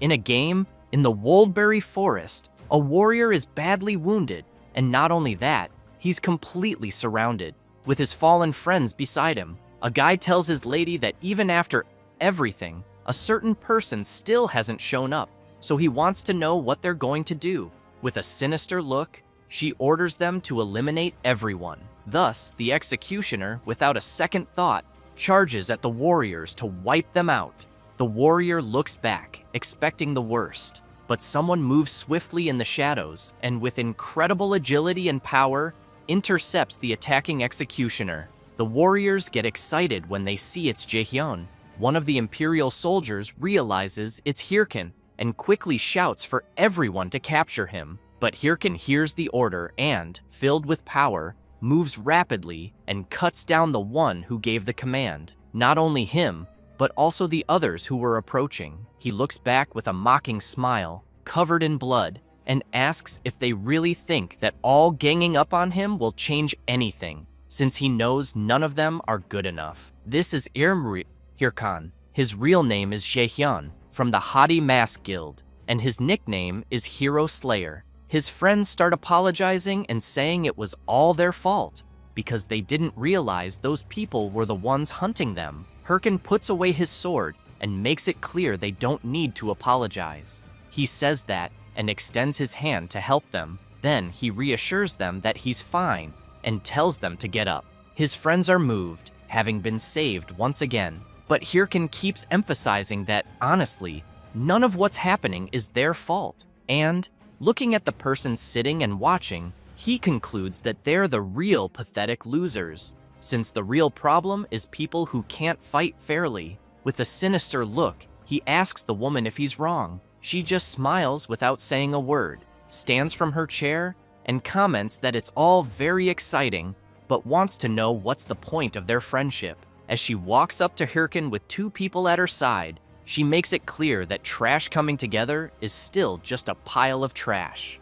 In a game, in the Woldberry Forest, a warrior is badly wounded, and not only that, he's completely surrounded, with his fallen friends beside him. A guy tells his lady that even after everything, a certain person still hasn't shown up, so he wants to know what they're going to do. With a sinister look, she orders them to eliminate everyone. Thus, the executioner, without a second thought, charges at the warriors to wipe them out. The warrior looks back, expecting the worst, but someone moves swiftly in the shadows and with incredible agility and power, intercepts the attacking executioner. The warriors get excited when they see it's Jaehyun. One of the Imperial soldiers realizes it's Hirkin and quickly shouts for everyone to capture him. But Hirkin hears the order and, filled with power, moves rapidly and cuts down the one who gave the command. Not only him, but also the others who were approaching. He looks back with a mocking smile, covered in blood, and asks if they really think that all ganging up on him will change anything, since he knows none of them are good enough. This is Hirkan. His real name is Jaehyun, from the Haughty Mask Guild, and his nickname is Hero Slayer. His friends start apologizing and saying it was all their fault, because they didn't realize those people were the ones hunting them. Hirkan puts away his sword and makes it clear they don't need to apologize. He says that and extends his hand to help them. Then he reassures them that he's fine and tells them to get up. His friends are moved, having been saved once again. But Hirkan keeps emphasizing that, honestly, none of what's happening is their fault. And, looking at the person sitting and watching, he concludes that they're the real pathetic losers, since the real problem is people who can't fight fairly. With a sinister look, he asks the woman if he's wrong. She just smiles without saying a word, stands from her chair, and comments that it's all very exciting, but wants to know what's the point of their friendship. As she walks up to Hirkan with two people at her side, she makes it clear that trash coming together is still just a pile of trash.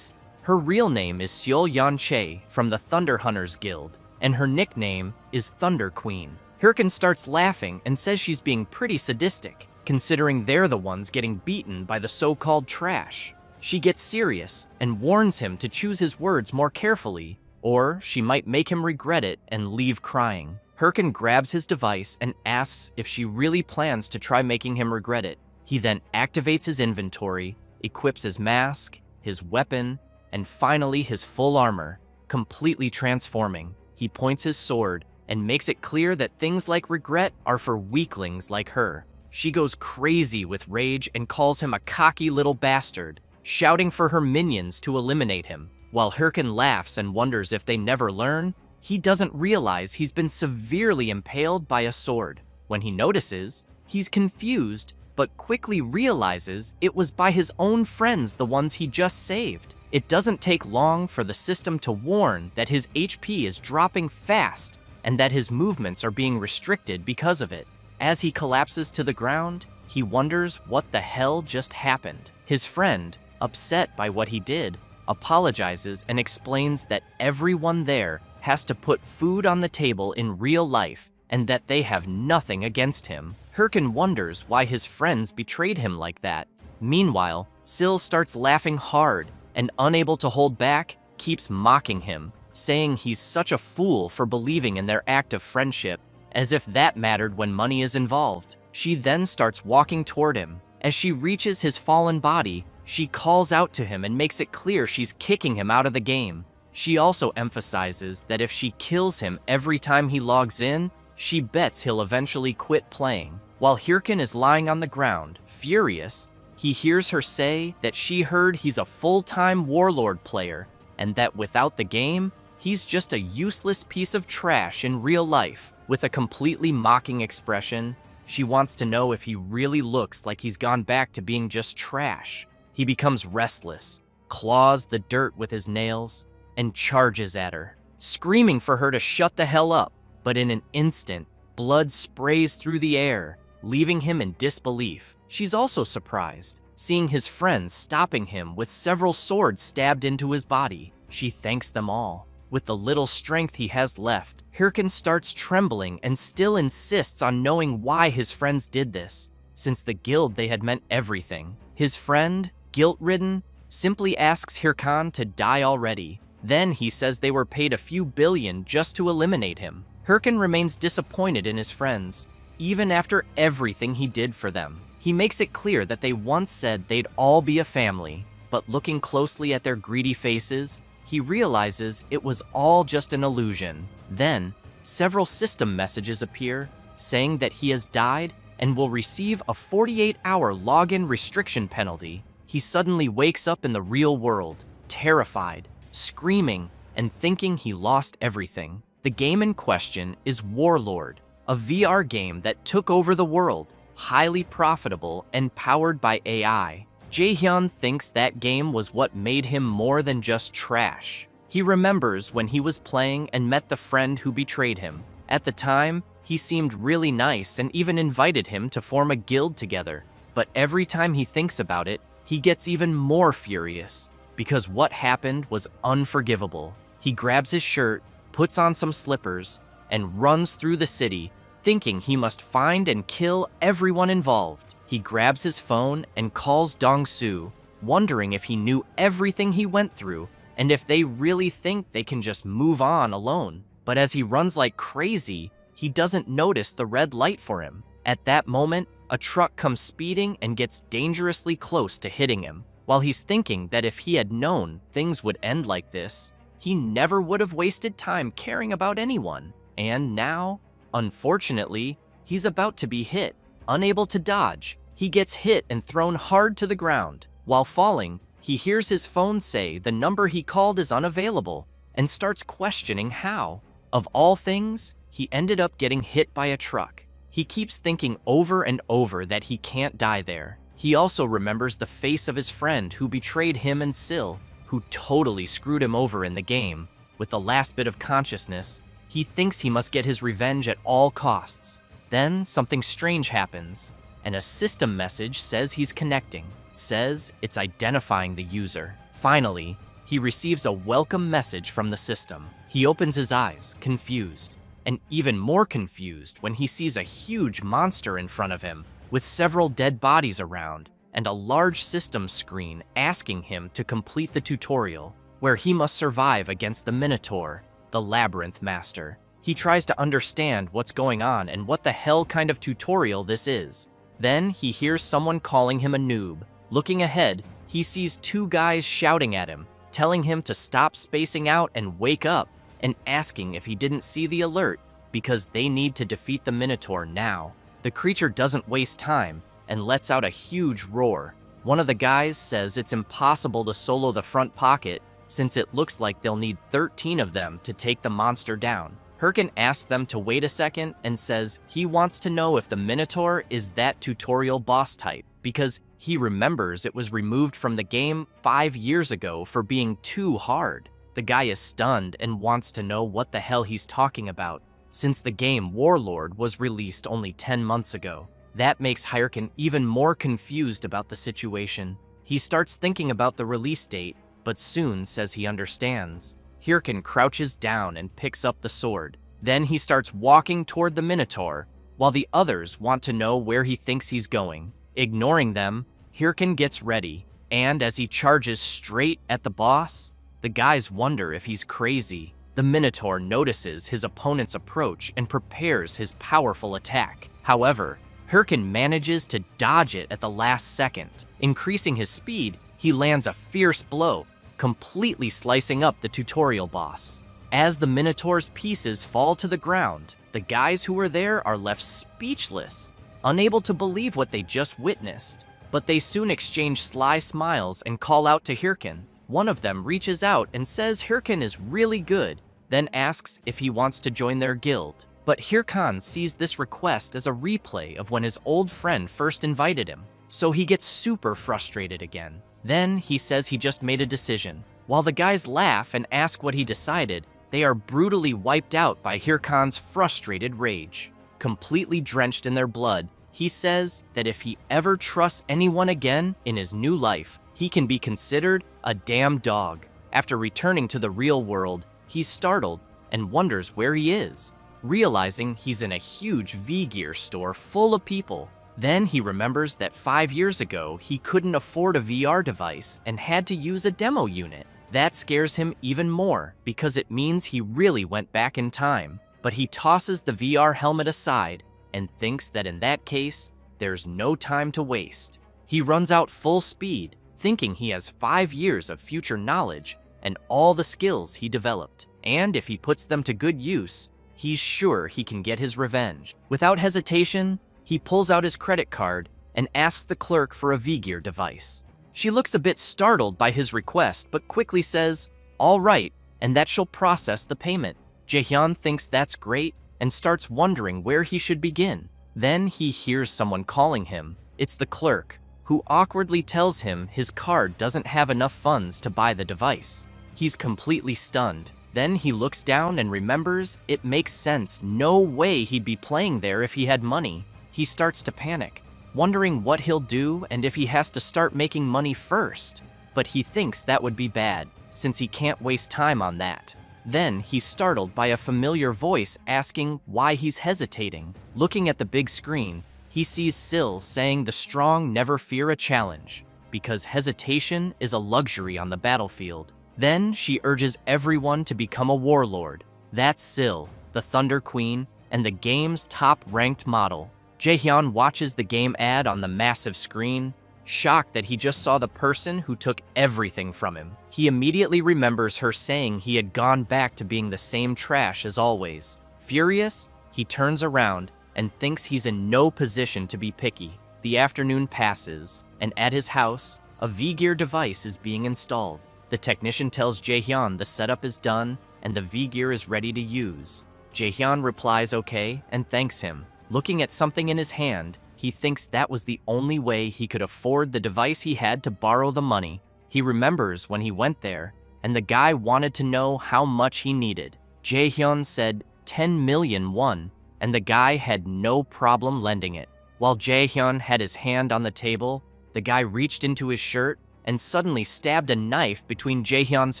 Her real name is Seol Yeon Chae from the Thunder Hunters Guild, and her nickname is Thunder Queen. Hirkan starts laughing and says she's being pretty sadistic, considering they're the ones getting beaten by the so-called trash. She gets serious and warns him to choose his words more carefully, or she might make him regret it and leave crying. Hirkan grabs his device and asks if she really plans to try making him regret it. He then activates his inventory, equips his mask, his weapon, and finally his full armor, completely transforming. He points his sword and makes it clear that things like regret are for weaklings like her. She goes crazy with rage and calls him a cocky little bastard, shouting for her minions to eliminate him. While Hirkan laughs and wonders if they never learn, he doesn't realize he's been severely impaled by a sword. When he notices, he's confused, but quickly realizes it was by his own friends, the ones he just saved. It doesn't take long for the system to warn that his HP is dropping fast and that his movements are being restricted because of it. As he collapses to the ground, he wonders what the hell just happened. His friend, upset by what he did, apologizes and explains that everyone there has to put food on the table in real life and that they have nothing against him. Hirkan wonders why his friends betrayed him like that. Meanwhile, Sil starts laughing hard and, unable to hold back, keeps mocking him, saying he's such a fool for believing in their act of friendship, as if that mattered when money is involved. She then starts walking toward him. As she reaches his fallen body, she calls out to him and makes it clear she's kicking him out of the game. She also emphasizes that if she kills him every time he logs in, she bets he'll eventually quit playing. While Hirkan is lying on the ground, furious, he hears her say that she heard he's a full-time warlord player and that without the game, he's just a useless piece of trash in real life. With a completely mocking expression, she wants to know if he really looks like he's gone back to being just trash. He becomes restless, claws the dirt with his nails, and charges at her, screaming for her to shut the hell up. But in an instant, blood sprays through the air, leaving him in disbelief. She's also surprised, seeing his friends stopping him with several swords stabbed into his body. She thanks them all. With the little strength he has left, Hirkan starts trembling and still insists on knowing why his friends did this. since the guild they had meant everything. His friend, guilt-ridden, simply asks Hirkan to die already. Then he says they were paid a few billion just to eliminate him. Hirkan remains disappointed in his friends, even after everything he did for them. He makes it clear that they once said they'd all be a family, but looking closely at their greedy faces, he realizes it was all just an illusion. Then, several system messages appear, saying that he has died and will receive a 48-hour login restriction penalty. He suddenly wakes up in the real world, terrified, screaming, and thinking he lost everything. The game in question is Warlord, a VR game that took over the world, highly profitable and powered by AI. Jaehyun thinks that game was what made him more than just trash. He remembers when he was playing and met the friend who betrayed him. At the time, he seemed really nice and even invited him to form a guild together. But every time he thinks about it, he gets even more furious, because what happened was unforgivable. He grabs his shirt, puts on some slippers, and runs through the city, thinking he must find and kill everyone involved. He grabs his phone and calls Dong-soo, wondering if he knew everything he went through and if they really think they can just move on alone. But as he runs like crazy, he doesn't notice the red light for him. At that moment, a truck comes speeding and gets dangerously close to hitting him. While he's thinking that if he had known things would end like this, he never would have wasted time caring about anyone. And now, unfortunately, he's about to be hit. Unable to dodge, he gets hit and thrown hard to the ground. While falling, he hears his phone say the number he called is unavailable and starts questioning how. Of all things, he ended up getting hit by a truck. He keeps thinking over and over that he can't die there. He also remembers the face of his friend who betrayed him and Sil, who totally screwed him over in the game. With the last bit of consciousness, he thinks he must get his revenge at all costs. Then something strange happens, and a system message says he's connecting. It says it's identifying the user. Finally, he receives a welcome message from the system. He opens his eyes, confused, and even more confused when he sees a huge monster in front of him, with several dead bodies around, and a large system screen asking him to complete the tutorial, where he must survive against the Minotaur, the Labyrinth Master. He tries to understand what's going on and what the hell kind of tutorial this is. Then he hears someone calling him a noob. Looking ahead, he sees two guys shouting at him, telling him to stop spacing out and wake up, and asking if he didn't see the alert because they need to defeat the Minotaur now. The creature doesn't waste time and lets out a huge roar. One of the guys says it's impossible to solo the front pocket since it looks like they'll need 13 of them to take the monster down. Hirkan asks them to wait a second and says he wants to know if the Minotaur is that tutorial boss type because he remembers it was removed from the game 5 years ago for being too hard. The guy is stunned and wants to know what the hell he's talking about, since the game Warlord was released only 10 months ago. That makes Hirkan even more confused about the situation. He starts thinking about the release date, but soon says he understands. Hirkan crouches down and picks up the sword. Then he starts walking toward the Minotaur, while the others want to know where he thinks he's going. Ignoring them, Hirkan gets ready, and as he charges straight at the boss, the guys wonder if he's crazy. The Minotaur notices his opponent's approach and prepares his powerful attack. However, Hirkan manages to dodge it at the last second. Increasing his speed, he lands a fierce blow, completely slicing up the tutorial boss. As the Minotaur's pieces fall to the ground, the guys who were there are left speechless, unable to believe what they just witnessed. But they soon exchange sly smiles and call out to Hirkan. One of them reaches out and says Hirkan is really good, then asks if he wants to join their guild. But Hirkan sees this request as a replay of when his old friend first invited him, so he gets super frustrated again. Then he says he just made a decision. While the guys laugh and ask what he decided, they are brutally wiped out by Hirkan's frustrated rage. Completely drenched in their blood, he says that if he ever trusts anyone again in his new life, he can be considered a damn dog. After returning to the real world, he's startled and wonders where he is, realizing he's in a huge V-Gear store full of people. Then he remembers that 5 years ago he couldn't afford a VR device and had to use a demo unit. That scares him even more because it means he really went back in time. But he tosses the VR helmet aside and thinks that in that case, there's no time to waste. He runs out full speed, thinking he has 5 years of future knowledge and all the skills he developed. And if he puts them to good use, he's sure he can get his revenge. Without hesitation, he pulls out his credit card and asks the clerk for a V-Gear device. She looks a bit startled by his request, but quickly says, "All right," and that she'll process the payment. Jaehyun thinks that's great and starts wondering where he should begin. Then he hears someone calling him. It's the clerk, who awkwardly tells him his card doesn't have enough funds to buy the device. He's completely stunned. Then he looks down and remembers it makes sense. No way he'd be playing there if he had money. He starts to panic, wondering what he'll do and if he has to start making money first. But he thinks that would be bad, since he can't waste time on that. Then he's startled by a familiar voice asking why he's hesitating. Looking at the big screen, he sees Syl saying the strong never fear a challenge, because hesitation is a luxury on the battlefield. Then she urges everyone to become a warlord. That's Syl, the Thunder Queen, and the game's top-ranked model. Jaehyun watches the game ad on the massive screen, shocked that he just saw the person who took everything from him. He immediately remembers her saying he had gone back to being the same trash as always. Furious, he turns around and thinks he's in no position to be picky. The afternoon passes, and at his house, a V-Gear device is being installed. The technician tells Jaehyun the setup is done and the V-Gear is ready to use. Jaehyun replies okay and thanks him. Looking at something in his hand, he thinks that was the only way he could afford the device he had to borrow the money. He remembers when he went there, and the guy wanted to know how much he needed. Jaehyun said 10 million won, and the guy had no problem lending it. While Jaehyun had his hand on the table, the guy reached into his shirt and suddenly stabbed a knife between Jaehyun's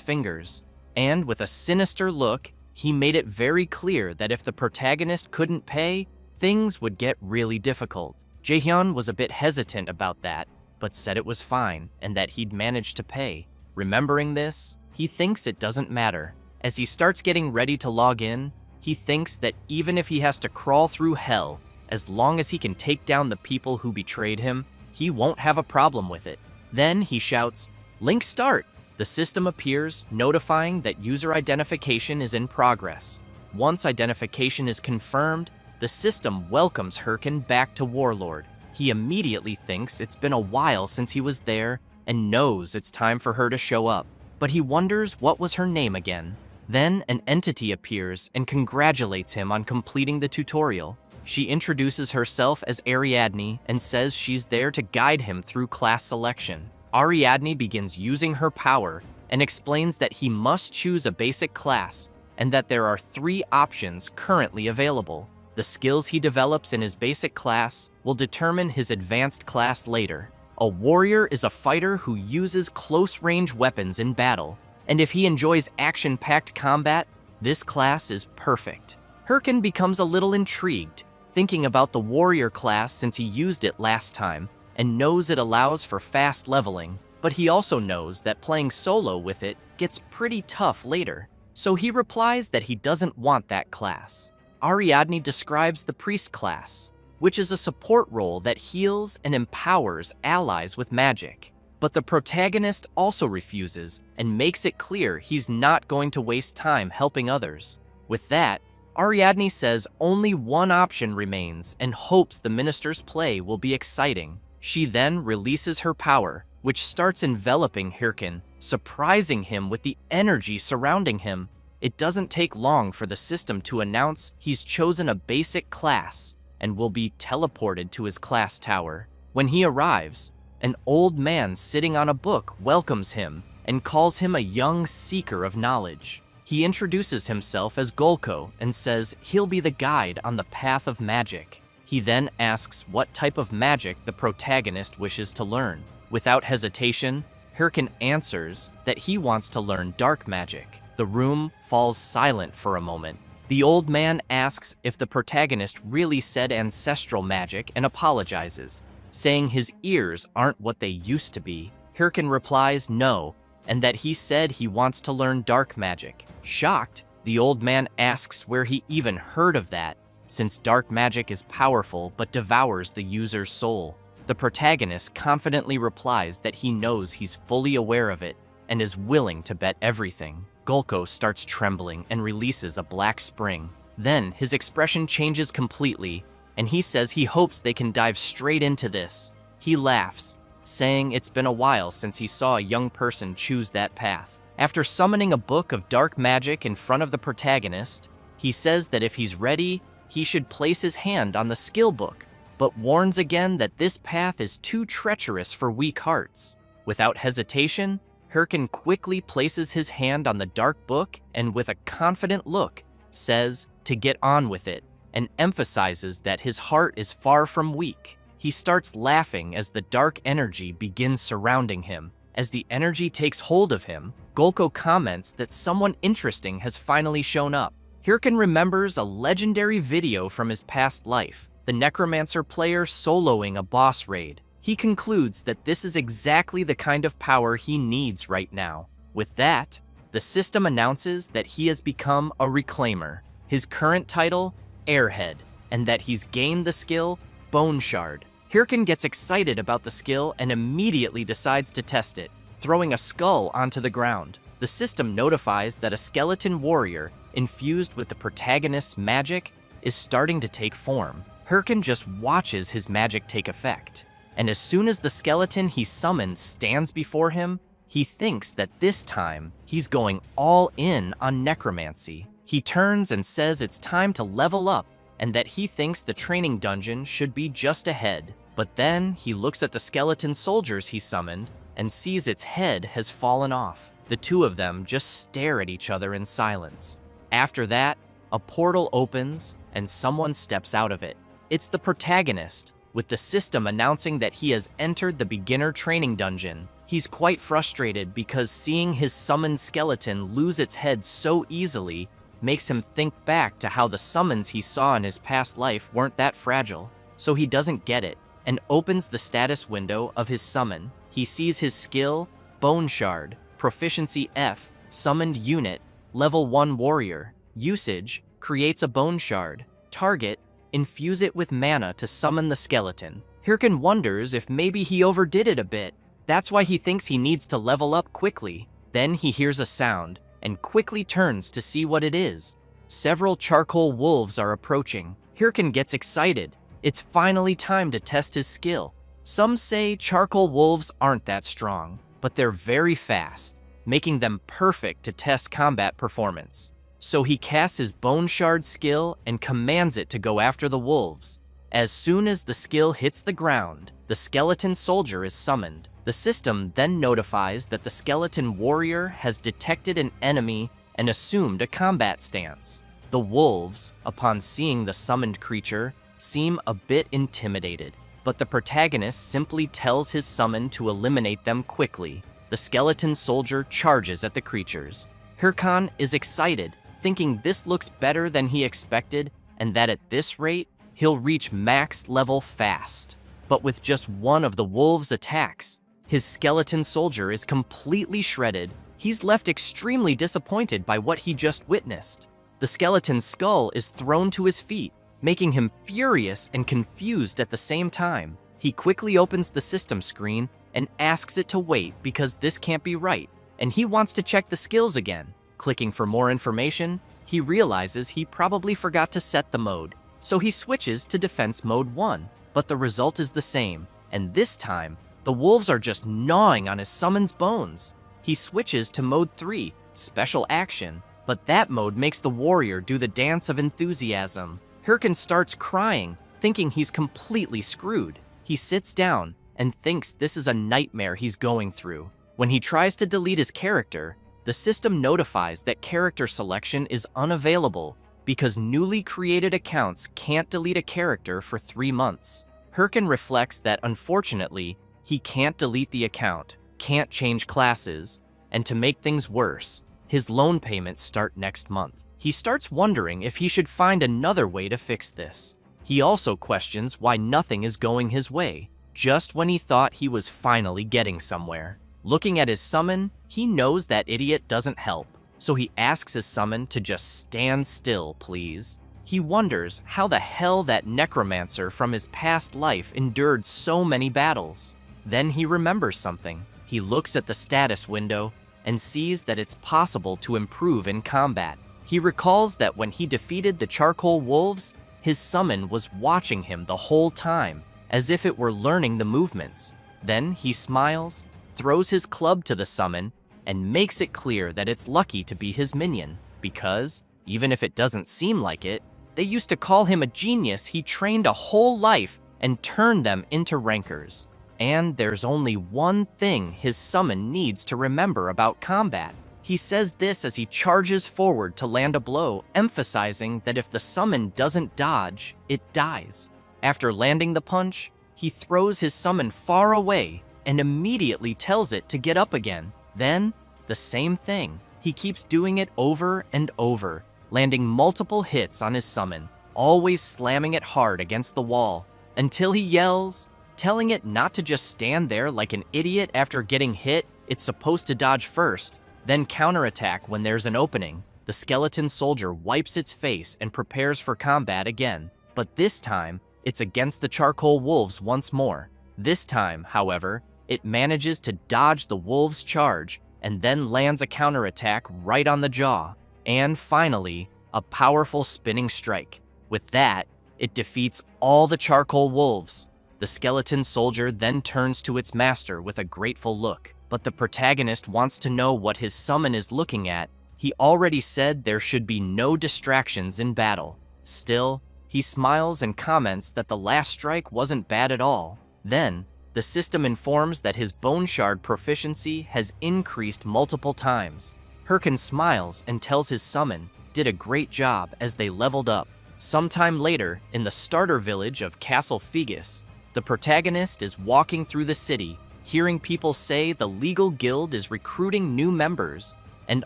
fingers. And with a sinister look, he made it very clear that if the protagonist couldn't pay, things would get really difficult. Jaehyun was a bit hesitant about that, but said it was fine and that he'd managed to pay. Remembering this, he thinks it doesn't matter. As he starts getting ready to log in, he thinks that even if he has to crawl through hell, as long as he can take down the people who betrayed him, he won't have a problem with it. Then he shouts, "Link start!" The system appears, notifying that user identification is in progress. Once identification is confirmed, the system welcomes Hirkin back to Warlord. He immediately thinks it's been a while since he was there and knows it's time for her to show up. But he wonders what was her name again. Then an entity appears and congratulates him on completing the tutorial. She introduces herself as Ariadne and says she's there to guide him through class selection. Ariadne begins using her power and explains that he must choose a basic class and that there are 3 options currently available. The skills he develops in his basic class will determine his advanced class later. A warrior is a fighter who uses close-range weapons in battle, and if he enjoys action-packed combat, this class is perfect. Hirkin becomes a little intrigued, thinking about the warrior class since he used it last time, and knows it allows for fast leveling, but he also knows that playing solo with it gets pretty tough later, so he replies that he doesn't want that class. Ariadne describes the priest class, which is a support role that heals and empowers allies with magic. But the protagonist also refuses and makes it clear he's not going to waste time helping others. With that, Ariadne says only one option remains and hopes the minister's play will be exciting. She then releases her power, which starts enveloping Hirkin, surprising him with the energy surrounding him. It doesn't take long for the system to announce he's chosen a basic class and will be teleported to his class tower. When he arrives, an old man sitting on a book welcomes him and calls him a young seeker of knowledge. He introduces himself as Golko and says he'll be the guide on the path of magic. He then asks what type of magic the protagonist wishes to learn. Without hesitation, Hirkin answers that he wants to learn dark magic. The room falls silent for a moment, The old man asks if the protagonist really said ancestral magic and apologizes, saying his ears aren't what they used to be. Hirkin replies no, and that he said he wants to learn dark magic. Shocked, the old man asks where he even heard of that, since dark magic is powerful but devours the user's soul. The protagonist confidently replies that he knows he's fully aware of it and is willing to bet everything. Gulko starts trembling and releases a black spring. Then his expression changes completely, and he says he hopes they can dive straight into this. He laughs, saying it's been a while since he saw a young person choose that path. After summoning a book of dark magic in front of the protagonist, he says that if he's ready, he should place his hand on the skill book, but warns again that this path is too treacherous for weak hearts. Without hesitation, Hirkin quickly places his hand on the dark book and with a confident look says to get on with it and emphasizes that his heart is far from weak. He starts laughing as the dark energy begins surrounding him. As the energy takes hold of him, Gulko comments that someone interesting has finally shown up. Hirkin remembers a legendary video from his past life, the necromancer player soloing a boss raid. He concludes that this is exactly the kind of power he needs right now. With that, the system announces that he has become a reclaimer, his current title, Airhead, and that he's gained the skill, Bone Shard. Hirkin gets excited about the skill and immediately decides to test it, throwing a skull onto the ground. The system notifies that a skeleton warrior, infused with the protagonist's magic, is starting to take form. Hirkin just watches his magic take effect, and as soon as the skeleton he summoned stands before him, he thinks that this time he's going all in on necromancy. He turns and says it's time to level up and that he thinks the training dungeon should be just ahead. But then he looks at the skeleton soldiers he summoned and sees its head has fallen off. The two of them just stare at each other in silence. After that, a portal opens and someone steps out of it. It's the protagonist, with the system announcing that he has entered the beginner training dungeon. He's quite frustrated because seeing his summoned skeleton lose its head so easily makes him think back to how the summons he saw in his past life weren't that fragile. So he doesn't get it and opens the status window of his summon. He sees his skill, Bone Shard, Proficiency F, Summoned Unit, Level 1 Warrior. Usage, creates a Bone Shard. Target, infuse it with mana to summon the skeleton. Hirkin wonders if maybe he overdid it a bit. That's why he thinks he needs to level up quickly. Then he hears a sound and quickly turns to see what it is. Several charcoal wolves are approaching. Hirkin gets excited. It's finally time to test his skill. Some say charcoal wolves aren't that strong, but they're very fast, making them perfect to test combat performance. So he casts his Bone Shard skill and commands it to go after the wolves. As soon as the skill hits the ground, the skeleton soldier is summoned. The system then notifies that the skeleton warrior has detected an enemy and assumed a combat stance. The wolves, upon seeing the summoned creature, seem a bit intimidated, but the protagonist simply tells his summon to eliminate them quickly. The skeleton soldier charges at the creatures. Hirkin is excited, thinking this looks better than he expected and that at this rate, he'll reach max level fast. But with just one of the wolves' attacks, his skeleton soldier is completely shredded. He's left extremely disappointed by what he just witnessed. The skeleton's skull is thrown to his feet, making him furious and confused at the same time. He quickly opens the system screen and asks it to wait because this can't be right, and he wants to check the skills again. Clicking for more information, he realizes he probably forgot to set the mode, so he switches to Defense Mode 1, but the result is the same, and this time, the wolves are just gnawing on his summon's bones. He switches to Mode 3, Special Action, but that mode makes the warrior do the dance of enthusiasm. Hirkin starts crying, thinking he's completely screwed. He sits down and thinks this is a nightmare he's going through. When he tries to delete his character, the system notifies that character selection is unavailable because newly created accounts can't delete a character for 3 months. Hirkin reflects that unfortunately, he can't delete the account, can't change classes, and to make things worse, his loan payments start next month. He starts wondering if he should find another way to fix this. He also questions why nothing is going his way, just when he thought he was finally getting somewhere. Looking at his summon, he knows that idiot doesn't help, so he asks his summon to just stand still, please. He wonders how the hell that necromancer from his past life endured so many battles. Then he remembers something. He looks at the status window and sees that it's possible to improve in combat. He recalls that when he defeated the charcoal wolves, his summon was watching him the whole time, as if it were learning the movements. Then he smiles, throws his club to the summon, and makes it clear that it's lucky to be his minion, because, even if it doesn't seem like it, they used to call him a genius he trained a whole life and turned them into rankers. And there's only one thing his summon needs to remember about combat. He says this as he charges forward to land a blow, emphasizing that if the summon doesn't dodge, it dies. After landing the punch, he throws his summon far away and immediately tells it to get up again. Then, the same thing. He keeps doing it over and over, landing multiple hits on his summon, always slamming it hard against the wall, until he yells, telling it not to just stand there like an idiot after getting hit. It's supposed to dodge first, then counterattack when there's an opening. The skeleton soldier wipes its face and prepares for combat again, but this time, it's against the charcoal wolves once more. This time, however, it manages to dodge the wolves' charge and then lands a counterattack right on the jaw. And finally, a powerful spinning strike. With that, it defeats all the charcoal wolves. The skeleton soldier then turns to its master with a grateful look, but the protagonist wants to know what his summon is looking at. He already said there should be no distractions in battle. Still, he smiles and comments that the last strike wasn't bad at all. Then, the system informs that his bone shard proficiency has increased multiple times. Hirkin smiles and tells his summon did a great job as they leveled up. Sometime later, in the starter village of Castle Fegus, the protagonist is walking through the city, hearing people say the legal guild is recruiting new members, and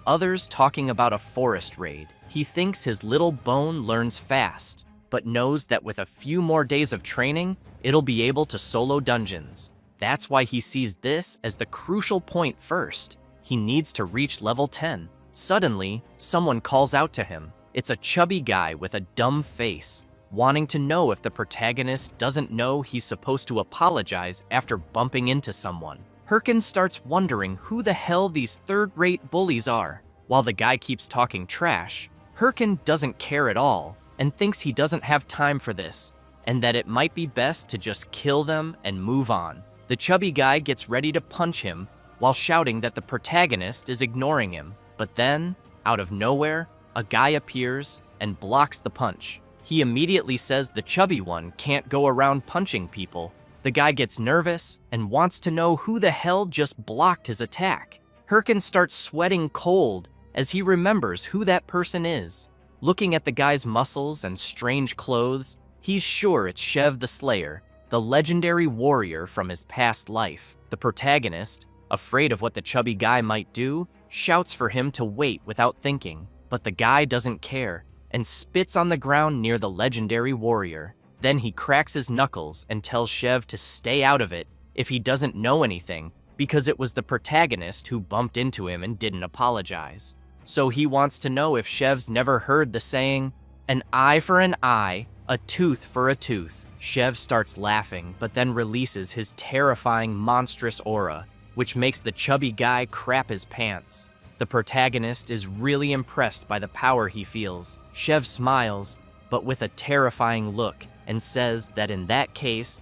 others talking about a forest raid. He thinks his little bone learns fast, but knows that with a few more days of training, it'll be able to solo dungeons. That's why he sees this as the crucial point first. He needs to reach level 10. Suddenly, someone calls out to him. It's a chubby guy with a dumb face, wanting to know if the protagonist doesn't know he's supposed to apologize after bumping into someone. Hirkin starts wondering who the hell these third-rate bullies are. While the guy keeps talking trash, Hirkin doesn't care at all and thinks he doesn't have time for this, and that it might be best to just kill them and move on. The chubby guy gets ready to punch him while shouting that the protagonist is ignoring him. But then, out of nowhere, a guy appears and blocks the punch. He immediately says the chubby one can't go around punching people. The guy gets nervous and wants to know who the hell just blocked his attack. Hirkin starts sweating cold as he remembers who that person is. Looking at the guy's muscles and strange clothes, he's sure it's Shev the Slayer, the legendary warrior from his past life. The protagonist, afraid of what the chubby guy might do, shouts for him to wait without thinking, but the guy doesn't care and spits on the ground near the legendary warrior. Then he cracks his knuckles and tells Shev to stay out of it if he doesn't know anything, because it was the protagonist who bumped into him and didn't apologize. So he wants to know if Shev's never heard the saying, an eye for an eye, a tooth for a tooth. Shev starts laughing, but then releases his terrifying monstrous aura, which makes the chubby guy crap his pants. The protagonist is really impressed by the power he feels. Shev smiles, but with a terrifying look, and says that in that case,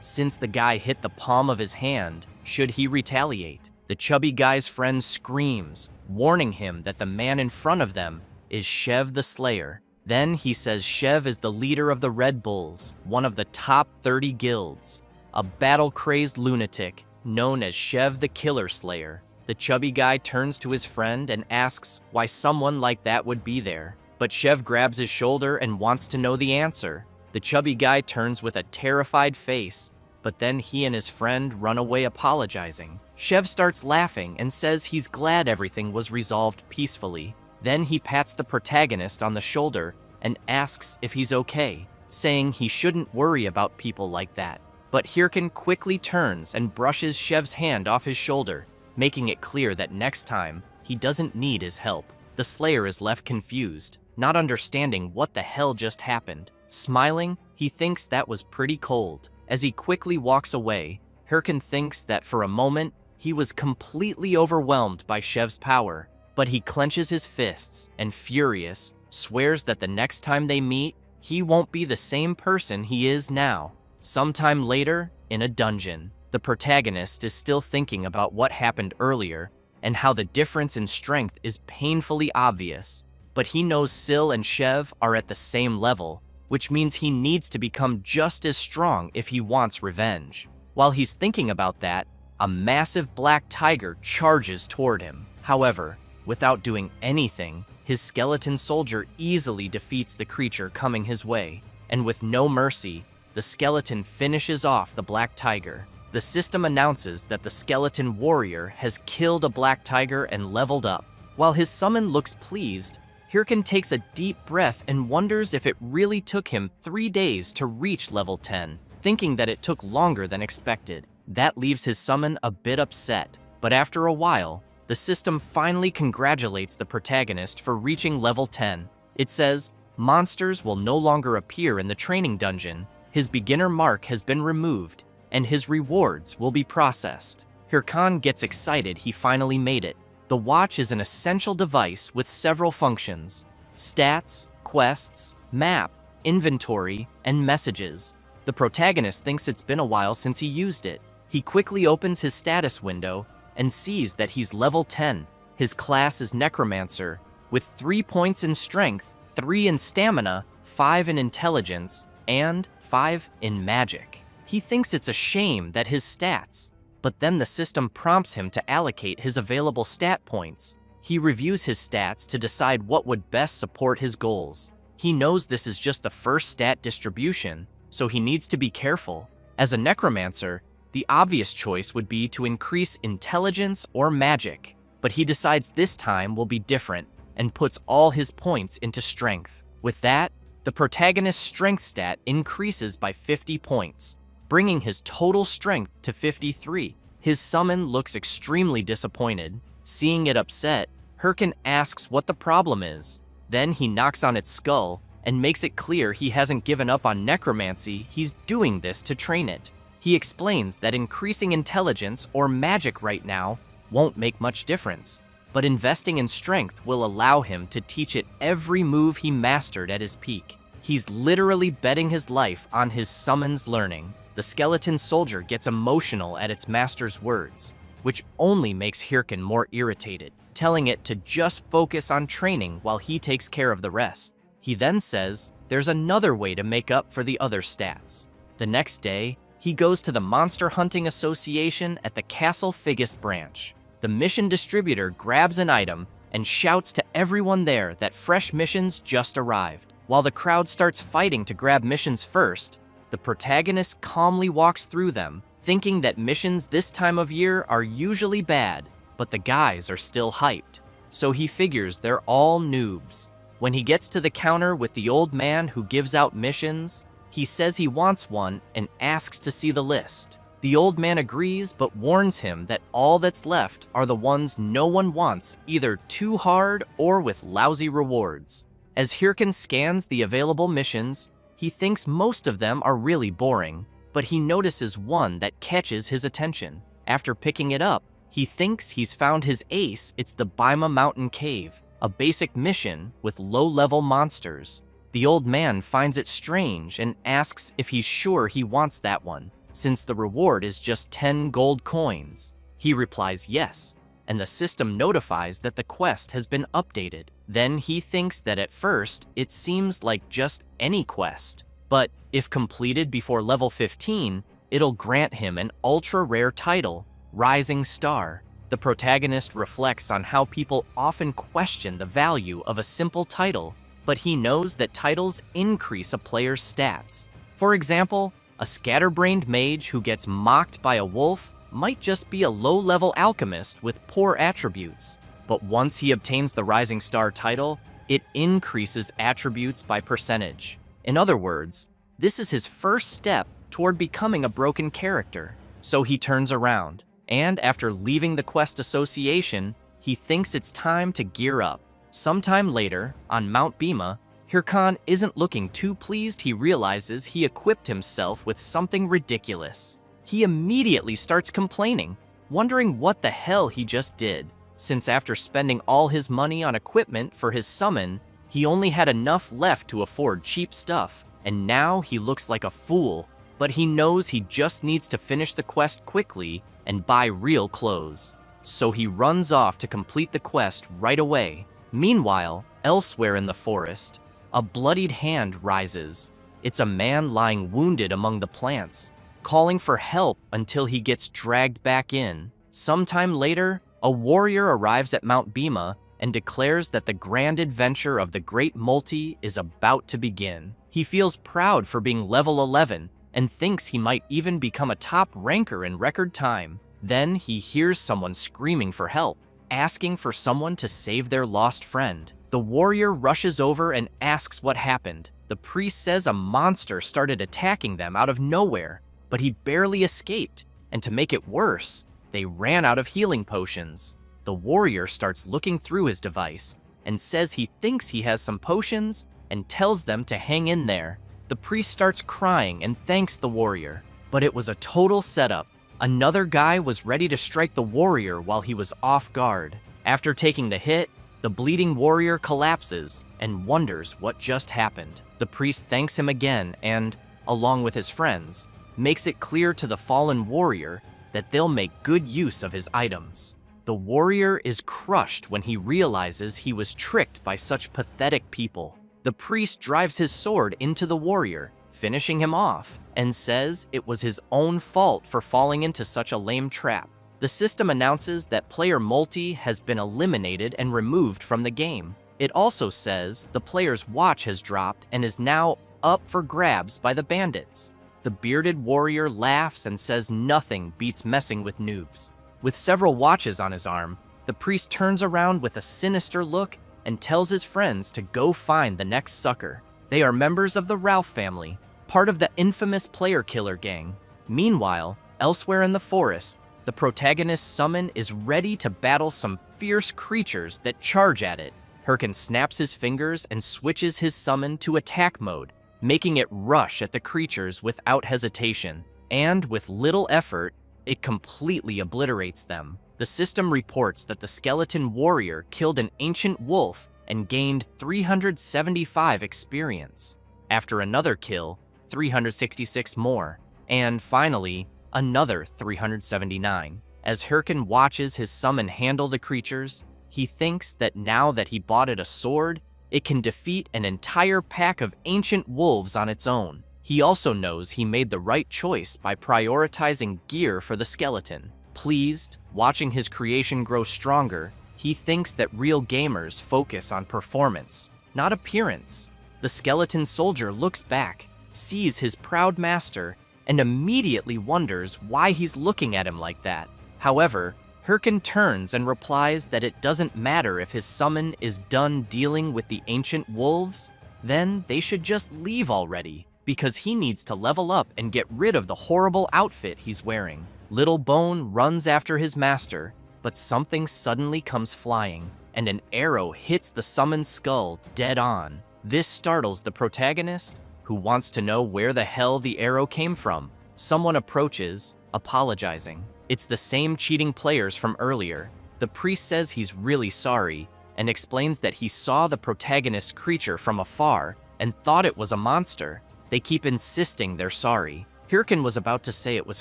since the guy hit the palm of his hand, should he retaliate? The chubby guy's friend screams, warning him that the man in front of them is Shev the Slayer. Then he says Shev is the leader of the Red Bulls, one of the top 30 guilds, a battle-crazed lunatic known as Shev the Killer Slayer. The chubby guy turns to his friend and asks why someone like that would be there, but Shev grabs his shoulder and wants to know the answer. The chubby guy turns with a terrified face, but then he and his friend run away apologizing. Shev starts laughing and says he's glad everything was resolved peacefully. Then he pats the protagonist on the shoulder and asks if he's okay, saying he shouldn't worry about people like that. But Hirkin quickly turns and brushes Shev's hand off his shoulder, making it clear that next time, he doesn't need his help. The Slayer is left confused, not understanding what the hell just happened. Smiling, he thinks that was pretty cold. As he quickly walks away, Hirkin thinks that for a moment, he was completely overwhelmed by Shev's power, but he clenches his fists and, furious, swears that the next time they meet, he won't be the same person he is now. Sometime later, in a dungeon, the protagonist is still thinking about what happened earlier and how the difference in strength is painfully obvious, but he knows Syl and Shev are at the same level, which means he needs to become just as strong if he wants revenge. While he's thinking about that, a massive black tiger charges toward him. However, without doing anything, his skeleton soldier easily defeats the creature coming his way, and with no mercy, the skeleton finishes off the black tiger. The system announces that the skeleton warrior has killed a black tiger and leveled up. While his summon looks pleased, Hirkin takes a deep breath and wonders if it really took him 3 days to reach level 10, thinking that it took longer than expected. That leaves his summon a bit upset, but after a while, the system finally congratulates the protagonist for reaching level 10. It says, monsters will no longer appear in the training dungeon, his beginner mark has been removed, and his rewards will be processed. Hirkan gets excited he finally made it. The watch is an essential device with several functions: stats, quests, map, inventory, and messages. The protagonist thinks it's been a while since he used it. He quickly opens his status window and sees that he's level 10. His class is necromancer, with 3 points in strength, 3 in stamina, 5 in intelligence, and 5 in magic. He thinks it's a shame that his stats, but then the system prompts him to allocate his available stat points. He reviews his stats to decide what would best support his goals. He knows this is just the first stat distribution, so he needs to be careful. As a necromancer, the obvious choice would be to increase intelligence or magic, but he decides this time will be different and puts all his points into strength. With that, the protagonist's strength stat increases by 50 points, bringing his total strength to 53. His summon looks extremely disappointed. Seeing it upset, Hirkin asks what the problem is. Then he knocks on its skull and makes it clear he hasn't given up on necromancy, he's doing this to train it. He explains that increasing intelligence or magic right now won't make much difference, but investing in strength will allow him to teach it every move he mastered at his peak. He's literally betting his life on his summon's learning. The skeleton soldier gets emotional at its master's words, which only makes Hirkin more irritated, telling it to just focus on training while he takes care of the rest. He then says there's another way to make up for the other stats. The next day, he goes to the Monster Hunting Association at the Castle Figus branch. The mission distributor grabs an item and shouts to everyone there that fresh missions just arrived. While the crowd starts fighting to grab missions first, the protagonist calmly walks through them, thinking that missions this time of year are usually bad, but the guys are still hyped. So he figures they're all noobs. When he gets to the counter with the old man who gives out missions, he says he wants one and asks to see the list. The old man agrees but warns him that all that's left are the ones no one wants, either too hard or with lousy rewards. As Hirkin scans the available missions, he thinks most of them are really boring, but he notices one that catches his attention. After picking it up, he thinks he's found his ace. It's the Baima Mountain Cave, a basic mission with low-level monsters. The old man finds it strange and asks if he's sure he wants that one, since the reward is just 10 gold coins. He replies yes, and the system notifies that the quest has been updated. Then he thinks that at first, it seems like just any quest, but if completed before level 15, it'll grant him an ultra-rare title, Rising Star. The protagonist reflects on how people often question the value of a simple title, but he knows that titles increase a player's stats. For example, a scatterbrained mage who gets mocked by a wolf might just be a low-level alchemist with poor attributes, But once he obtains the Rising Star title, it increases attributes by percentage. In other words, this is his first step toward becoming a broken character. So he turns around, and after leaving the Quest Association, he thinks it's time to gear up. Sometime later, on Mount Bhima, Hirkan isn't looking too pleased. He realizes he equipped himself with something ridiculous. He immediately starts complaining, wondering what the hell he just did, since after spending all his money on equipment for his summon, he only had enough left to afford cheap stuff, and now he looks like a fool. But he knows he just needs to finish the quest quickly and buy real clothes. So he runs off to complete the quest right away. Meanwhile, elsewhere in the forest, a bloodied hand rises. It's a man lying wounded among the plants, calling for help until he gets dragged back in. Sometime later, a warrior arrives at Mount Bhima and declares that the grand adventure of the Great Multi is about to begin. He feels proud for being level 11 and thinks he might even become a top ranker in record time. Then he hears someone screaming for help, asking for someone to save their lost friend. The warrior rushes over and asks what happened. The priest says a monster started attacking them out of nowhere, but he barely escaped, and to make it worse, they ran out of healing potions. The warrior starts looking through his device and says he thinks he has some potions and tells them to hang in there. The priest starts crying and thanks the warrior, but it was a total setup. Another guy was ready to strike the warrior while he was off guard. After taking the hit, the bleeding warrior collapses and wonders what just happened. The priest thanks him again and, along with his friends, makes it clear to the fallen warrior that they'll make good use of his items. The warrior is crushed when he realizes he was tricked by such pathetic people. The priest drives his sword into the warrior, finishing him off, and says it was his own fault for falling into such a lame trap. The system announces that player multi has been eliminated and removed from the game. It also says the player's watch has dropped and is now up for grabs by the bandits. The bearded warrior laughs and says nothing beats messing with noobs. With several watches on his arm, the priest turns around with a sinister look and tells his friends to go find the next sucker. They are members of the Ralph family, part of the infamous player killer gang. Meanwhile, elsewhere in the forest, the protagonist's summon is ready to battle some fierce creatures that charge at it. Hirkan snaps his fingers and switches his summon to attack mode, making it rush at the creatures without hesitation. And with little effort, it completely obliterates them. The system reports that the skeleton warrior killed an ancient wolf and gained 375 experience. After another kill, 366 more. And finally, another 379. As Hirkan watches his summon handle the creatures, he thinks that now that he bought it a sword, it can defeat an entire pack of ancient wolves on its own. He also knows he made the right choice by prioritizing gear for the skeleton. Pleased, watching his creation grow stronger, he thinks that real gamers focus on performance, not appearance. The skeleton soldier looks back, sees his proud master, and immediately wonders why he's looking at him like that. However, Hirkan turns and replies that it doesn't matter if his summon is done dealing with the ancient wolves, then they should just leave already, because he needs to level up and get rid of the horrible outfit he's wearing. Little Bone runs after his master, but something suddenly comes flying, and an arrow hits the summoned skull dead on. This startles the protagonist, who wants to know where the hell the arrow came from. Someone approaches, apologizing. It's the same cheating players from earlier. The priest says he's really sorry, and explains that he saw the protagonist's creature from afar and thought it was a monster. They keep insisting they're sorry. Hirkan was about to say it was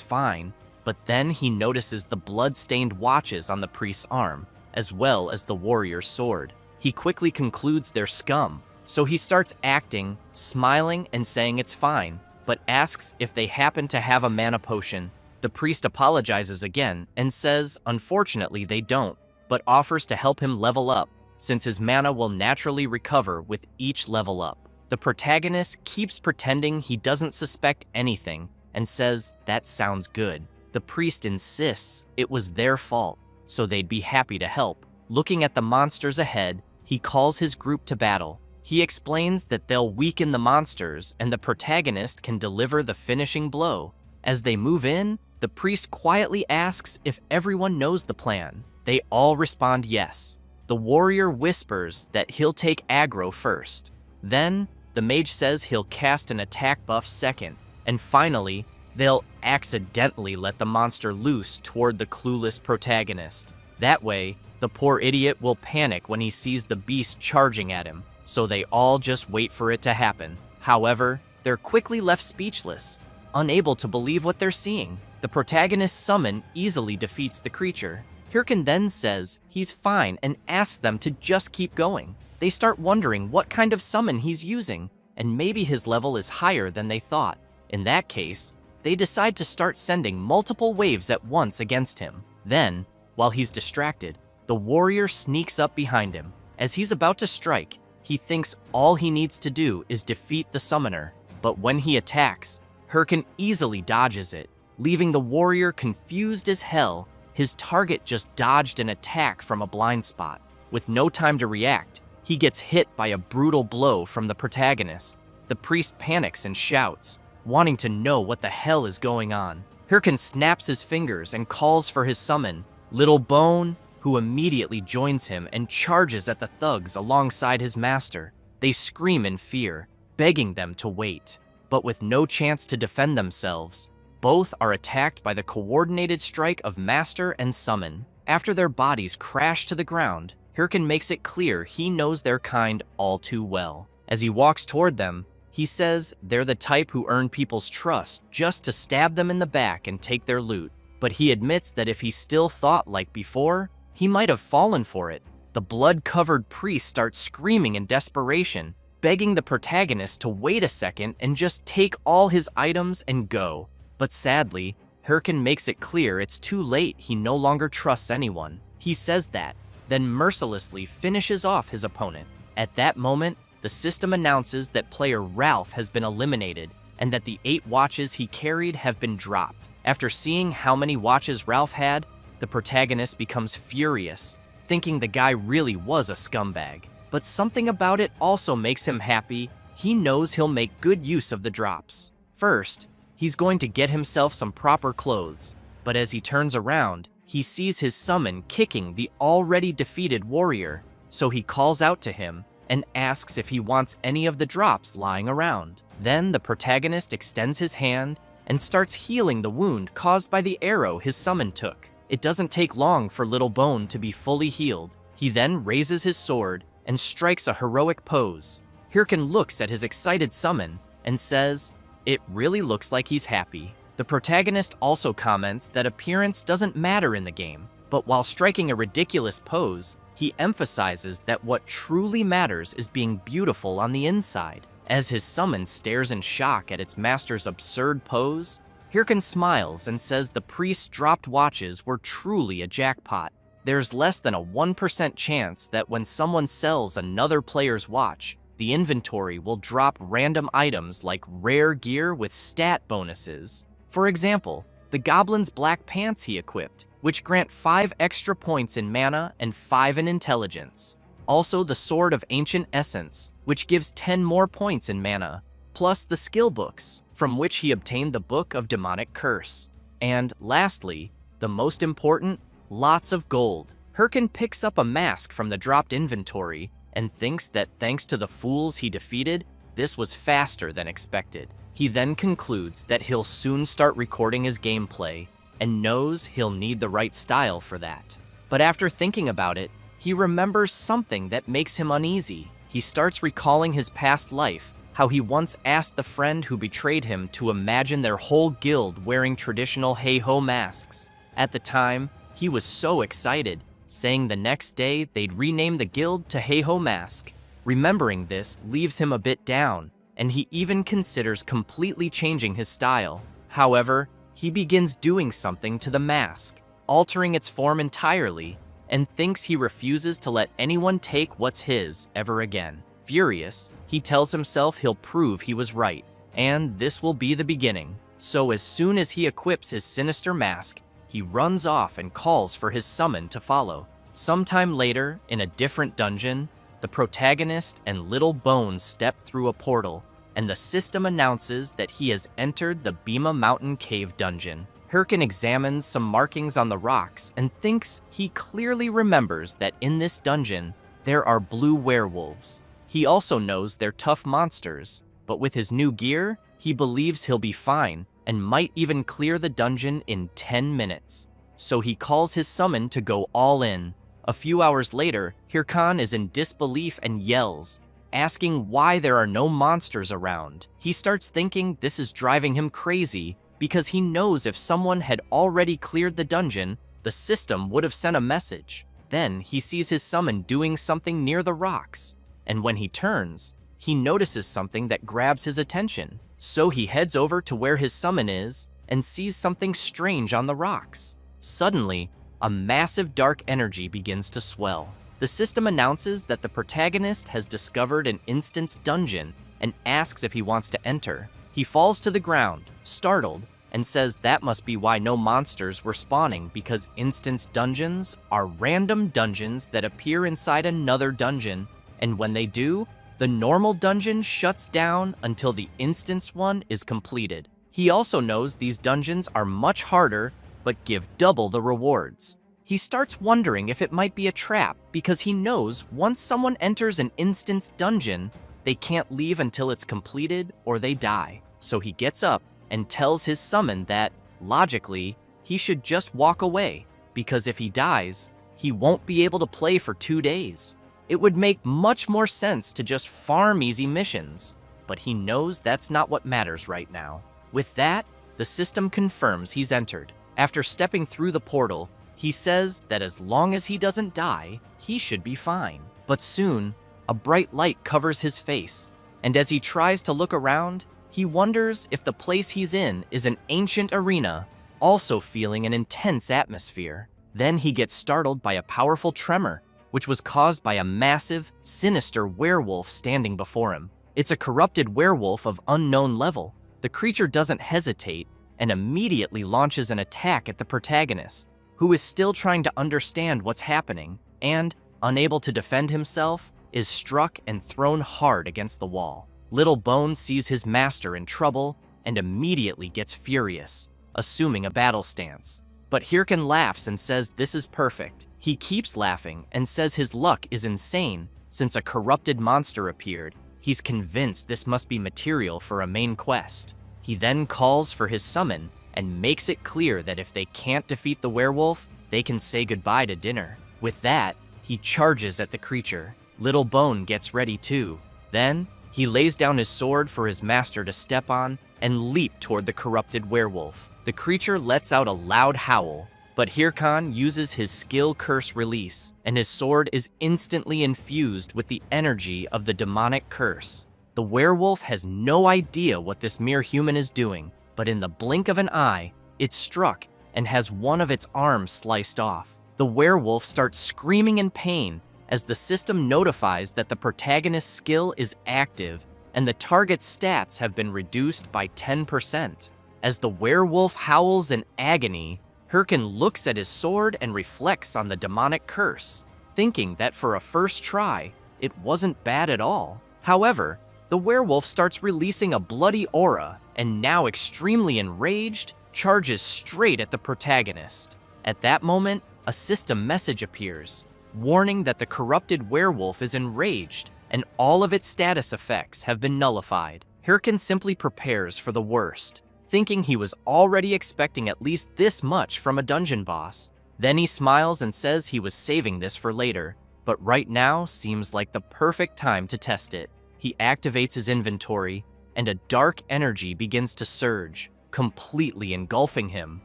fine, but then he notices the blood-stained watches on the priest's arm, as well as the warrior's sword. He quickly concludes they're scum, so he starts acting, smiling and saying it's fine, but asks if they happen to have a mana potion. The priest apologizes again and says unfortunately they don't, but offers to help him level up, since his mana will naturally recover with each level up. The protagonist keeps pretending he doesn't suspect anything and says that sounds good. The priest insists it was their fault, so they'd be happy to help. Looking at the monsters ahead, he calls his group to battle. He explains that they'll weaken the monsters and the protagonist can deliver the finishing blow. As they move in, the priest quietly asks if everyone knows the plan. They all respond yes. The warrior whispers that he'll take aggro first. Then, the mage says he'll cast an attack buff second. And finally, they'll accidentally let the monster loose toward the clueless protagonist. That way, the poor idiot will panic when he sees the beast charging at him, so they all just wait for it to happen. However, they're quickly left speechless, unable to believe what they're seeing. The protagonist's summon easily defeats the creature. Hirkin then says he's fine and asks them to just keep going. They start wondering what kind of summon he's using, and maybe his level is higher than they thought. In that case, they decide to start sending multiple waves at once against him. Then, while he's distracted, the warrior sneaks up behind him. As he's about to strike, he thinks all he needs to do is defeat the summoner. But when he attacks, Hirkin easily dodges it, leaving the warrior confused as hell. His target just dodged an attack from a blind spot. With no time to react, he gets hit by a brutal blow from the protagonist. The priest panics and shouts, wanting to know what the hell is going on. Hirkin snaps his fingers and calls for his summon, Little Bone, who immediately joins him and charges at the thugs alongside his master. They scream in fear, begging them to wait. But with no chance to defend themselves, both are attacked by the coordinated strike of master and summon. After their bodies crash to the ground, Hirkin makes it clear he knows their kind all too well. As he walks toward them, he says they're the type who earn people's trust just to stab them in the back and take their loot. But he admits that if he still thought like before, he might have fallen for it. The blood-covered priest starts screaming in desperation, begging the protagonist to wait a second and just take all his items and go. But sadly, Hirkin makes it clear it's too late. He no longer trusts anyone. He says that, then mercilessly finishes off his opponent. At that moment, the system announces that player Ralph has been eliminated and that the 8 watches he carried have been dropped. After seeing how many watches Ralph had, the protagonist becomes furious, thinking the guy really was a scumbag. But something about it also makes him happy. He knows he'll make good use of the drops. First, he's going to get himself some proper clothes, but as he turns around, he sees his summon kicking the already defeated warrior, so he calls out to him and asks if he wants any of the drops lying around. Then the protagonist extends his hand and starts healing the wound caused by the arrow his summon took. It doesn't take long for Little Bone to be fully healed. He then raises his sword and strikes a heroic pose. Hirkin looks at his excited summon and says, "It really looks like he's happy." The protagonist also comments that appearance doesn't matter in the game, but while striking a ridiculous pose, he emphasizes that what truly matters is being beautiful on the inside. As his summon stares in shock at its master's absurd pose, Hirkin smiles and says the priest's dropped watches were truly a jackpot. There's less than a 1% chance that when someone sells another player's watch, the inventory will drop random items like rare gear with stat bonuses. For example, the goblin's black pants he equipped, which grant 5 extra points in mana and 5 in intelligence. Also the Sword of Ancient Essence, which gives 10 more points in mana, plus the skill books, from which he obtained the Book of Demonic Curse. And lastly, the most important, lots of gold. Hirkin picks up a mask from the dropped inventory and thinks that thanks to the fools he defeated, this was faster than expected. He then concludes that he'll soon start recording his gameplay and knows he'll need the right style for that. But after thinking about it, he remembers something that makes him uneasy. He starts recalling his past life, how he once asked the friend who betrayed him to imagine their whole guild wearing traditional hey-ho masks. At the time, he was so excited, saying the next day they'd rename the guild to Hey-Ho Mask. Remembering this leaves him a bit down, and he even considers completely changing his style. However, he begins doing something to the mask, altering its form entirely, and thinks he refuses to let anyone take what's his ever again. Furious, he tells himself he'll prove he was right, and this will be the beginning. So as soon as he equips his sinister mask, he runs off and calls for his summon to follow. Sometime later, in a different dungeon, the protagonist and Little Bones step through a portal, and the system announces that he has entered the Bima Mountain Cave dungeon. Hirkin examines some markings on the rocks and thinks he clearly remembers that in this dungeon, there are blue werewolves. He also knows they're tough monsters, but with his new gear, he believes he'll be fine and might even clear the dungeon in 10 minutes. So he calls his summon to go all in. A few hours later, Hirkan is in disbelief and yells, asking why there are no monsters around. He starts thinking this is driving him crazy because he knows if someone had already cleared the dungeon, the system would have sent a message. Then he sees his summon doing something near the rocks, and when he turns, he notices something that grabs his attention. So he heads over to where his summon is and sees something strange on the rocks. Suddenly, a massive dark energy begins to swell. The system announces that the protagonist has discovered an instance dungeon and asks if he wants to enter. He falls to the ground, startled, and says that must be why no monsters were spawning, because instance dungeons are random dungeons that appear inside another dungeon, and when they do, the normal dungeon shuts down until the instance one is completed. He also knows these dungeons are much harder, but give double the rewards. He starts wondering if it might be a trap because he knows once someone enters an instance dungeon, they can't leave until it's completed or they die. So he gets up and tells his summon that, logically, he should just walk away because if he dies, he won't be able to play for 2 days. It would make much more sense to just farm easy missions, but he knows that's not what matters right now. With that, the system confirms he's entered. After stepping through the portal, he says that as long as he doesn't die, he should be fine. But soon, a bright light covers his face, and as he tries to look around, he wonders if the place he's in is an ancient arena, also feeling an intense atmosphere. Then he gets startled by a powerful tremor, which was caused by a massive, sinister werewolf standing before him. It's a corrupted werewolf of unknown level. The creature doesn't hesitate and immediately launches an attack at the protagonist, who is still trying to understand what's happening and, unable to defend himself, is struck and thrown hard against the wall. Little Bones sees his master in trouble and immediately gets furious, assuming a battle stance. But Hirkan laughs and says this is perfect. He keeps laughing and says his luck is insane since a corrupted monster appeared. He's convinced this must be material for a main quest. He then calls for his summon and makes it clear that if they can't defeat the werewolf, they can say goodbye to dinner. With that, he charges at the creature. Little Bone gets ready too. Then, he lays down his sword for his master to step on and leap toward the corrupted werewolf. The creature lets out a loud howl, but Hirkan uses his skill curse release, and his sword is instantly infused with the energy of the demonic curse. The werewolf has no idea what this mere human is doing, but in the blink of an eye, it's struck and has one of its arms sliced off. The werewolf starts screaming in pain as the system notifies that the protagonist's skill is active and the target's stats have been reduced by 10%. As the werewolf howls in agony, Hirkan looks at his sword and reflects on the demonic curse, thinking that for a first try, it wasn't bad at all. However, the werewolf starts releasing a bloody aura and, now extremely enraged, charges straight at the protagonist. At that moment, a system message appears, warning that the corrupted werewolf is enraged and all of its status effects have been nullified. Hirkan simply prepares for the worst, thinking he was already expecting at least this much from a dungeon boss. Then he smiles and says he was saving this for later, but right now seems like the perfect time to test it. He activates his inventory, and a dark energy begins to surge, completely engulfing him,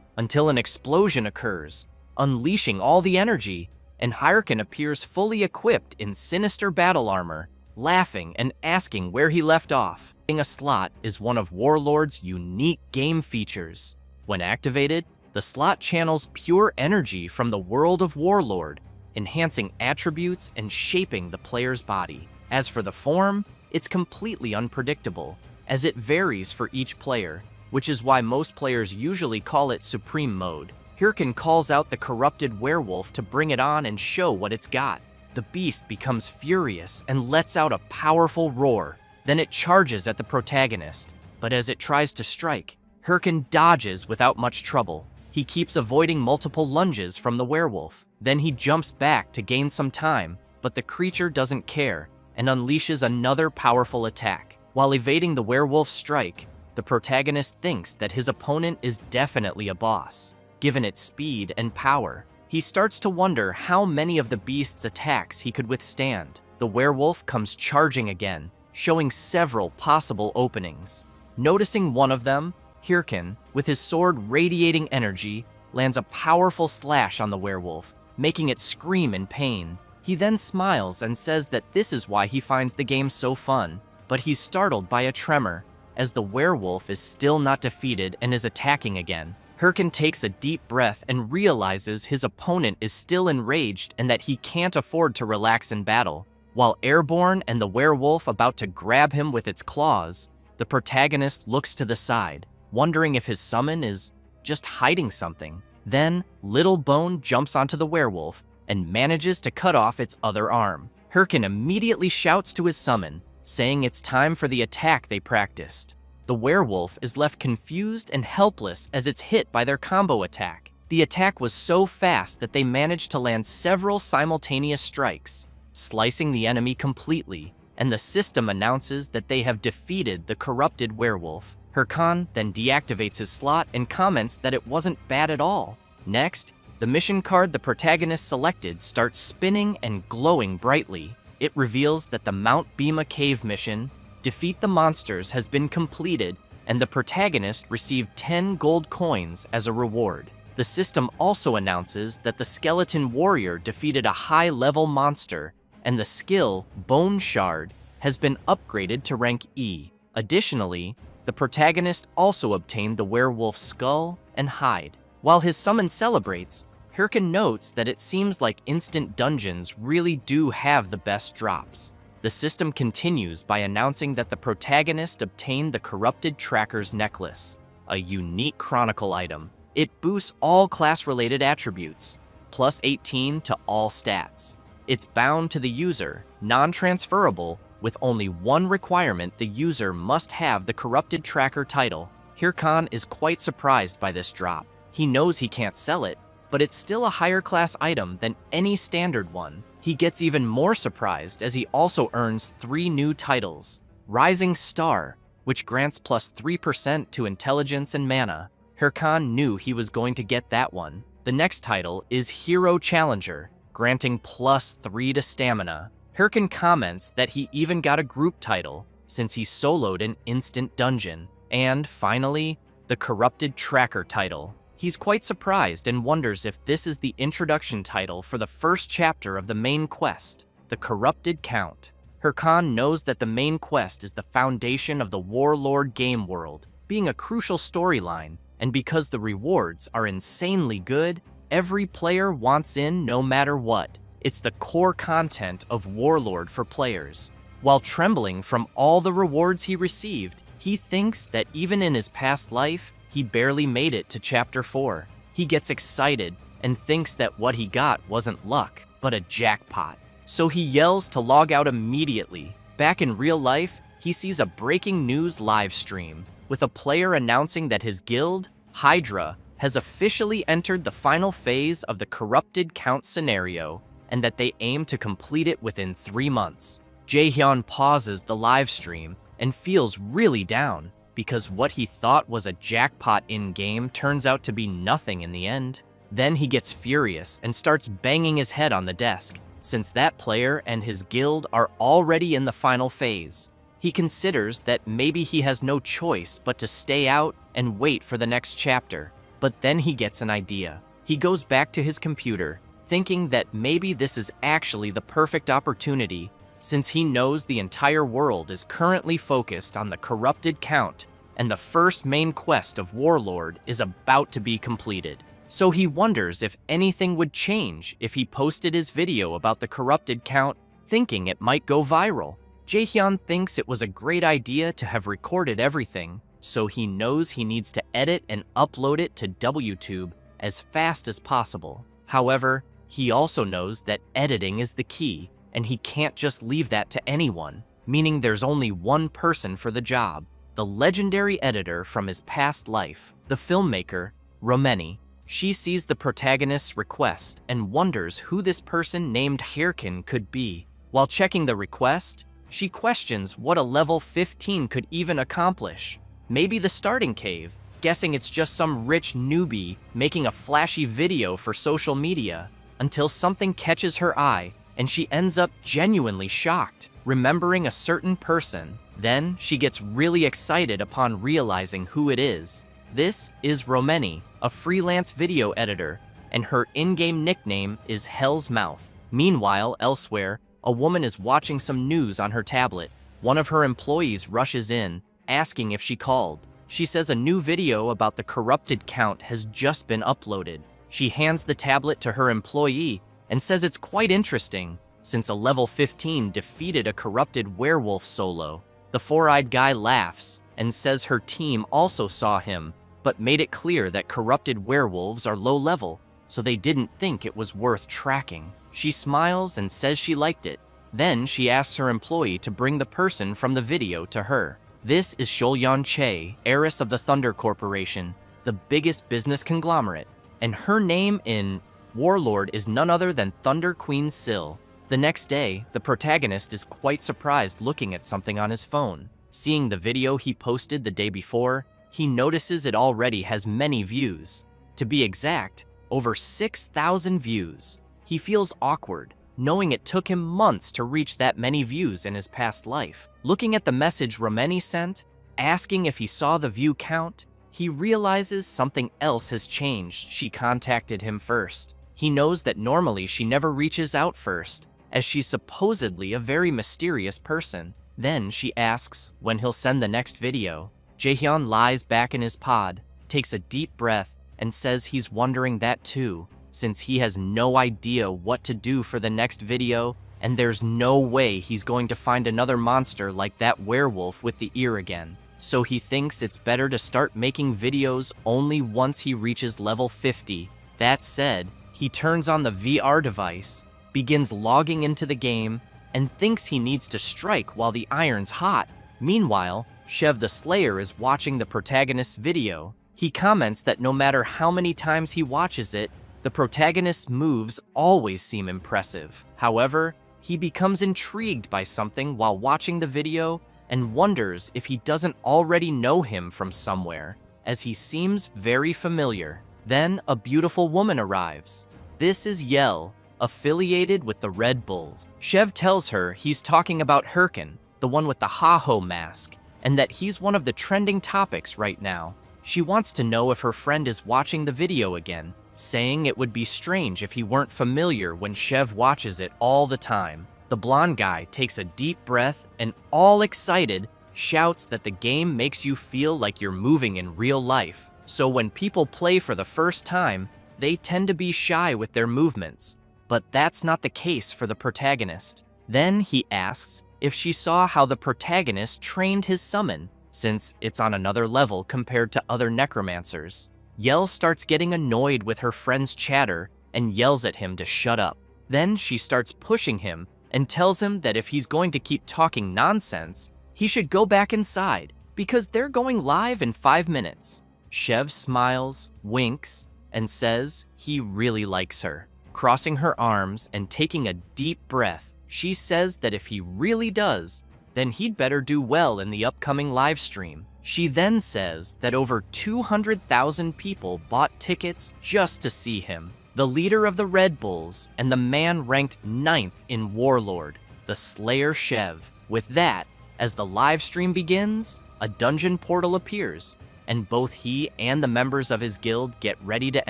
until an explosion occurs, unleashing all the energy, and Hirkan appears fully equipped in sinister battle armor, laughing and asking where he left off. A slot is one of Warlord's unique game features. When activated, the slot channels pure energy from the world of Warlord, enhancing attributes and shaping the player's body. As for the form, it's completely unpredictable, as it varies for each player, which is why most players usually call it Supreme Mode. Hirkin calls out the corrupted werewolf to bring it on and show what it's got. The beast becomes furious and lets out a powerful roar. Then it charges at the protagonist, but as it tries to strike, Hirkin dodges without much trouble. He keeps avoiding multiple lunges from the werewolf. Then he jumps back to gain some time, but the creature doesn't care and unleashes another powerful attack. While evading the werewolf's strike, the protagonist thinks that his opponent is definitely a boss. Given its speed and power, he starts to wonder how many of the beast's attacks he could withstand. The werewolf comes charging again, showing several possible openings. Noticing one of them, Hirkin, with his sword radiating energy, lands a powerful slash on the werewolf, making it scream in pain. He then smiles and says that this is why he finds the game so fun, but he's startled by a tremor, as the werewolf is still not defeated and is attacking again. Hirkin takes a deep breath and realizes his opponent is still enraged and that he can't afford to relax in battle. While airborne and the werewolf about to grab him with its claws, the protagonist looks to the side, wondering if his summon is just hiding something. Then, Little Bone jumps onto the werewolf and manages to cut off its other arm. Hirkin immediately shouts to his summon, saying it's time for the attack they practiced. The werewolf is left confused and helpless as it's hit by their combo attack. The attack was so fast that they managed to land several simultaneous strikes, slicing the enemy completely, and the system announces that they have defeated the corrupted werewolf. Hirkin then deactivates his slot and comments that it wasn't bad at all. Next, the mission card the protagonist selected starts spinning and glowing brightly. It reveals that the Mount Bima Cave mission, Defeat the Monsters, has been completed, and the protagonist received 10 gold coins as a reward. The system also announces that the skeleton warrior defeated a high-level monster, and the skill, Bone Shard, has been upgraded to rank E. Additionally, the protagonist also obtained the werewolf's skull and hide. While his summon celebrates, Hirkin notes that it seems like instant dungeons really do have the best drops. The system continues by announcing that the protagonist obtained the Corrupted Tracker's Necklace, a unique chronicle item. It boosts all class-related attributes, plus 18 to all stats. It's bound to the user, non-transferable, with only one requirement: the user must have the Corrupted Tracker title. Hirkin is quite surprised by this drop. He knows he can't sell it, but it's still a higher class item than any standard one. He gets even more surprised as he also earns 3 new titles. Rising Star, which grants plus 3% to intelligence and mana. Hirkin knew he was going to get that one. The next title is Hero Challenger, granting plus 3 to stamina. Hirkin comments that he even got a group title, since he soloed an instant dungeon. And finally, the Corrupted Tracker title. He's quite surprised and wonders if this is the introduction title for the first chapter of the main quest, the Corrupted Count. Hirkin knows that the main quest is the foundation of the Warlord game world, being a crucial storyline, and because the rewards are insanely good, every player wants in no matter what. It's the core content of Warlord for players. While trembling from all the rewards he received, he thinks that even in his past life, he barely made it to Chapter 4. He gets excited and thinks that what he got wasn't luck, but a jackpot. So he yells to log out immediately. Back in real life, he sees a breaking news live stream, with a player announcing that his guild, Hydra, has officially entered the final phase of the Corrupted Count scenario, and that they aim to complete it within 3 months. Jaehyun pauses the live stream and feels really down, because what he thought was a jackpot in-game turns out to be nothing in the end. Then he gets furious and starts banging his head on the desk, since that player and his guild are already in the final phase. He considers that maybe he has no choice but to stay out and wait for the next chapter. But then he gets an idea. He goes back to his computer, thinking that maybe this is actually the perfect opportunity, since he knows the entire world is currently focused on the Corrupted Count, and the first main quest of Warlord is about to be completed. So he wonders if anything would change if he posted his video about the Corrupted Count, thinking it might go viral. Jaehyun thinks it was a great idea to have recorded everything, so he knows he needs to edit and upload it to WTube as fast as possible. However, he also knows that editing is the key, and he can't just leave that to anyone, meaning there's only one person for the job: the legendary editor from his past life, the filmmaker, Romeni. She sees the protagonist's request and wonders who this person named Hirkin could be. While checking the request, she questions what a level 15 could even accomplish. Maybe the starting cave, guessing it's just some rich newbie making a flashy video for social media, until something catches her eye and she ends up genuinely shocked, remembering a certain person. Then she gets really excited upon realizing who it is. This is Romeni, a freelance video editor, and her in-game nickname is Hell's Mouth. Meanwhile, elsewhere, a woman is watching some news on her tablet. One of her employees rushes in, asking if she called. She says a new video about the corrupted count has just been uploaded. She hands the tablet to her employee and says it's quite interesting, since a level 15 defeated a corrupted werewolf solo. The four-eyed guy laughs and says her team also saw him, but made it clear that corrupted werewolves are low level, so they didn't think it was worth tracking. She smiles and says she liked it. Then she asks her employee to bring the person from the video to her. This is Shulyan Che, heiress of the Thunder Corporation, the biggest business conglomerate, and her name in Warlord is none other than Thunder Queen Syl. The next day, the protagonist is quite surprised looking at something on his phone. Seeing the video he posted the day before, he notices it already has many views. To be exact, over 6,000 views. He feels awkward, knowing it took him months to reach that many views in his past life. Looking at the message Romeni sent, asking if he saw the view count, he realizes something else has changed. She contacted him first. He knows that normally she never reaches out first, as she's supposedly a very mysterious person. Then she asks when he'll send the next video. Jaehyun lies back in his pod, takes a deep breath, and says he's wondering that too, since he has no idea what to do for the next video, and there's no way he's going to find another monster like that werewolf with the ear again. So he thinks it's better to start making videos only once he reaches level 50. That said, he turns on the VR device, begins logging into the game, and thinks he needs to strike while the iron's hot. Meanwhile, Shev the Slayer is watching the protagonist's video. He comments that no matter how many times he watches it, the protagonist's moves always seem impressive. However, he becomes intrigued by something while watching the video and wonders if he doesn't already know him from somewhere, as he seems very familiar. Then a beautiful woman arrives. This is Yel, affiliated with the Red Bulls. Shev tells her he's talking about Hirkin, the one with the ha-ho mask, and that he's one of the trending topics right now. She wants to know if her friend is watching the video again, saying it would be strange if he weren't familiar when Shev watches it all the time. The blonde guy takes a deep breath and, all excited, shouts that the game makes you feel like you're moving in real life. So when people play for the first time, they tend to be shy with their movements. But that's not the case for the protagonist. Then he asks if she saw how the protagonist trained his summon, since it's on another level compared to other necromancers. Yel starts getting annoyed with her friend's chatter and yells at him to shut up. Then she starts pushing him and tells him that if he's going to keep talking nonsense, he should go back inside because they're going live in 5 minutes. Shev smiles, winks, and says he really likes her. Crossing her arms and taking a deep breath, she says that if he really does, then he'd better do well in the upcoming live stream. She then says that over 200,000 people bought tickets just to see him, the leader of the Red Bulls and the man ranked 9th in Warlord, the Slayer Shev. With that, as the live stream begins, a dungeon portal appears, and both he and the members of his guild get ready to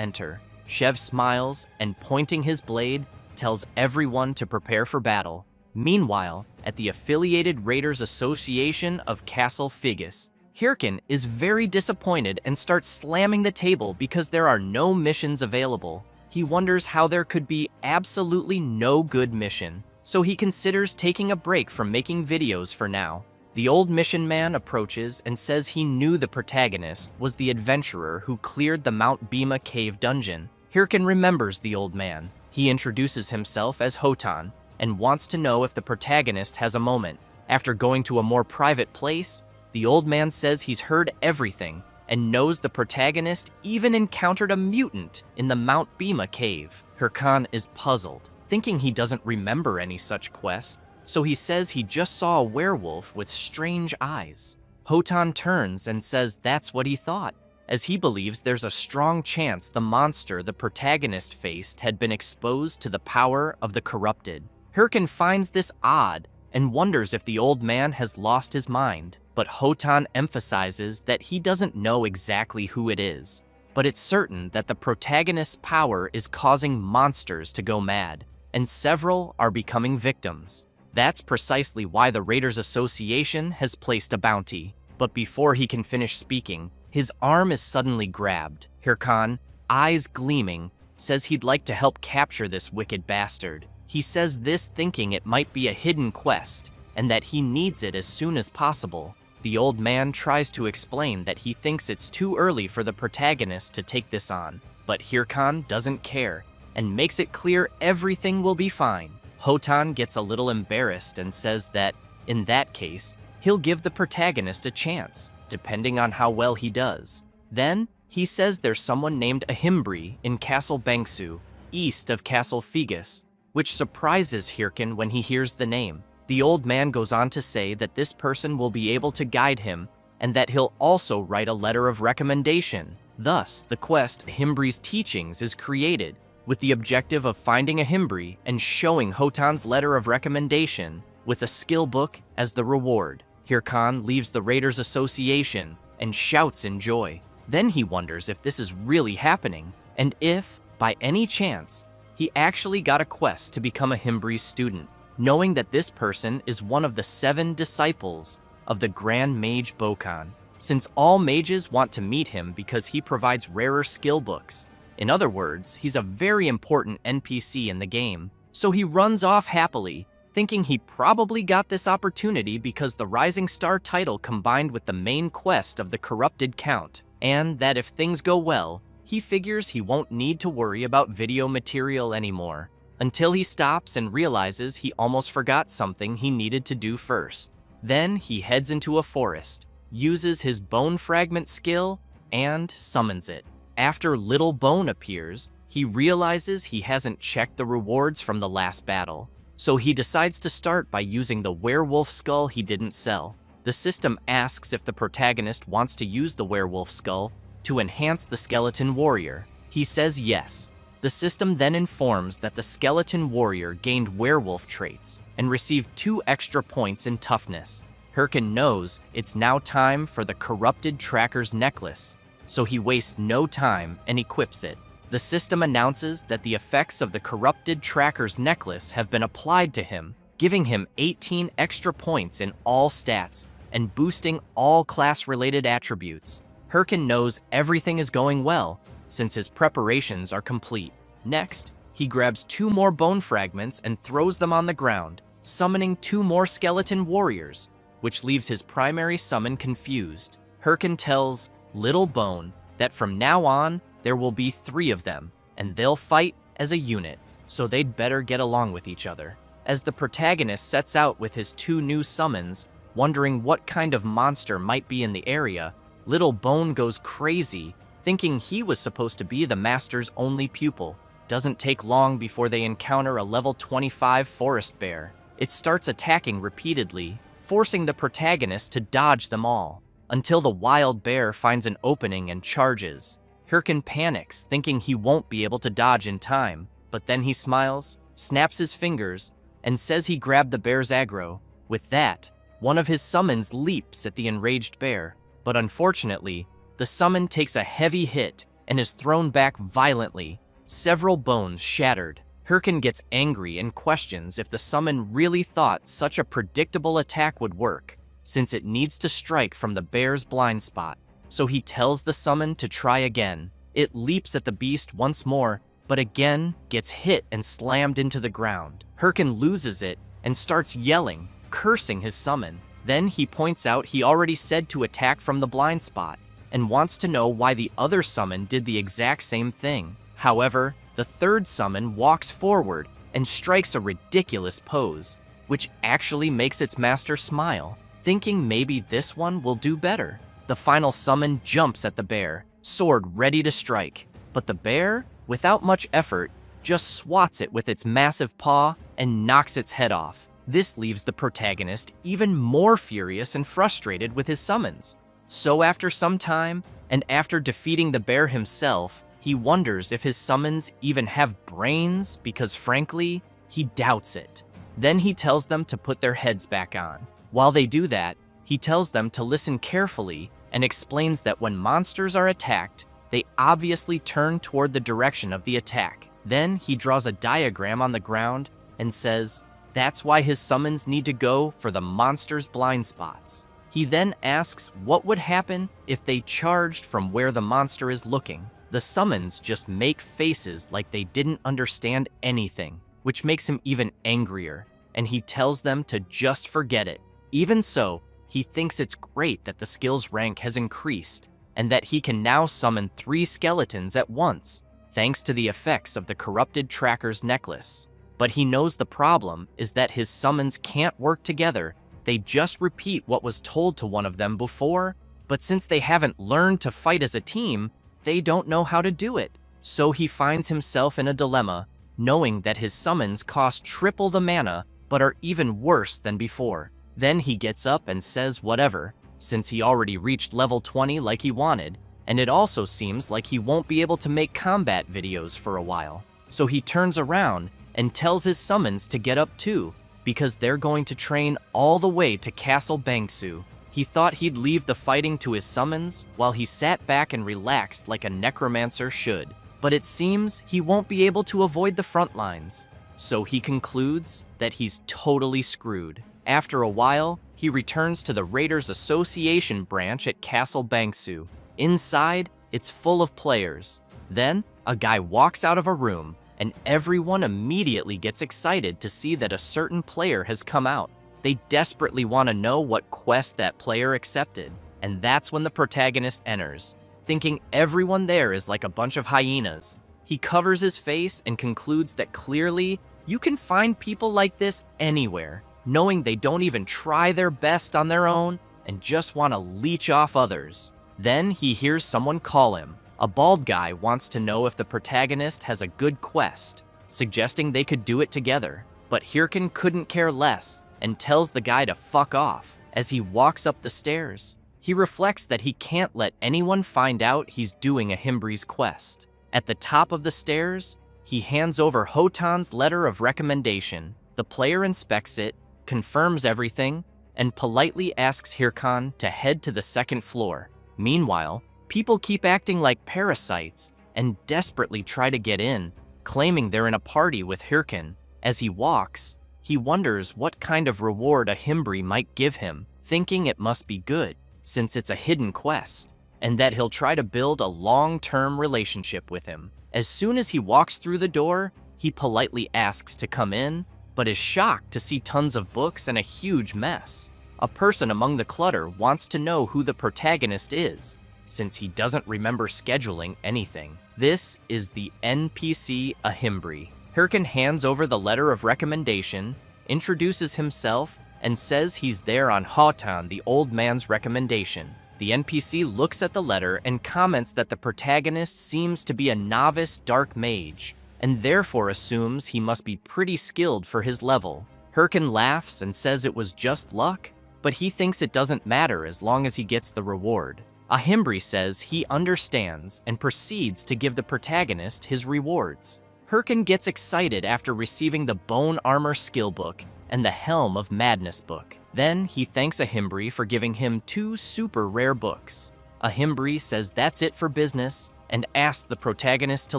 enter. Shev smiles and, pointing his blade, tells everyone to prepare for battle. Meanwhile, at the affiliated Raiders Association of Castle Figus, Hirkin is very disappointed and starts slamming the table because there are no missions available. He wonders how there could be absolutely no good mission, so he considers taking a break from making videos for now. The old mission man approaches and says he knew the protagonist was the adventurer who cleared the Mount Bhima cave dungeon. Hirkin remembers the old man. He introduces himself as Hotan and wants to know if the protagonist has a moment. After going to a more private place, the old man says he's heard everything and knows the protagonist even encountered a mutant in the Mount Bhima cave. Hirkan is puzzled, thinking he doesn't remember any such quest, so he says he just saw a werewolf with strange eyes. Hotan turns and says that's what he thought, as he believes there's a strong chance the monster the protagonist faced had been exposed to the power of the corrupted. Hirkin finds this odd and wonders if the old man has lost his mind, but Hotan emphasizes that he doesn't know exactly who it is, but it's certain that the protagonist's power is causing monsters to go mad, and several are becoming victims. That's precisely why the Raiders Association has placed a bounty. But before he can finish speaking, his arm is suddenly grabbed. Hirkan, eyes gleaming, says he'd like to help capture this wicked bastard. He says this thinking it might be a hidden quest, and that he needs it as soon as possible. The old man tries to explain that he thinks it's too early for the protagonist to take this on, but Hirkan doesn't care, and makes it clear everything will be fine. Hotan gets a little embarrassed and says that, in that case, he'll give the protagonist a chance, depending on how well he does. Then, he says there's someone named Ahimbri in Castle Bangsu, east of Castle Figus, which surprises Hirkin when he hears the name. The old man goes on to say that this person will be able to guide him, and that he'll also write a letter of recommendation. Thus, the quest Ahimbri's Teachings is created, with the objective of finding Ahimbri and showing Hotan's letter of recommendation, with a skill book as the reward. Hirkan leaves the Raiders Association and shouts in joy. Then he wonders if this is really happening, and if, by any chance, he actually got a quest to become Ahimbri's student, knowing that this person is one of the 7 disciples of the Grand Mage Bokan, since all mages want to meet him because he provides rarer skill books. In other words, he's a very important NPC in the game, so he runs off happily, thinking he probably got this opportunity because the Rising Star title combined with the main quest of the Corrupted Count, and that if things go well, he figures he won't need to worry about video material anymore, until he stops and realizes he almost forgot something he needed to do first. Then he heads into a forest, uses his bone fragment skill, and summons it. After Little Bone appears, he realizes he hasn't checked the rewards from the last battle, so he decides to start by using the werewolf skull he didn't sell. The system asks if the protagonist wants to use the werewolf skull to enhance the skeleton warrior. He says yes. The system then informs that the skeleton warrior gained werewolf traits and received 2 extra points in toughness. Hirkin knows it's now time for the Corrupted Tracker's necklace, so he wastes no time and equips it. The system announces that the effects of the Corrupted Tracker's necklace have been applied to him, giving him 18 extra points in all stats and boosting all class-related attributes. Hirkin knows everything is going well, since his preparations are complete. Next, he grabs 2 more bone fragments and throws them on the ground, summoning 2 more skeleton warriors, which leaves his primary summon confused. Hirkin tells Little Bone that from now on, there will be 3 of them, and they'll fight as a unit, so they'd better get along with each other. As the protagonist sets out with his 2 new summons, wondering what kind of monster might be in the area, Little Bone goes crazy, thinking he was supposed to be the master's only pupil. Doesn't take long before they encounter a level 25 forest bear. It starts attacking repeatedly, forcing the protagonist to dodge them all, until the wild bear finds an opening and charges. Hirkin panics, thinking he won't be able to dodge in time, but then he smiles, snaps his fingers, and says he grabbed the bear's aggro. With that, one of his summons leaps at the enraged bear, but unfortunately, the summon takes a heavy hit and is thrown back violently, several bones shattered. Hirkin gets angry and questions if the summon really thought such a predictable attack would work, since it needs to strike from the bear's blind spot. So he tells the summon to try again. It leaps at the beast once more, but again gets hit and slammed into the ground. Hirkin loses it and starts yelling, cursing his summon. Then he points out he already said to attack from the blind spot, and wants to know why the other summon did the exact same thing. However, the third summon walks forward and strikes a ridiculous pose, which actually makes its master smile, thinking maybe this one will do better. The final summon jumps at the bear, sword ready to strike, but the bear, without much effort, just swats it with its massive paw and knocks its head off. This leaves the protagonist even more furious and frustrated with his summons. So after some time, and after defeating the bear himself, he wonders if his summons even have brains because frankly, he doubts it. Then he tells them to put their heads back on. While they do that, he tells them to listen carefully and explains that when monsters are attacked, they obviously turn toward the direction of the attack. Then he draws a diagram on the ground and says that's why his summons need to go for the monster's blind spots. He then asks what would happen if they charged from where the monster is looking. The summons just make faces like they didn't understand anything, which makes him even angrier, and he tells them to just forget it. Even so, he thinks it's great that the skill's rank has increased, and that he can now summon 3 skeletons at once, thanks to the effects of the corrupted tracker's necklace. But he knows the problem is that his summons can't work together. They just repeat what was told to one of them before, but since they haven't learned to fight as a team, they don't know how to do it. So he finds himself in a dilemma, knowing that his summons cost triple the mana, but are even worse than before. Then he gets up and says whatever, since he already reached level 20 like he wanted, and it also seems like he won't be able to make combat videos for a while. So he turns around and tells his summons to get up too, because they're going to train all the way to Castle Bangsu. He thought he'd leave the fighting to his summons while he sat back and relaxed like a necromancer should, but it seems he won't be able to avoid the front lines. So he concludes that he's totally screwed. After a while, he returns to the Raiders Association branch at Castle Bangsu. Inside, it's full of players. Then, a guy walks out of a room, and everyone immediately gets excited to see that a certain player has come out. They desperately want to know what quest that player accepted, and that's when the protagonist enters, thinking everyone there is like a bunch of hyenas. He covers his face and concludes that clearly, you can find people like this anywhere, knowing they don't even try their best on their own and just want to leech off others. Then he hears someone call him. A bald guy wants to know if the protagonist has a good quest, suggesting they could do it together. But Hirkin couldn't care less and tells the guy to fuck off. As he walks up the stairs, he reflects that he can't let anyone find out he's doing a Himbre's quest. At the top of the stairs, he hands over Hotan's letter of recommendation. The player inspects it, confirms everything, and politely asks Hirkan to head to the second floor. Meanwhile, people keep acting like parasites and desperately try to get in, claiming they're in a party with Hirkan. As he walks, he wonders what kind of reward a Himbre might give him, thinking it must be good, since it's a hidden quest, and that he'll try to build a long-term relationship with him. As soon as he walks through the door, he politely asks to come in, but is shocked to see tons of books and a huge mess. A person among the clutter wants to know who the protagonist is, since he doesn't remember scheduling anything. This is the NPC Ahimbre. Hirkin hands over the letter of recommendation, introduces himself, and says he's there on Hotan, the old man's recommendation. The NPC looks at the letter and comments that the protagonist seems to be a novice dark mage, and therefore assumes he must be pretty skilled for his level. Hirkin laughs and says it was just luck, but he thinks it doesn't matter as long as he gets the reward. Ahimbre says he understands and proceeds to give the protagonist his rewards. Hirkin gets excited after receiving the Bone Armor skill book and the Helm of Madness book. Then he thanks Ahimbre for giving him 2 super rare books. Ahimbre says that's it for business and asks the protagonist to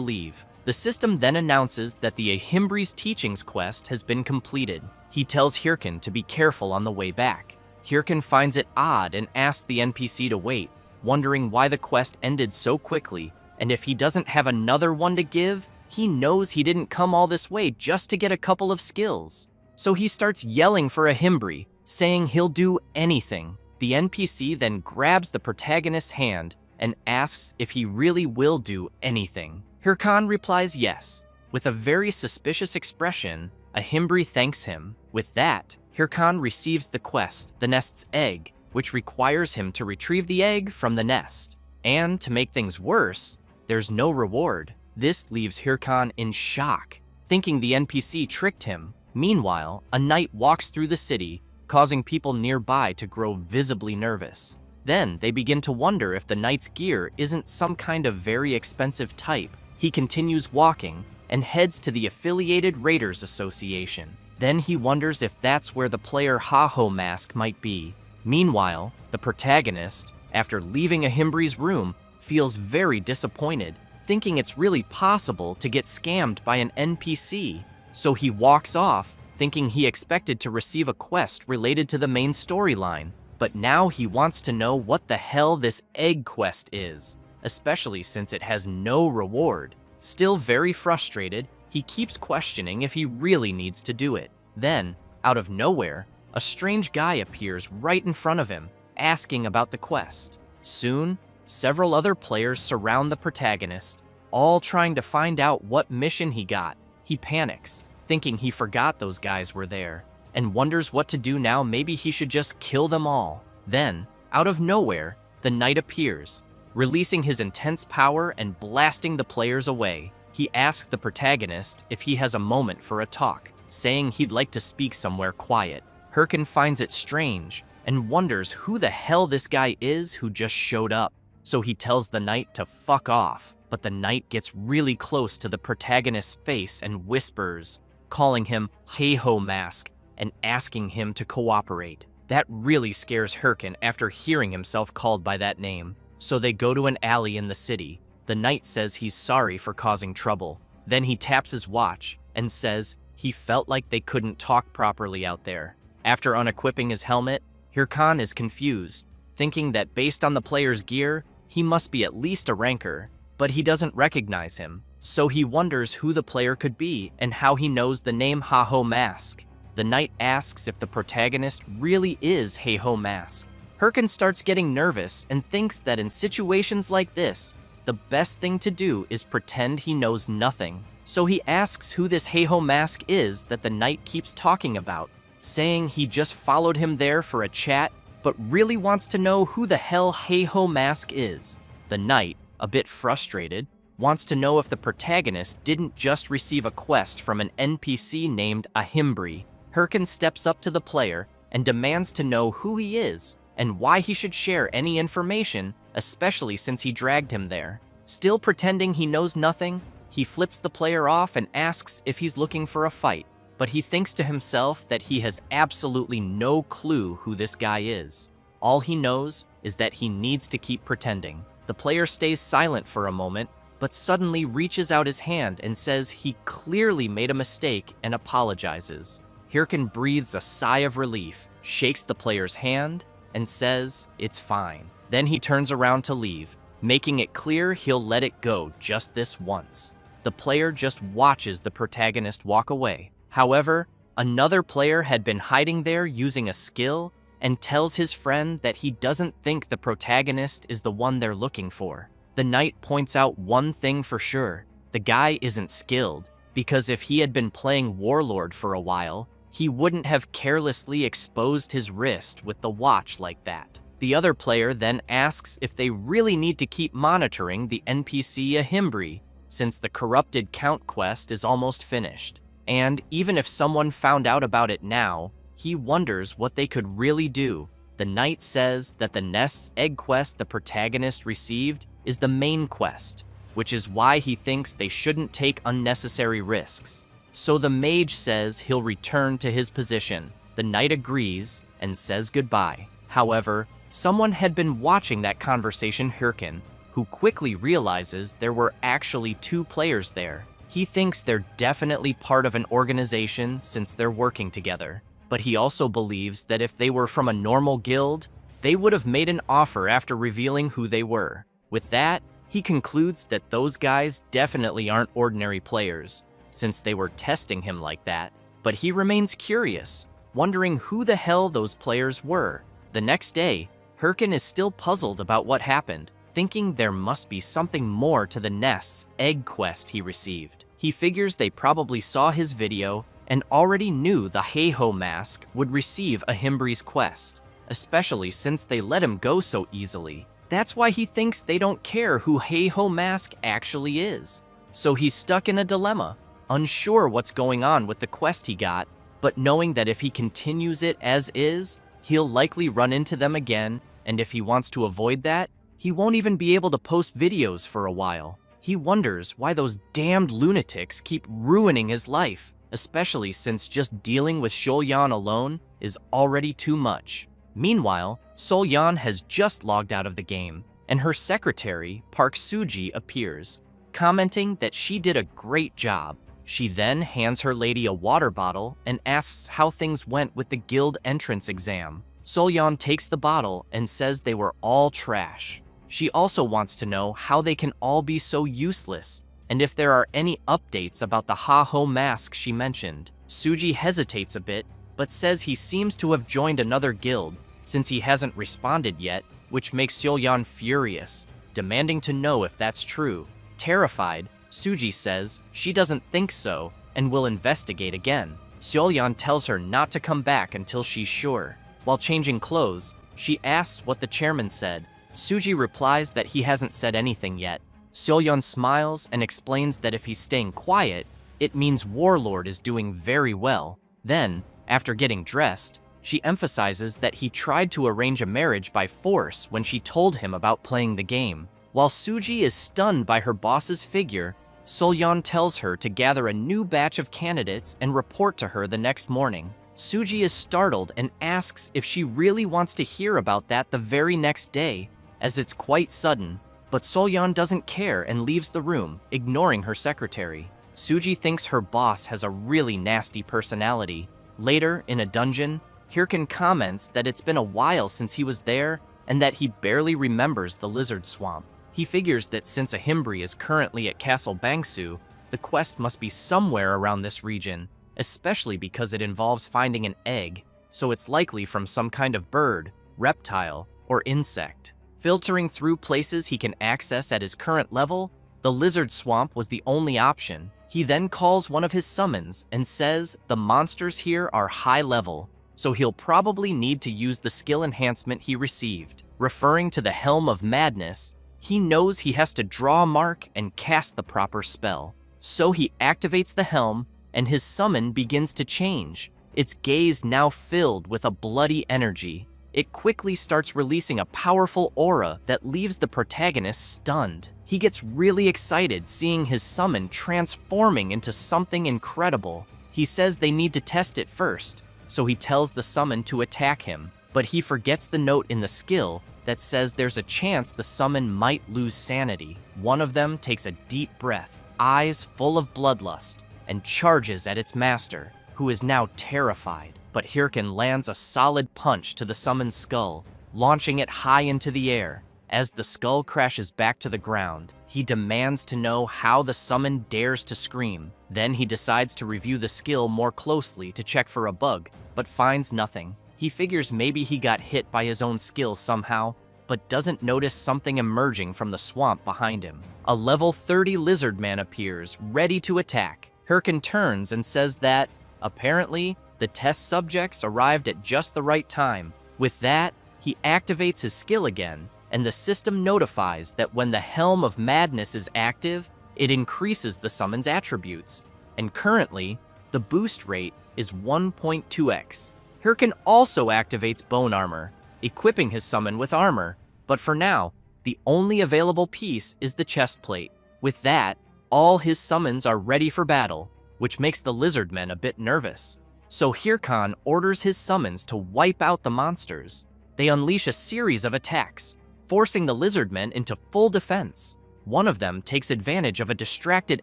leave. The system then announces that the Ahimbre's teachings quest has been completed. He tells Hirkin to be careful on the way back. Hirkin finds it odd and asks the NPC to wait, wondering why the quest ended so quickly, and if he doesn't have another one to give, he knows he didn't come all this way just to get a couple of skills. So he starts yelling for Ahimbre, saying he'll do anything. The NPC then grabs the protagonist's hand and asks if he really will do anything. Hirkan replies yes. With a very suspicious expression, Ahimbri thanks him. With that, Hirkan receives the quest, the nest's egg, which requires him to retrieve the egg from the nest. And to make things worse, there's no reward. This leaves Hirkan in shock, thinking the NPC tricked him. Meanwhile, a knight walks through the city, causing people nearby to grow visibly nervous. Then they begin to wonder if the knight's gear isn't some kind of very expensive type. He continues walking and heads to the Affiliated Raiders Association. Then he wonders if that's where the player Ha-Ho Mask might be. Meanwhile, the protagonist, after leaving Ahimbri's room, feels very disappointed, thinking it's really possible to get scammed by an NPC. So he walks off, thinking he expected to receive a quest related to the main storyline. But now he wants to know what the hell this egg quest is, especially since it has no reward. Still very frustrated, he keeps questioning if he really needs to do it. Then, out of nowhere, a strange guy appears right in front of him, asking about the quest. Soon, several other players surround the protagonist, all trying to find out what mission he got. He panics, thinking he forgot those guys were there, and wonders what to do now. Maybe he should just kill them all. Then, out of nowhere, the knight appears, releasing his intense power and blasting the players away. He asks the protagonist if he has a moment for a talk, saying he'd like to speak somewhere quiet. Hirkan finds it strange and wonders who the hell this guy is who just showed up. So he tells the knight to fuck off, but the knight gets really close to the protagonist's face and whispers, calling him Ha-Ho Mask and asking him to cooperate. That really scares Hirkan after hearing himself called by that name. So they go to an alley in the city. The knight says he's sorry for causing trouble. Then he taps his watch and says he felt like they couldn't talk properly out there. After unequipping his helmet, Hirkan is confused, thinking that based on the player's gear, he must be at least a ranker, but he doesn't recognize him. So he wonders who the player could be and how he knows the name Ha-Ho Mask. The knight asks if the protagonist really is Ha-Ho Mask. Hirkan starts getting nervous and thinks that in situations like this, the best thing to do is pretend he knows nothing. So he asks who this Ha-Ho Mask is that the knight keeps talking about, saying he just followed him there for a chat, but really wants to know who the hell Ha-Ho Mask is. The knight, a bit frustrated, wants to know if the protagonist didn't just receive a quest from an NPC named Ahimbri. Hirkan steps up to the player and demands to know who he is and why he should share any information, especially since he dragged him there. Still pretending he knows nothing, he flips the player off and asks if he's looking for a fight, but he thinks to himself that he has absolutely no clue who this guy is. All he knows is that he needs to keep pretending. The player stays silent for a moment, but suddenly reaches out his hand and says he clearly made a mistake and apologizes. Hirkan breathes a sigh of relief, shakes the player's hand, and says it's fine. Then he turns around to leave, making it clear he'll let it go just this once. The player just watches the protagonist walk away. However, another player had been hiding there using a skill and tells his friend that he doesn't think the protagonist is the one they're looking for. The knight points out one thing for sure: the guy isn't skilled, because if he had been playing Warlord for a while, he wouldn't have carelessly exposed his wrist with the watch like that. The other player then asks if they really need to keep monitoring the NPC Ahimbri, since the Corrupted Count quest is almost finished. And even if someone found out about it now, he wonders what they could really do. The knight says that the nest's egg quest the protagonist received is the main quest, which is why he thinks they shouldn't take unnecessary risks. So the mage says he'll return to his position. The knight agrees and says goodbye. However, someone had been watching that conversation, Hirkan, who quickly realizes there were actually two players there. He thinks they're definitely part of an organization since they're working together, but he also believes that if they were from a normal guild, they would have made an offer after revealing who they were. With that, he concludes that those guys definitely aren't ordinary players, since they were testing him like that, but he remains curious, wondering who the hell those players were. The next day, Hirkin is still puzzled about what happened, thinking there must be something more to the Nest's egg quest he received. He figures they probably saw his video and already knew the Heiho mask would receive a Himbri's quest, especially since they let him go so easily. That's why he thinks they don't care who Heiho mask actually is. So he's stuck in a dilemma, unsure what's going on with the quest he got, but knowing that if he continues it as is, he'll likely run into them again, and if he wants to avoid that, he won't even be able to post videos for a while. He wonders why those damned lunatics keep ruining his life, especially since just dealing with Solyan alone is already too much. Meanwhile, Solyan has just logged out of the game, and her secretary, Park Suji, appears, commenting that she did a great job. She then hands her lady a water bottle and asks how things went with the guild entrance exam. Solyan takes the bottle and says they were all trash. She also wants to know how they can all be so useless, and if there are any updates about the Heiho mask she mentioned. Suji hesitates a bit, but says he seems to have joined another guild, since he hasn't responded yet, which makes Solyan furious, demanding to know if that's true. Terrified, Suji says she doesn't think so and will investigate again. Solyan tells her not to come back until she's sure. While changing clothes, she asks what the chairman said. Suji replies that he hasn't said anything yet. Solyan smiles and explains that if he's staying quiet, it means Warlord is doing very well. Then, after getting dressed, she emphasizes that he tried to arrange a marriage by force when she told him about playing the game. While Suji is stunned by her boss's figure, Solyan tells her to gather a new batch of candidates and report to her the next morning. Suji is startled and asks if she really wants to hear about that the very next day, as it's quite sudden, but Solyan doesn't care and leaves the room, ignoring her secretary. Suji thinks her boss has a really nasty personality. Later, in a dungeon, Hirkin comments that it's been a while since he was there and that he barely remembers the lizard swamp. He figures that since a Himbri is currently at Castle Bangsu, the quest must be somewhere around this region, especially because it involves finding an egg, so it's likely from some kind of bird, reptile, or insect. Filtering through places he can access at his current level, the lizard swamp was the only option. He then calls one of his summons and says the monsters here are high level, so he'll probably need to use the skill enhancement he received. Referring to the Helm of Madness, he knows he has to draw a mark and cast the proper spell. So he activates the helm, and his summon begins to change, its gaze now filled with a bloody energy. It quickly starts releasing a powerful aura that leaves the protagonist stunned. He gets really excited seeing his summon transforming into something incredible. He says they need to test it first, so he tells the summon to attack him, but he forgets the note in the skill that says there's a chance the summon might lose sanity. One of them takes a deep breath, eyes full of bloodlust, and charges at its master, who is now terrified. But Hirkin lands a solid punch to the summon's skull, launching it high into the air. As the skull crashes back to the ground, he demands to know how the summon dares to scream. Then he decides to review the skill more closely to check for a bug, but finds nothing. He figures maybe he got hit by his own skill somehow, but doesn't notice something emerging from the swamp behind him. A level 30 lizard man appears, ready to attack. Hirkin turns and says that, apparently, the test subjects arrived at just the right time. With that, he activates his skill again, and the system notifies that when the Helm of Madness is active, it increases the summon's attributes, and currently, the boost rate is 1.2x. Hirkin also activates Bone Armor, equipping his summon with armor, but for now, the only available piece is the chest plate. With that, all his summons are ready for battle, which makes the lizardmen a bit nervous. So Hirkan orders his summons to wipe out the monsters. They unleash a series of attacks, forcing the lizardmen into full defense. One of them takes advantage of a distracted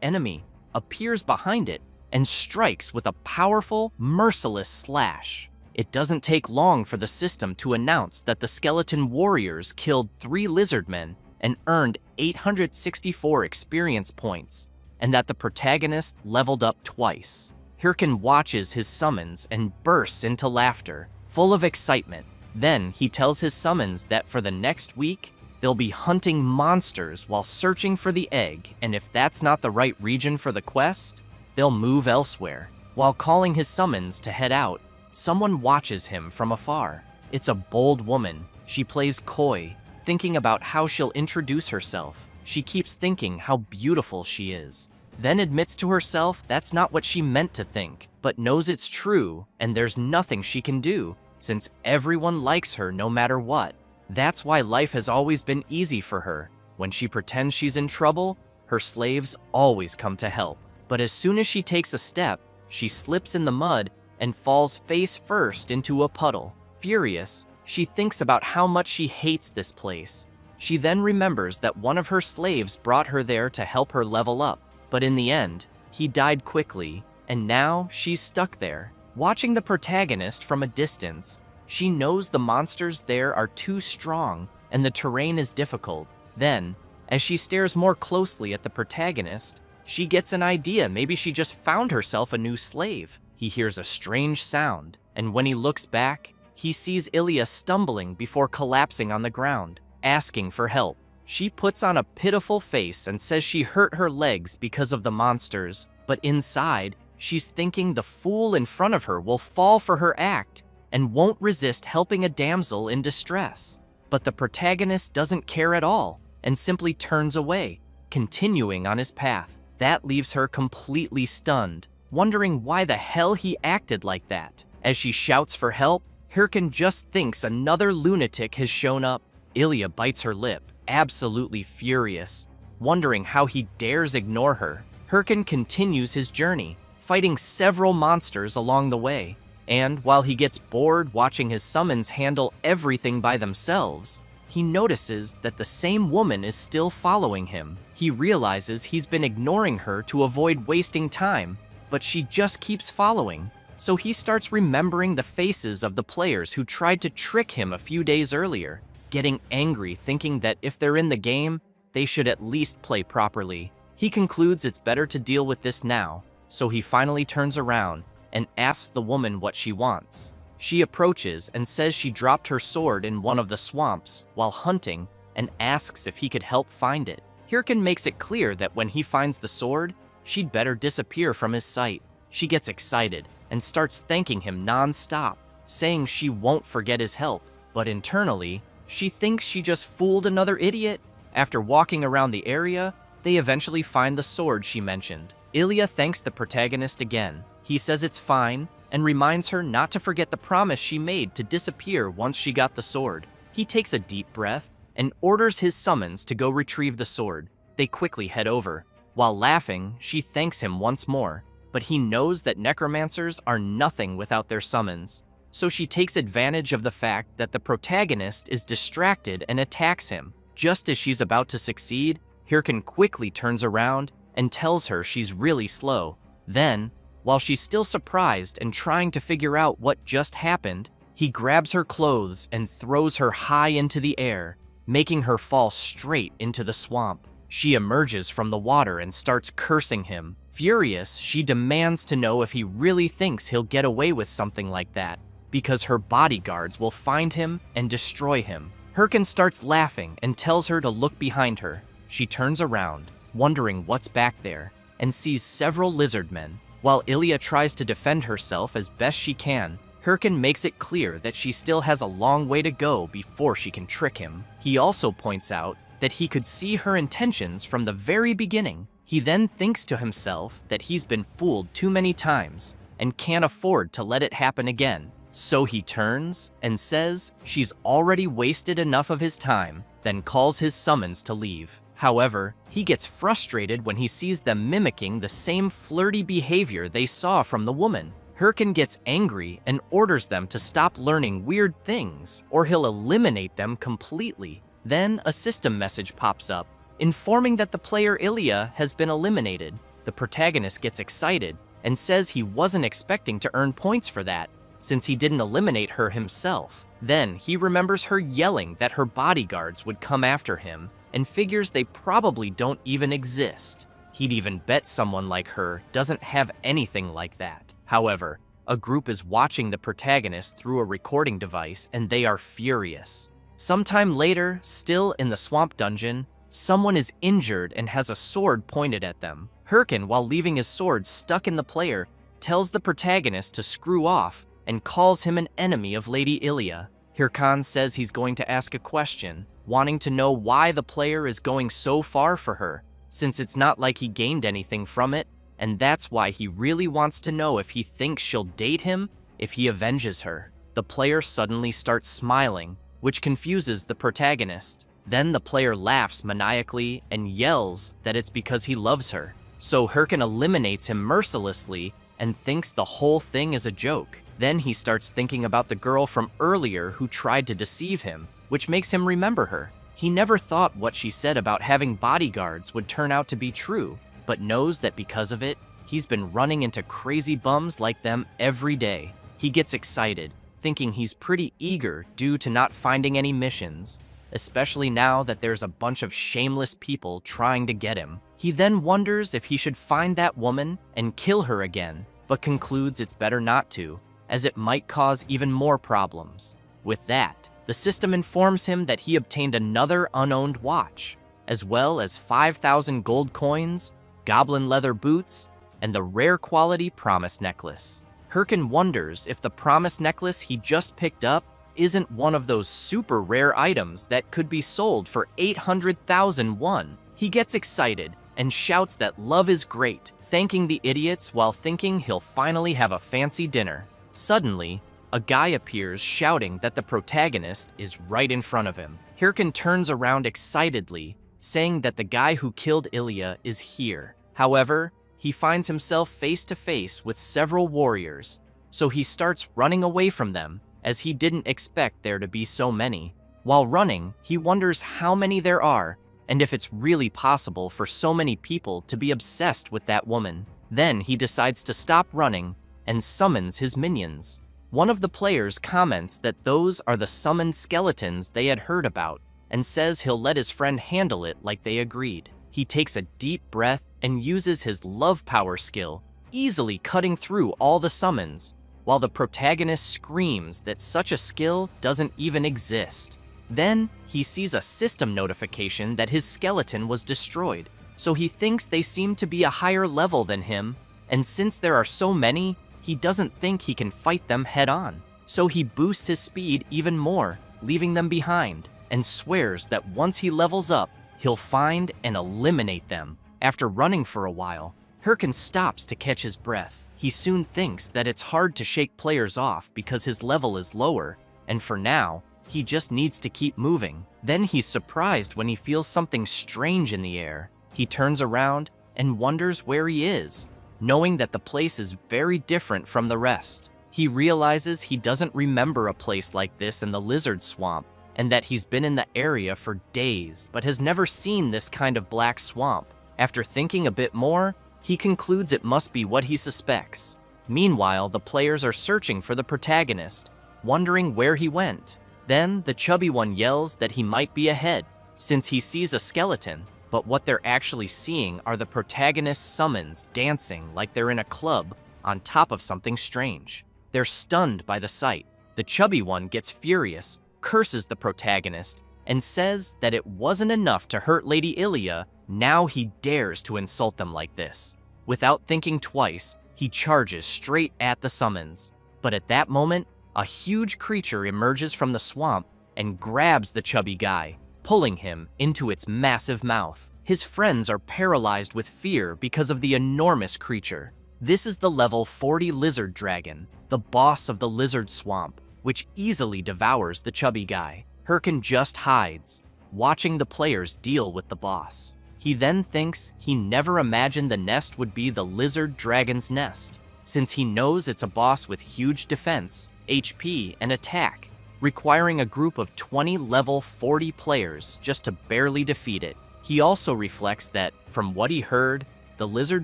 enemy, appears behind it, and strikes with a powerful, merciless slash. It doesn't take long for the system to announce that the skeleton warriors killed 3 lizardmen and earned 864 experience points, and that the protagonist leveled up twice. Hirkin watches his summons and bursts into laughter, full of excitement. Then he tells his summons that for the next week, they'll be hunting monsters while searching for the egg, and if that's not the right region for the quest, they'll move elsewhere. While calling his summons to head out, someone watches him from afar. It's a bold woman. She plays coy, thinking about how she'll introduce herself. She keeps thinking how beautiful she is, then admits to herself that's not what she meant to think, but knows it's true and there's nothing she can do, since everyone likes her no matter what. That's why life has always been easy for her. When she pretends she's in trouble, her slaves always come to help. But as soon as she takes a step, she slips in the mud and falls face first into a puddle. Furious, she thinks about how much she hates this place. She then remembers that one of her slaves brought her there to help her level up, but in the end, he died quickly, and now she's stuck there. Watching the protagonist from a distance, she knows the monsters there are too strong and the terrain is difficult. Then, as she stares more closely at the protagonist, she gets an idea. Maybe she just found herself a new slave. He hears a strange sound, and when he looks back, he sees Ilya stumbling before collapsing on the ground, asking for help. She puts on a pitiful face and says she hurt her legs because of the monsters, but inside, she's thinking the fool in front of her will fall for her act and won't resist helping a damsel in distress. But the protagonist doesn't care at all and simply turns away, continuing on his path. That leaves her completely stunned, wondering why the hell he acted like that. As she shouts for help, Hirkin just thinks another lunatic has shown up. Ilya bites her lip, absolutely furious, wondering how he dares ignore her. Hirkin continues his journey, fighting several monsters along the way. And while he gets bored watching his summons handle everything by themselves, he notices that the same woman is still following him. He realizes he's been ignoring her to avoid wasting time, but she just keeps following. So he starts remembering the faces of the players who tried to trick him a few days earlier, getting angry, thinking that if they're in the game, they should at least play properly. He concludes it's better to deal with this now, so he finally turns around and asks the woman what she wants. She approaches and says she dropped her sword in one of the swamps while hunting and asks if he could help find it. Hirkin makes it clear that when he finds the sword, she'd better disappear from his sight. She gets excited and starts thanking him non-stop, saying she won't forget his help, but internally, she thinks she just fooled another idiot. After walking around the area, they eventually find the sword she mentioned. Ilya thanks the protagonist again. He says it's fine and reminds her not to forget the promise she made to disappear once she got the sword. He takes a deep breath and orders his summons to go retrieve the sword. They quickly head over. While laughing, she thanks him once more, but he knows that necromancers are nothing without their summons. So she takes advantage of the fact that the protagonist is distracted and attacks him. Just as she's about to succeed, Hirkin quickly turns around and tells her she's really slow. Then, while she's still surprised and trying to figure out what just happened, he grabs her clothes and throws her high into the air, making her fall straight into the swamp. She emerges from the water and starts cursing him. Furious, she demands to know if he really thinks he'll get away with something like that, because her bodyguards will find him and destroy him. Hirkin starts laughing and tells her to look behind her. She turns around, wondering what's back there, and sees several lizard men. While Ilya tries to defend herself as best she can, Hirkin makes it clear that she still has a long way to go before she can trick him. He also points out that he could see her intentions from the very beginning. He then thinks to himself that he's been fooled too many times and can't afford to let it happen again. So he turns and says she's already wasted enough of his time, then calls his summons to leave. However, he gets frustrated when he sees them mimicking the same flirty behavior they saw from the woman. Hirkin gets angry and orders them to stop learning weird things, or he'll eliminate them completely. Then a system message pops up, informing that the player Ilya has been eliminated. The protagonist gets excited and says he wasn't expecting to earn points for that, since he didn't eliminate her himself. Then he remembers her yelling that her bodyguards would come after him, and figures they probably don't even exist. He'd even bet someone like her doesn't have anything like that. However, a group is watching the protagonist through a recording device and they are furious. Sometime later, still in the swamp dungeon, someone is injured and has a sword pointed at them. Hirkin, while leaving his sword stuck in the player, tells the protagonist to screw off and calls him an enemy of Lady Ilya. Hirkan says he's going to ask a question, wanting to know why the player is going so far for her, since it's not like he gained anything from it, and that's why he really wants to know if he thinks she'll date him if he avenges her. The player suddenly starts smiling, which confuses the protagonist. Then the player laughs maniacally and yells that it's because he loves her. So Hirkin eliminates him mercilessly and thinks the whole thing is a joke. Then he starts thinking about the girl from earlier who tried to deceive him, which makes him remember her. He never thought what she said about having bodyguards would turn out to be true, but knows that because of it, he's been running into crazy bums like them every day. He gets excited, thinking he's pretty eager due to not finding any missions, especially now that there's a bunch of shameless people trying to get him. He then wonders if he should find that woman and kill her again, but concludes it's better not to, as it might cause even more problems. With that, the system informs him that he obtained another unowned watch, as well as 5,000 gold coins, goblin leather boots, and the rare quality promise necklace. Hirkin wonders if the promise necklace he just picked up isn't one of those super rare items that could be sold for 800,000 won. He gets excited and shouts that love is great, thanking the idiots while thinking he'll finally have a fancy dinner. Suddenly, a guy appears shouting that the protagonist is right in front of him. Hirkin turns around excitedly, saying that the guy who killed Ilya is here. However, he finds himself face to face with several warriors, so he starts running away from them, as he didn't expect there to be so many. While running, he wonders how many there are, and if it's really possible for so many people to be obsessed with that woman. Then he decides to stop running and summons his minions. One of the players comments that those are the summoned skeletons they had heard about, and says he'll let his friend handle it like they agreed. He takes a deep breath and uses his love power skill, easily cutting through all the summons, while the protagonist screams that such a skill doesn't even exist. Then, he sees a system notification that his skeleton was destroyed, so he thinks they seem to be a higher level than him, and since there are so many, he doesn't think he can fight them head-on. So he boosts his speed even more, leaving them behind, and swears that once he levels up, he'll find and eliminate them. After running for a while, Hirkin stops to catch his breath. He soon thinks that it's hard to shake players off because his level is lower, and for now, he just needs to keep moving. Then he's surprised when he feels something strange in the air. He turns around and wonders where he is, knowing that the place is very different from the rest. He realizes he doesn't remember a place like this in the lizard swamp, and that he's been in the area for days but has never seen this kind of black swamp. After thinking a bit more, he concludes it must be what he suspects. Meanwhile, the players are searching for the protagonist, wondering where he went. Then, the chubby one yells that he might be ahead, since he sees a skeleton, but what they're actually seeing are the protagonist's summons dancing like they're in a club on top of something strange. They're stunned by the sight. The chubby one gets furious, curses the protagonist, and says that it wasn't enough to hurt Lady Ilya, now he dares to insult them like this. Without thinking twice, he charges straight at the summons. But at that moment, a huge creature emerges from the swamp and grabs the chubby guy, pulling him into its massive mouth. His friends are paralyzed with fear because of the enormous creature. This is the level 40 lizard dragon, the boss of the lizard swamp, which easily devours the chubby guy. Hirkin just hides, watching the players deal with the boss. He then thinks he never imagined the nest would be the lizard dragon's nest, since he knows it's a boss with huge defense, HP, and attack, requiring a group of 20 level 40 players just to barely defeat it. He also reflects that, from what he heard, the lizard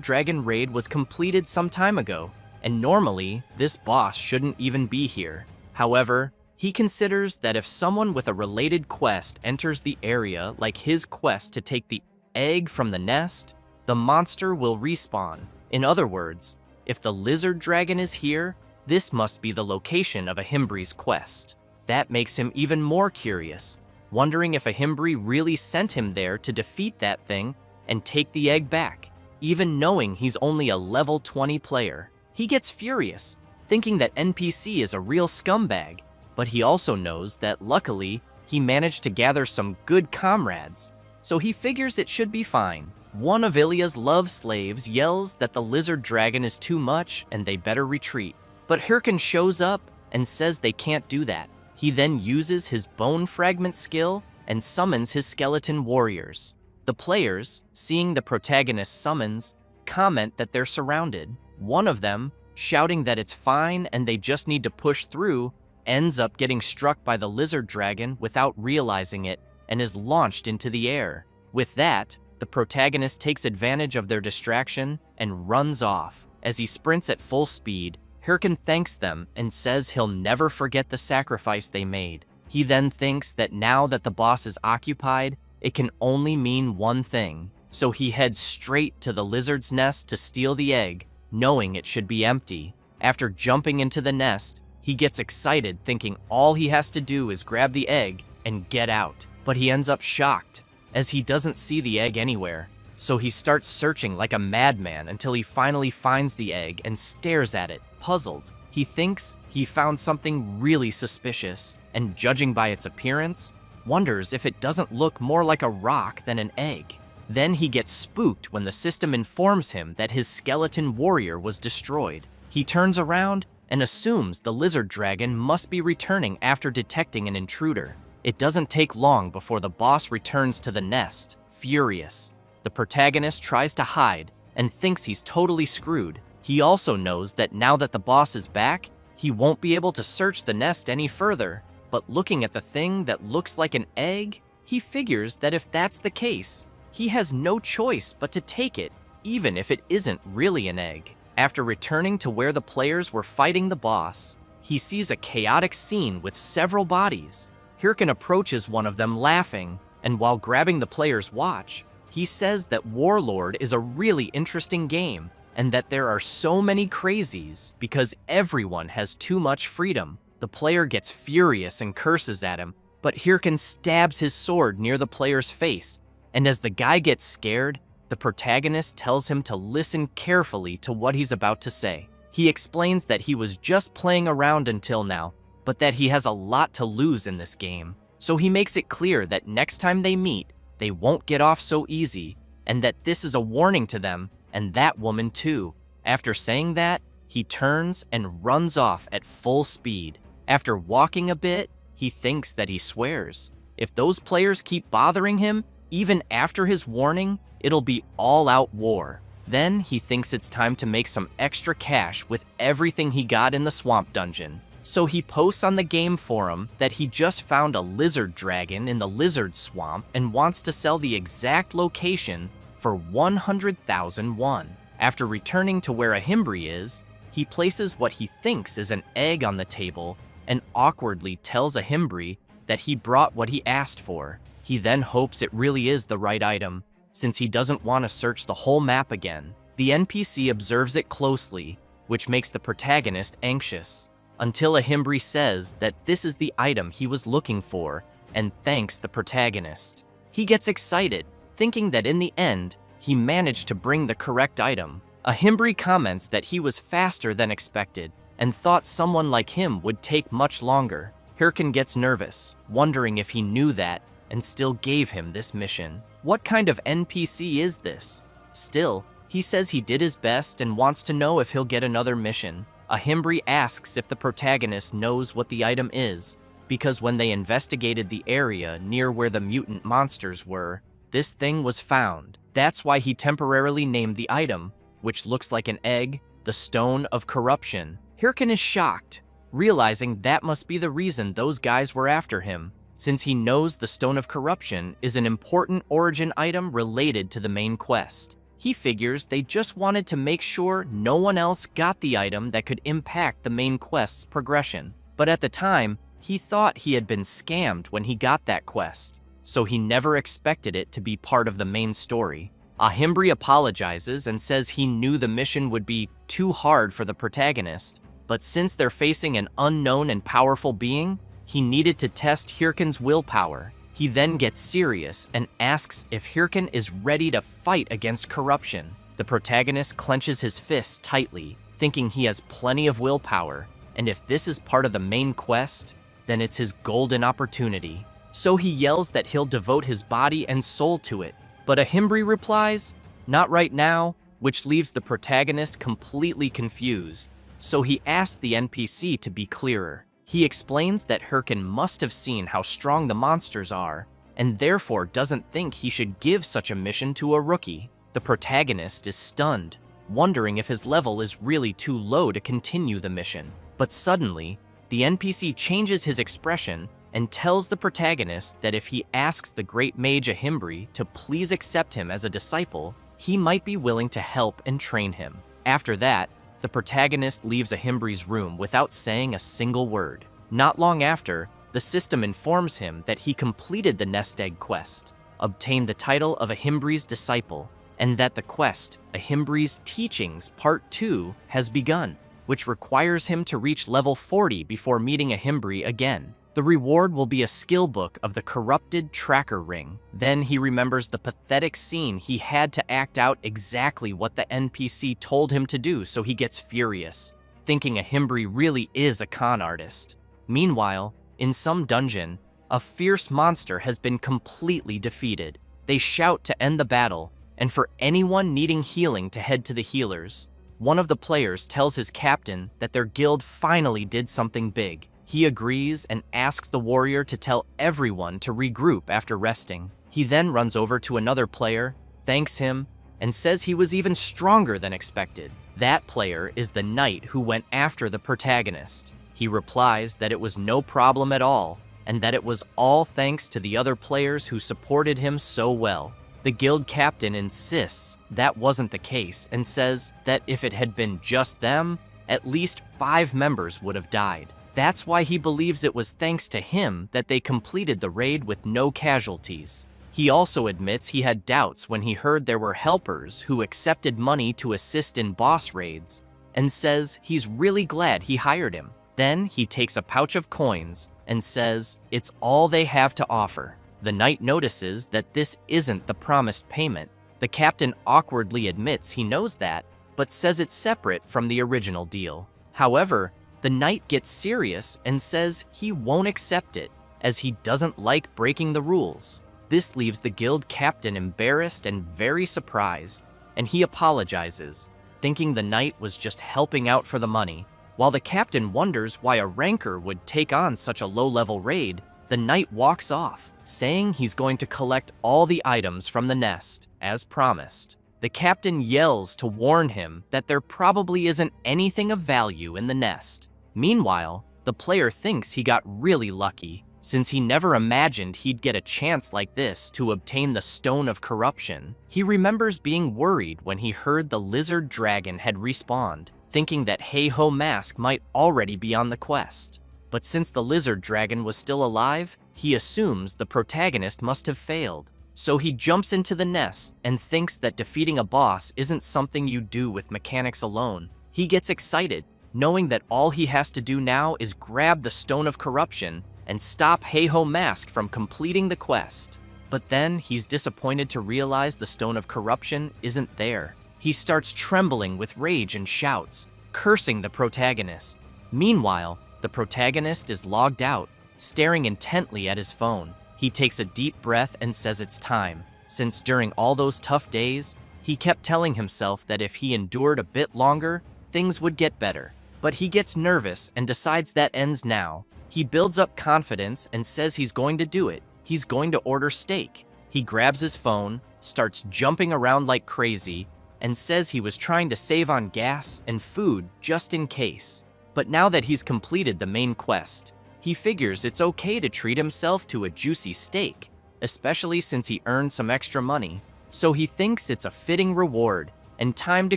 dragon raid was completed some time ago, and normally, this boss shouldn't even be here. However, he considers that if someone with a related quest enters the area like his quest to take the egg from the nest, the monster will respawn. In other words, If the lizard dragon is here, this must be the location of Ahimbri's quest. That makes him even more curious, wondering if Ahimbri really sent him there to defeat that thing and take the egg back, even knowing he's only a level 20 player. He gets furious, thinking that NPC is a real scumbag, but he also knows that luckily he managed to gather some good comrades, so he figures it should be fine. One of Ilya's love slaves yells that the lizard dragon is too much and they better retreat, but Hirkin shows up and says they can't do that. He then uses his bone fragment skill and summons his skeleton warriors. The players, seeing the protagonist's summons, comment that they're surrounded. One of them, shouting that it's fine and they just need to push through, ends up getting struck by the lizard dragon without realizing it and is launched into the air. With that, the protagonist takes advantage of their distraction and runs off. As he sprints at full speed, Hirkin thanks them and says he'll never forget the sacrifice they made. He then thinks that now that the boss is occupied, it can only mean one thing. So he heads straight to the lizard's nest to steal the egg, knowing it should be empty. After jumping into the nest, he gets excited thinking all he has to do is grab the egg and get out. But he ends up shocked, as he doesn't see the egg anywhere. So he starts searching like a madman until he finally finds the egg and stares at it, puzzled. He thinks he found something really suspicious, and judging by its appearance, wonders if it doesn't look more like a rock than an egg. Then he gets spooked when the system informs him that his skeleton warrior was destroyed. He turns around and assumes the lizard dragon must be returning after detecting an intruder. It doesn't take long before the boss returns to the nest, furious. The protagonist tries to hide and thinks he's totally screwed. He also knows that now that the boss is back, he won't be able to search the nest any further. But looking at the thing that looks like an egg, he figures that if that's the case, he has no choice but to take it, even if it isn't really an egg. After returning to where the players were fighting the boss, he sees a chaotic scene with several bodies. Hirkin approaches one of them laughing, and while grabbing the player's watch, he says that Warlord is a really interesting game and that there are so many crazies because everyone has too much freedom. The player gets furious and curses at him, but Hirkin stabs his sword near the player's face, and as the guy gets scared, the protagonist tells him to listen carefully to what he's about to say. He explains that he was just playing around until now, but that he has a lot to lose in this game. So he makes it clear that next time they meet, they won't get off so easy, and that this is a warning to them, and that woman too. After saying that, he turns and runs off at full speed. After walking a bit, he thinks that he swears. If those players keep bothering him, even after his warning, it'll be all-out war. Then he thinks it's time to make some extra cash with everything he got in the swamp dungeon. So he posts on the game forum that he just found a lizard dragon in the lizard swamp and wants to sell the exact location for 100,000 won. After returning to where Ahimbri is, he places what he thinks is an egg on the table and awkwardly tells Ahimbri that he brought what he asked for. He then hopes it really is the right item, since he doesn't want to search the whole map again. The NPC observes it closely, which makes the protagonist anxious, until Ahimbri says that this is the item he was looking for and thanks the protagonist. He gets excited, thinking that in the end, he managed to bring the correct item. Ahimbri comments that he was faster than expected and thought someone like him would take much longer. Hirkin gets nervous, wondering if he knew that and still gave him this mission. What kind of NPC is this? Still, he says he did his best and wants to know if he'll get another mission. Ahimbri asks if the protagonist knows what the item is, because when they investigated the area near where the mutant monsters were, this thing was found. That's why he temporarily named the item, which looks like an egg, the Stone of Corruption. Hirkin is shocked, realizing that must be the reason those guys were after him, since he knows the Stone of Corruption is an important origin item related to the main quest. He figures they just wanted to make sure no one else got the item that could impact the main quest's progression. But at the time, he thought he had been scammed when he got that quest, so he never expected it to be part of the main story. Ahimbri apologizes and says he knew the mission would be too hard for the protagonist, but since they're facing an unknown and powerful being, he needed to test Hirken's willpower. He then gets serious and asks if Hirken is ready to fight against corruption. The protagonist clenches his fists tightly, thinking he has plenty of willpower, and if this is part of the main quest, then it's his golden opportunity. So he yells that he'll devote his body and soul to it, but Ahimbri replies, "Not right now," which leaves the protagonist completely confused. So he asks the NPC to be clearer. He explains that Hirken must have seen how strong the monsters are, and therefore doesn't think he should give such a mission to a rookie. The protagonist is stunned, wondering if his level is really too low to continue the mission. But suddenly, the NPC changes his expression and tells the protagonist that if he asks the great mage Ahimbri to please accept him as a disciple, he might be willing to help and train him. After that, the protagonist leaves Ahimbri's room without saying a single word. Not long after, the system informs him that he completed the nest egg quest, obtained the title of Ahimbri's disciple, and that the quest, Ahimbri's Teachings Part 2, has begun, which requires him to reach level 40 before meeting Ahimbri again. The reward will be a skill book of the corrupted tracker ring. Then he remembers the pathetic scene he had to act out exactly what the NPC told him to do, so he gets furious, thinking Ahimbri really is a con artist. Meanwhile, in some dungeon, a fierce monster has been completely defeated. They shout to end the battle, and for anyone needing healing to head to the healers. One of the players tells his captain that their guild finally did something big. He agrees and asks the warrior to tell everyone to regroup after resting. He then runs over to another player, thanks him, and says he was even stronger than expected. That player is the knight who went after the protagonist. He replies that it was no problem at all, and that it was all thanks to the other players who supported him so well. The guild captain insists that wasn't the case and says that if it had been just them, at least 5 members would have died. That's why he believes it was thanks to him that they completed the raid with no casualties. He also admits he had doubts when he heard there were helpers who accepted money to assist in boss raids, and says he's really glad he hired him. Then he takes a pouch of coins and says it's all they have to offer. The knight notices that this isn't the promised payment. The captain awkwardly admits he knows that, but says it's separate from the original deal. However, the knight gets serious and says he won't accept it, as he doesn't like breaking the rules. This leaves the guild captain embarrassed and very surprised, and he apologizes, thinking the knight was just helping out for the money. While the captain wonders why a ranker would take on such a low-level raid, the knight walks off, saying he's going to collect all the items from the nest, as promised. The captain yells to warn him that there probably isn't anything of value in the nest. Meanwhile, the player thinks he got really lucky, since he never imagined he'd get a chance like this to obtain the Stone of Corruption. He remembers being worried when he heard the lizard dragon had respawned, thinking that Hey-Ho Mask might already be on the quest. But since the lizard dragon was still alive, he assumes the protagonist must have failed. So he jumps into the nest and thinks that defeating a boss isn't something you do with mechanics alone. He gets excited, knowing that all he has to do now is grab the Stone of Corruption and stop Hey-Ho Mask from completing the quest. But then he's disappointed to realize the Stone of Corruption isn't there. He starts trembling with rage and shouts, cursing the protagonist. Meanwhile, the protagonist is logged out, staring intently at his phone. He takes a deep breath and says it's time, since during all those tough days, he kept telling himself that if he endured a bit longer, things would get better. But he gets nervous and decides that ends now. He builds up confidence and says he's going to do it. He's going to order steak. He grabs his phone, starts jumping around like crazy, and says he was trying to save on gas and food just in case. But now that he's completed the main quest, he figures it's okay to treat himself to a juicy steak, especially since he earned some extra money. So he thinks it's a fitting reward and time to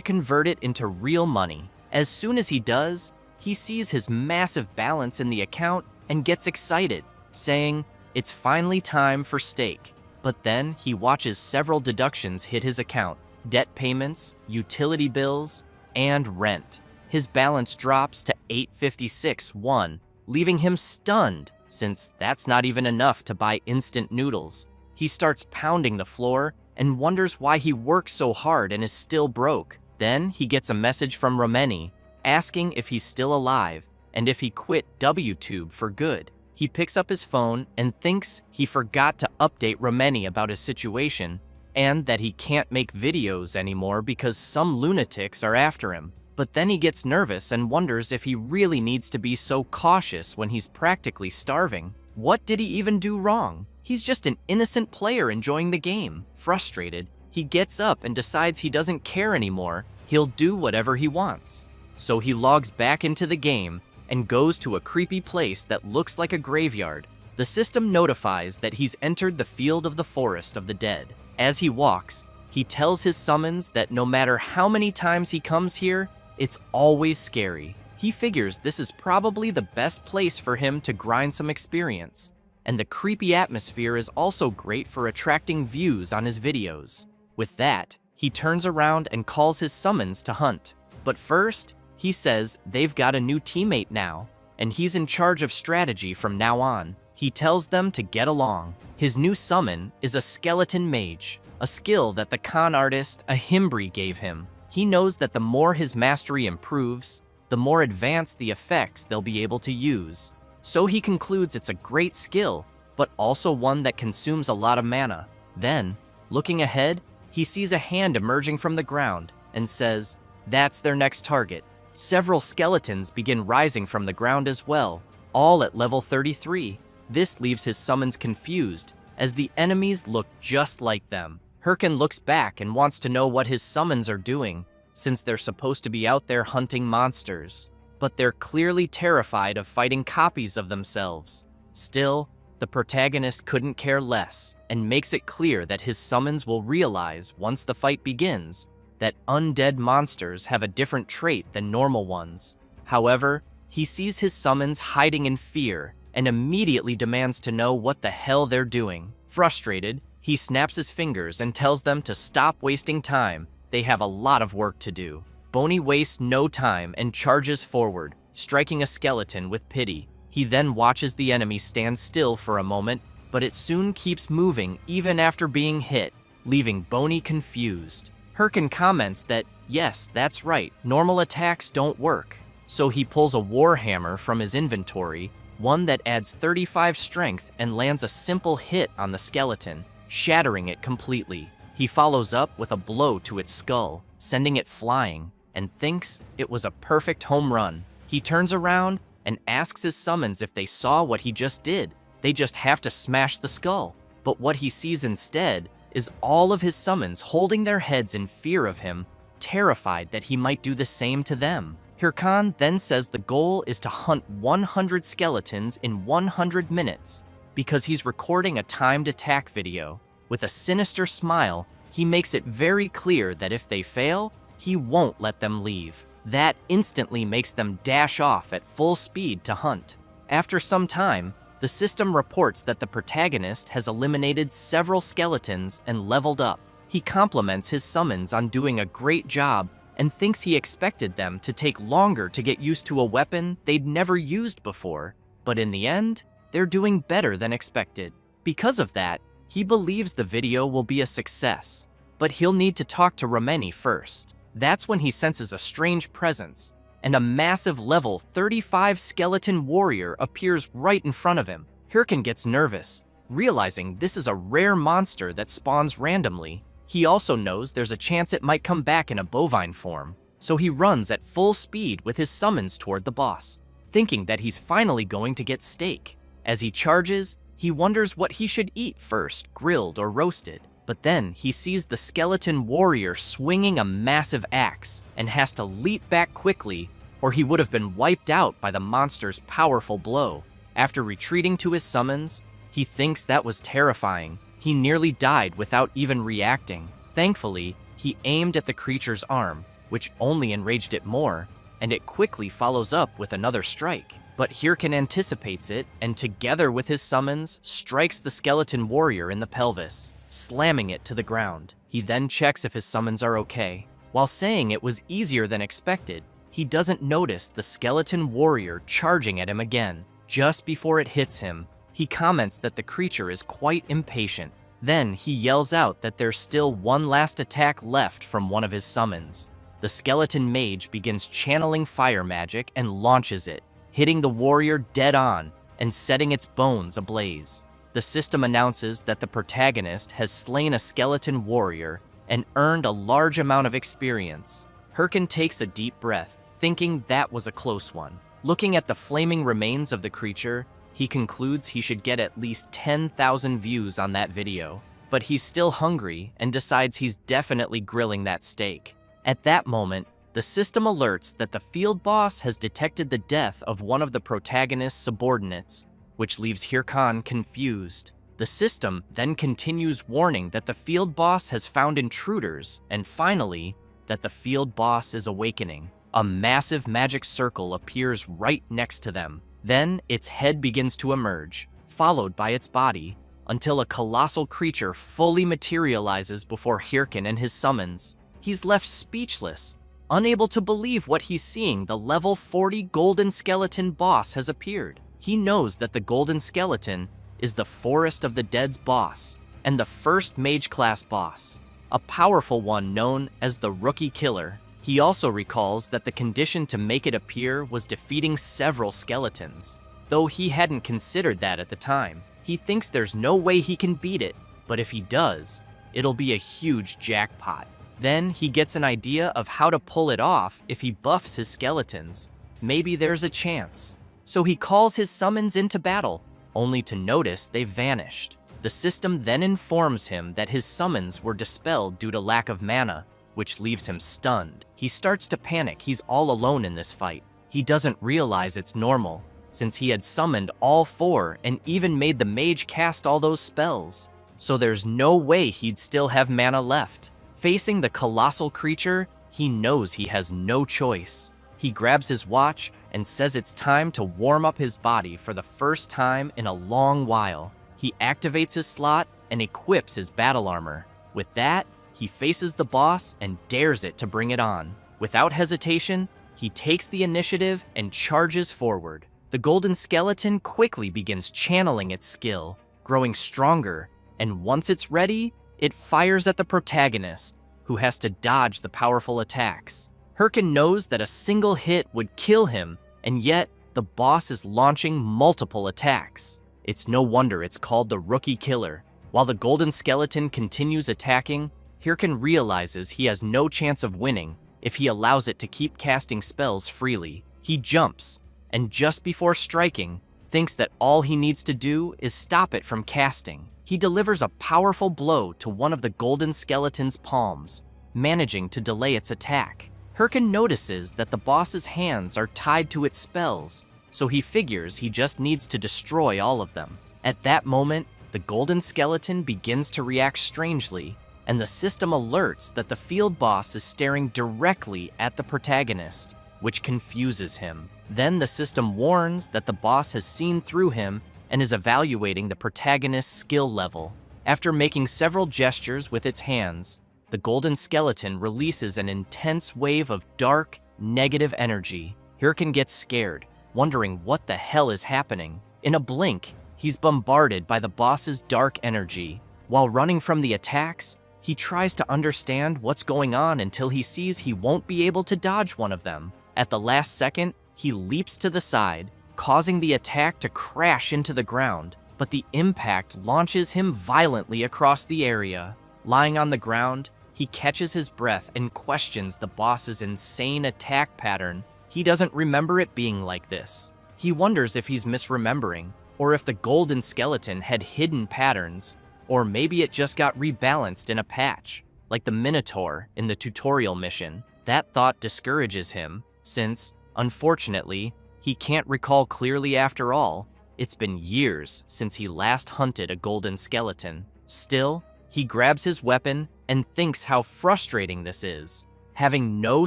convert it into real money. As soon as he does, he sees his massive balance in the account and gets excited, saying, "It's finally time for steak." But then he watches several deductions hit his account: debt payments, utility bills, and rent. His balance drops to 856.1, leaving him stunned, since that's not even enough to buy instant noodles. He starts pounding the floor and wonders why he works so hard and is still broke. Then he gets a message from Romeni asking if he's still alive and if he quit WTube for good. He picks up his phone and thinks he forgot to update Romeni about his situation and that he can't make videos anymore because some lunatics are after him. But then he gets nervous and wonders if he really needs to be so cautious when he's practically starving. What did he even do wrong? He's just an innocent player enjoying the game. Frustrated, he gets up and decides he doesn't care anymore. He'll do whatever he wants. So he logs back into the game and goes to a creepy place that looks like a graveyard. The system notifies that he's entered the field of the forest of the dead. As he walks, he tells his summons that no matter how many times he comes here, it's always scary. He figures this is probably the best place for him to grind some experience, and the creepy atmosphere is also great for attracting views on his videos. With that, he turns around and calls his summons to hunt. But first, he says they've got a new teammate now, and he's in charge of strategy from now on. He tells them to get along. His new summon is a skeleton mage, a skill that the con artist Ahimbri gave him. He knows that the more his mastery improves, the more advanced the effects they'll be able to use. So he concludes it's a great skill, but also one that consumes a lot of mana. Then, looking ahead, he sees a hand emerging from the ground and says, that's their next target. Several skeletons begin rising from the ground as well, all at level 33. This leaves his summons confused, as the enemies look just like them. Hirkin looks back and wants to know what his summons are doing, since they're supposed to be out there hunting monsters. But they're clearly terrified of fighting copies of themselves. Still, the protagonist couldn't care less, and makes it clear that his summons will realize, once the fight begins, that undead monsters have a different trait than normal ones. However, he sees his summons hiding in fear, and immediately demands to know what the hell they're doing. Frustrated, he snaps his fingers and tells them to stop wasting time. They have a lot of work to do. Boney wastes no time and charges forward, striking a skeleton with pity. He then watches the enemy stand still for a moment, but it soon keeps moving even after being hit, leaving Boney confused. Hirkin comments that, yes, that's right, normal attacks don't work. So he pulls a warhammer from his inventory, one that adds 35 strength and lands a simple hit on the skeleton, shattering it completely. He follows up with a blow to its skull, sending it flying, and thinks it was a perfect home run. He turns around and asks his summons if they saw what he just did. They just have to smash the skull. But what he sees instead is all of his summons holding their heads in fear of him, terrified that he might do the same to them. Hirkan then says the goal is to hunt 100 skeletons in 100 minutes, because he's recording a timed attack video. With a sinister smile, he makes it very clear that if they fail, he won't let them leave. That instantly makes them dash off at full speed to hunt. After some time, the system reports that the protagonist has eliminated several skeletons and leveled up. He compliments his summons on doing a great job and thinks he expected them to take longer to get used to a weapon they'd never used before. But in the end, they're doing better than expected. Because of that, he believes the video will be a success, but he'll need to talk to Romeni first. That's when he senses a strange presence, and a massive level 35 skeleton warrior appears right in front of him. Hirkin gets nervous, realizing this is a rare monster that spawns randomly. He also knows there's a chance it might come back in a bovine form, so he runs at full speed with his summons toward the boss, thinking that he's finally going to get steak. As he charges, he wonders what he should eat first, grilled or roasted. But then he sees the skeleton warrior swinging a massive axe and has to leap back quickly, or he would have been wiped out by the monster's powerful blow. After retreating to his summons, he thinks that was terrifying. He nearly died without even reacting. Thankfully, he aimed at the creature's arm, which only enraged it more, and it quickly follows up with another strike. But Hirkin anticipates it, and together with his summons, strikes the skeleton warrior in the pelvis. slamming it to the ground. He then checks if his summons are okay. While saying it was easier than expected, he doesn't notice the skeleton warrior charging at him again. Just before it hits him, he comments that the creature is quite impatient. Then he yells out that there's still one last attack left from one of his summons. The skeleton mage begins channeling fire magic and launches it, hitting the warrior dead on and setting its bones ablaze. The system announces that the protagonist has slain a skeleton warrior and earned a large amount of experience. Hirkin takes a deep breath, thinking that was a close one. Looking at the flaming remains of the creature, he concludes he should get at least 10,000 views on that video. But he's still hungry and decides he's definitely grilling that steak. At that moment, the system alerts that the field boss has detected the death of one of the protagonist's subordinates, which leaves Hirkan confused. The system then continues warning that the field boss has found intruders, and finally, that the field boss is awakening. A massive magic circle appears right next to them. Then its head begins to emerge, followed by its body, until a colossal creature fully materializes before Hirkin and his summons. He's left speechless, unable to believe what he's seeing. The level 40 golden skeleton boss has appeared. He knows that the golden skeleton is the Forest of the Dead's boss, and the first mage class boss, a powerful one known as the Rookie Killer. He also recalls that the condition to make it appear was defeating several skeletons, though he hadn't considered that at the time. He thinks there's no way he can beat it, but if he does, it'll be a huge jackpot. Then he gets an idea of how to pull it off if he buffs his skeletons. Maybe there's a chance. So he calls his summons into battle, only to notice they've vanished. The system then informs him that his summons were dispelled due to lack of mana, which leaves him stunned. He starts to panic. He's all alone in this fight. He doesn't realize it's normal, since he had summoned all 4 and even made the mage cast all those spells. So there's no way he'd still have mana left. Facing the colossal creature, he knows he has no choice. He grabs his watch and says it's time to warm up his body for the first time in a long while. He activates his slot and equips his battle armor. With that, he faces the boss and dares it to bring it on. Without hesitation, he takes the initiative and charges forward. The golden skeleton quickly begins channeling its skill, growing stronger, and once it's ready, it fires at the protagonist, who has to dodge the powerful attacks. Hirkin knows that a single hit would kill him, and yet the boss is launching multiple attacks. It's no wonder it's called the Rookie Killer. While the golden skeleton continues attacking, Hirkin realizes he has no chance of winning if he allows it to keep casting spells freely. He jumps, and just before striking, thinks that all he needs to do is stop it from casting. He delivers a powerful blow to one of the golden skeleton's palms, managing to delay its attack. Hirkin notices that the boss's hands are tied to its spells, so he figures he just needs to destroy all of them. At that moment, the golden skeleton begins to react strangely, and the system alerts that the field boss is staring directly at the protagonist, which confuses him. Then the system warns that the boss has seen through him and is evaluating the protagonist's skill level. After making several gestures with its hands, the golden skeleton releases an intense wave of dark, negative energy. Hirkin gets scared, wondering what the hell is happening. In a blink, he's bombarded by the boss's dark energy. While running from the attacks, he tries to understand what's going on until he sees he won't be able to dodge one of them. At the last second, he leaps to the side, causing the attack to crash into the ground, but the impact launches him violently across the area. Lying on the ground, he catches his breath and questions the boss's insane attack pattern. He doesn't remember it being like this. He wonders if he's misremembering, or if the golden skeleton had hidden patterns, or maybe it just got rebalanced in a patch, like the Minotaur in the tutorial mission. That thought discourages him, since, unfortunately, he can't recall clearly after all. It's been years since he last hunted a golden skeleton. Still, he grabs his weapon and thinks how frustrating this is, having no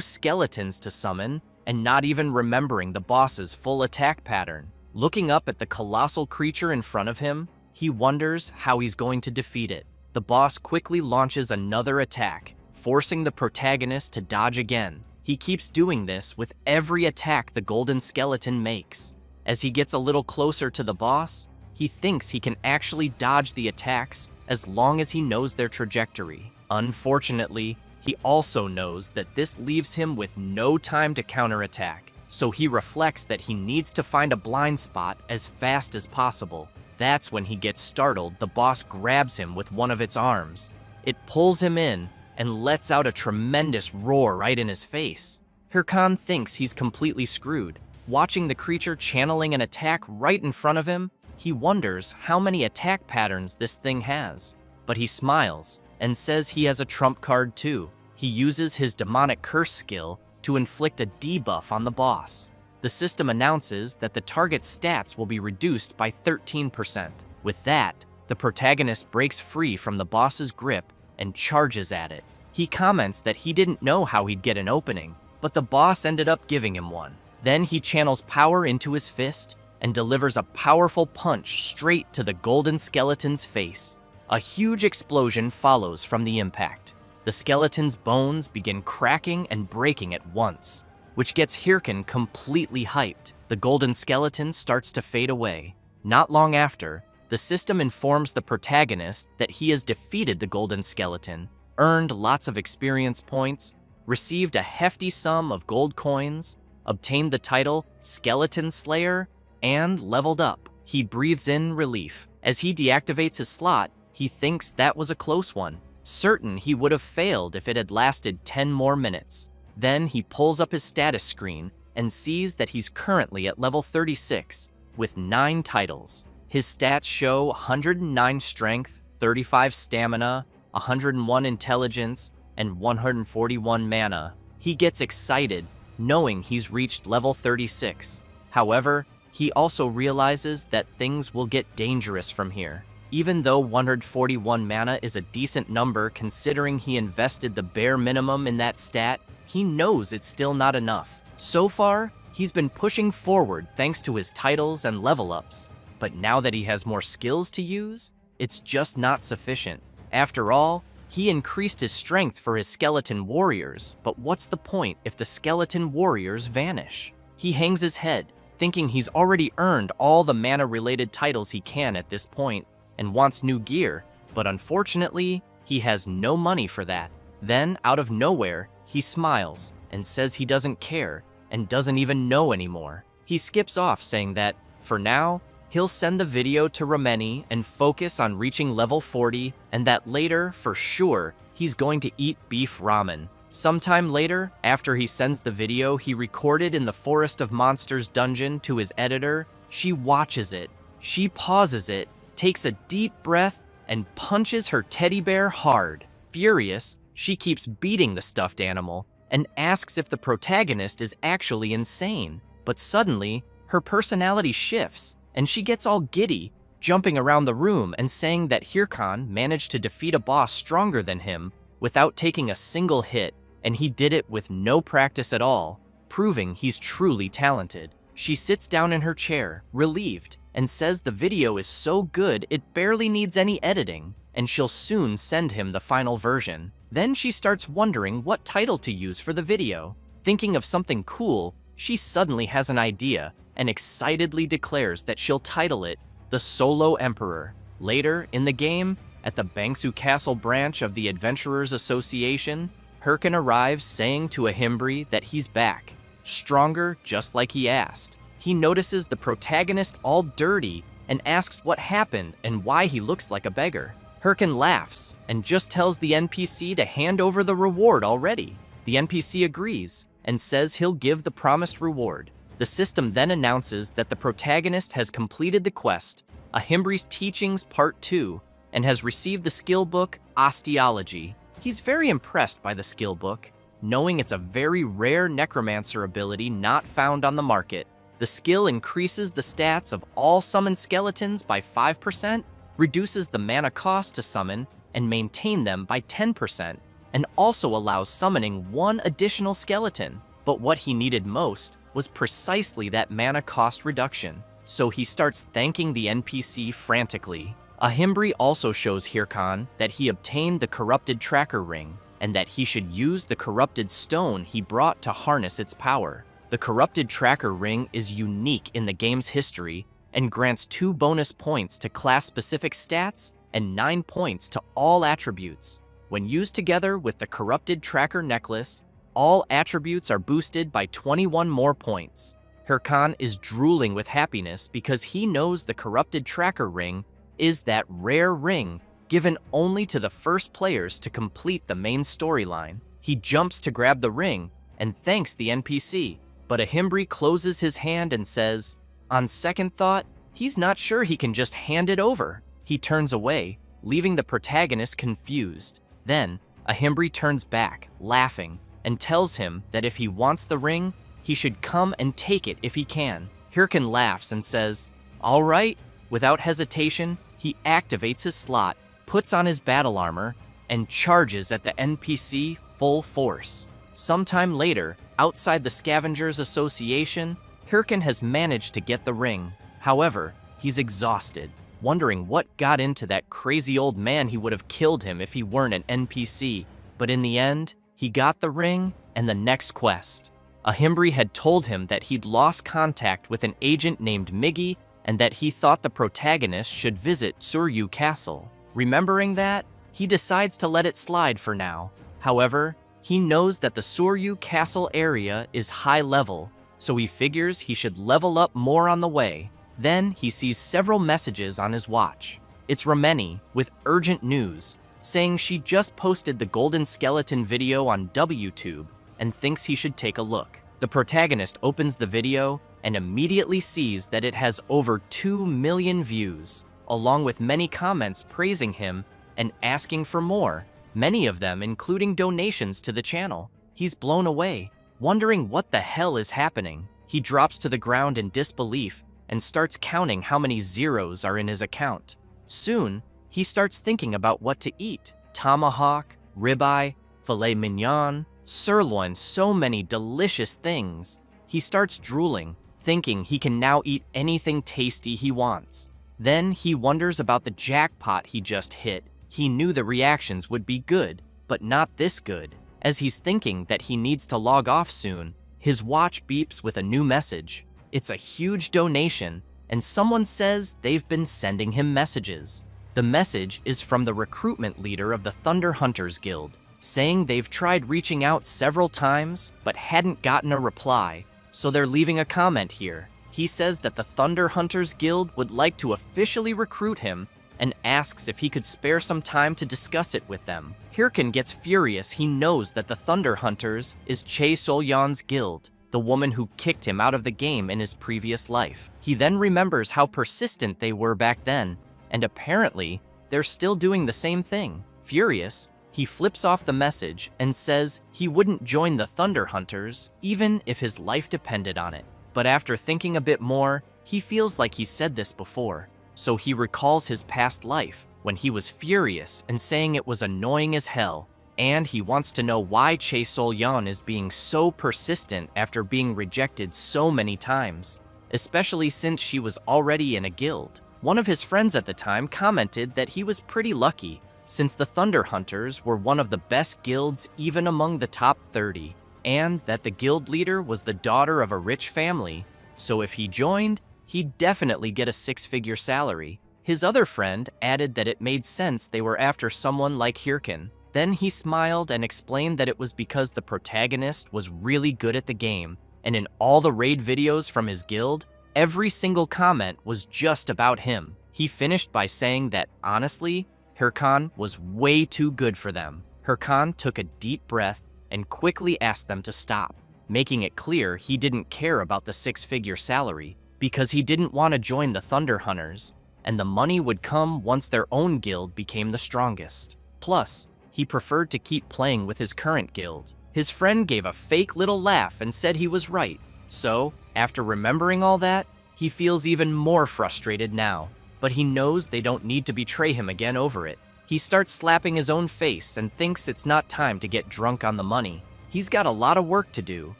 skeletons to summon and not even remembering the boss's full attack pattern. Looking up at the colossal creature in front of him, he wonders how he's going to defeat it. the boss quickly launches another attack, forcing the protagonist to dodge again. He keeps doing this with every attack the golden skeleton makes. As he gets a little closer to the boss, he thinks he can actually dodge the attacks as long as he knows their trajectory. Unfortunately, he also knows that this leaves him with no time to counterattack, so he reflects that he needs to find a blind spot as fast as possible. That's when he gets startled. The boss grabs him with one of its arms. It pulls him in and lets out a tremendous roar right in his face. Hirkan thinks he's completely screwed. Watching the creature channeling an attack right in front of him, he wonders how many attack patterns this thing has. But he smiles and says he has a trump card too. He uses his demonic curse skill to inflict a debuff on the boss. The system announces that the target's stats will be reduced by 13%. With that, the protagonist breaks free from the boss's grip and charges at it. He comments that he didn't know how he'd get an opening, but the boss ended up giving him one. Then he channels power into his fist and delivers a powerful punch straight to the golden skeleton's face. A huge explosion follows from the impact. The skeleton's bones begin cracking and breaking at once, which gets Hirkan completely hyped. The golden skeleton starts to fade away. Not long after, the system informs the protagonist that he has defeated the golden skeleton, earned lots of experience points, received a hefty sum of gold coins, obtained the title Skeleton Slayer, and leveled up. He breathes in relief. As he deactivates his slot, he thinks that was a close one, certain he would have failed if it had lasted 10 more minutes. Then he pulls up his status screen and sees that he's currently at level 36 with 9 titles. His stats show 109 strength, 35 stamina, 101 intelligence, and 141 mana. He gets excited knowing he's reached level 36. However, he also realizes that things will get dangerous from here. Even though 141 mana is a decent number considering he invested the bare minimum in that stat, he knows it's still not enough. So far, he's been pushing forward thanks to his titles and level ups, but now that he has more skills to use, it's just not sufficient. After all, he increased his strength for his skeleton warriors, but what's the point if the skeleton warriors vanish? He hangs his head, thinking he's already earned all the mana-related titles he can at this point, and wants new gear, but unfortunately, he has no money for that. Then, out of nowhere, he smiles and says he doesn't care and doesn't even know anymore. He skips off saying that, for now, he'll send the video to Rameni and focus on reaching level 40, and that later, for sure, he's going to eat beef ramen. Sometime later, after he sends the video he recorded in the Forest of Monsters dungeon to his editor, she watches it. She pauses it, takes a deep breath, and punches her teddy bear hard. Furious, she keeps beating the stuffed animal and asks if the protagonist is actually insane. But suddenly, her personality shifts, and she gets all giddy, jumping around the room and saying that Hirkan managed to defeat a boss stronger than him without taking a single hit, and he did it with no practice at all, proving he's truly talented. She sits down in her chair, relieved, and says the video is so good it barely needs any editing, and she'll soon send him the final version. Then she starts wondering what title to use for the video. Thinking of something cool, she suddenly has an idea and excitedly declares that she'll title it The Solo Emperor. Later, in the game, at the Bangsu Castle branch of the Adventurers Association, Hirkan arrives saying to Ahimbri that he's back, stronger just like he asked. He notices the protagonist all dirty and asks what happened and why he looks like a beggar. Hirkan laughs and just tells the NPC to hand over the reward already. The NPC agrees and says he'll give the promised reward. The system then announces that the protagonist has completed the quest, Ahimbri's Teachings Part 2, and has received the skill book, Osteology. He's very impressed by the skill book, knowing it's a very rare necromancer ability not found on the market. The skill increases the stats of all summoned skeletons by 5%, reduces the mana cost to summon and maintain them by 10%, and also allows summoning one additional skeleton. But what he needed most was precisely that mana cost reduction. So he starts thanking the NPC frantically. Ahimbri also shows Hirkan that he obtained the corrupted tracker ring, and that he should use the corrupted stone he brought to harness its power. The corrupted tracker ring is unique in the game's history and grants 2 bonus points to class-specific stats and 9 points to all attributes. When used together with the corrupted tracker necklace, all attributes are boosted by 21 more points. Hirkan is drooling with happiness because he knows the corrupted tracker ring is that rare ring given only to the first players to complete the main storyline. He jumps to grab the ring and thanks the NPC, but Ahimbri closes his hand and says, on second thought, he's not sure he can just hand it over. He turns away, leaving the protagonist confused. Then, Ahimbri turns back, laughing, and tells him that if he wants the ring, he should come and take it if he can. Hirkan laughs and says, all right. Without hesitation, he activates his slot, puts on his battle armor, and charges at the NPC full force. Sometime later, outside the Scavengers Association, Hirkan has managed to get the ring. However, he's exhausted, wondering what got into that crazy old man he would have killed him if he weren't an NPC. But in the end, he got the ring and the next quest. Ahimbri had told him that he'd lost contact with an agent named Miggy and that he thought the protagonist should visit Suryu Castle. Remembering that, he decides to let it slide for now. However, he knows that the Suryu Castle area is high level, so he figures he should level up more on the way. Then he sees several messages on his watch. It's Rameni with urgent news, saying she just posted the Golden Skeleton video on WTube and thinks he should take a look. The protagonist opens the video and immediately sees that it has over 2 million views, along with many comments praising him and asking for more, many of them including donations to the channel. He's blown away, wondering what the hell is happening. He drops to the ground in disbelief and starts counting how many zeros are in his account. Soon, he starts thinking about what to eat. Tomahawk, ribeye, filet mignon, sirloin, so many delicious things. He starts drooling, thinking he can now eat anything tasty he wants. Then he wonders about the jackpot he just hit. He knew the reactions would be good, but not this good. As he's thinking that he needs to log off soon, his watch beeps with a new message. It's a huge donation, and someone says they've been sending him messages. The message is from the recruitment leader of the Thunder Hunters Guild, saying they've tried reaching out several times but hadn't gotten a reply, so they're leaving a comment here. He says that the Thunder Hunters Guild would like to officially recruit him and asks if he could spare some time to discuss it with them. Hirkan gets furious. He knows that the Thunder Hunters is Chae Sol-yeon's guild, the woman who kicked him out of the game in his previous life. He then remembers how persistent they were back then, and apparently, they're still doing the same thing. Furious, he flips off the message and says he wouldn't join the Thunder Hunters even if his life depended on it. But after thinking a bit more, he feels like he said this before. So he recalls his past life when he was furious and saying it was annoying as hell, and he wants to know why Chae Sol-yeon is being so persistent after being rejected so many times, especially since she was already in a guild. One of his friends at the time commented that he was pretty lucky, since the Thunder Hunters were one of the best guilds even among the top 30, and that the guild leader was the daughter of a rich family, so if he joined, he'd definitely get a 6-figure salary. His other friend added that it made sense they were after someone like Hirkan. Then he smiled and explained that it was because the protagonist was really good at the game, and in all the raid videos from his guild, every single comment was just about him. He finished by saying that, honestly, Hirkan was way too good for them. Hirkan took a deep breath and quickly asked them to stop, making it clear he didn't care about the 6-figure salary, because he didn't want to join the Thunder Hunters, and the money would come once their own guild became the strongest. Plus, he preferred to keep playing with his current guild. His friend gave a fake little laugh and said he was right. So, after remembering all that, he feels even more frustrated now, but he knows they don't need to betray him again over it. He starts slapping his own face and thinks it's not time to get drunk on the money. He's got a lot of work to do,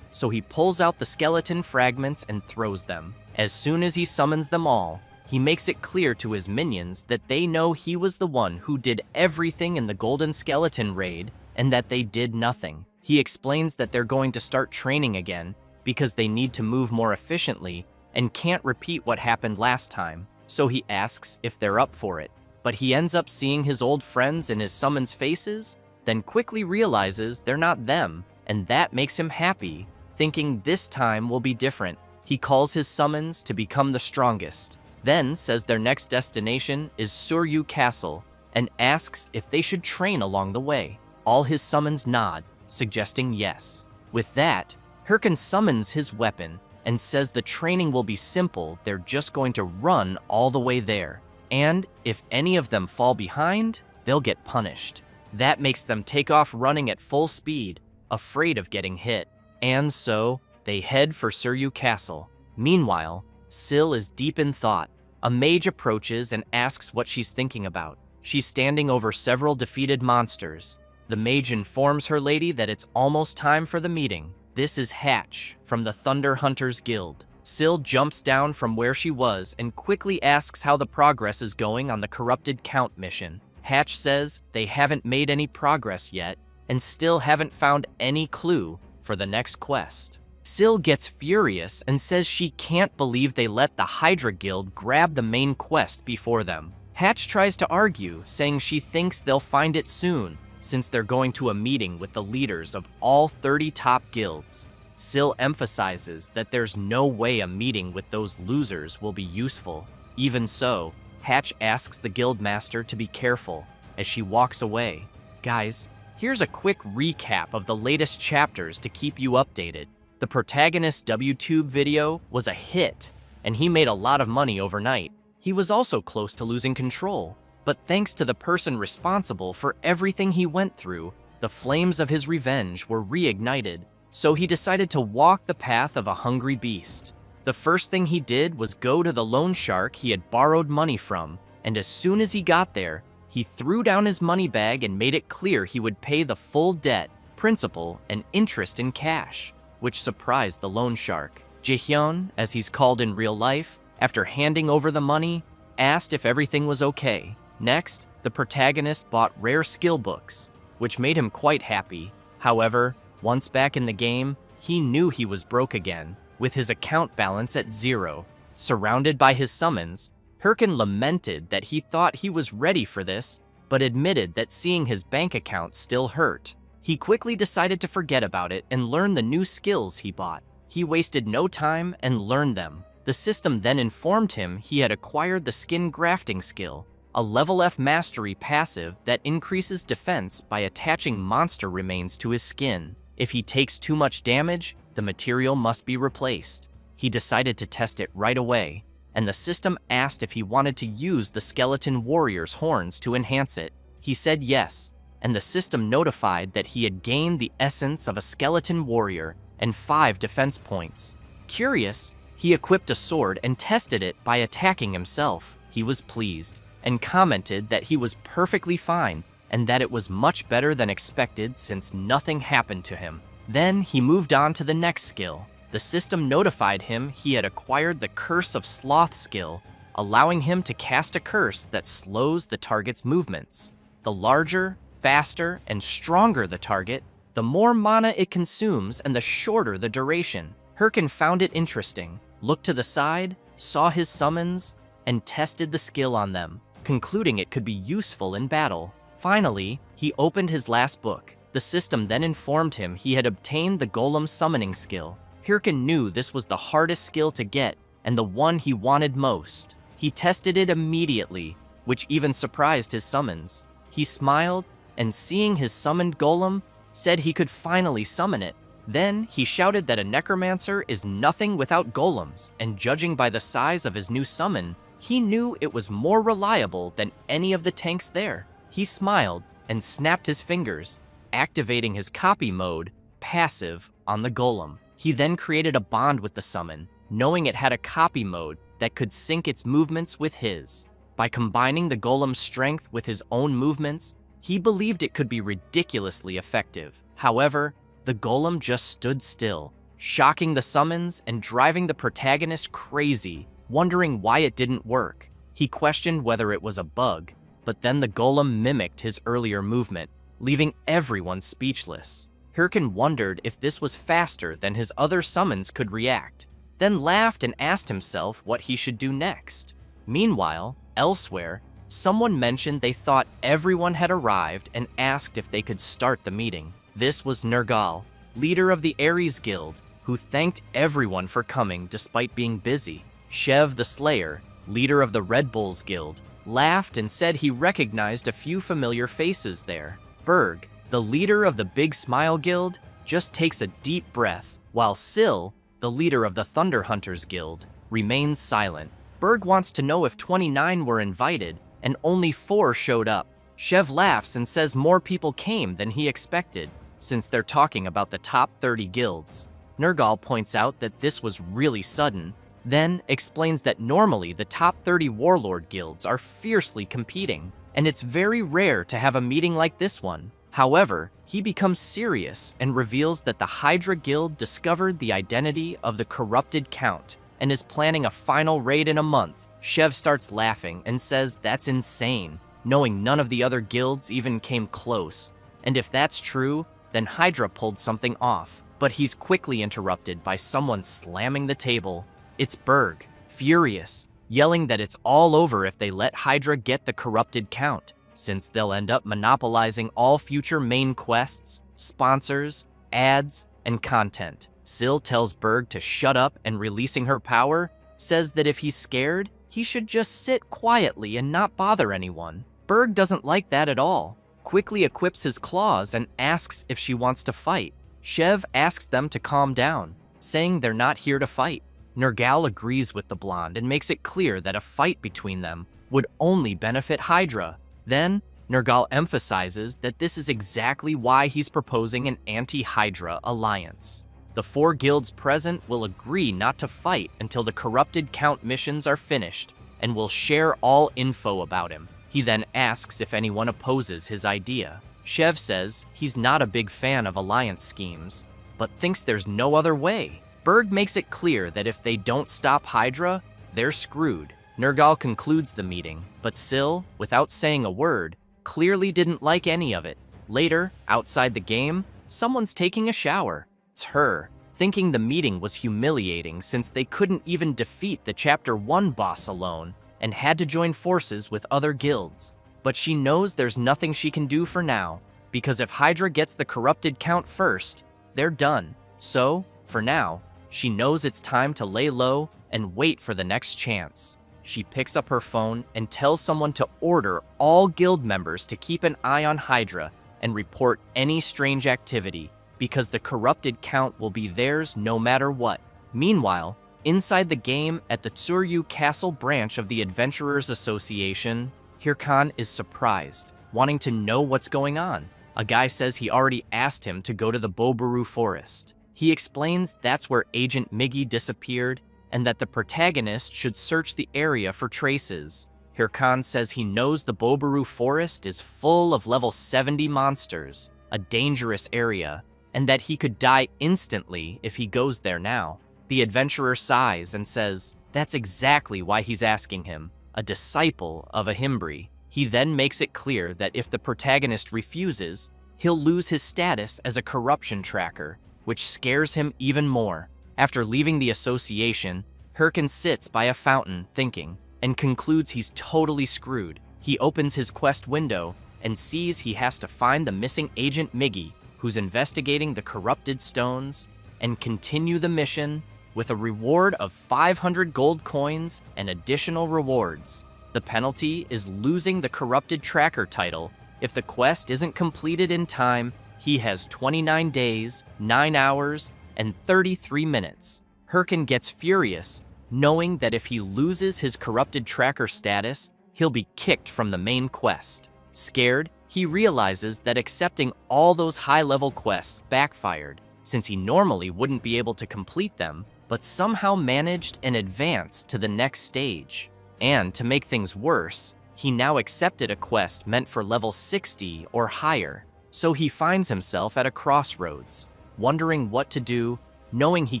so he pulls out the skeleton fragments and throws them. As soon as he summons them all, he makes it clear to his minions that they know he was the one who did everything in the Golden Skeleton raid and that they did nothing. He explains that they're going to start training again because they need to move more efficiently and can't repeat what happened last time, so he asks if they're up for it. But he ends up seeing his old friends in his summons faces, then quickly realizes they're not them, and that makes him happy, thinking this time will be different. He calls his summons to become the strongest, then says their next destination is Suryu Castle, and asks if they should train along the way. All his summons nod, suggesting yes. With that, Hirkin summons his weapon and says the training will be simple, they're just going to run all the way there. And if any of them fall behind, they'll get punished. That makes them take off running at full speed, afraid of getting hit. And so, they head for Suryu Castle. Meanwhile, Syl is deep in thought. A mage approaches and asks what she's thinking about. She's standing over several defeated monsters. The mage informs her lady that it's almost time for the meeting. This is Hatch from the Thunder Hunters Guild. Syl jumps down from where she was and quickly asks how the progress is going on the Corrupted Count mission. Hatch says they haven't made any progress yet and still haven't found any clue for the next quest. Syl gets furious and says she can't believe they let the Hydra Guild grab the main quest before them. Hatch tries to argue, saying she thinks they'll find it soon, since they're going to a meeting with the leaders of all 30 top guilds. Syl emphasizes that there's no way a meeting with those losers will be useful. Even so, Hatch asks the guildmaster to be careful as she walks away. Guys, here's a quick recap of the latest chapters to keep you updated. The protagonist's WTube video was a hit, and he made a lot of money overnight. He was also close to losing control, but thanks to the person responsible for everything he went through, the flames of his revenge were reignited, so he decided to walk the path of a hungry beast. The first thing he did was go to the loan shark he had borrowed money from, and as soon as he got there, he threw down his money bag and made it clear he would pay the full debt, principal, and interest in cash, which surprised the loan shark. Jaehyun, as he's called in real life, after handing over the money, asked if everything was okay. Next, the protagonist bought rare skill books, which made him quite happy. However, once back in the game, he knew he was broke again, with his account balance at 0. Surrounded by his summons, Hirkin lamented that he thought he was ready for this, but admitted that seeing his bank account still hurt. He quickly decided to forget about it and learn the new skills he bought. He wasted no time and learned them. The system then informed him he had acquired the skin grafting skill, a level F mastery passive that increases defense by attaching monster remains to his skin. If he takes too much damage, the material must be replaced. He decided to test it right away, and the system asked if he wanted to use the skeleton warrior's horns to enhance it. He said yes, and the system notified that he had gained the essence of a skeleton warrior and 5 defense points. Curious, he equipped a sword and tested it by attacking himself. He was pleased and commented that he was perfectly fine and that it was much better than expected since nothing happened to him. Then he moved on to the next skill. The system notified him he had acquired the Curse of Sloth skill, allowing him to cast a curse that slows the target's movements. The larger, faster, and stronger the target, the more mana it consumes and the shorter the duration. Hirkin found it interesting, looked to the side, saw his summons, and tested the skill on them, concluding it could be useful in battle. Finally, he opened his last book. The system then informed him he had obtained the Golem summoning skill. Hirkin knew this was the hardest skill to get and the one he wanted most. He tested it immediately, which even surprised his summons. He smiled, and seeing his summoned golem, said he could finally summon it. Then he shouted that a necromancer is nothing without golems, and judging by the size of his new summon, he knew it was more reliable than any of the tanks there. He smiled and snapped his fingers, activating his copy mode, passive, on the golem. He then created a bond with the summon, knowing it had a copy mode that could sync its movements with his. By combining the golem's strength with his own movements, he believed it could be ridiculously effective. However, the golem just stood still, shocking the summons and driving the protagonist crazy. wondering why it didn't work. He questioned whether it was a bug, but then the golem mimicked his earlier movement, leaving everyone speechless. Hirkin wondered if this was faster than his other summons could react, then laughed and asked himself what he should do next. Meanwhile, elsewhere, someone mentioned they thought everyone had arrived and asked if they could start the meeting. This was Nergal, leader of the Ares Guild, who thanked everyone for coming despite being busy. Shev the Slayer, leader of the Red Bulls Guild, laughed and said he recognized a few familiar faces there. Berg, the leader of the Big Smile Guild, just takes a deep breath, while Syl, the leader of the Thunder Hunters Guild, remains silent. Berg wants to know if 29 were invited, and only 4 showed up. Shev laughs and says more people came than he expected, since they're talking about the top 30 guilds. Nergal points out that this was really sudden, then explains that normally the top 30 warlord guilds are fiercely competing, and it's very rare to have a meeting like this one. However, he becomes serious and reveals that the Hydra Guild discovered the identity of the corrupted Count and is planning a final raid in a month. Shev starts laughing and says that's insane, knowing none of the other guilds even came close, and if that's true, then Hydra pulled something off. But he's quickly interrupted by someone slamming the table. It's Berg, furious, yelling that it's all over if they let Hydra get the corrupted Count, since they'll end up monopolizing all future main quests, sponsors, ads, and content. Syl tells Berg to shut up and releasing her power, says that if he's scared, he should just sit quietly and not bother anyone. Berg doesn't like that at all, quickly equips his claws and asks if she wants to fight. Shev asks them to calm down, saying they're not here to fight. Nergal agrees with the blonde and makes it clear that a fight between them would only benefit Hydra. Then, Nergal emphasizes that this is exactly why he's proposing an anti-Hydra alliance. The 4 guilds present will agree not to fight until the corrupted Count missions are finished, and will share all info about him. He then asks if anyone opposes his idea. Shev says he's not a big fan of alliance schemes, but thinks there's no other way. Berg makes it clear that if they don't stop Hydra, they're screwed. Nergal concludes the meeting, but Syl, without saying a word, clearly didn't like any of it. Later, outside the game, someone's taking a shower. It's her, thinking the meeting was humiliating since they couldn't even defeat the Chapter 1 boss alone and had to join forces with other guilds. But she knows there's nothing she can do for now, because if Hydra gets the corrupted Count first, they're done. So, for now, she knows it's time to lay low and wait for the next chance. She picks up her phone and tells someone to order all guild members to keep an eye on Hydra and report any strange activity, because the corrupted Count will be theirs no matter what. Meanwhile, inside the game at the Tsuryu Castle branch of the Adventurers Association, Hirkan is surprised, wanting to know what's going on. A guy says he already asked him to go to the Bobaru Forest. He explains that's where Agent Miggy disappeared and that the protagonist should search the area for traces. Hirkan says he knows the Bobaru Forest is full of level 70 monsters, a dangerous area, and that he could die instantly if he goes there now. The adventurer sighs and says that's exactly why he's asking him, a disciple of Ahimbri. He then makes it clear that if the protagonist refuses, he'll lose his status as a corruption tracker, which scares him even more. After leaving the association, Hirkan sits by a fountain thinking, and concludes he's totally screwed. He opens his quest window and sees he has to find the missing Agent Miggy, who's investigating the corrupted stones, and continue the mission with a reward of 500 gold coins and additional rewards. The penalty is losing the corrupted tracker title. If the quest isn't completed in time, he has 29 days, 9 hours, and 33 minutes. Hirkan gets furious, knowing that if he loses his corrupted tracker status, he'll be kicked from the main quest. Scared, he realizes that accepting all those high-level quests backfired, since he normally wouldn't be able to complete them, but somehow managed an advance to the next stage. And to make things worse, he now accepted a quest meant for level 60 or higher, so he finds himself at a crossroads, wondering what to do, knowing he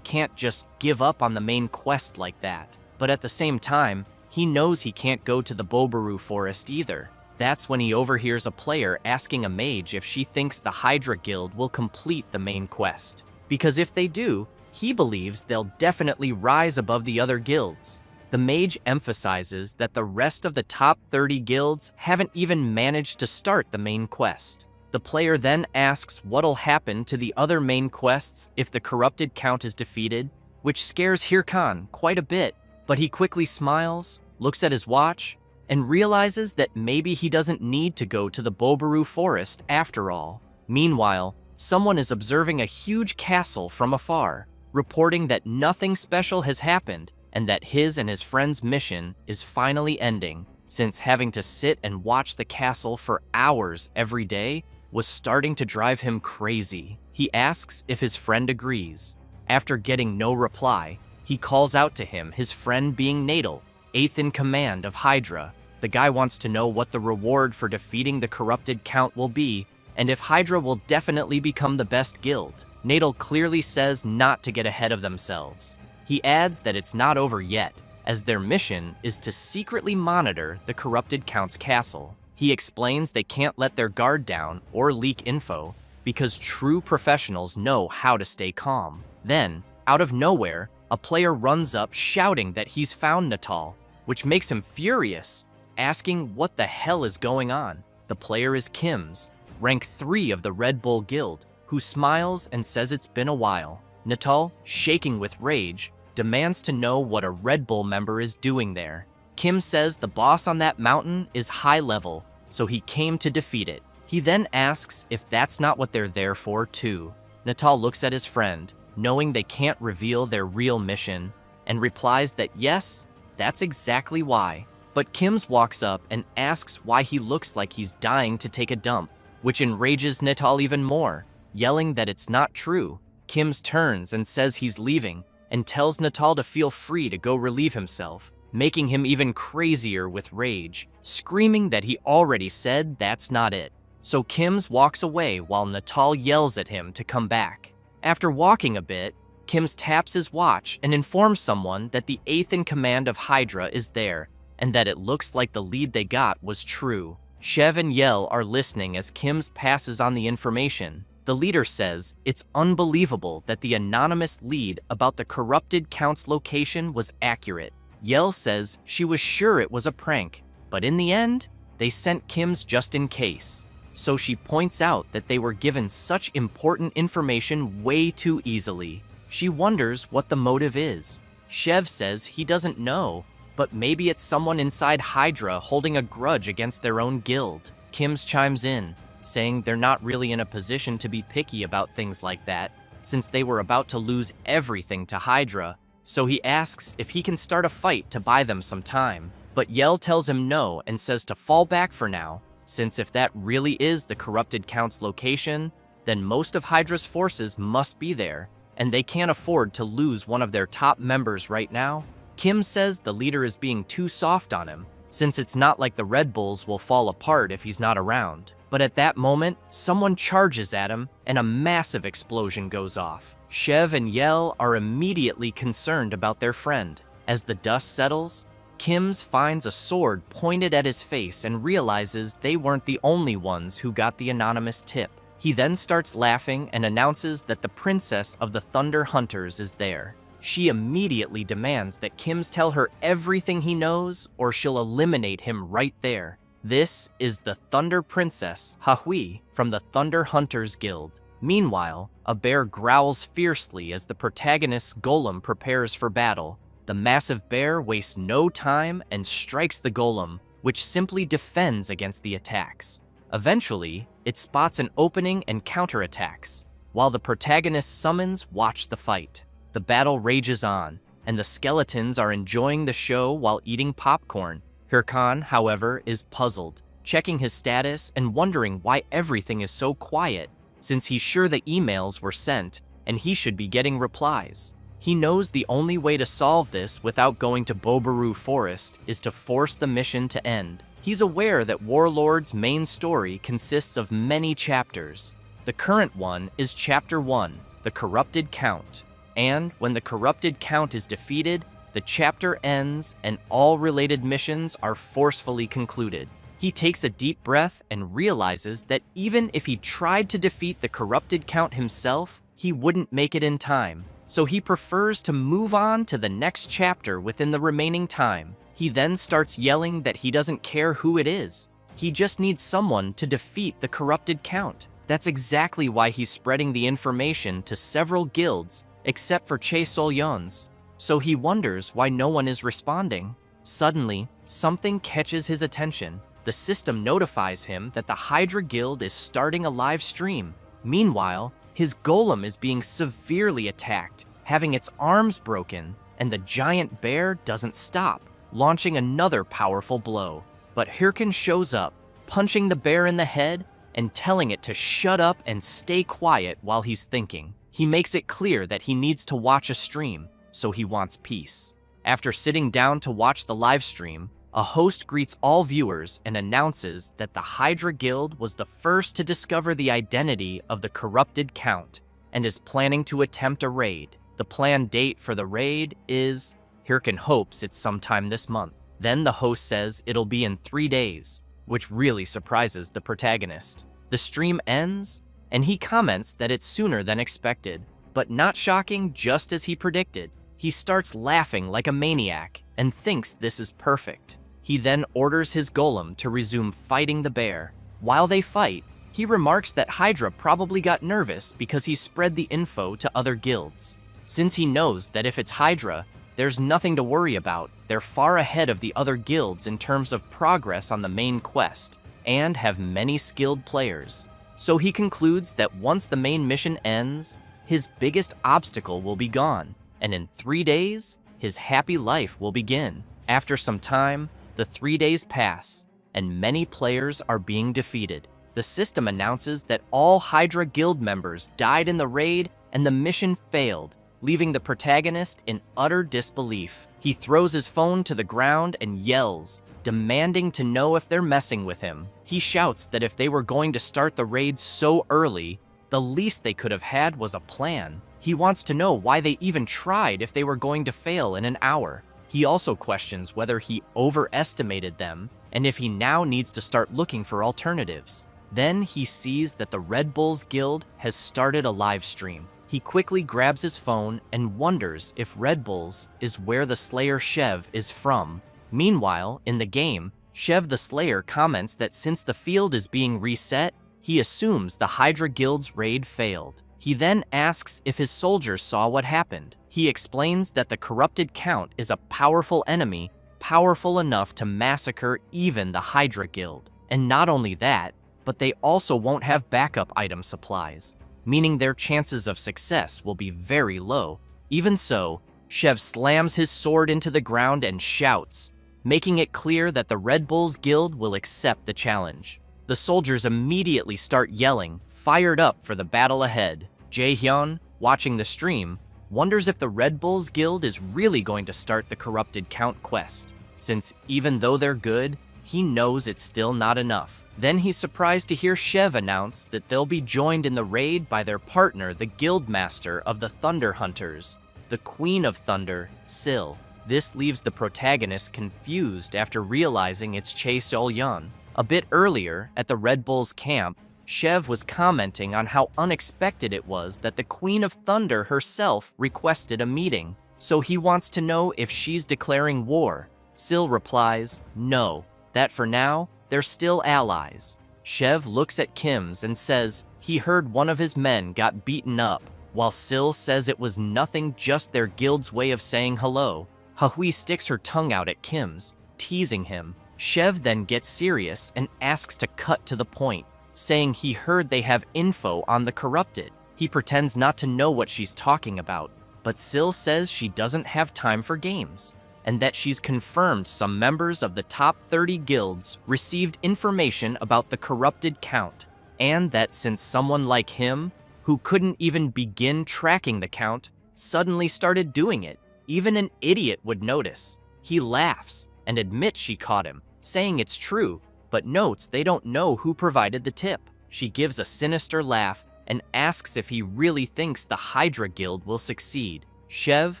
can't just give up on the main quest like that. But at the same time, he knows he can't go to the Bobaru forest either. That's when he overhears a player asking a mage if she thinks the Hydra Guild will complete the main quest. Because if they do, he believes they'll definitely rise above the other guilds. The mage emphasizes that the rest of the top 30 guilds haven't even managed to start the main quest. The player then asks what'll happen to the other main quests if the corrupted count is defeated, which scares Hirkan quite a bit, but he quickly smiles, looks at his watch, and realizes that maybe he doesn't need to go to the Bobaru forest after all. Meanwhile, someone is observing a huge castle from afar, reporting that nothing special has happened and that his and his friend's mission is finally ending, since having to sit and watch the castle for hours every day was starting to drive him crazy. He asks if his friend agrees. After getting no reply, he calls out to him, his friend being Nadal, 8th in command of Hydra. The guy wants to know what the reward for defeating the corrupted count will be, and if Hydra will definitely become the best guild. Nadal clearly says not to get ahead of themselves. He adds that it's not over yet, as their mission is to secretly monitor the corrupted count's castle. He explains they can't let their guard down or leak info, because true professionals know how to stay calm. Then, out of nowhere, a player runs up shouting that he's found Natal, which makes him furious, asking what the hell is going on. The player is Kim's, rank 3 of the Red Bull Guild, who smiles and says it's been a while. Natal, shaking with rage, demands to know what a Red Bull member is doing there. Kim says the boss on that mountain is high level, so he came to defeat it. He then asks if that's not what they're there for too. Natal looks at his friend, knowing they can't reveal their real mission, and replies that yes, that's exactly why. But Kim's walks up and asks why he looks like he's dying to take a dump, which enrages Natal even more, yelling that it's not true. Kim's turns and says he's leaving, and tells Natal to feel free to go relieve himself, making him even crazier with rage, screaming that he already said that's not it. So Kim's walks away while Natal yells at him to come back. After walking a bit, Kim's taps his watch and informs someone that the 8th in command of Hydra is there, and that it looks like the lead they got was true. Shev and Yel are listening as Kim's passes on the information. The leader says it's unbelievable that the anonymous lead about the corrupted count's location was accurate. Yel says she was sure it was a prank, but in the end, they sent Kim's just in case. So she points out that they were given such important information way too easily. She wonders what the motive is. Shev says he doesn't know, but maybe it's someone inside Hydra holding a grudge against their own guild. Kim's chimes in, saying they're not really in a position to be picky about things like that, since they were about to lose everything to Hydra, so he asks if he can start a fight to buy them some time. But Yel tells him no and says to fall back for now, since if that really is the corrupted count's location, then most of Hydra's forces must be there, and they can't afford to lose one of their top members right now. Kim says the leader is being too soft on him, since it's not like the Red Bulls will fall apart if he's not around. But at that moment, someone charges at him and a massive explosion goes off. Shev and Yel are immediately concerned about their friend. As the dust settles, Kim's finds a sword pointed at his face and realizes they weren't the only ones who got the anonymous tip. He then starts laughing and announces that the princess of the Thunder Hunters is there. She immediately demands that Kim's tell her everything he knows or she'll eliminate him right there. This is the Thunder Princess, Hahui, from the Thunder Hunters Guild. Meanwhile, a bear growls fiercely as the protagonist's golem prepares for battle. The massive bear wastes no time and strikes the golem, which simply defends against the attacks. Eventually, it spots an opening and counterattacks, while the protagonist's summons watch the fight. The battle rages on, and the skeletons are enjoying the show while eating popcorn. Hirkan, however, is puzzled, checking his status and wondering why everything is so quiet, since he's sure the emails were sent and he should be getting replies. He knows the only way to solve this without going to Bobaru Forest is to force the mission to end. He's aware that Warlord's main story consists of many chapters. The current one is Chapter 1, The Corrupted Count. And when the Corrupted Count is defeated, the chapter ends and all related missions are forcefully concluded. He takes a deep breath and realizes that even if he tried to defeat the corrupted Count himself, he wouldn't make it in time. So he prefers to move on to the next chapter within the remaining time. He then starts yelling that he doesn't care who it is. He just needs someone to defeat the corrupted Count. That's exactly why he's spreading the information to several guilds, except for Che Solyon's. So he wonders why no one is responding. Suddenly, something catches his attention. The system notifies him that the Hydra Guild is starting a live stream. Meanwhile, his golem is being severely attacked, having its arms broken, and the giant bear doesn't stop, launching another powerful blow. But Hirkin shows up, punching the bear in the head and telling it to shut up and stay quiet while he's thinking. He makes it clear that he needs to watch a stream, so he wants peace. After sitting down to watch the live stream, a host greets all viewers and announces that the Hydra Guild was the first to discover the identity of the corrupted Count and is planning to attempt a raid. The planned date for the raid is, Hirkin hopes it's sometime this month. Then the host says it'll be in 3 days, which really surprises the protagonist. The stream ends, and he comments that it's sooner than expected, but not shocking, just as he predicted. He starts laughing like a maniac and thinks this is perfect. He then orders his golem to resume fighting the bear. While they fight, he remarks that Hydra probably got nervous because he spread the info to other guilds. Since he knows that if it's Hydra, there's nothing to worry about, they're far ahead of the other guilds in terms of progress on the main quest, and have many skilled players. So he concludes that once the main mission ends, his biggest obstacle will be gone, and in 3 days, his happy life will begin. After some time, the 3 days pass, and many players are being defeated. The system announces that all Hydra Guild members died in the raid and the mission failed, leaving the protagonist in utter disbelief. He throws his phone to the ground and yells, demanding to know if they're messing with him. He shouts that if they were going to start the raid so early, the least they could have had was a plan. He wants to know why they even tried if they were going to fail in an hour. He also questions whether he overestimated them and if he now needs to start looking for alternatives. Then he sees that the Red Bulls Guild has started a live stream. He quickly grabs his phone and wonders if Red Bulls is where the Slayer Shev is from. Meanwhile, in the game, Shev the Slayer comments that since the field is being reset, he assumes the Hydra Guild's raid failed. He then asks if his soldiers saw what happened. He explains that the corrupted Count is a powerful enemy, powerful enough to massacre even the Hydra Guild. And not only that, but they also won't have backup item supplies, meaning their chances of success will be very low. Even so, Shev slams his sword into the ground and shouts, making it clear that the Red Bulls Guild will accept the challenge. The soldiers immediately start yelling, fired up for the battle ahead. Jae-hyun, watching the stream, wonders if the Red Bulls Guild is really going to start the corrupted Count quest, since even though they're good, he knows it's still not enough. Then he's surprised to hear Shev announce that they'll be joined in the raid by their partner, the Guild Master of the Thunder Hunters, the Queen of Thunder, Sil. This leaves the protagonist confused after realizing it's Che Sol-yeon. A bit earlier, at the Red Bulls camp, Shev was commenting on how unexpected it was that the Queen of Thunder herself requested a meeting. So he wants to know if she's declaring war. Sil replies, no, that for now, they're still allies. Shev looks at Kim's and says he heard one of his men got beaten up, while Sil says it was nothing, just their guild's way of saying hello. Hahui sticks her tongue out at Kim's, teasing him. Shev then gets serious and asks to cut to the point, saying he heard they have info on the corrupted. He pretends not to know what she's talking about, but Sil says she doesn't have time for games, and that she's confirmed some members of the top 30 guilds received information about the corrupted Count, and that since someone like him, who couldn't even begin tracking the Count, suddenly started doing it, even an idiot would notice. He laughs and admits she caught him, saying it's true, but notes they don't know who provided the tip. She gives a sinister laugh and asks if he really thinks the Hydra Guild will succeed. Shev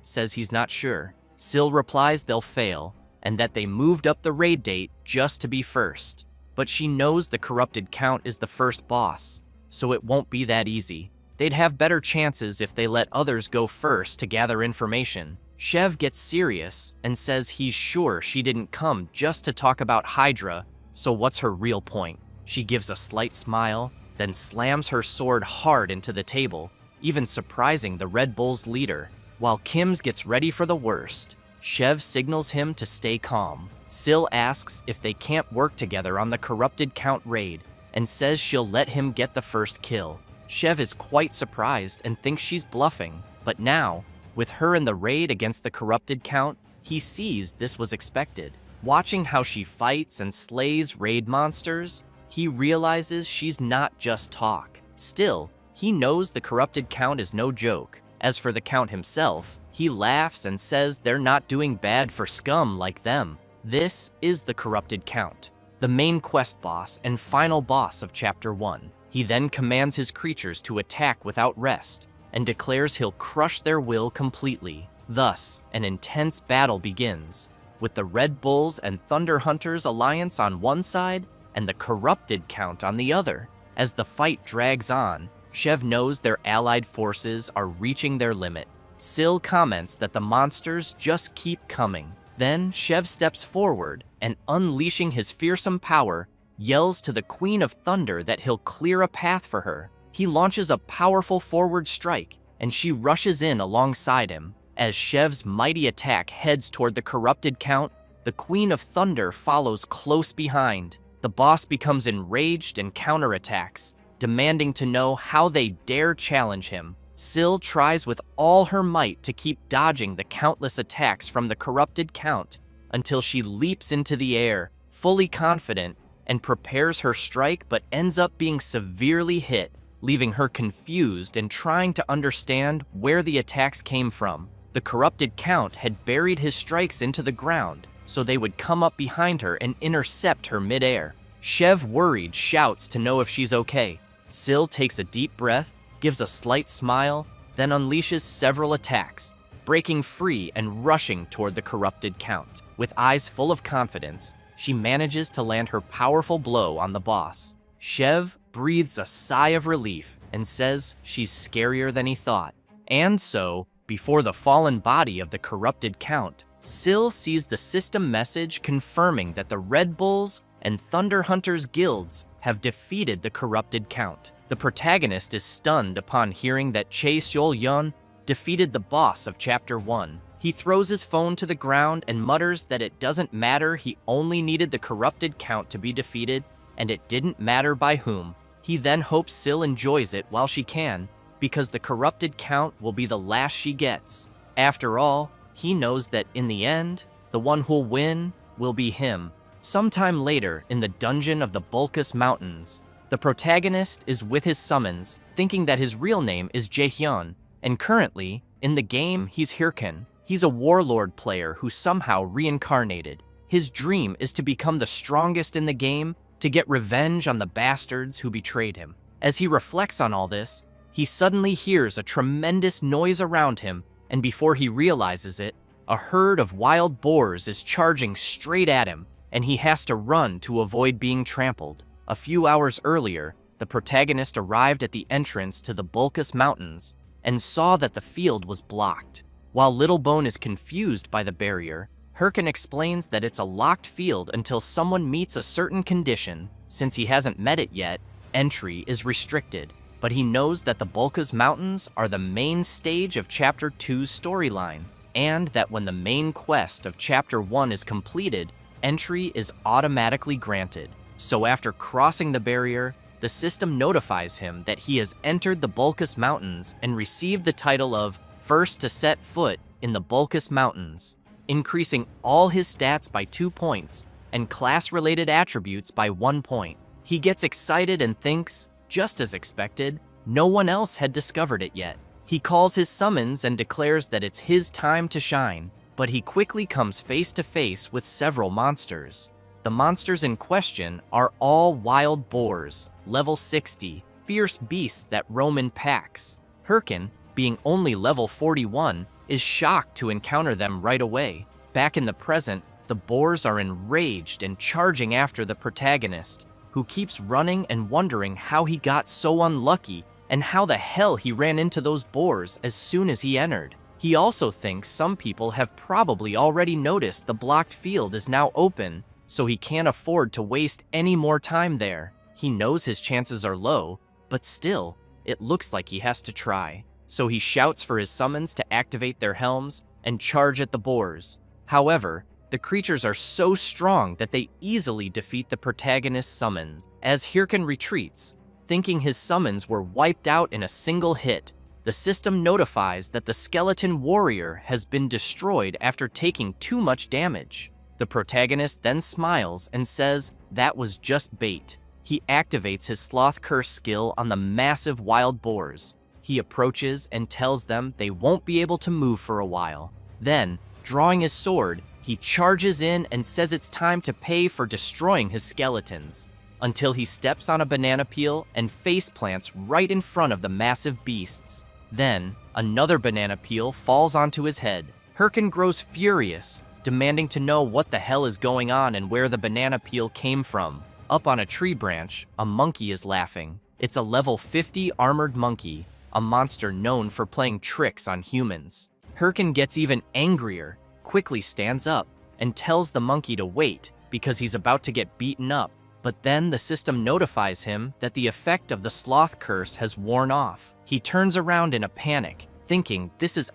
says he's not sure. Syl replies they'll fail, and that they moved up the raid date just to be first. But she knows the corrupted Count is the first boss, so it won't be that easy. They'd have better chances if they let others go first to gather information. Shev gets serious and says he's sure she didn't come just to talk about Hydra, so what's her real point? She gives a slight smile, then slams her sword hard into the table, even surprising the Red Bull's leader. While Kims gets ready for the worst, Shev signals him to stay calm. Syl asks if they can't work together on the corrupted Count raid, and says she'll let him get the first kill. Shev is quite surprised and thinks she's bluffing, but now, with her in the raid against the corrupted Count, he sees this was expected. Watching how she fights and slays raid monsters, he realizes she's not just talk. Still, he knows the corrupted Count is no joke. As for the Count himself, he laughs and says they're not doing bad for scum like them. This is the corrupted Count, the main quest boss and final boss of Chapter 1. He then commands his creatures to attack without rest, and declares he'll crush their will completely. Thus, an intense battle begins, with the Red Bulls and Thunder Hunters alliance on one side, and the corrupted Count on the other. As the fight drags on, Shev knows their allied forces are reaching their limit. Syl comments that the monsters just keep coming. Then Shev steps forward and, unleashing his fearsome power, yells to the Queen of Thunder that he'll clear a path for her. He launches a powerful forward strike, and she rushes in alongside him. As Shev's mighty attack heads toward the corrupted Count, the Queen of Thunder follows close behind. The boss becomes enraged and counterattacks, demanding to know how they dare challenge him. Syl tries with all her might to keep dodging the countless attacks from the corrupted Count until she leaps into the air, fully confident, and prepares her strike but ends up being severely hit, leaving her confused and trying to understand where the attacks came from. The corrupted Count had buried his strikes into the ground, so they would come up behind her and intercept her midair. Shev, worried, shouts to know if she's okay. Syl takes a deep breath, gives a slight smile, then unleashes several attacks, breaking free and rushing toward the corrupted Count. With eyes full of confidence, she manages to land her powerful blow on the boss. Shev breathes a sigh of relief and says she's scarier than he thought. And so, before the fallen body of the corrupted Count, Syl sees the system message confirming that the Red Bulls and Thunder Hunters guilds have defeated the corrupted Count. The protagonist is stunned upon hearing that Chae Seol-yeon defeated the boss of Chapter 1. He throws his phone to the ground and mutters that it doesn't matter, he only needed the corrupted Count to be defeated, and it didn't matter by whom. He then hopes Syl enjoys it while she can, because the corrupted Count will be the last she gets. After all, he knows that in the end, the one who'll win will be him. Sometime later, in the dungeon of the Bulkus Mountains, the protagonist is with his summons, thinking that his real name is Jaehyun, and currently, in the game, he's Hirkan. He's a warlord player who somehow reincarnated. His dream is to become the strongest in the game, to get revenge on the bastards who betrayed him. As he reflects on all this, he suddenly hears a tremendous noise around him, and before he realizes it, a herd of wild boars is charging straight at him, and he has to run to avoid being trampled. A few hours earlier, the protagonist arrived at the entrance to the Bulkus Mountains and saw that the field was blocked. While Littlebone is confused by the barrier, Hirkan explains that it's a locked field until someone meets a certain condition. Since he hasn't met it yet, entry is restricted. But he knows that the Bulkus Mountains are the main stage of Chapter 2's storyline, and that when the main quest of Chapter 1 is completed, entry is automatically granted. So after crossing the barrier, the system notifies him that he has entered the Bulkus Mountains and received the title of First to Set Foot in the Bulkus Mountains, increasing all his stats by 2 points and class-related attributes by 1 point. He gets excited and thinks, just as expected, no one else had discovered it yet. He calls his summons and declares that it's his time to shine, but he quickly comes face to face with several monsters. The monsters in question are all wild boars, level 60, fierce beasts that roam in packs. Hirkan, being only level 41, is shocked to encounter them right away. Back in the present, the boars are enraged and charging after the protagonist, who keeps running and wondering how he got so unlucky and how the hell he ran into those boars as soon as he entered. He also thinks some people have probably already noticed the blocked field is now open, so he can't afford to waste any more time there. He knows his chances are low, but still, it looks like he has to try. So he shouts for his summons to activate their helms and charge at the boars. However, the creatures are so strong that they easily defeat the protagonist's summons. As Hirkin retreats, thinking his summons were wiped out in a single hit, the system notifies that the skeleton warrior has been destroyed after taking too much damage. The protagonist then smiles and says that was just bait. He activates his sloth curse skill on the massive wild boars. He approaches and tells them they won't be able to move for a while. Then, drawing his sword, he charges in and says it's time to pay for destroying his skeletons, until he steps on a banana peel and face plants right in front of the massive beasts. Then, another banana peel falls onto his head. Hirkin grows furious, demanding to know what the hell is going on and where the banana peel came from. Up on a tree branch, a monkey is laughing. It's a level 50 armored monkey, a monster known for playing tricks on humans. Hirkin gets even angrier, quickly stands up, and tells the monkey to wait because he's about to get beaten up. But then the system notifies him that the effect of the sloth curse has worn off. He turns around in a panic, thinking this is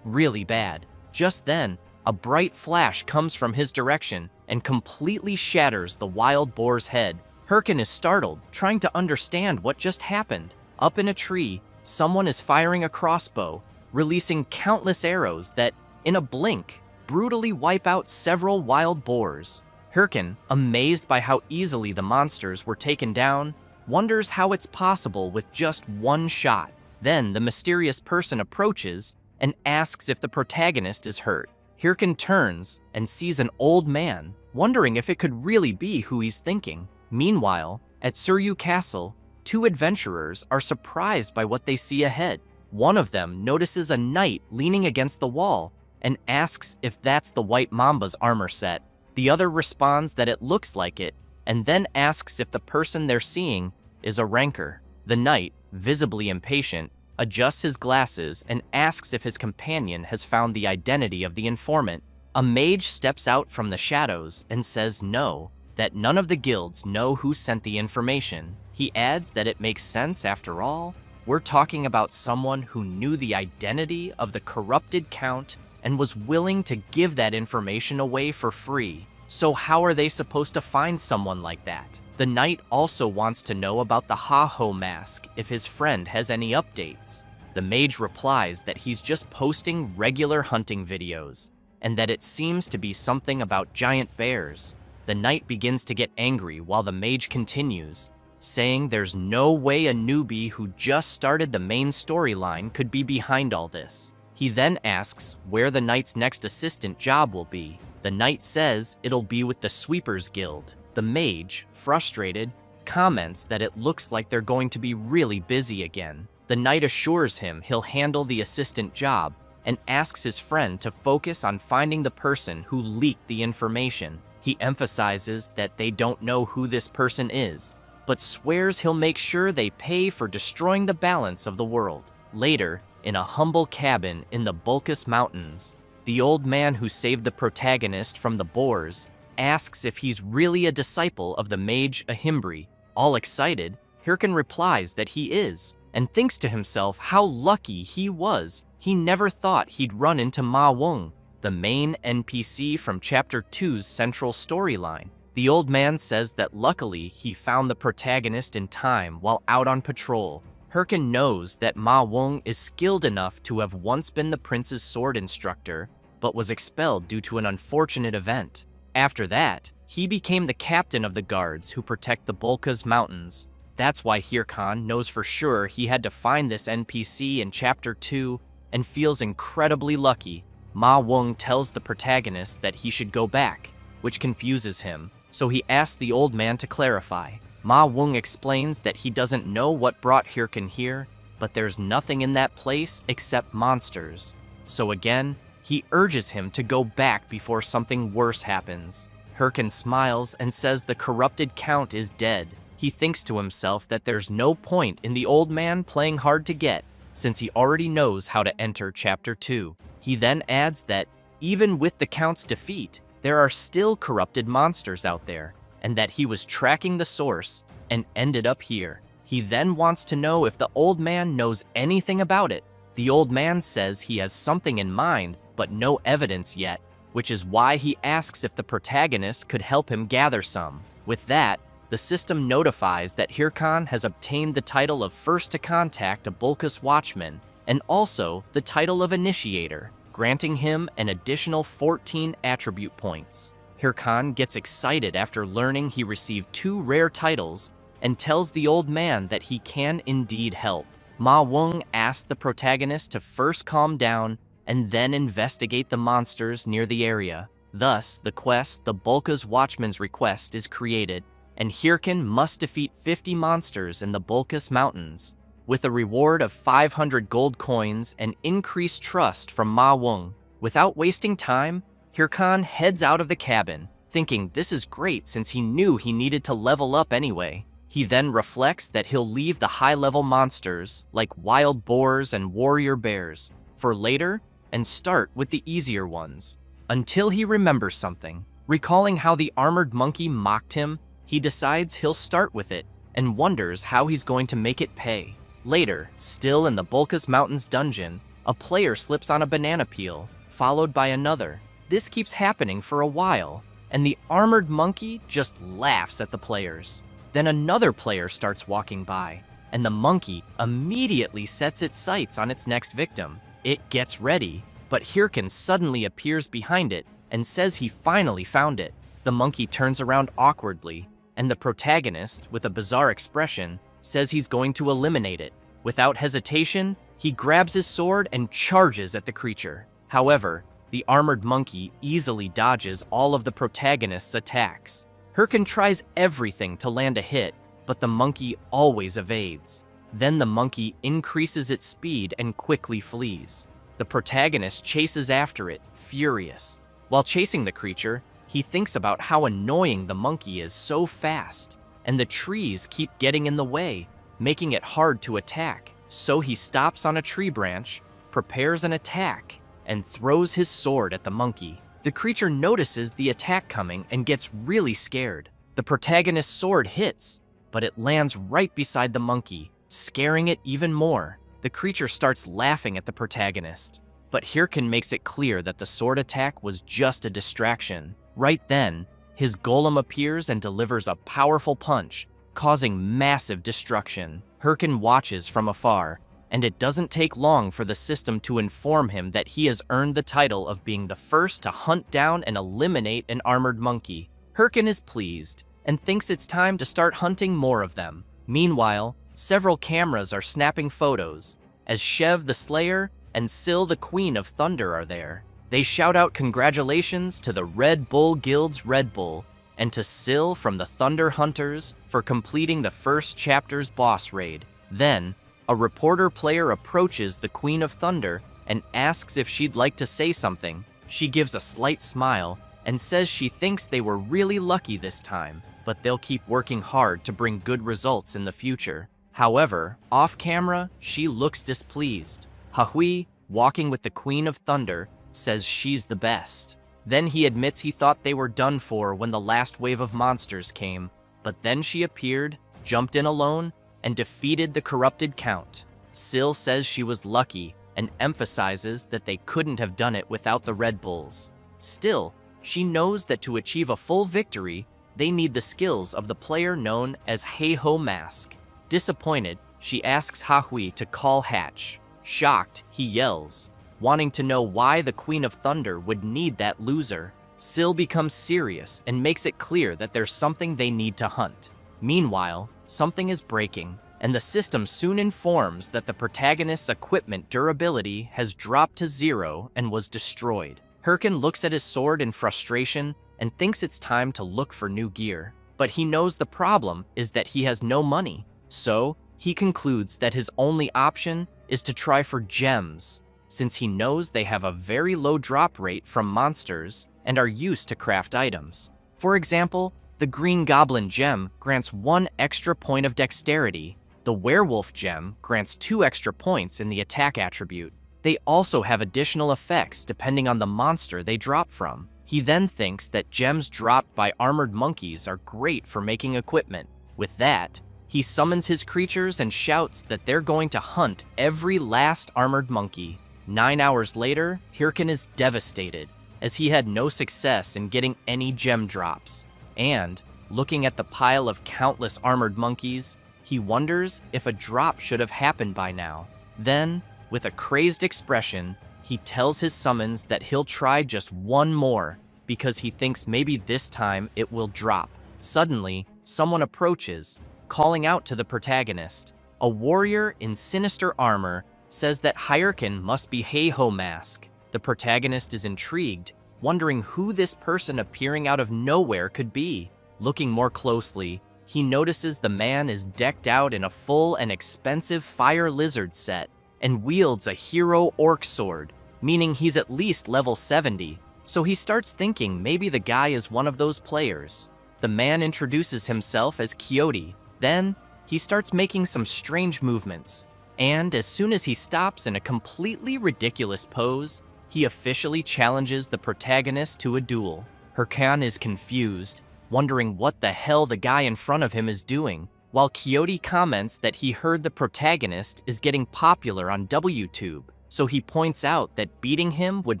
really bad. Just then, a bright flash comes from his direction and completely shatters the wild boar's head. Hirkin is startled, trying to understand what just happened. Up in a tree, someone is firing a crossbow, releasing countless arrows that, in a blink, brutally wipe out several wild boars. Hirkin, amazed by how easily the monsters were taken down, wonders how it's possible with just one shot. Then the mysterious person approaches and asks if the protagonist is hurt. Hirkin turns and sees an old man, wondering if it could really be who he's thinking. Meanwhile, at Suryu Castle, two adventurers are surprised by what they see ahead. One of them notices a knight leaning against the wall and asks if that's the White Mamba's armor set. The other responds that it looks like it, and then asks if the person they're seeing is a rancor. The knight, visibly impatient, adjusts his glasses and asks if his companion has found the identity of the informant. A mage steps out from the shadows and says no, that none of the guilds know who sent the information. He adds that it makes sense after all. We're talking about someone who knew the identity of the corrupted count and was willing to give that information away for free. So how are they supposed to find someone like that? The knight also wants to know about the Ha-Ho mask if his friend has any updates. The mage replies that he's just posting regular hunting videos, and that it seems to be something about giant bears. The knight begins to get angry while the mage continues, saying there's no way a newbie who just started the main storyline could be behind all this. He then asks where the knight's next assistant job will be. The knight says it'll be with the Sweepers Guild. The mage, frustrated, comments that it looks like they're going to be really busy again. The knight assures him he'll handle the assistant job and asks his friend to focus on finding the person who leaked the information. He emphasizes that they don't know who this person is, but swears he'll make sure they pay for destroying the balance of the world. Later, in a humble cabin in the Bulkus Mountains, the old man who saved the protagonist from the boars asks if he's really a disciple of the mage Ahimbri. All excited, Hirkin replies that he is, and thinks to himself how lucky he was. He never thought he'd run into Ma Wung, the main NPC from Chapter 2's central storyline. The old man says that luckily he found the protagonist in time while out on patrol. Hirkin knows that Ma Wung is skilled enough to have once been the prince's sword instructor, but was expelled due to an unfortunate event. After that, he became the captain of the guards who protect the Bulkus Mountains. That's why Hirkan knows for sure he had to find this NPC in Chapter 2 and feels incredibly lucky. Ma Wung tells the protagonist that he should go back, which confuses him, so he asks the old man to clarify. Ma Wung explains that he doesn't know what brought Hirkin here, but there's nothing in that place except monsters. so again, he urges him to go back before something worse happens. Hirkin smiles and says the corrupted Count is dead. He thinks to himself that there's no point in the old man playing hard to get, since he already knows how to enter Chapter 2. He then adds that even with the Count's defeat, there are still corrupted monsters out there, and that he was tracking the source and ended up here. He then wants to know if the old man knows anything about it. The old man says he has something in mind, but no evidence yet, which is why he asks if the protagonist could help him gather some. With that, the system notifies that Hirkan has obtained the title of first to contact a Bulkus Watchman, and also the title of Initiator, granting him an additional 14 attribute points. Hirkan gets excited after learning he received 2 rare titles and tells the old man that he can indeed help. Ma Weng asks the protagonist to first calm down and then investigate the monsters near the area. Thus, the quest, the Bulkus Watchman's Request, is created, and Hirkan must defeat 50 monsters in the Bulkus Mountains, with a reward of 500 gold coins and increased trust from Ma Weng. Without wasting time, Hirkan heads out of the cabin, thinking this is great since he knew he needed to level up anyway. He then reflects that he'll leave the high-level monsters, like wild boars and warrior bears, for later and start with the easier ones. Until he remembers something. Recalling how the armored monkey mocked him, he decides he'll start with it and wonders how he's going to make it pay. Later, still in the Bulkus Mountains dungeon, a player slips on a banana peel, followed by another. This keeps happening for a while, and the armored monkey just laughs at the players. Then another player starts walking by, and the monkey immediately sets its sights on its next victim. It gets ready, but Hirkan suddenly appears behind it and says he finally found it. The monkey turns around awkwardly, and the protagonist, with a bizarre expression, says he's going to eliminate it. Without hesitation, he grabs his sword and charges at the creature. However, the armored monkey easily dodges all of the protagonist's attacks. Hirkan tries everything to land a hit, but the monkey always evades. Then the monkey increases its speed and quickly flees. The protagonist chases after it, furious. While chasing the creature, he thinks about how annoying the monkey is so fast, and the trees keep getting in the way, making it hard to attack. So he stops on a tree branch, prepares an attack, and throws his sword at the monkey. The creature notices the attack coming and gets really scared. The protagonist's sword hits, but it lands right beside the monkey, scaring it even more. The creature starts laughing at the protagonist, but Hirkan makes it clear that the sword attack was just a distraction. Right then, his golem appears and delivers a powerful punch, causing massive destruction. Hirkan watches from afar, and it doesn't take long for the system to inform him that he has earned the title of being the first to hunt down and eliminate an armored monkey. Hirkan is pleased, and thinks it's time to start hunting more of them. Meanwhile, several cameras are snapping photos, as Shev the Slayer and Syl the Queen of Thunder are there. They shout out congratulations to the Red Bull Guild's Red Bull, and to Syl from the Thunder Hunters for completing the first chapter's boss raid. Then, a reporter player approaches the Queen of Thunder and asks if she'd like to say something. She gives a slight smile and says she thinks they were really lucky this time, but they'll keep working hard to bring good results in the future. However, off camera, she looks displeased. Hahui, walking with the Queen of Thunder, says she's the best. Then he admits he thought they were done for when the last wave of monsters came, but then she appeared, jumped in alone, and defeated the corrupted Count. Syl says she was lucky and emphasizes that they couldn't have done it without the Red Bulls. Still, she knows that to achieve a full victory, they need the skills of the player known as Heiho Mask. Disappointed, she asks Hahui to call Hatch. Shocked, he yells, wanting to know why the Queen of Thunder would need that loser. Syl becomes serious and makes it clear that there's something they need to hunt. Meanwhile, something is breaking, and the system soon informs that the protagonist's equipment durability has dropped to 0 and was destroyed. Hirkan looks at his sword in frustration and thinks it's time to look for new gear. But he knows the problem is that he has no money, so he concludes that his only option is to try for gems. since he knows they have a very low drop rate from monsters and are used to craft items. For example, the Green Goblin gem grants 1 extra point of dexterity. The Werewolf gem grants 2 extra points in the attack attribute. They also have additional effects depending on the monster they drop from. He then thinks that gems dropped by armored monkeys are great for making equipment. With that, he summons his creatures and shouts that they're going to hunt every last armored monkey. 9 hours later, Hirkin is devastated, as he had no success in getting any gem drops. And, looking at the pile of countless armored monkeys, he wonders if a drop should have happened by now. Then, with a crazed expression, he tells his summons that he'll try just one more, because he thinks maybe this time it will drop. Suddenly, someone approaches, calling out to the protagonist. A warrior in sinister armor says that Hirkin must be Heiho Mask. The protagonist is intrigued, wondering who this person appearing out of nowhere could be. Looking more closely, he notices the man is decked out in a full and expensive fire lizard set and wields a hero orc sword, meaning he's at least level 70. So he starts thinking maybe the guy is one of those players. The man introduces himself as Quixote. Then, he starts making some strange movements, and as soon as he stops in a completely ridiculous pose, he officially challenges the protagonist to a duel. Hirkin is confused, wondering what the hell the guy in front of him is doing, while Quixote comments that he heard the protagonist is getting popular on WTube, so he points out that beating him would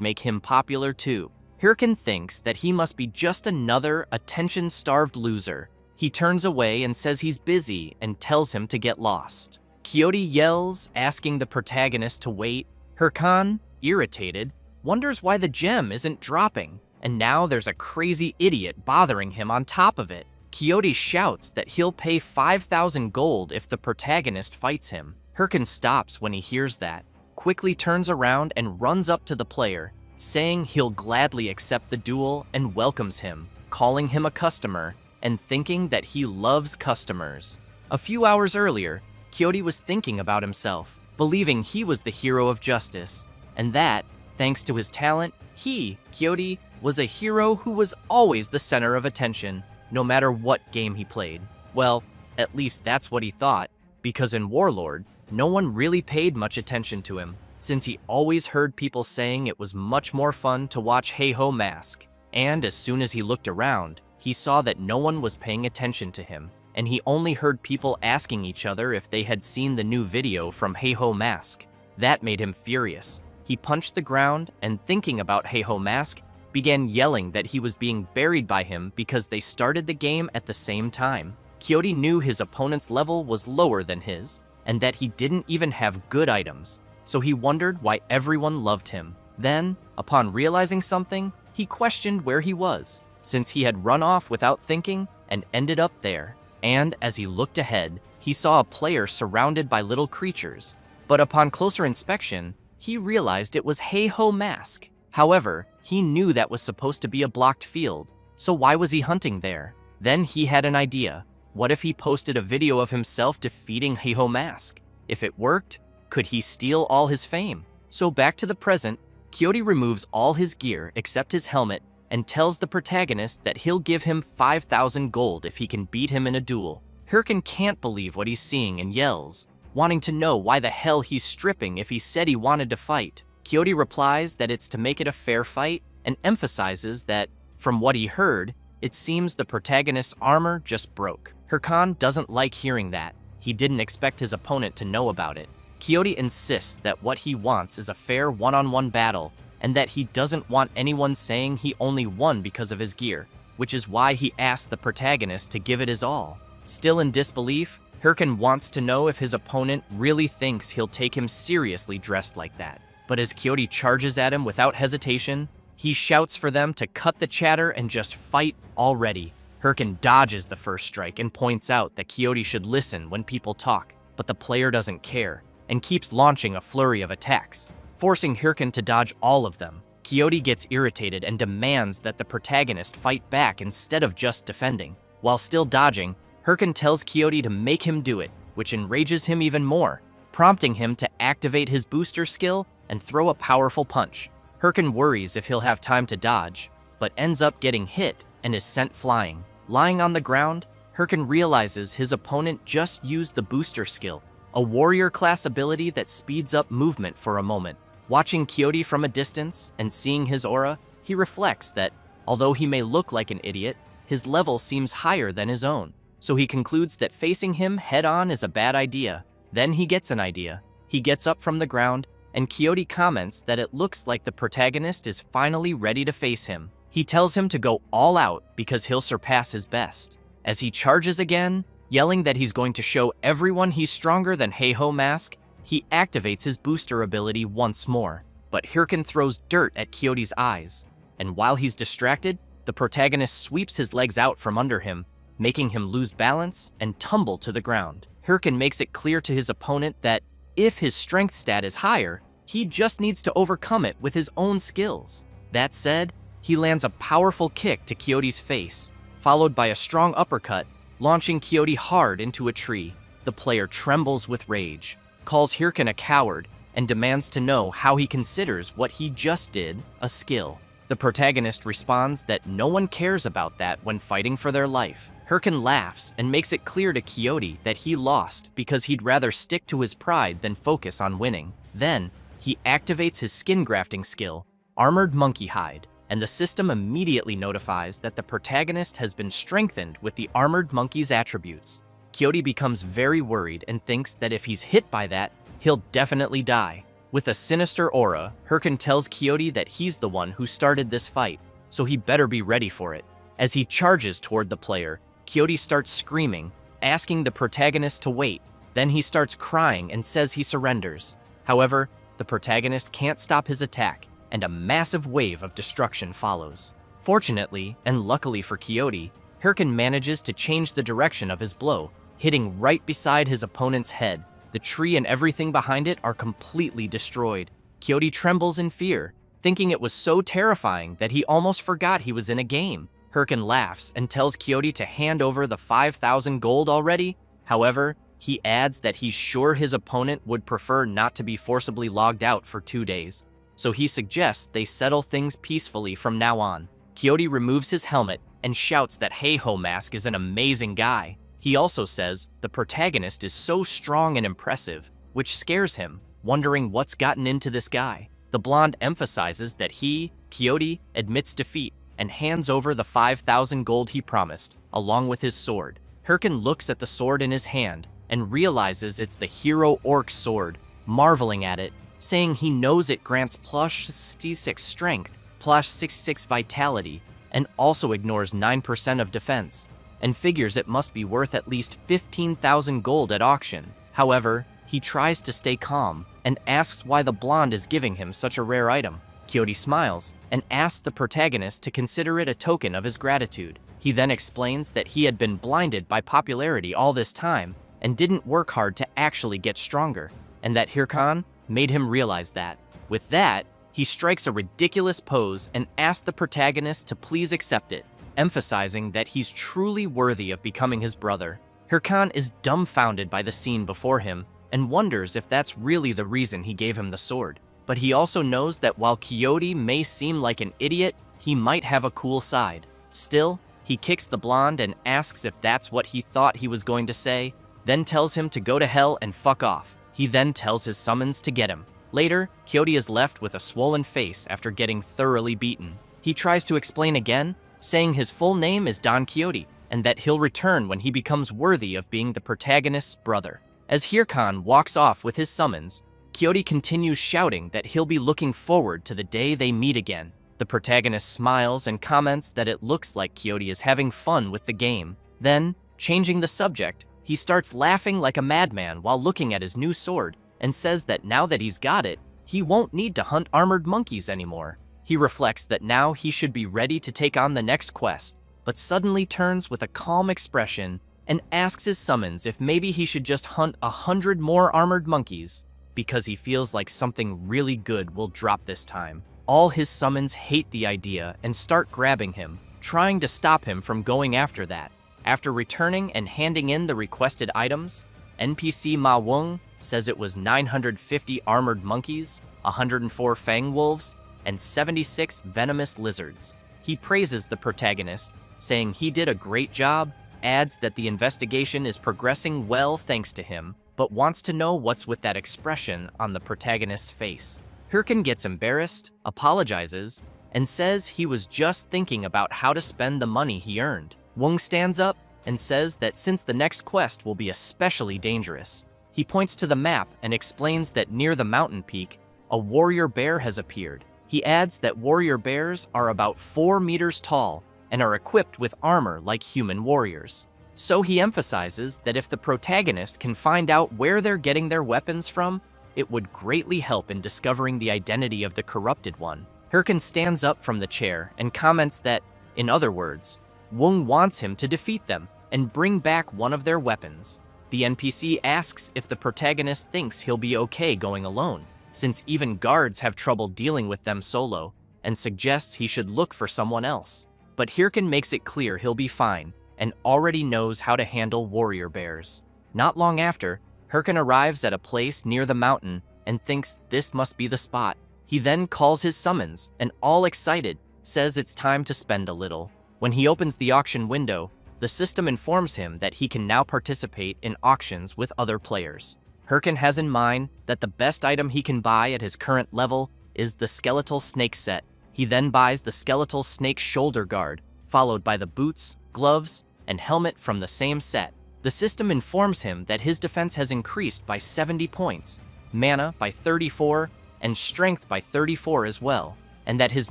make him popular too. Hirkin thinks that he must be just another attention-starved loser. He turns away and says he's busy and tells him to get lost. Quixote yells, asking the protagonist to wait. Hirkin, irritated, wonders why the gem isn't dropping, and now there's a crazy idiot bothering him on top of it. Quixote shouts that he'll pay 5,000 gold if the protagonist fights him. Hirkin stops when he hears that, quickly turns around and runs up to the player, saying he'll gladly accept the duel and welcomes him, calling him a customer, and thinking that he loves customers. A few hours earlier, Quixote was thinking about himself, believing he was the hero of justice, and that, thanks to his talent, he, Quixote, was a hero who was always the center of attention, no matter what game he played. Well, at least that's what he thought, because in Warlord, no one really paid much attention to him, since he always heard people saying it was much more fun to watch Heiho Mask. And as soon as he looked around, he saw that no one was paying attention to him, and he only heard people asking each other if they had seen the new video from Heiho Mask. That made him furious. He punched the ground and, thinking about Heiho Mask, began yelling that he was being buried by him because they started the game at the same time. Quixote knew his opponent's level was lower than his, and that he didn't even have good items, so he wondered why everyone loved him. Then, upon realizing something, he questioned where he was, since he had run off without thinking and ended up there. And as he looked ahead, he saw a player surrounded by little creatures. But upon closer inspection, he realized it was Heiho Mask. However, he knew that was supposed to be a blocked field, so why was he hunting there? Then he had an idea. What if he posted a video of himself defeating Heiho Mask? If it worked, could he steal all his fame? So back to the present, Quixote removes all his gear except his helmet and tells the protagonist that he'll give him 5,000 gold if he can beat him in a duel. Hirkin can't believe what he's seeing and yells, wanting to know why the hell he's stripping if he said he wanted to fight. Quixote replies that it's to make it a fair fight and emphasizes that, from what he heard, it seems the protagonist's armor just broke. Hirkin doesn't like hearing that. He didn't expect his opponent to know about it. Quixote insists that what he wants is a fair one-on-one battle, and that he doesn't want anyone saying he only won because of his gear, which is why he asked the protagonist to give it his all. Still in disbelief, Hirkin wants to know if his opponent really thinks he'll take him seriously dressed like that. But as Quixote charges at him without hesitation, he shouts for them to cut the chatter and just fight already. Hirkin dodges the first strike and points out that Quixote should listen when people talk, but the player doesn't care and keeps launching a flurry of attacks, forcing Hirkin to dodge all of them. Quixote gets irritated and demands that the protagonist fight back instead of just defending. While still dodging, Hirkin tells Quixote to make him do it, which enrages him even more, prompting him to activate his booster skill and throw a powerful punch. Hirkan worries if he'll have time to dodge, but ends up getting hit and is sent flying. Lying on the ground, Hirkan realizes his opponent just used the booster skill, a warrior class ability that speeds up movement for a moment. Watching Quixote from a distance and seeing his aura, he reflects that, although he may look like an idiot, his level seems higher than his own. So he concludes that facing him head-on is a bad idea. Then he gets an idea. He gets up from the ground, and Quixote comments that it looks like the protagonist is finally ready to face him. He tells him to go all out because he'll surpass his best. As he charges again, yelling that he's going to show everyone he's stronger than Heiho Mask, he activates his booster ability once more. But Hirkan throws dirt at Quixote's eyes, and while he's distracted, the protagonist sweeps his legs out from under him, making him lose balance and tumble to the ground. Hirkan makes it clear to his opponent that if his strength stat is higher, he just needs to overcome it with his own skills. That said, he lands a powerful kick to Quixote's face, followed by a strong uppercut, launching Quixote hard into a tree. The player trembles with rage, calls Hirkan a coward, and demands to know how he considers what he just did a skill. The protagonist responds that no one cares about that when fighting for their life. Hirkan laughs and makes it clear to Quixote that he lost because he'd rather stick to his pride than focus on winning. Then, he activates his skin grafting skill, Armored Monkey Hide, and the system immediately notifies that the protagonist has been strengthened with the Armored Monkey's attributes. Quixote becomes very worried and thinks that if he's hit by that, he'll definitely die. With a sinister aura, Hirkan tells Quixote that he's the one who started this fight, so he better be ready for it. As he charges toward the player, Quixote starts screaming, asking the protagonist to wait. Then he starts crying and says he surrenders. However, the protagonist can't stop his attack, and a massive wave of destruction follows. Fortunately, and luckily for Quixote, Hirkan manages to change the direction of his blow, hitting right beside his opponent's head. The tree and everything behind it are completely destroyed. Quixote trembles in fear, thinking it was so terrifying that he almost forgot he was in a game. Hirkan laughs and tells Quixote to hand over the 5,000 gold already. However, he adds that he's sure his opponent would prefer not to be forcibly logged out for 2 days. So he suggests they settle things peacefully from now on. Quixote removes his helmet and shouts that Heiho Mask is an amazing guy. He also says the protagonist is so strong and impressive, which scares him, wondering what's gotten into this guy. The blonde emphasizes that he, Quixote, admits defeat and hands over the 5,000 gold he promised, along with his sword. Hirkan looks at the sword in his hand and realizes it's the hero orc sword, marveling at it, saying he knows it grants plus 66 strength, plus 66 vitality, and also ignores 9% of defense, and figures it must be worth at least 15,000 gold at auction. However, he tries to stay calm and asks why the blonde is giving him such a rare item. Quixote smiles and asks the protagonist to consider it a token of his gratitude. He then explains that he had been blinded by popularity all this time and didn't work hard to actually get stronger, and that Hirkan made him realize that. With that, he strikes a ridiculous pose and asks the protagonist to please accept it, emphasizing that he's truly worthy of becoming his brother. Hirkan is dumbfounded by the scene before him and wonders if that's really the reason he gave him the sword. But he also knows that while Quixote may seem like an idiot, he might have a cool side. Still, he kicks the blonde and asks if that's what he thought he was going to say, then tells him to go to hell and fuck off. He then tells his summons to get him. Later, Quixote is left with a swollen face after getting thoroughly beaten. He tries to explain again, saying his full name is Don Quixote, and that he'll return when he becomes worthy of being the protagonist's brother. As Hirkan walks off with his summons, Quixote continues shouting that he'll be looking forward to the day they meet again. The protagonist smiles and comments that it looks like Quixote is having fun with the game. Then, changing the subject, he starts laughing like a madman while looking at his new sword, and says that now that he's got it, he won't need to hunt armored monkeys anymore. He reflects that now he should be ready to take on the next quest, but suddenly turns with a calm expression and asks his summons if maybe he should just hunt 100 more armored monkeys, because he feels like something really good will drop this time. All his summons hate the idea and start grabbing him, trying to stop him from going after that. After returning and handing in the requested items, NPC Ma Weng says it was 950 armored monkeys, 104 fang wolves, and 76 venomous lizards. He praises the protagonist, saying he did a great job, adds that the investigation is progressing well thanks to him, but wants to know what's with that expression on the protagonist's face. Hirkin gets embarrassed, apologizes, and says he was just thinking about how to spend the money he earned. Wong stands up and says that since the next quest will be especially dangerous, he points to the map and explains that near the mountain peak, a warrior bear has appeared. He adds that warrior bears are about 4 meters tall and are equipped with armor like human warriors. So he emphasizes that if the protagonist can find out where they're getting their weapons from, it would greatly help in discovering the identity of the corrupted one. Hirkin stands up from the chair and comments that, in other words, Wong wants him to defeat them and bring back one of their weapons. The NPC asks if the protagonist thinks he'll be okay going alone, since even guards have trouble dealing with them solo, and suggests he should look for someone else. But Hirkin makes it clear he'll be fine, and already knows how to handle warrior bears. Not long after, Hirkin arrives at a place near the mountain and thinks this must be the spot. He then calls his summons, and all excited, says it's time to spend a little. When he opens the auction window, the system informs him that he can now participate in auctions with other players. Hirkin has in mind that the best item he can buy at his current level is the skeletal snake set. He then buys the skeletal snake shoulder guard, followed by the boots, gloves, and helmet from the same set. The system informs him that his defense has increased by 70 points, mana by 34, and strength by 34 as well, and that his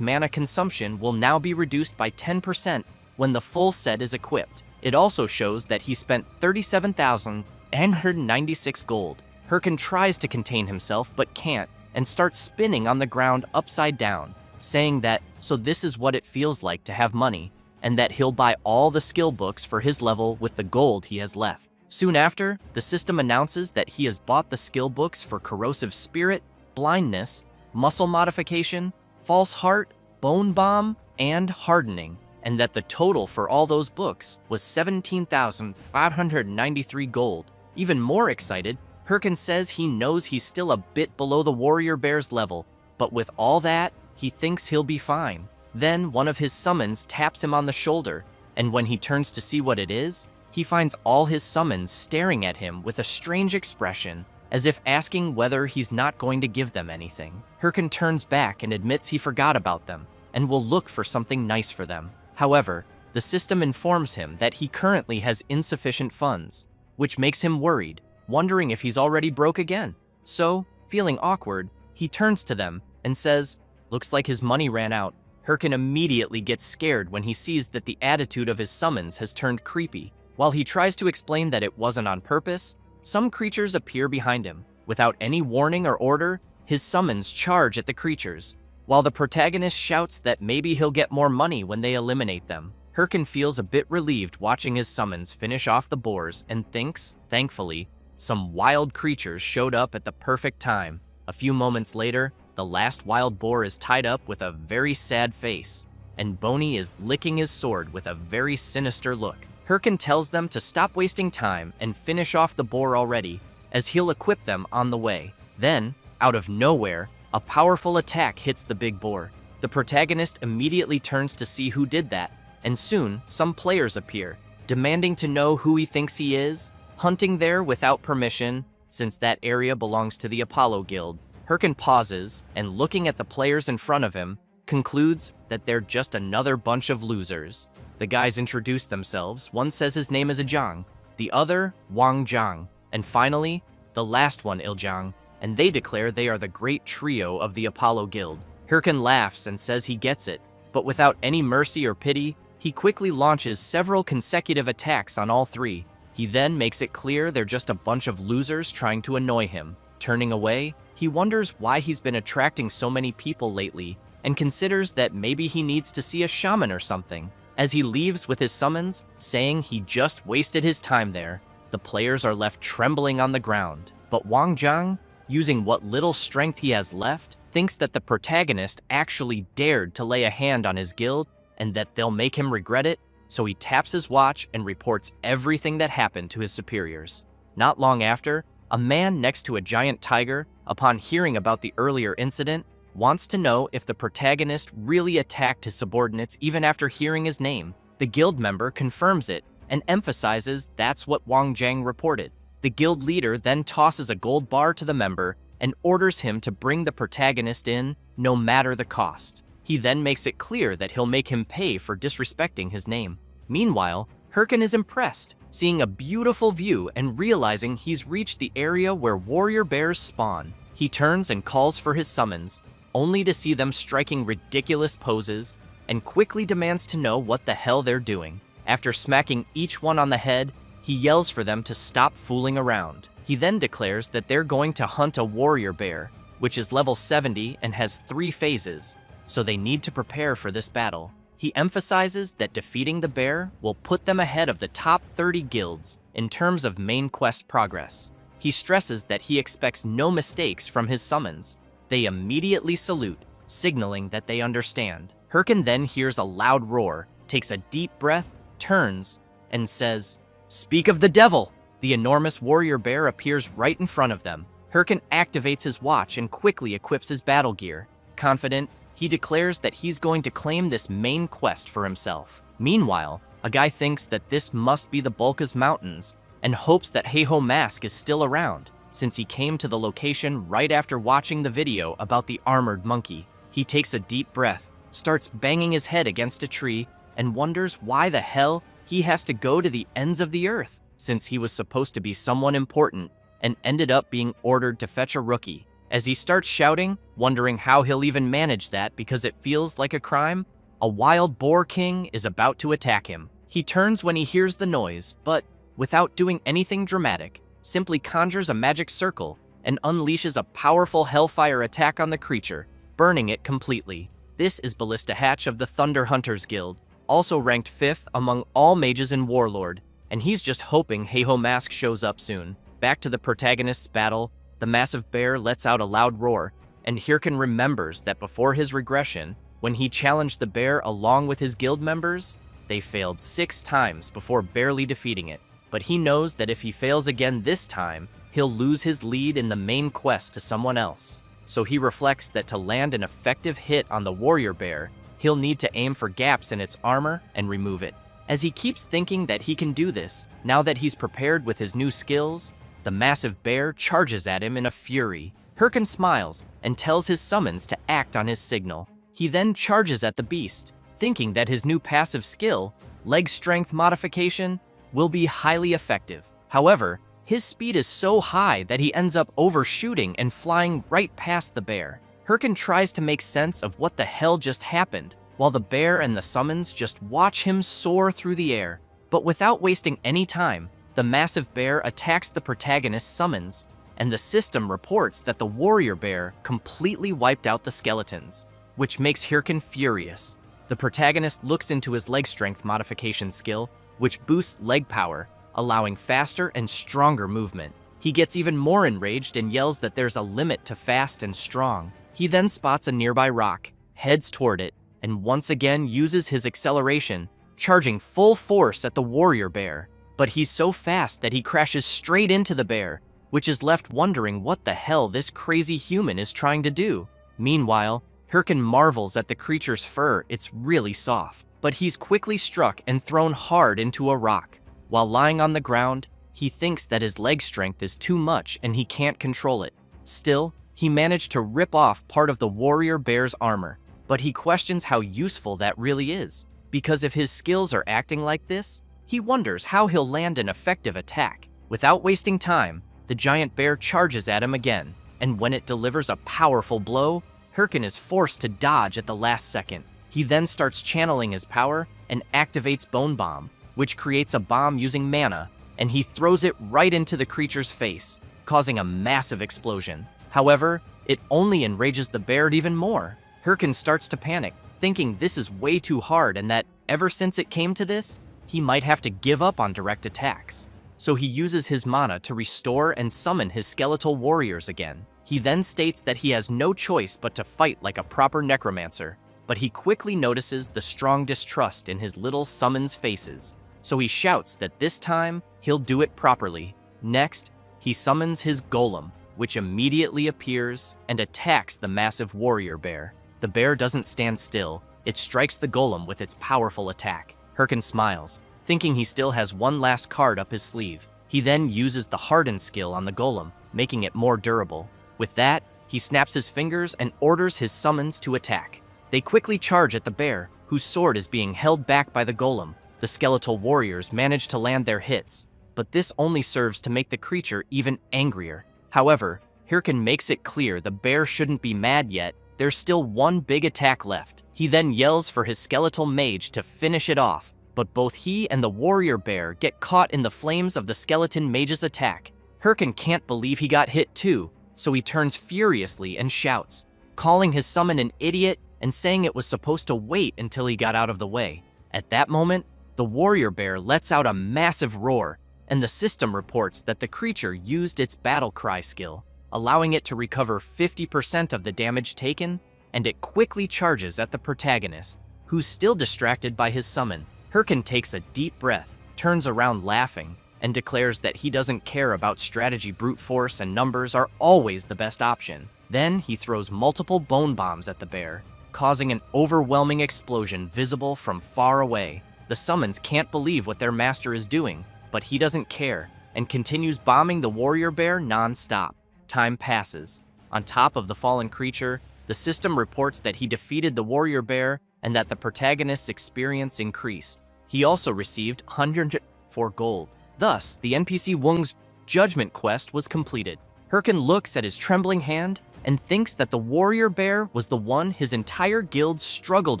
mana consumption will now be reduced by 10% when the full set is equipped. It also shows that he spent 37,996 gold. Hirkin tries to contain himself but can't, and starts spinning on the ground upside down, saying that, so this is what it feels like to have money, and that he'll buy all the skill books for his level with the gold he has left. Soon after, the system announces that he has bought the skill books for corrosive spirit, blindness, muscle modification, false heart, bone bomb, and hardening, and that the total for all those books was 17,593 gold. Even more excited, Hirkin says he knows he's still a bit below the warrior bear's level, but with all that, he thinks he'll be fine. Then one of his summons taps him on the shoulder, and when he turns to see what it is, he finds all his summons staring at him with a strange expression, as if asking whether he's not going to give them anything. Hirkin turns back and admits he forgot about them, and will look for something nice for them. However, the system informs him that he currently has insufficient funds, which makes him worried, wondering if he's already broke again. So, feeling awkward, he turns to them and says, "Looks like his money ran out." Hirkin immediately gets scared when he sees that the attitude of his summons has turned creepy. While he tries to explain that it wasn't on purpose, some creatures appear behind him. Without any warning or order, his summons charge at the creatures, while the protagonist shouts that maybe he'll get more money when they eliminate them. Hirkin feels a bit relieved watching his summons finish off the boars and thinks, thankfully, some wild creatures showed up at the perfect time. A few moments later, the last wild boar is tied up with a very sad face, and Boney is licking his sword with a very sinister look. Hirkin tells them to stop wasting time and finish off the boar already, as he'll equip them on the way. Then, out of nowhere, a powerful attack hits the big boar. The protagonist immediately turns to see who did that, and soon some players appear, demanding to know who he thinks he is, hunting there without permission, since that area belongs to the Apollo Guild. Hirkin pauses, and looking at the players in front of him, concludes that they're just another bunch of losers. The guys introduce themselves. One says his name is Ajang, the other Wang Zhang, and finally, the last one Iljang, and they declare they are the great trio of the Apollo Guild. Hirkin laughs and says he gets it, but without any mercy or pity, he quickly launches several consecutive attacks on all three. He then makes it clear they're just a bunch of losers trying to annoy him. Turning away, he wonders why he's been attracting so many people lately, and considers that maybe he needs to see a shaman or something. As he leaves with his summons, saying he just wasted his time there, the players are left trembling on the ground. But Wang Zhang, using what little strength he has left, thinks that the protagonist actually dared to lay a hand on his guild, and that they'll make him regret it, so he taps his watch and reports everything that happened to his superiors. Not long after, A man next to a giant tiger, upon hearing about the earlier incident, wants to know if the protagonist really attacked his subordinates even after hearing his name. The guild member confirms it and emphasizes that's what Wang Jiang reported. The guild leader then tosses a gold bar to the member and orders him to bring the protagonist in no matter the cost. He then makes it clear that he'll make him pay for disrespecting his name. Meanwhile, Hirkin is impressed, seeing a beautiful view and realizing he's reached the area where warrior bears spawn. He turns and calls for his summons, only to see them striking ridiculous poses, and quickly demands to know what the hell they're doing. After smacking each one on the head, he yells for them to stop fooling around. He then declares that they're going to hunt a warrior bear, which is level 70 and has 3 phases, so they need to prepare for this battle. He emphasizes that defeating the bear will put them ahead of the top 30 guilds in terms of main quest progress. He stresses that he expects no mistakes from his summons. They immediately salute, signaling that they understand. Hirkin then hears a loud roar, takes a deep breath, turns, and says, "Speak of the devil!" The enormous warrior bear appears right in front of them. Hirkin activates his watch and quickly equips his battle gear. Confident, he declares that he's going to claim this main quest for himself. Meanwhile, a guy thinks that this must be the Bulka's Mountains and hopes that Heiho Mask is still around, since he came to the location right after watching the video about the armored monkey. He takes a deep breath, starts banging his head against a tree, and wonders why the hell he has to go to the ends of the earth, since he was supposed to be someone important and ended up being ordered to fetch a rookie. As he starts shouting, wondering how he'll even manage that because it feels like a crime, a wild boar king is about to attack him. He turns when he hears the noise, but without doing anything dramatic, simply conjures a magic circle and unleashes a powerful hellfire attack on the creature, burning it completely. This is Ballista Hatch of the Thunder Hunters Guild, also ranked 5th among all mages in Warlord, and he's just hoping Heiho Mask shows up soon. Back to the protagonist's battle, the massive bear lets out a loud roar, and Hirkin remembers that before his regression, when he challenged the bear along with his guild members, they failed 6 times before barely defeating it. But he knows that if he fails again this time, he'll lose his lead in the main quest to someone else. So he reflects that to land an effective hit on the warrior bear, he'll need to aim for gaps in its armor and remove it. As he keeps thinking that he can do this, now that he's prepared with his new skills, the massive bear charges at him in a fury. Hirkin smiles and tells his summons to act on his signal. He then charges at the beast, thinking that his new passive skill, leg strength modification, will be highly effective. However, his speed is so high that he ends up overshooting and flying right past the bear. Hirkin tries to make sense of what the hell just happened, while the bear and the summons just watch him soar through the air. But without wasting any time, the massive bear attacks the protagonist's summons, and the system reports that the warrior bear completely wiped out the skeletons, which makes Hirkin furious. The protagonist looks into his leg strength modification skill, which boosts leg power, allowing faster and stronger movement. He gets even more enraged and yells that there's a limit to fast and strong. He then spots a nearby rock, heads toward it, and once again uses his acceleration, charging full force at the warrior bear. But he's so fast that he crashes straight into the bear, which is left wondering what the hell this crazy human is trying to do. Meanwhile, Hirkin marvels at the creature's fur. It's really soft. But he's quickly struck and thrown hard into a rock. While lying on the ground, he thinks that his leg strength is too much and he can't control it. Still, he managed to rip off part of the warrior bear's armor, but he questions how useful that really is, because if his skills are acting like this, he wonders how he'll land an effective attack. Without wasting time, the giant bear charges at him again, and when it delivers a powerful blow, Hirkin is forced to dodge at the last second. He then starts channeling his power and activates Bone Bomb, which creates a bomb using mana, and he throws it right into the creature's face, causing a massive explosion. However, it only enrages the bear even more. Hirkin starts to panic, thinking this is way too hard and that ever since it came to this, he might have to give up on direct attacks. So he uses his mana to restore and summon his skeletal warriors again. He then states that he has no choice but to fight like a proper necromancer, but he quickly notices the strong distrust in his little summons faces. So he shouts that this time, he'll do it properly. Next, he summons his golem, which immediately appears and attacks the massive warrior bear. The bear doesn't stand still. It strikes the golem with its powerful attack. Hirkin smiles, thinking he still has one last card up his sleeve. He then uses the harden skill on the golem, making it more durable. With that, he snaps his fingers and orders his summons to attack. They quickly charge at the bear, whose sword is being held back by the golem. The skeletal warriors manage to land their hits, but this only serves to make the creature even angrier. However, Hirkin makes it clear the bear shouldn't be mad yet. There's still one big attack left. He then yells for his skeletal mage to finish it off, but both he and the warrior bear get caught in the flames of the skeleton mage's attack. Hirkin can't believe he got hit too, so he turns furiously and shouts, calling his summon an idiot and saying it was supposed to wait until he got out of the way. At that moment, the warrior bear lets out a massive roar, and the system reports that the creature used its battle cry skill, allowing it to recover 50% of the damage taken, and it quickly charges at the protagonist, who's still distracted by his summon. Hirkin takes a deep breath, turns around laughing, and declares that he doesn't care about strategy. Brute force and numbers are always the best option. Then he throws multiple bone bombs at the bear, causing an overwhelming explosion visible from far away. The summons can't believe what their master is doing, but he doesn't care, and continues bombing the warrior bear non-stop. Time passes. On top of the fallen creature, the system reports that he defeated the warrior bear and that the protagonist's experience increased. He also received 104 gold. Thus, the NPC Wung's judgment quest was completed. Hirkin looks at his trembling hand and thinks that the warrior bear was the one his entire guild struggled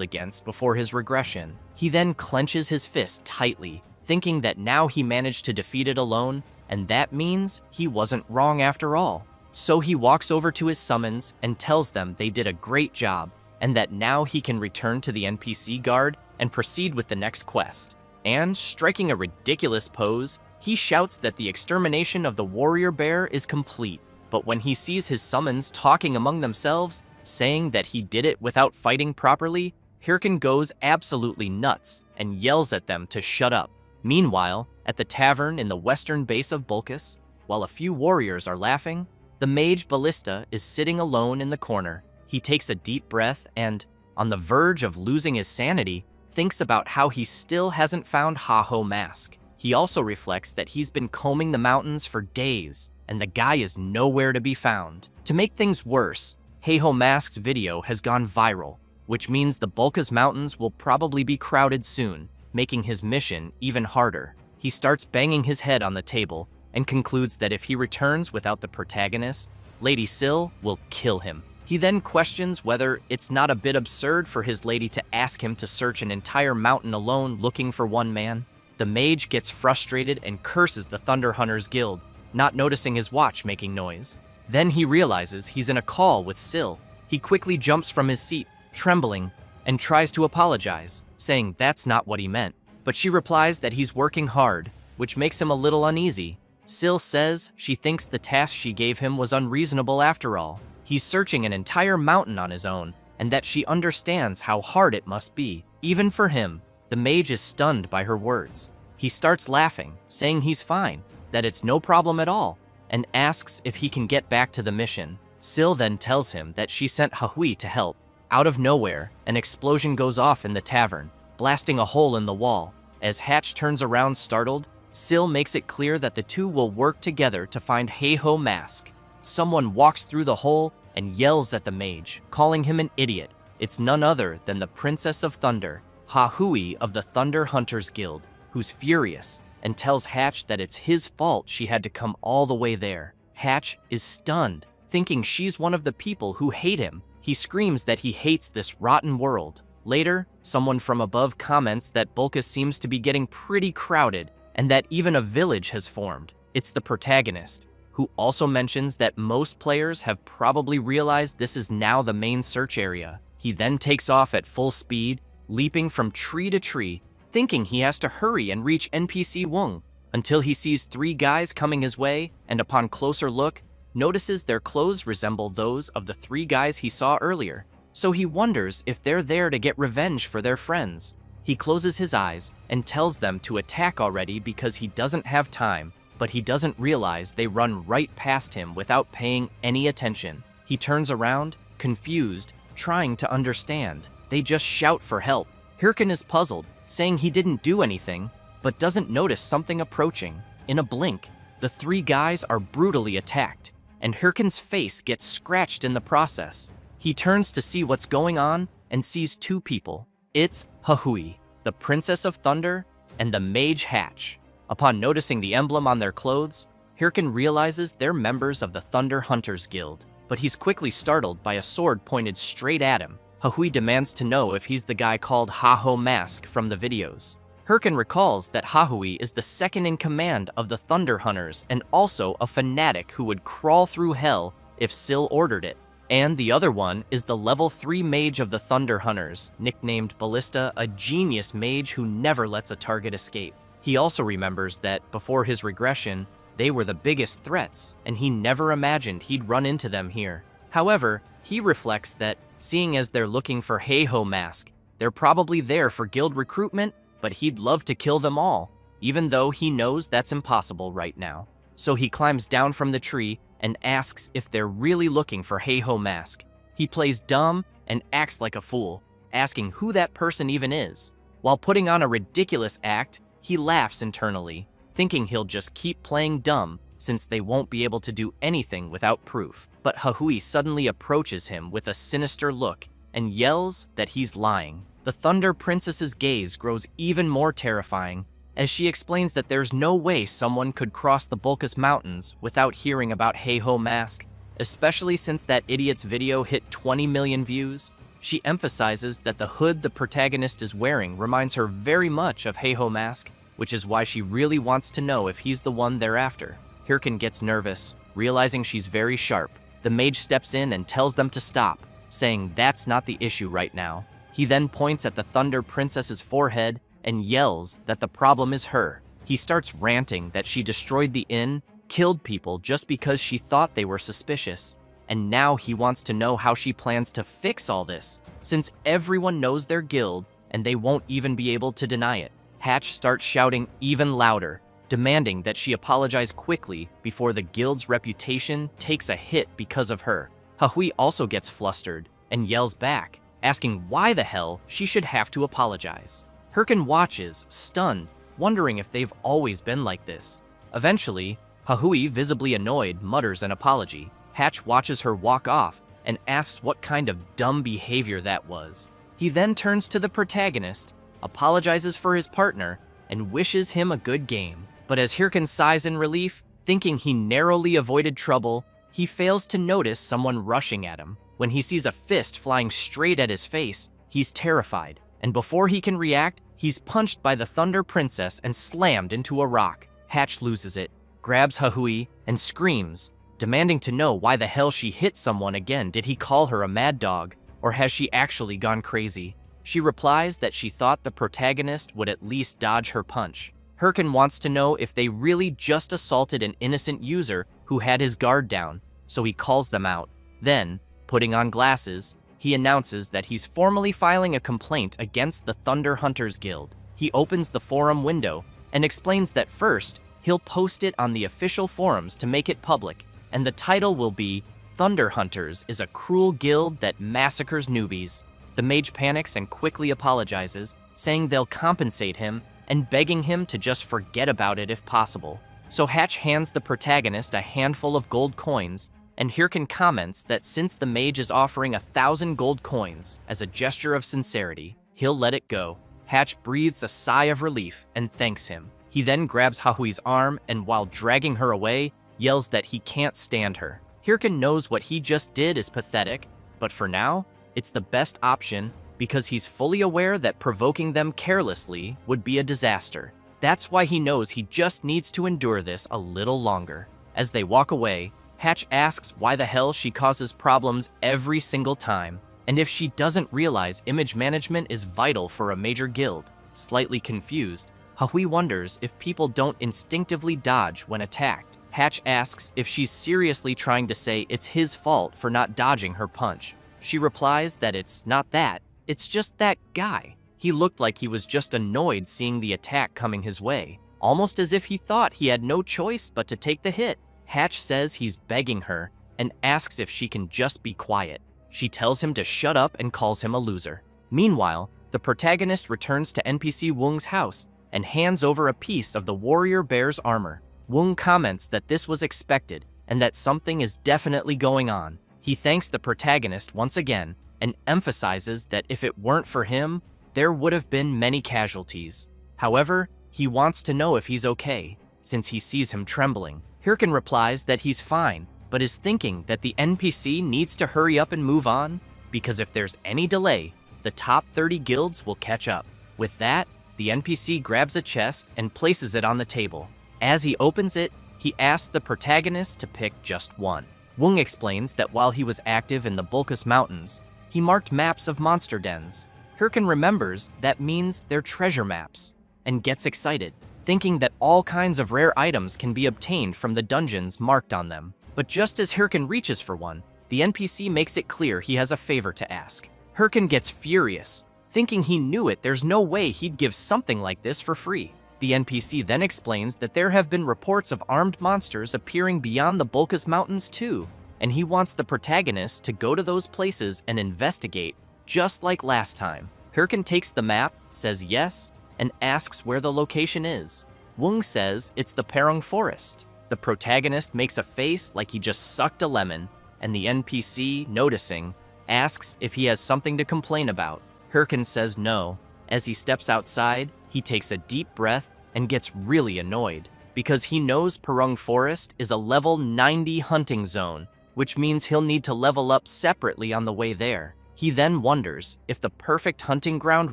against before his regression. He then clenches his fist tightly, thinking that now he managed to defeat it alone, and that means he wasn't wrong after all. So he walks over to his summons and tells them they did a great job, and that now he can return to the NPC guard and proceed with the next quest. And, striking a ridiculous pose, he shouts that the extermination of the warrior bear is complete. But when he sees his summons talking among themselves, saying that he did it without fighting properly, Hirkin goes absolutely nuts and yells at them to shut up. Meanwhile, at the tavern in the western base of Bulkus, while a few warriors are laughing, the mage Ballista is sitting alone in the corner. He takes a deep breath and, on the verge of losing his sanity, thinks about how he still hasn't found Ha-Ho Mask. He also reflects that he's been combing the mountains for days, and the guy is nowhere to be found. To make things worse, Ha-Ho Mask's video has gone viral, which means the Bulkus Mountains will probably be crowded soon, making his mission even harder. He starts banging his head on the table and concludes that if he returns without the protagonist, Lady Syl will kill him. He then questions whether it's not a bit absurd for his lady to ask him to search an entire mountain alone looking for one man. The mage gets frustrated and curses the Thunder Hunters Guild, not noticing his watch making noise. Then he realizes he's in a call with Syl. He quickly jumps from his seat, trembling, and tries to apologize, saying that's not what he meant. But she replies that he's working hard, which makes him a little uneasy. Syl says she thinks the task she gave him was unreasonable after all. He's searching an entire mountain on his own, and that she understands how hard it must be, even for him. The mage is stunned by her words. He starts laughing, saying he's fine, that it's no problem at all, and asks if he can get back to the mission. Syl then tells him that she sent Hahui to help. Out of nowhere, an explosion goes off in the tavern, blasting a hole in the wall. As Hatch turns around startled, Syl makes it clear that the two will work together to find Ha-Ho Mask. Someone walks through the hole and yells at the mage, calling him an idiot. It's none other than the Princess of Thunder, Hahui of the Thunder Hunters Guild, who's furious and tells Hatch that it's his fault she had to come all the way there. Hatch is stunned, thinking she's one of the people who hate him. He screams that he hates this rotten world. Later, someone from above comments that Bulkus seems to be getting pretty crowded and that even a village has formed. It's the protagonist, who also mentions that most players have probably realized this is now the main search area. He then takes off at full speed, leaping from tree to tree, thinking he has to hurry and reach NPC Wung, until he sees three guys coming his way, and upon closer look, notices their clothes resemble those of the three guys he saw earlier. So he wonders if they're there to get revenge for their friends. He closes his eyes and tells them to attack already because he doesn't have time. but he doesn't realize they run right past him without paying any attention. He turns around, confused, trying to understand. They just shout for help. Hirkin is puzzled, saying he didn't do anything, but doesn't notice something approaching. In a blink, the three guys are brutally attacked, and Hirkin's face gets scratched in the process. He turns to see what's going on and sees two people. It's Hahui, the Princess of Thunder, and the Mage Hatch. Upon noticing the emblem on their clothes, Hirkin realizes they're members of the Thunder Hunters Guild, but he's quickly startled by a sword pointed straight at him. Hahui demands to know if he's the guy called Ha-Ho Mask from the videos. Hirkin recalls that Hahui is the second in command of the Thunder Hunters and also a fanatic who would crawl through hell if Syl ordered it. And the other one is the level 3 mage of the Thunder Hunters, nicknamed Ballista, a genius mage who never lets a target escape. He also remembers that, before his regression, they were the biggest threats, and he never imagined he'd run into them here. However, he reflects that, seeing as they're looking for Ha-Ho Mask, they're probably there for guild recruitment, but he'd love to kill them all, even though he knows that's impossible right now. So he climbs down from the tree and asks if they're really looking for Ha-Ho Mask. He plays dumb and acts like a fool, asking who that person even is. While putting on a ridiculous act, he laughs internally, thinking he'll just keep playing dumb since they won't be able to do anything without proof. But Hahui suddenly approaches him with a sinister look and yells that he's lying. The Thunder Princess's gaze grows even more terrifying as she explains that there's no way someone could cross the Bulkus Mountains without hearing about Ha-Ho Mask, especially since that idiot's video hit 20 million views. She emphasizes that the hood the protagonist is wearing reminds her very much of Ha-Ho Mask, which is why she really wants to know if he's the one they're after. Hirkin gets nervous, realizing she's very sharp. The mage steps in and tells them to stop, saying that's not the issue right now. He then points at the Thunder Princess's forehead and yells that the problem is her. He starts ranting that she destroyed the inn, killed people just because she thought they were suspicious, and now he wants to know how she plans to fix all this, since everyone knows their guild and they won't even be able to deny it. Hatch starts shouting even louder, demanding that she apologize quickly before the guild's reputation takes a hit because of her. Hahui also gets flustered and yells back, asking why the hell she should have to apologize. Hirkin watches, stunned, wondering if they've always been like this. Eventually, Hahui, visibly annoyed, mutters an apology. Hatch watches her walk off and asks what kind of dumb behavior that was. He then turns to the protagonist, apologizes for his partner, and wishes him a good game. But as Hirkin sighs in relief, thinking he narrowly avoided trouble, he fails to notice someone rushing at him. When he sees a fist flying straight at his face, he's terrified, and before he can react, he's punched by the Thunder Princess and slammed into a rock. Hatch loses it, grabs Hahui, and screams, demanding to know why the hell she hit someone again. Did he call her a mad dog, or has she actually gone crazy? She replies that she thought the protagonist would at least dodge her punch. Hirkin wants to know if they really just assaulted an innocent user who had his guard down, so he calls them out. Then, putting on glasses, he announces that he's formally filing a complaint against the Thunder Hunters Guild. He opens the forum window and explains that first, he'll post it on the official forums to make it public, and the title will be Thunder Hunters is a cruel guild that massacres newbies. The mage panics and quickly apologizes, saying they'll compensate him and begging him to just forget about it if possible. So Hatch hands the protagonist a handful of gold coins, and Hirkin comments that since the mage is offering 1,000 gold coins as a gesture of sincerity, he'll let it go. Hatch breathes a sigh of relief and thanks him. He then grabs Hahui's arm and while dragging her away, yells that he can't stand her. Hirkin knows what he just did is pathetic, but for now, it's the best option because he's fully aware that provoking them carelessly would be a disaster. That's why he knows he just needs to endure this a little longer. As they walk away, Hatch asks why the hell she causes problems every single time, and if she doesn't realize image management is vital for a major guild. Slightly confused, Hahui wonders if people don't instinctively dodge when attacked. Hatch asks if she's seriously trying to say it's his fault for not dodging her punch. She replies that it's not that, it's just that guy. He looked like he was just annoyed seeing the attack coming his way. almost as if he thought he had no choice but to take the hit. Hatch says he's begging her and asks if she can just be quiet. She tells him to shut up and calls him a loser. Meanwhile, the protagonist returns to NPC Woong's house and hands over a piece of the warrior bear's armor. Woong comments that this was expected and that something is definitely going on. He thanks the protagonist once again and emphasizes that if it weren't for him, there would have been many casualties. However, he wants to know if he's okay, since he sees him trembling. Hirkin replies that he's fine, but is thinking that the NPC needs to hurry up and move on, because if there's any delay, the top 30 guilds will catch up. With that, the NPC grabs a chest and places it on the table. As he opens it, he asks the protagonist to pick just one. Woong explains that while he was active in the Bulkus Mountains, he marked maps of monster dens. Hirkin remembers that means they're treasure maps, and gets excited, thinking that all kinds of rare items can be obtained from the dungeons marked on them. But just as Hirkin reaches for one, the NPC makes it clear he has a favor to ask. Hirkin gets furious, thinking he knew it, there's no way he'd give something like this for free. The NPC then explains that there have been reports of armed monsters appearing beyond the Bulkus Mountains too, and he wants the protagonist to go to those places and investigate, just like last time. Hirkin takes the map, says yes, and asks where the location is. Woong says it's the Parung Forest. The protagonist makes a face like he just sucked a lemon, and the NPC, noticing, asks if he has something to complain about. Hirkin says no. As he steps outside, he takes a deep breath and gets really annoyed, because he knows Parung Forest is a level 90 hunting zone, which means he'll need to level up separately on the way there. He then wonders if the perfect hunting ground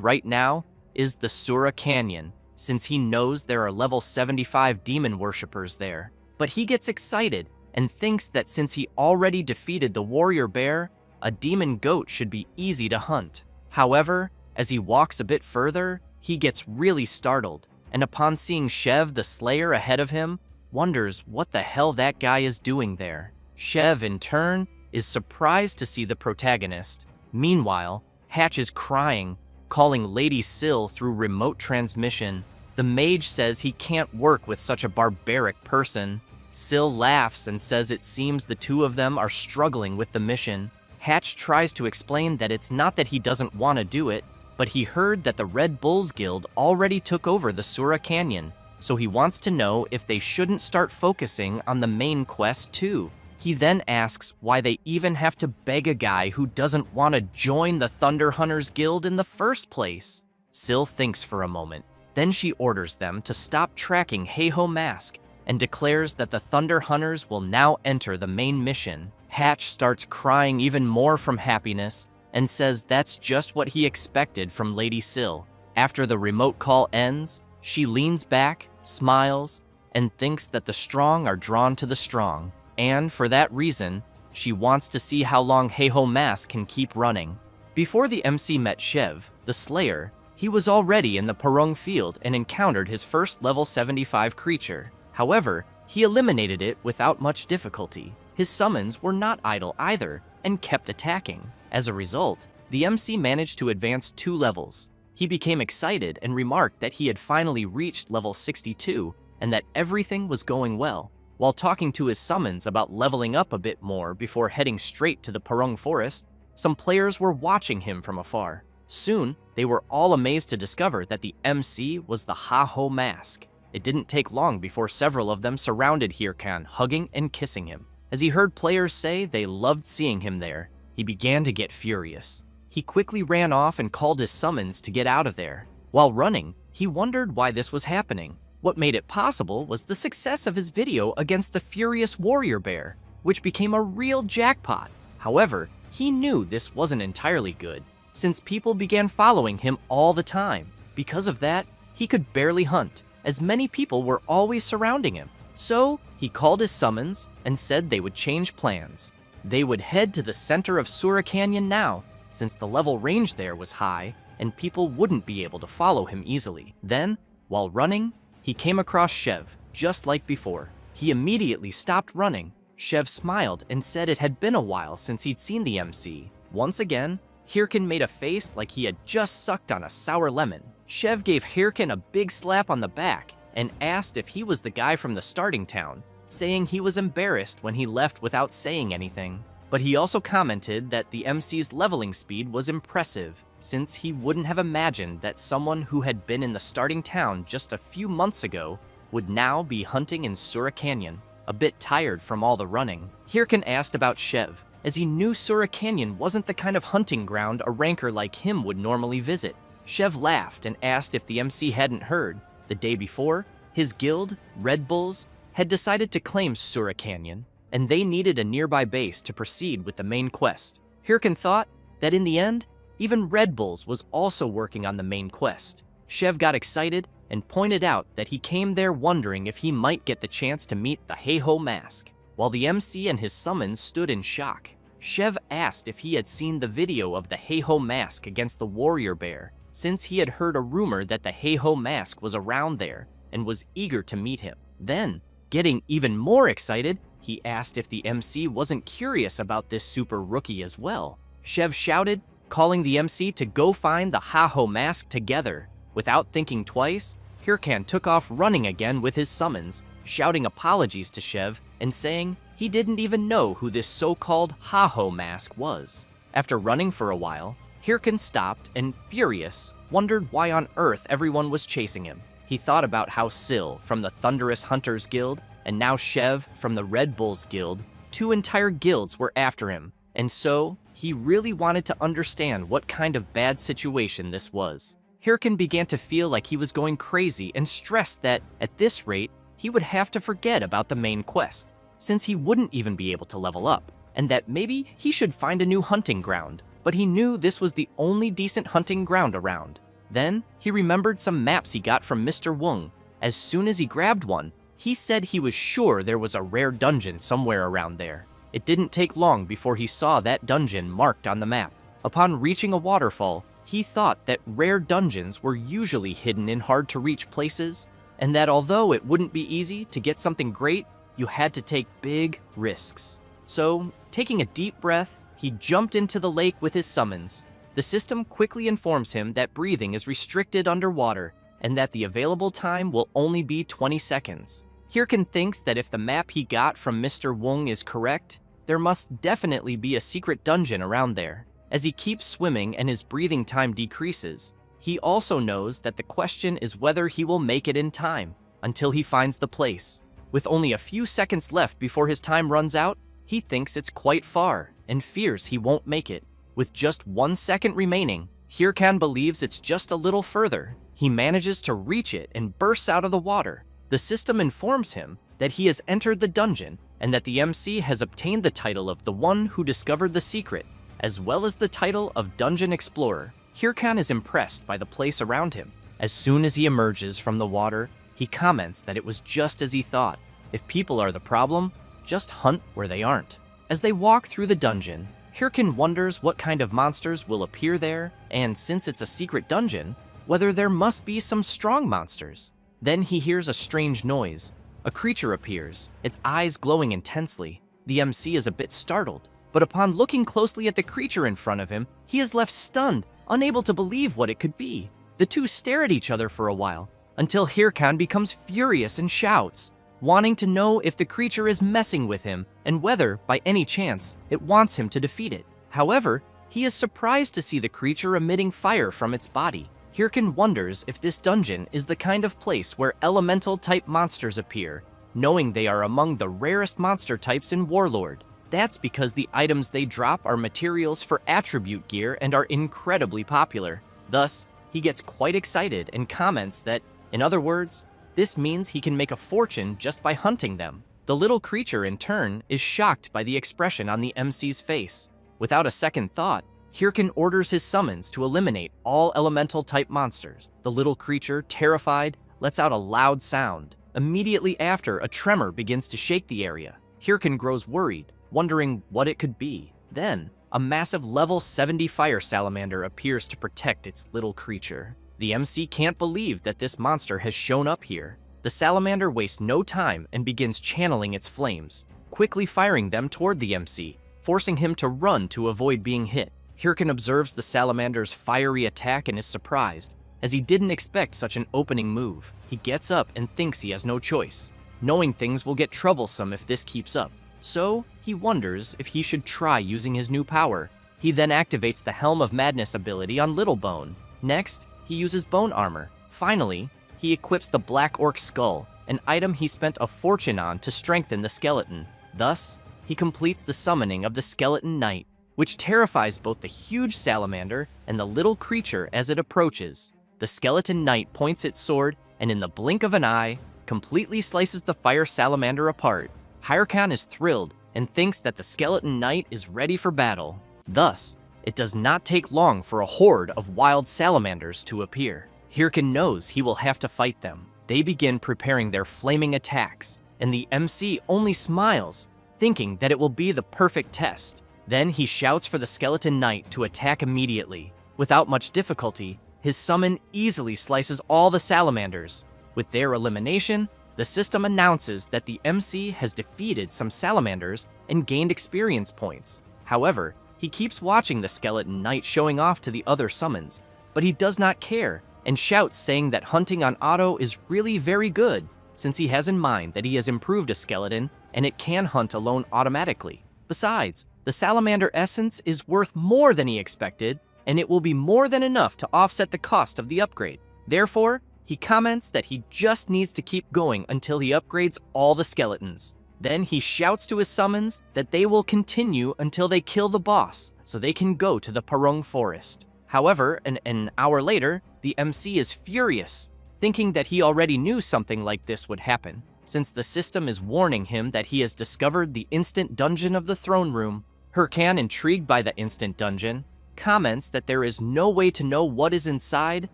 right now is the Sura Canyon, since he knows there are level 75 demon worshippers there. But he gets excited and thinks that since he already defeated the warrior bear, a demon goat should be easy to hunt. However, as he walks a bit further, he gets really startled, and upon seeing Shev the Slayer ahead of him, wonders what the hell that guy is doing there. Shev, in turn, is surprised to see the protagonist. Meanwhile, Hatch is crying, calling Lady Syl through remote transmission. The mage says he can't work with such a barbaric person. Syl laughs and says it seems the two of them are struggling with the mission. Hatch tries to explain that it's not that he doesn't want to do it, but he heard that the Red Bulls Guild already took over the Sura Canyon, so he wants to know if they shouldn't start focusing on the main quest too. He then asks why they even have to beg a guy who doesn't want to join the Thunder Hunters Guild in the first place. Syl thinks for a moment. Then she orders them to stop tracking Heiho Mask and declares that the Thunder Hunters will now enter the main mission. Hatch starts crying even more from happiness and says that's just what he expected from Lady Syl. After the remote call ends, she leans back, smiles, and thinks that the strong are drawn to the strong. And for that reason, she wants to see how long Heiho Mask can keep running. Before the MC met Shev, the Slayer, he was already in the Parung field and encountered his first level 75 creature. However, he eliminated it without much difficulty. His summons were not idle either, and kept attacking. As a result, the MC managed to advance 2 levels. He became excited and remarked that he had finally reached level 62, and that everything was going well. While talking to his summons about leveling up a bit more before heading straight to the Parung Forest, some players were watching him from afar. Soon, they were all amazed to discover that the MC was the Heiho Mask. It didn't take long before several of them surrounded Hirkan, hugging and kissing him. As he heard players say they loved seeing him there, he began to get furious. He quickly ran off and called his summons to get out of there. While running, he wondered why this was happening. What made it possible was the success of his video against the furious warrior bear, which became a real jackpot. However, he knew this wasn't entirely good, since people began following him all the time. Because of that, he could barely hunt, as many people were always surrounding him. So, he called his summons and said they would change plans. They would head to the center of Sura Canyon now, since the level range there was high and people wouldn't be able to follow him easily. Then, while running, he came across Shev, just like before. He immediately stopped running. Shev smiled and said it had been a while since he'd seen the MC. Once again, Hirkan made a face like he had just sucked on a sour lemon. Shev gave Hirkan a big slap on the back and asked if he was the guy from the starting town, saying he was embarrassed when he left without saying anything. But he also commented that the MC's leveling speed was impressive, since he wouldn't have imagined that someone who had been in the starting town just a few months ago would now be hunting in Sura Canyon, a bit tired from all the running. Hirkin asked about Shev, as he knew Sura Canyon wasn't the kind of hunting ground a ranker like him would normally visit. Shev laughed and asked if the MC hadn't heard. The day before, his guild, Red Bulls, had decided to claim Sura Canyon, and they needed a nearby base to proceed with the main quest. Hirkin thought that in the end, even Red Bulls was also working on the main quest. Shev got excited and pointed out that he came there wondering if he might get the chance to meet the Heiho Mask, while the MC and his summons stood in shock. Shev asked if he had seen the video of the Heiho Mask against the warrior bear, since he had heard a rumor that the Heiho Mask was around there and was eager to meet him. Then, getting even more excited, he asked if the MC wasn't curious about this super rookie as well. Shev shouted, calling the MC to go find the Heiho Mask together. Without thinking twice, Hirkan took off running again with his summons, shouting apologies to Shev and saying he didn't even know who this so-called Heiho Mask was. After running for a while, Hirkan stopped and, furious, wondered why on earth everyone was chasing him. He thought about how Syl from the Thunderous Hunters Guild and now Shev from the Red Bulls Guild, two entire guilds were after him, and so he really wanted to understand what kind of bad situation this was. Hirkin began to feel like he was going crazy and stressed that, at this rate, he would have to forget about the main quest, since he wouldn't even be able to level up, and that maybe he should find a new hunting ground, but he knew this was the only decent hunting ground around. Then, he remembered some maps he got from Mr. Wung. As soon as he grabbed one, he said he was sure there was a rare dungeon somewhere around there. It didn't take long before he saw that dungeon marked on the map. Upon reaching a waterfall, he thought that rare dungeons were usually hidden in hard-to-reach places, and that although it wouldn't be easy to get something great, you had to take big risks. So, taking a deep breath, he jumped into the lake with his summons. The system quickly informs him that breathing is restricted underwater, and that the available time will only be 20 seconds. Hirkin thinks that if the map he got from Mr. Wung is correct, there must definitely be a secret dungeon around there. As he keeps swimming and his breathing time decreases, he also knows that the question is whether he will make it in time, until he finds the place. With only a few seconds left before his time runs out, he thinks it's quite far, and fears he won't make it. With just 1 second remaining, Hirkan believes it's just a little further. He manages to reach it and bursts out of the water. The system informs him that he has entered the dungeon and that the MC has obtained the title of the one who discovered the secret, as well as the title of Dungeon Explorer. Hirkan is impressed by the place around him. As soon as he emerges from the water, he comments that it was just as he thought. If people are the problem, just hunt where they aren't. As they walk through the dungeon, Hirkan wonders what kind of monsters will appear there, and since it's a secret dungeon, whether there must be some strong monsters. Then he hears a strange noise. A creature appears, its eyes glowing intensely. The MC is a bit startled, but upon looking closely at the creature in front of him, he is left stunned, unable to believe what it could be. The two stare at each other for a while, until Hirkan becomes furious and shouts, wanting to know if the creature is messing with him and whether, by any chance, it wants him to defeat it. However, he is surprised to see the creature emitting fire from its body. Hirkan wonders if this dungeon is the kind of place where elemental-type monsters appear, knowing they are among the rarest monster types in Warlord. That's because the items they drop are materials for attribute gear and are incredibly popular. Thus, he gets quite excited and comments that, in other words, this means he can make a fortune just by hunting them. The little creature, in turn, is shocked by the expression on the MC's face. Without a second thought, Hirkan orders his summons to eliminate all elemental-type monsters. The little creature, terrified, lets out a loud sound. Immediately after, a tremor begins to shake the area. Hirkan grows worried, wondering what it could be. Then, a massive level 70 fire salamander appears to protect its little creature. The MC can't believe that this monster has shown up here. The salamander wastes no time and begins channeling its flames, quickly firing them toward the MC, forcing him to run to avoid being hit. Hirkan observes the salamander's fiery attack and is surprised. as he didn't expect such an opening move. He gets up and thinks he has no choice, knowing things will get troublesome if this keeps up. So, he wonders if he should try using his new power. He then activates the Helm of Madness ability on Little Bone. Next, he uses bone armor. Finally, he equips the Black Orc Skull, an item he spent a fortune on to strengthen the skeleton. Thus, he completes the summoning of the Skeleton Knight, which terrifies both the huge salamander and the little creature as it approaches. The Skeleton Knight points its sword and in the blink of an eye, completely slices the fire salamander apart. Hyrcan is thrilled and thinks that the Skeleton Knight is ready for battle. Thus, it does not take long for a horde of wild salamanders to appear. Hyrcan knows he will have to fight them. They begin preparing their flaming attacks, and the MC only smiles, thinking that it will be the perfect test. Then he shouts for the Skeleton Knight to attack immediately. Without much difficulty, his summon easily slices all the salamanders. With their elimination, the system announces that the MC has defeated some salamanders and gained experience points. However, he keeps watching the Skeleton Knight showing off to the other summons, but he does not care and shouts saying that hunting on auto is really very good, since he has in mind that he has improved a skeleton and it can hunt alone automatically. Besides, the salamander essence is worth more than he expected, and it will be more than enough to offset the cost of the upgrade. Therefore, he comments that he just needs to keep going until he upgrades all the skeletons. Then he shouts to his summons that they will continue until they kill the boss, so they can go to the Parung Forest. However, an hour later, the MC is furious, thinking that he already knew something like this would happen, since the system is warning him that he has discovered the instant dungeon of the throne room. Hyrcan, intrigued by the instant dungeon, comments that there is no way to know what is inside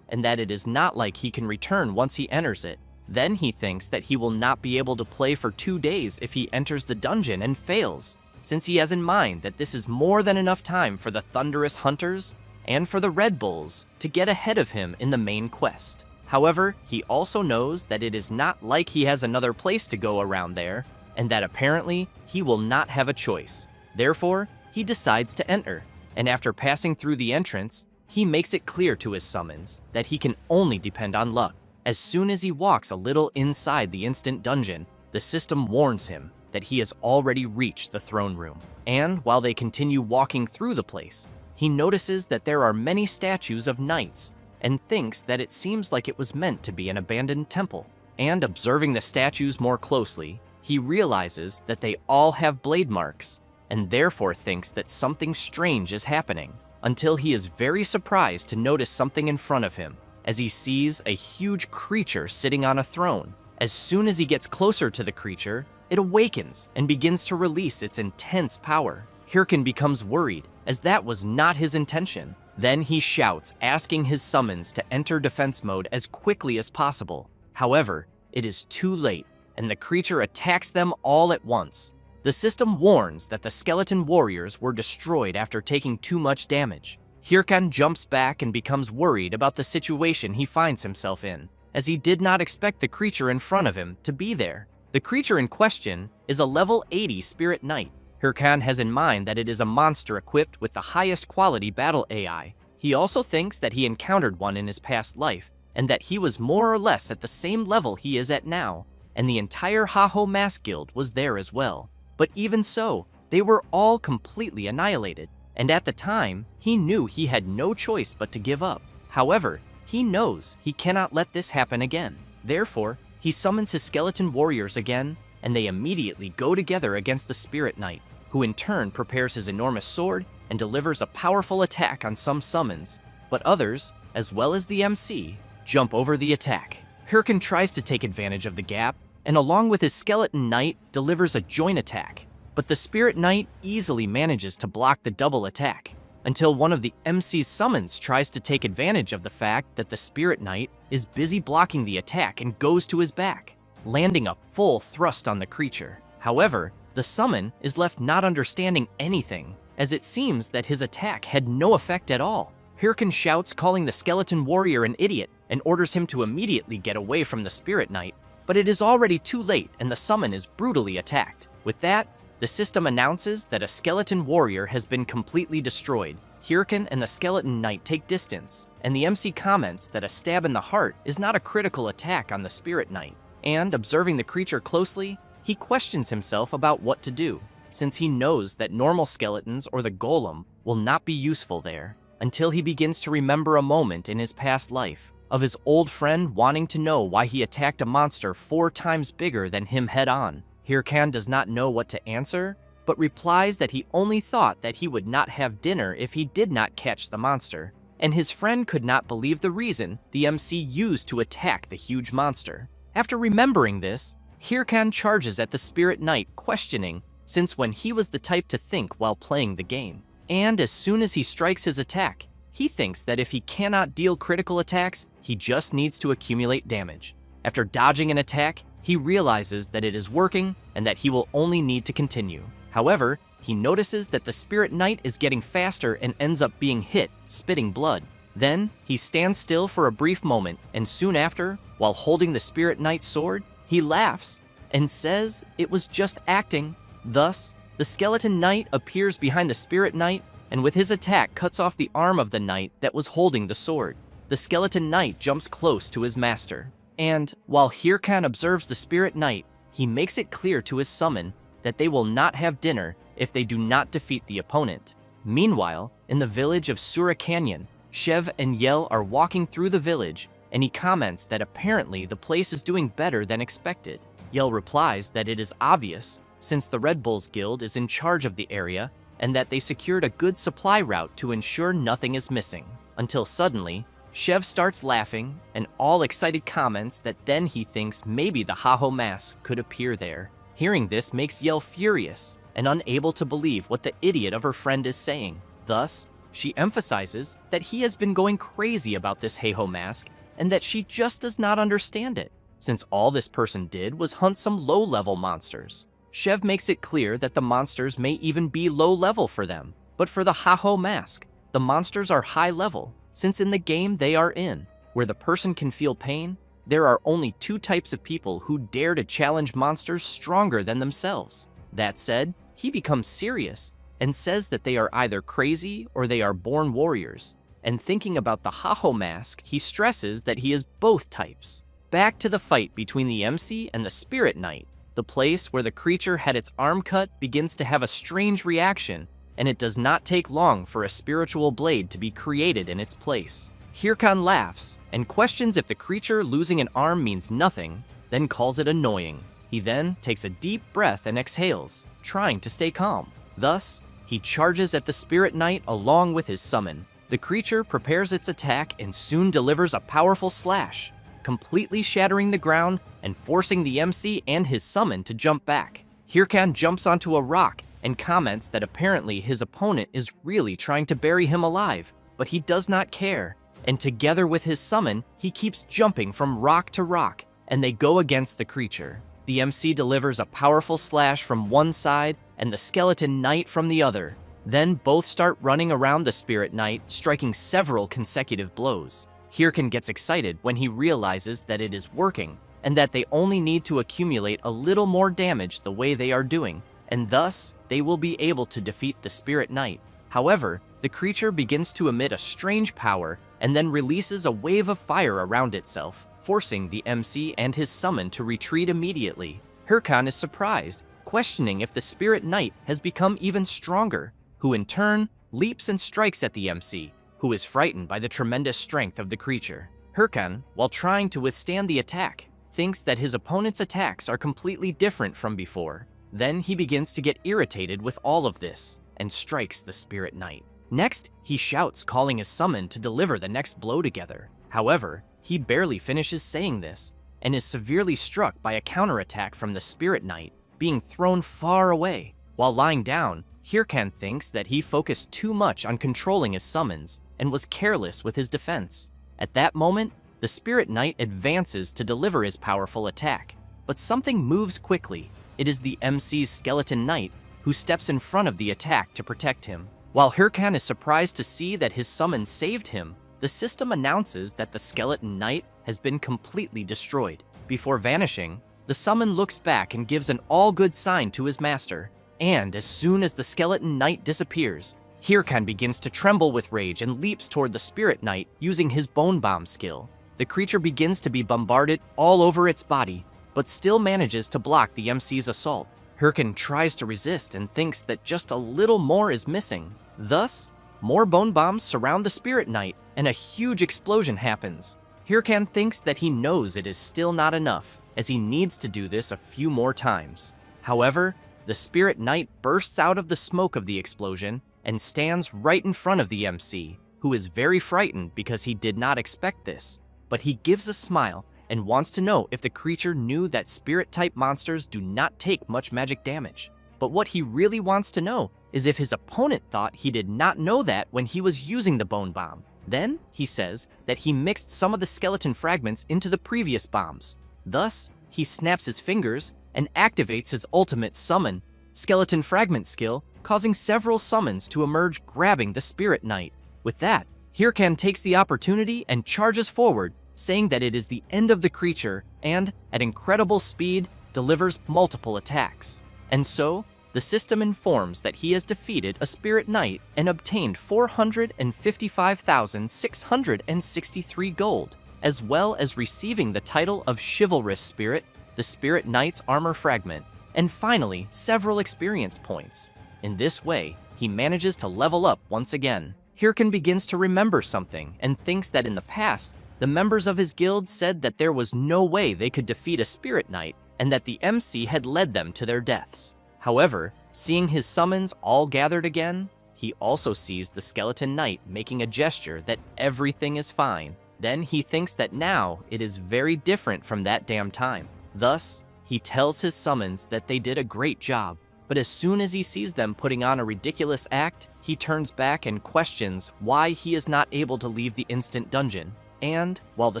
and that it is not like he can return once he enters it. Then he thinks that he will not be able to play for 2 days if he enters the dungeon and fails, since he has in mind that this is more than enough time for the Thunderous Hunters and for the Red Bulls to get ahead of him in the main quest. However, he also knows that it is not like he has another place to go around there, and that apparently he will not have a choice. Therefore, he decides to enter, and after passing through the entrance, he makes it clear to his summons that he can only depend on luck. As soon as he walks a little inside the instant dungeon, the system warns him that he has already reached the throne room. And while they continue walking through the place, he notices that there are many statues of knights and thinks that it seems like it was meant to be an abandoned temple. And observing the statues more closely, he realizes that they all have blade marks and therefore thinks that something strange is happening, until he is very surprised to notice something in front of him as he sees a huge creature sitting on a throne. As soon as he gets closer to the creature, it awakens and begins to release its intense power. Hyrcan becomes worried, as that was not his intention. Then he shouts, asking his summons to enter defense mode as quickly as possible. However, it is too late, and the creature attacks them all at once. The system warns that the skeleton warriors were destroyed after taking too much damage. Hyrcan jumps back and becomes worried about the situation he finds himself in, as he did not expect the creature in front of him to be there. The creature in question is a level 80 Spirit Knight. Hyrcan has in mind that it is a monster equipped with the highest quality battle AI. He also thinks that he encountered one in his past life, and that he was more or less at the same level he is at now, and the entire Haho Mask Guild was there as well. But even so, they were all completely annihilated, and at the time, he knew he had no choice but to give up. However, he knows he cannot let this happen again. Therefore, he summons his skeleton warriors again, and they immediately go together against the Spirit Knight, who in turn prepares his enormous sword and delivers a powerful attack on some summons, but others, as well as the MC, jump over the attack. Hyrcan tries to take advantage of the gap, and along with his Skeleton Knight, delivers a joint attack, but the Spirit Knight easily manages to block the double attack, until one of the MC's summons tries to take advantage of the fact that the Spirit Knight is busy blocking the attack and goes to his back, landing a full thrust on the creature. However, the summon is left not understanding anything, as it seems that his attack had no effect at all. Hyrcan shouts, calling the skeleton warrior an idiot, and orders him to immediately get away from the Spirit Knight, but it is already too late and the summon is brutally attacked. With that, the system announces that a skeleton warrior has been completely destroyed, Hyrcan and the Skeleton Knight take distance, and the MC comments that a stab in the heart is not a critical attack on the Spirit Knight. And observing the creature closely, he questions himself about what to do, since he knows that normal skeletons or the golem will not be useful there, until he begins to remember a moment in his past life of his old friend wanting to know why he attacked a monster 4 times bigger than him head-on. Hyrcan does not know what to answer, but replies that he only thought that he would not have dinner if he did not catch the monster, and his friend could not believe the reason the MC used to attack the huge monster. After remembering this, Hyrcan charges at the Spirit Knight, questioning since when he was the type to think while playing the game. And as soon as he strikes his attack, he thinks that if he cannot deal critical attacks, he just needs to accumulate damage. After dodging an attack, he realizes that it is working and that he will only need to continue. However, he notices that the Spirit Knight is getting faster and ends up being hit, spitting blood. Then, he stands still for a brief moment, and soon after, while holding the Spirit Knight's sword, he laughs and says it was just acting. Thus, the Skeleton Knight appears behind the Spirit Knight, and with his attack cuts off the arm of the knight that was holding the sword. The Skeleton Knight jumps close to his master, and while Hyrcan observes the Spirit Knight, he makes it clear to his summon that they will not have dinner if they do not defeat the opponent. Meanwhile, in the village of Sura Canyon, Shev and Yel are walking through the village, and he comments that apparently the place is doing better than expected. Yel replies that it is obvious, since the Red Bulls Guild is in charge of the area, and that they secured a good supply route to ensure nothing is missing. Until suddenly, Shev starts laughing, and all excited comments that then he thinks maybe the Haho mask could appear there. Hearing this makes Yel furious, and unable to believe what the idiot of her friend is saying. Thus, she emphasizes that he has been going crazy about this Haho mask, and that she just does not understand it, since all this person did was hunt some low-level monsters. Shev makes it clear that the monsters may even be low-level for them, but for the Haho mask, the monsters are high-level, since in the game they are in, where the person can feel pain, there are only 2 types of people who dare to challenge monsters stronger than themselves. That said, he becomes serious and says that they are either crazy or they are born warriors, and thinking about the Haho mask, he stresses that he is both types. Back to the fight between the MC and the Spirit Knight. The place where the creature had its arm cut begins to have a strange reaction, and it does not take long for a spiritual blade to be created in its place. Hyrcan laughs and questions if the creature losing an arm means nothing, then calls it annoying. He then takes a deep breath and exhales, trying to stay calm. Thus, he charges at the Spirit Knight along with his summon. The creature prepares its attack and soon delivers a powerful slash, completely shattering the ground and forcing the MC and his summon to jump back. Hyrcan jumps onto a rock and comments that apparently his opponent is really trying to bury him alive, but he does not care, and together with his summon, he keeps jumping from rock to rock, and they go against the creature. The MC delivers a powerful slash from one side and the Skeleton Knight from the other. Then both start running around the Spirit Knight, striking several consecutive blows. Hyrcan gets excited when he realizes that it is working, and that they only need to accumulate a little more damage the way they are doing, and thus, they will be able to defeat the Spirit Knight. However, the creature begins to emit a strange power, and then releases a wave of fire around itself, forcing the MC and his summon to retreat immediately. Hyrcan is surprised, questioning if the Spirit Knight has become even stronger, who in turn leaps and strikes at the MC, who is frightened by the tremendous strength of the creature. Hyrcan, while trying to withstand the attack, thinks that his opponent's attacks are completely different from before. Then he begins to get irritated with all of this, and strikes the Spirit Knight. Next, he shouts, calling his summon to deliver the next blow together. However, he barely finishes saying this, and is severely struck by a counterattack from the Spirit Knight, being thrown far away. While lying down, Hyrcan thinks that he focused too much on controlling his summons, and was careless with his defense. At that moment, the Spirit Knight advances to deliver his powerful attack, but something moves quickly. It is the MC's Skeleton Knight, who steps in front of the attack to protect him. While Hyrcan is surprised to see that his summon saved him, the system announces that the Skeleton Knight has been completely destroyed. Before vanishing, the summon looks back and gives an all-good sign to his master, and as soon as the Skeleton Knight disappears, Hirkan begins to tremble with rage and leaps toward the Spirit Knight using his Bone Bomb skill. The creature begins to be bombarded all over its body, but still manages to block the MC's assault. Hirkan tries to resist and thinks that just a little more is missing. Thus, more bone bombs surround the Spirit Knight, and a huge explosion happens. Hirkan thinks that he knows it is still not enough, as he needs to do this a few more times. However, the Spirit Knight bursts out of the smoke of the explosion and stands right in front of the MC, who is very frightened because he did not expect this. But he gives a smile and wants to know if the creature knew that spirit-type monsters do not take much magic damage. But what he really wants to know is if his opponent thought he did not know that when he was using the bone bomb. Then, he says that he mixed some of the skeleton fragments into the previous bombs. Thus, he snaps his fingers and activates his ultimate summon, skeleton fragment skill, causing several summons to emerge, grabbing the Spirit Knight. With that, Hirkan takes the opportunity and charges forward, saying that it is the end of the creature and, at incredible speed, delivers multiple attacks. And so, the system informs that he has defeated a Spirit Knight and obtained 455,663 gold, as well as receiving the title of Chivalrous Spirit, the Spirit Knight's armor fragment, and finally, several experience points. In this way, he manages to level up once again. Hirkan begins to remember something and thinks that in the past, the members of his guild said that there was no way they could defeat a Spirit Knight and that the MC had led them to their deaths. However, seeing his summons all gathered again, he also sees the Skeleton Knight making a gesture that everything is fine. Then he thinks that now it is very different from that damn time. Thus, he tells his summons that they did a great job. But as soon as he sees them putting on a ridiculous act, he turns back and questions why he is not able to leave the instant dungeon. And, while the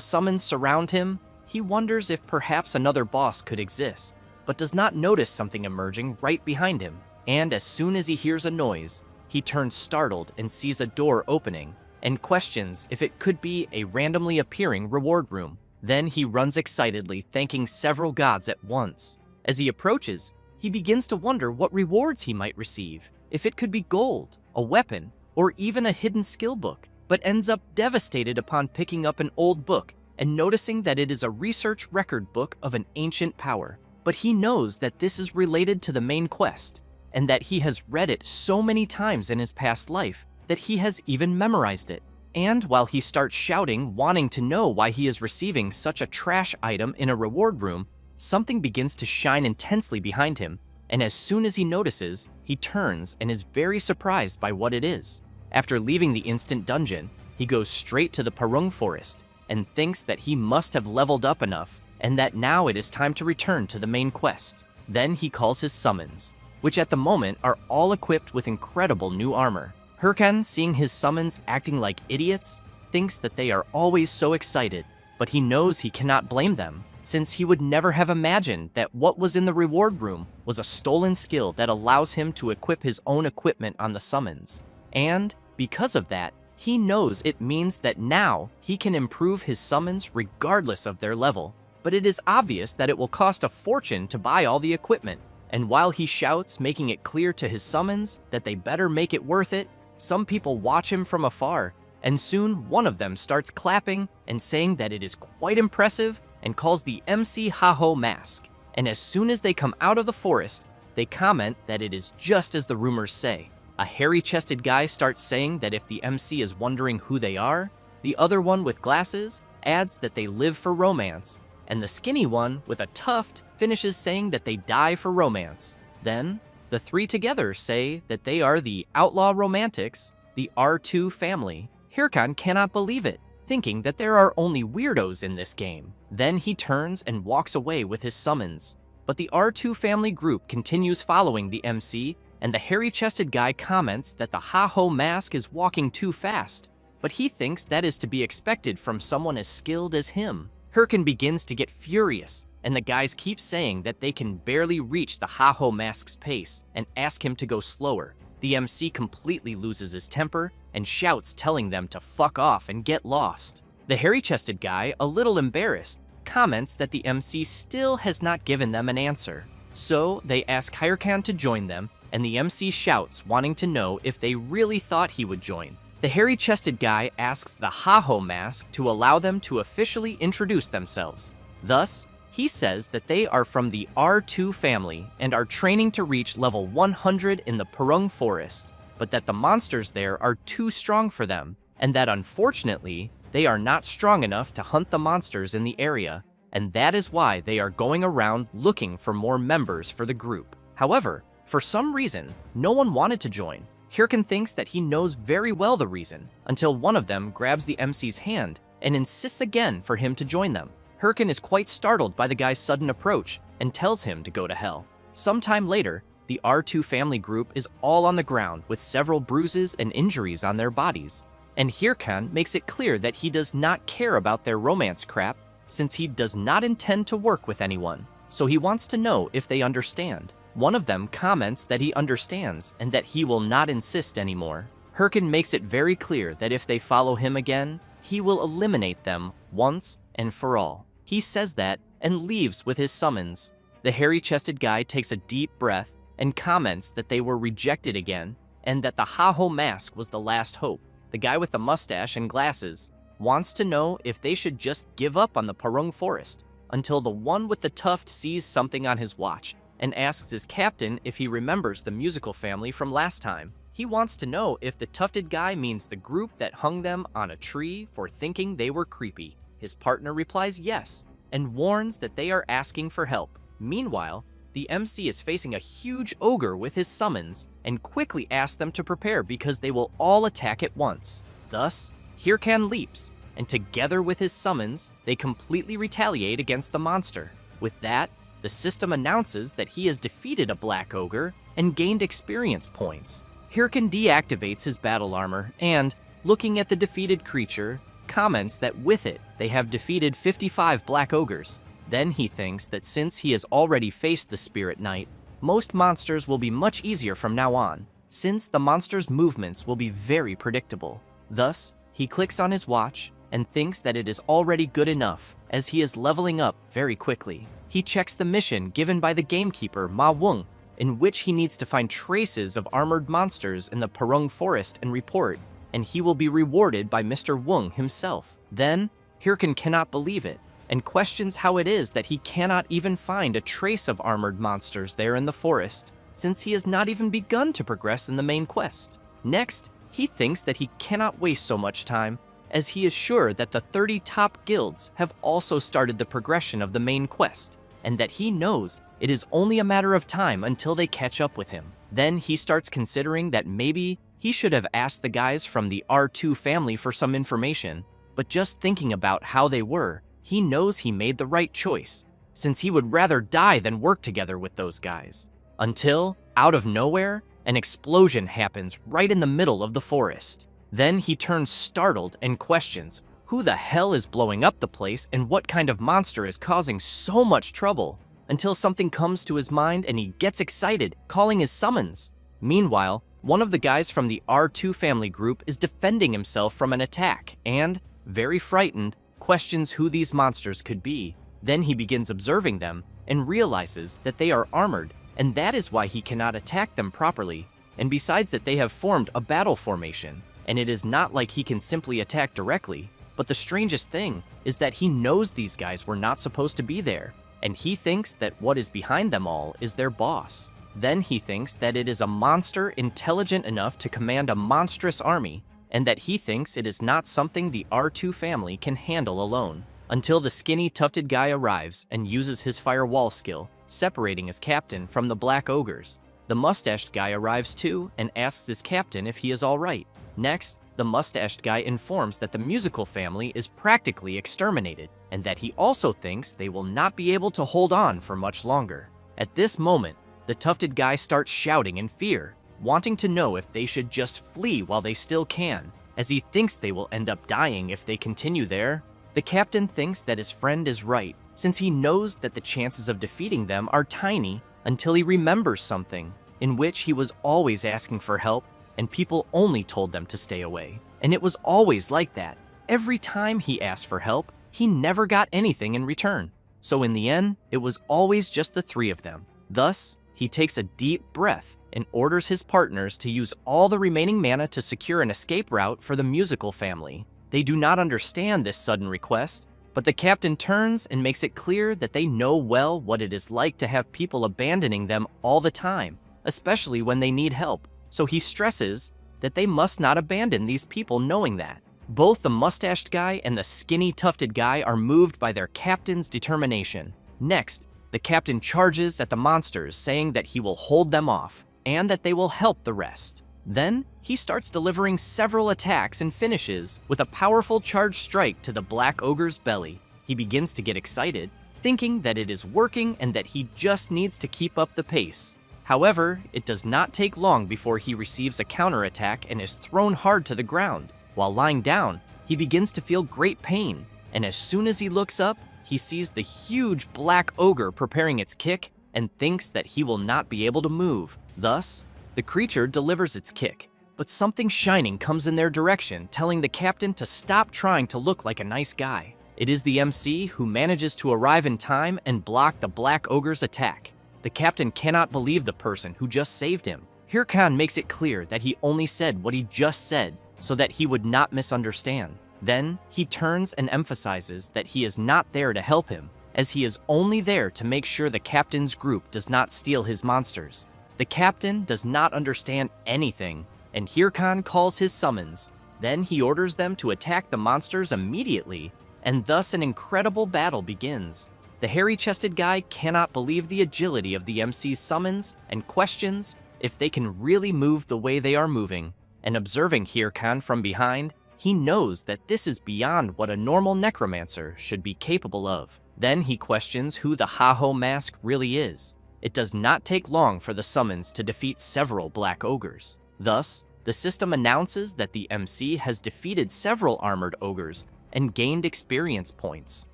summons surround him, he wonders if perhaps another boss could exist, but does not notice something emerging right behind him. And as soon as he hears a noise, he turns startled and sees a door opening, and questions if it could be a randomly appearing reward room. Then he runs excitedly, thanking several gods at once. As he approaches, he begins to wonder what rewards he might receive, if it could be gold, a weapon, or even a hidden skill book, but ends up devastated upon picking up an old book and noticing that it is a research record book of an ancient power. But he knows that this is related to the main quest, and that he has read it so many times in his past life that he has even memorized it. And while he starts shouting, wanting to know why he is receiving such a trash item in a reward room, something begins to shine intensely behind him, and as soon as he notices, he turns and is very surprised by what it is. After leaving the instant dungeon, he goes straight to the Parung Forest and thinks that he must have leveled up enough and that now it is time to return to the main quest. Then he calls his summons, which at the moment are all equipped with incredible new armor. Hirkan, seeing his summons acting like idiots, thinks that they are always so excited, but he knows he cannot blame them, since he would never have imagined that what was in the reward room was a stolen skill that allows him to equip his own equipment on the summons. And, because of that, he knows it means that now he can improve his summons regardless of their level. But it is obvious that it will cost a fortune to buy all the equipment. And while he shouts, making it clear to his summons that they better make it worth it, some people watch him from afar, and soon one of them starts clapping and saying that it is quite impressive and calls the MC Haho mask. And as soon as they come out of the forest, they comment that it is just as the rumors say. A hairy-chested guy starts saying that if the MC is wondering who they are, the other one with glasses adds that they live for romance, and the skinny one with a tuft finishes saying that they die for romance. Then, the three together say that they are the Outlaw Romantics, the R2 family. Hirkan cannot believe it, thinking that there are only weirdos in this game. Then he turns and walks away with his summons. But the R2 family group continues following the MC, and the hairy-chested guy comments that the Haho mask is walking too fast, but he thinks that is to be expected from someone as skilled as him. Hirkan begins to get furious, and the guys keep saying that they can barely reach the Haho mask's pace and ask him to go slower. The MC completely loses his temper and shouts, telling them to fuck off and get lost. The hairy-chested guy, a little embarrassed, comments that the MC still has not given them an answer. So they ask Hirkan to join them, and the MC shouts, wanting to know if they really thought he would join. The hairy-chested guy asks the Ha-Ho mask to allow them to officially introduce themselves. Thus, he says that they are from the R2 family and are training to reach level 100 in the Purung Forest, but that the monsters there are too strong for them, and that unfortunately, they are not strong enough to hunt the monsters in the area, and that is why they are going around looking for more members for the group. However, for some reason, no one wanted to join. Hirkin thinks that he knows very well the reason, until one of them grabs the MC's hand and insists again for him to join them. Hirkin is quite startled by the guy's sudden approach and tells him to go to hell. Sometime later, the R2 family group is all on the ground with several bruises and injuries on their bodies, and Hirkan makes it clear that he does not care about their romance crap since he does not intend to work with anyone, so he wants to know if they understand. One of them comments that he understands and that he will not insist anymore. Hirkin makes it very clear that if they follow him again, he will eliminate them once and for all. He says that and leaves with his summons. The hairy-chested guy takes a deep breath and comments that they were rejected again and that the Ha-Ho mask was the last hope. The guy with the mustache and glasses wants to know if they should just give up on the Purung Forest until the one with the tuft sees something on his watch and asks his captain if he remembers the musical family from last time. He wants to know if the tufted guy means the group that hung them on a tree for thinking they were creepy. His partner replies yes, and warns that they are asking for help. Meanwhile, the MC is facing a huge ogre with his summons and quickly asks them to prepare because they will all attack at once. Thus, Hirkan leaps, and together with his summons, they completely retaliate against the monster. With that, the system announces that he has defeated a black ogre and gained experience points. Hirkan deactivates his battle armor and, looking at the defeated creature, comments that with it, they have defeated 55 black ogres. Then he thinks that since he has already faced the Spirit Knight, most monsters will be much easier from now on, since the monster's movements will be very predictable. Thus, he clicks on his watch and thinks that it is already good enough, as he is leveling up very quickly. He checks the mission given by the gamekeeper Ma Wung, in which he needs to find traces of armored monsters in the Purung Forest and report, and he will be rewarded by Mr. Wung himself. Then, Hirkan cannot believe it, and questions how it is that he cannot even find a trace of armored monsters there in the forest, since he has not even begun to progress in the main quest. Next, he thinks that he cannot waste so much time, as he is sure that the 30 top guilds have also started the progression of the main quest, and that he knows it is only a matter of time until they catch up with him. Then he starts considering that maybe he should have asked the guys from the R2 family for some information, but just thinking about how they were, he knows he made the right choice, since he would rather die than work together with those guys. Until, out of nowhere, an explosion happens right in the middle of the forest. Then he turns startled and questions who the hell is blowing up the place and what kind of monster is causing so much trouble, until something comes to his mind and he gets excited, calling his summons. Meanwhile, one of the guys from the R2 family group is defending himself from an attack and, very frightened, questions who these monsters could be. Then he begins observing them and realizes that they are armored, and that is why he cannot attack them properly. And besides that, they have formed a battle formation, and it is not like he can simply attack directly. But the strangest thing is that he knows these guys were not supposed to be there, and he thinks that what is behind them all is their boss. Then he thinks that it is a monster intelligent enough to command a monstrous army, and that he thinks it is not something the R2 family can handle alone, until the skinny tufted guy arrives and uses his firewall skill, separating his captain from the black ogres. The mustached guy arrives too and asks his captain if he is alright. Next, the mustached guy informs that the musical family is practically exterminated, and that he also thinks they will not be able to hold on for much longer. At this moment, the tufted guy starts shouting in fear, wanting to know if they should just flee while they still can, as he thinks they will end up dying if they continue there. The captain thinks that his friend is right, since he knows that the chances of defeating them are tiny, until he remembers something, in which he was always asking for help, and people only told them to stay away. And it was always like that. Every time he asked for help, he never got anything in return. So in the end, it was always just the three of them. Thus, he He takes a deep breath and orders his partners to use all the remaining mana to secure an escape route for the musical family. They do not understand this sudden request, but the captain turns and makes it clear that they know well what it is like to have people abandoning them all the time, especially when they need help. So he stresses that they must not abandon these people knowing that. Both the mustached guy and the skinny tufted guy are moved by their captain's determination. Next, the captain charges at the monsters, saying that he will hold them off and that they will help the rest. Then, he starts delivering several attacks and finishes with a powerful charge strike to the Black Ogre's belly. He begins to get excited, thinking that it is working and that he just needs to keep up the pace. However, it does not take long before he receives a counterattack and is thrown hard to the ground. While lying down, he begins to feel great pain, and as soon as he looks up, he sees the huge Black Ogre preparing its kick and thinks that he will not be able to move. Thus, the creature delivers its kick, but something shining comes in their direction, telling the captain to stop trying to look like a nice guy. It is the MC who manages to arrive in time and block the Black Ogre's attack. The captain cannot believe the person who just saved him. Hirkan makes it clear that he only said what he just said so that he would not misunderstand. Then, he turns and emphasizes that he is not there to help him, as he is only there to make sure the captain's group does not steal his monsters. The captain does not understand anything, and Hirkan calls his summons. Then he orders them to attack the monsters immediately, and thus an incredible battle begins. The hairy-chested guy cannot believe the agility of the MC's summons and questions if they can really move the way they are moving. And observing Hirkan from behind, he knows that this is beyond what a normal necromancer should be capable of. Then he questions who the Ha-Ho Mask really is. It does not take long for the summons to defeat several Black Ogres. Thus, the system announces that the MC has defeated several armored ogres and gained experience points.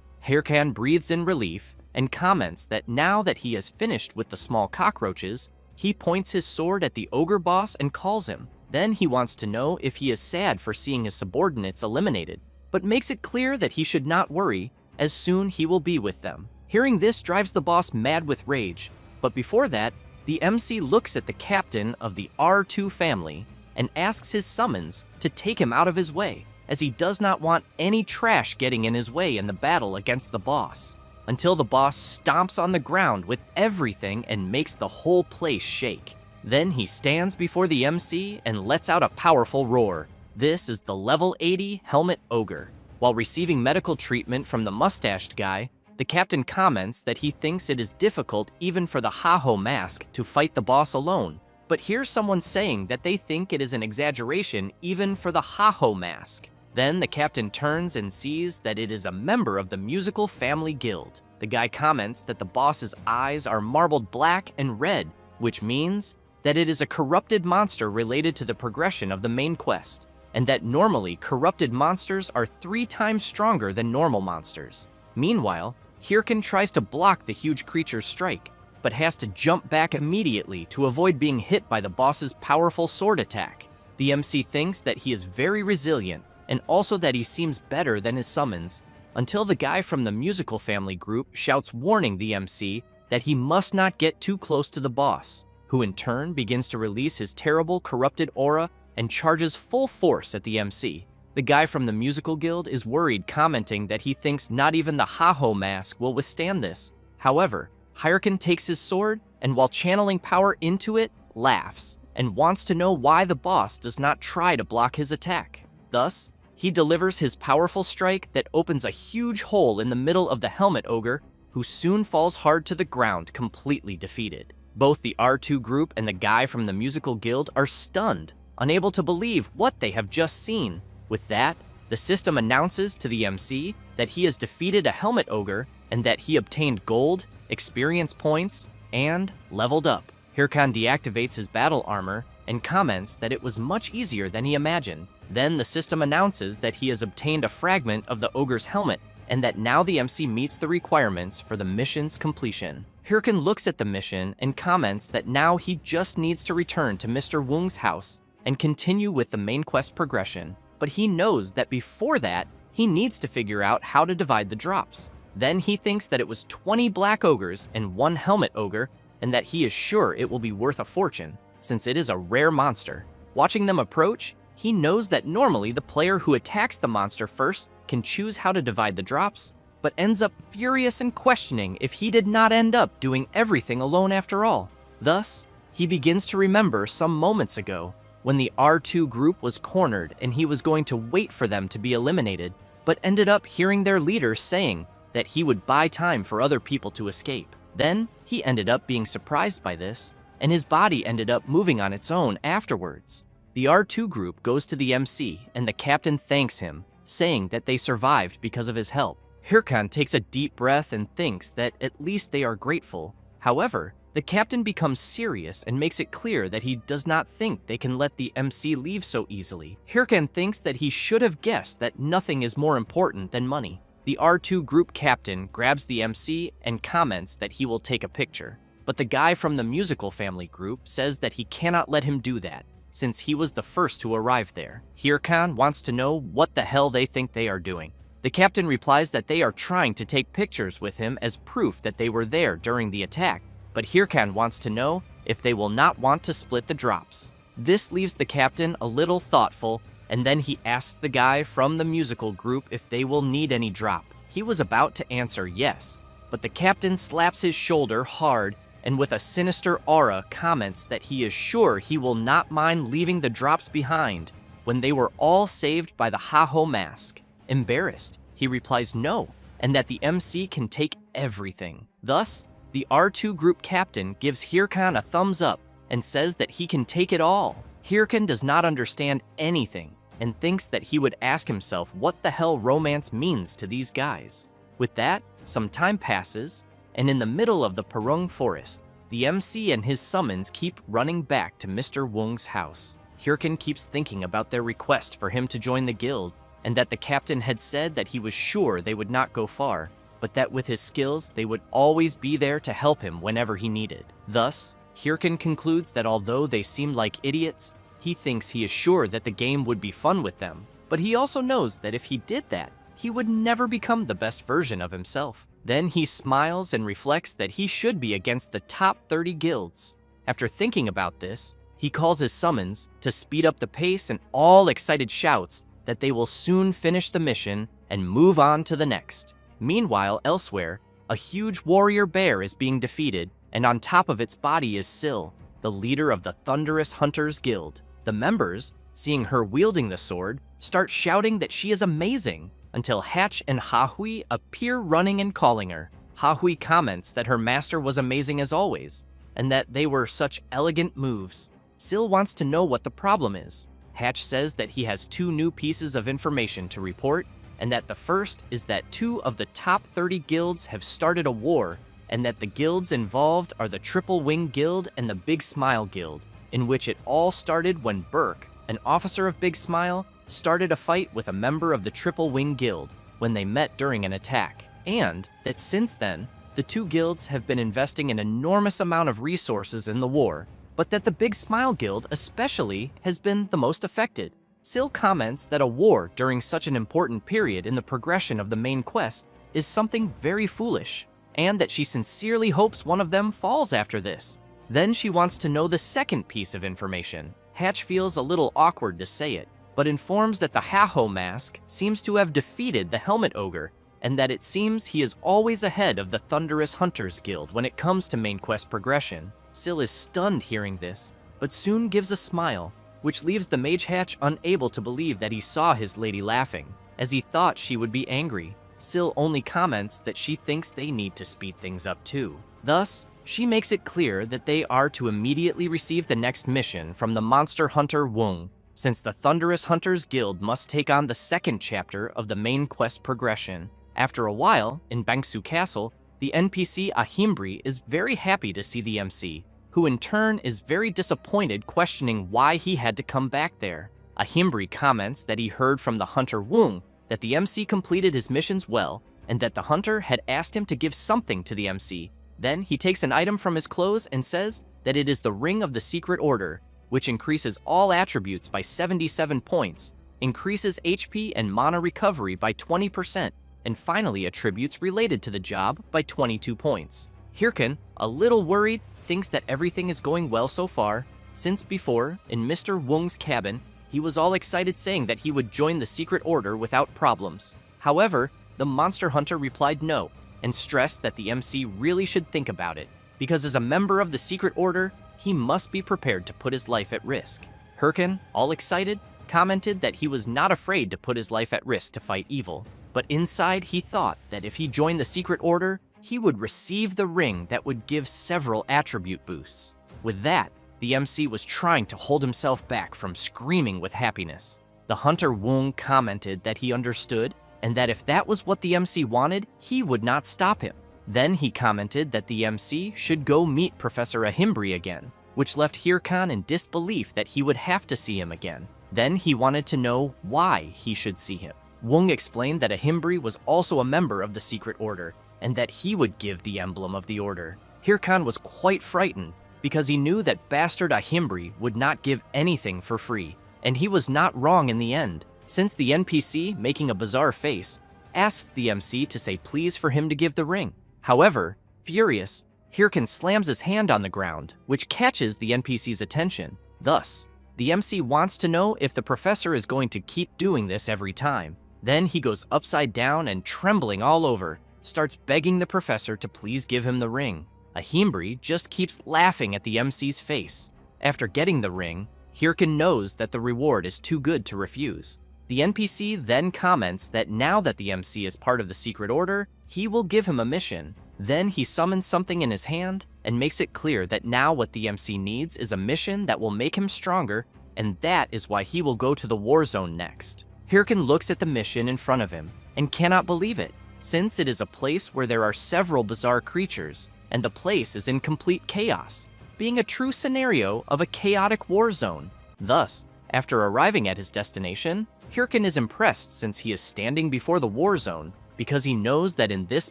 Hirkan breathes in relief and comments that now that he has finished with the small cockroaches, he points his sword at the ogre boss and calls him. Then he wants to know if he is sad for seeing his subordinates eliminated, but makes it clear that he should not worry, as soon he will be with them. Hearing this drives the boss mad with rage, but before that, the MC looks at the captain of the R2 family and asks his summons to take him out of his way, as he does not want any trash getting in his way in the battle against the boss, until the boss stomps on the ground with everything and makes the whole place shake. Then he stands before the MC and lets out a powerful roar. This is the level 80 Helmet Ogre. While receiving medical treatment from the mustached guy, the captain comments that he thinks it is difficult even for the Ha-Ho Mask to fight the boss alone. But here's someone saying that they think it is an exaggeration even for the Ha-Ho Mask. Then the captain turns and sees that it is a member of the musical family guild. The guy comments that the boss's eyes are marbled black and red, which means that it is a corrupted monster related to the progression of the main quest, and that normally corrupted monsters are 3 times stronger than normal monsters. Meanwhile, Hirkan tries to block the huge creature's strike, but has to jump back immediately to avoid being hit by the boss's powerful sword attack. The MC thinks that he is very resilient, and also that he seems better than his summons, until the guy from the musical family group shouts warning the MC that he must not get too close to the boss, who in turn begins to release his terrible corrupted aura and charges full force at the MC. The guy from the musical guild is worried, commenting that he thinks not even the Ha-Ho Mask will withstand this. However, Hirkan takes his sword and while channeling power into it, laughs and wants to know why the boss does not try to block his attack. Thus, he delivers his powerful strike that opens a huge hole in the middle of the Helmet Ogre, who soon falls hard to the ground, completely defeated. Both the R2 group and the guy from the musical guild are stunned, unable to believe what they have just seen. With that, the system announces to the MC that he has defeated a Helmet Ogre and that he obtained gold, experience points, and leveled up. Hirkan deactivates his battle armor and comments that it was much easier than he imagined. Then the system announces that he has obtained a fragment of the ogre's helmet and that now the MC meets the requirements for the mission's completion. Hirkan looks at the mission and comments that now he just needs to return to Mr. Wung's house and continue with the main quest progression. But he knows that before that, he needs to figure out how to divide the drops. Then he thinks that it was 20 black ogres and 1 helmet ogre and that he is sure it will be worth a fortune, since it is a rare monster. Watching them approach, he knows that normally the player who attacks the monster first can choose how to divide the drops, but ends up furious and questioning if he did not end up doing everything alone after all. Thus, he begins to remember some moments ago when the R2 group was cornered and he was going to wait for them to be eliminated, but ended up hearing their leader saying that he would buy time for other people to escape. Then, he ended up being surprised by this, and his body ended up moving on its own afterwards. The R2 group goes to the MC, and the captain thanks him, saying that they survived because of his help. Hirkan takes a deep breath and thinks that at least they are grateful. However, the captain becomes serious and makes it clear that he does not think they can let the MC leave so easily. Hirkan thinks that he should have guessed that nothing is more important than money. The R2 group captain grabs the MC and comments that he will take a picture. But the guy from the musical family group says that he cannot let him do that, since he was the first to arrive there. Hirkan wants to know what the hell they think they are doing. The captain replies that they are trying to take pictures with him as proof that they were there during the attack, but Hirkan wants to know if they will not want to split the drops. This leaves the captain a little thoughtful, and then he asks the guy from the musical group if they will need any drop. He was about to answer yes, but the captain slaps his shoulder hard and with a sinister aura comments that he is sure he will not mind leaving the drops behind when they were all saved by the Haho mask. Embarrassed, he replies no, and that the MC can take everything. Thus, the R2 group captain gives Hirkan a thumbs up and says that he can take it all. Hirkan does not understand anything and thinks that he would ask himself what the hell romance means to these guys. With that, some time passes, and in the middle of the Perung forest, the MC and his summons keep running back to Mr. Wung's house. Hirkan keeps thinking about their request for him to join the guild, and that the captain had said that he was sure they would not go far, but that with his skills, they would always be there to help him whenever he needed. Thus, Hirkan concludes that although they seem like idiots, he thinks he is sure that the game would be fun with them, but he also knows that if he did that, he would never become the best version of himself. Then he smiles and reflects that he should be against the top 30 guilds. After thinking about this, he calls his summons to speed up the pace and all excited shouts that they will soon finish the mission and move on to the next. Meanwhile, elsewhere, a huge warrior bear is being defeated, and on top of its body is Sil, the leader of the Thunderous Hunters Guild. The members, seeing her wielding the sword, start shouting that she is amazing, until Hatch and Hahui appear running and calling her. Hahui comments that her master was amazing as always, and that they were such elegant moves. Sil wants to know what the problem is. Hatch says that he has 2 new pieces of information to report, and that the first is that 2 of the top 30 guilds have started a war, and that the guilds involved are the Triple Wing Guild and the Big Smile Guild, in which it all started when Burke, an officer of Big Smile, started a fight with a member of the Triple Wing Guild when they met during an attack, and that since then, the 2 guilds have been investing an enormous amount of resources in the war, but that the Big Smile Guild especially has been the most affected. Sil comments that a war during such an important period in the progression of the main quest is something very foolish, and that she sincerely hopes one of them falls after this. Then she wants to know the second piece of information. Hatch feels a little awkward to say it, but informs that the Haho mask seems to have defeated the Helmet Ogre, and that it seems he is always ahead of the Thunderous Hunters Guild when it comes to main quest progression. Sil is stunned hearing this, but soon gives a smile, which leaves the Mage Hatch unable to believe that he saw his lady laughing, as he thought she would be angry. Sil only comments that she thinks they need to speed things up too. Thus, she makes it clear that they are to immediately receive the next mission from the monster hunter Wung, since the Thunderous Hunters Guild must take on the second chapter of the main quest progression. After a while, in Bangsu Castle, the NPC Ahimbri is very happy to see the MC, who in turn is very disappointed, questioning why he had to come back there. Ahimbri comments that he heard from the hunter Wung that the MC completed his missions well, and that the hunter had asked him to give something to the MC. Then he takes an item from his clothes and says that it is the Ring of the Secret Order, which increases all attributes by 77 points, increases HP and mana recovery by 20%, and finally attributes related to the job by 22 points. Hirkan, a little worried, thinks that everything is going well so far, since before, in Mr. Wung's cabin, he was all excited saying that he would join the secret order without problems. However, the monster hunter replied no, and stressed that the MC really should think about it, because as a member of the secret order, he must be prepared to put his life at risk. Hirkin, all excited, commented that he was not afraid to put his life at risk to fight evil, but inside he thought that if he joined the secret order, he would receive the ring that would give several attribute boosts. With that, the MC was trying to hold himself back from screaming with happiness. The hunter Wung commented that he understood, and that if that was what the MC wanted, he would not stop him. Then he commented that the MC should go meet Professor Ahimbri again, which left Hirkan in disbelief that he would have to see him again. Then he wanted to know why he should see him. Wung explained that Ahimbri was also a member of the secret order, and that he would give the emblem of the order. Hirkan was quite frightened, because he knew that bastard Ahimbri would not give anything for free, and he was not wrong in the end, since the NPC, making a bizarre face, asks the MC to say please for him to give the ring. However, furious, Hirkan slams his hand on the ground, which catches the NPC's attention. Thus, the MC wants to know if the professor is going to keep doing this every time. Then he goes upside down and, trembling all over, starts begging the professor to please give him the ring. Ahimbri just keeps laughing at the MC's face. After getting the ring, Hirkan knows that the reward is too good to refuse. The NPC then comments that now that the MC is part of the secret order, he will give him a mission. Then he summons something in his hand and makes it clear that now what the MC needs is a mission that will make him stronger, and that is why he will go to the war zone next. Hirkan looks at the mission in front of him and cannot believe it, since it is a place where there are several bizarre creatures, and the place is in complete chaos, being a true scenario of a chaotic war zone. Thus, after arriving at his destination, Hirkan is impressed since he is standing before the war zone, because he knows that in this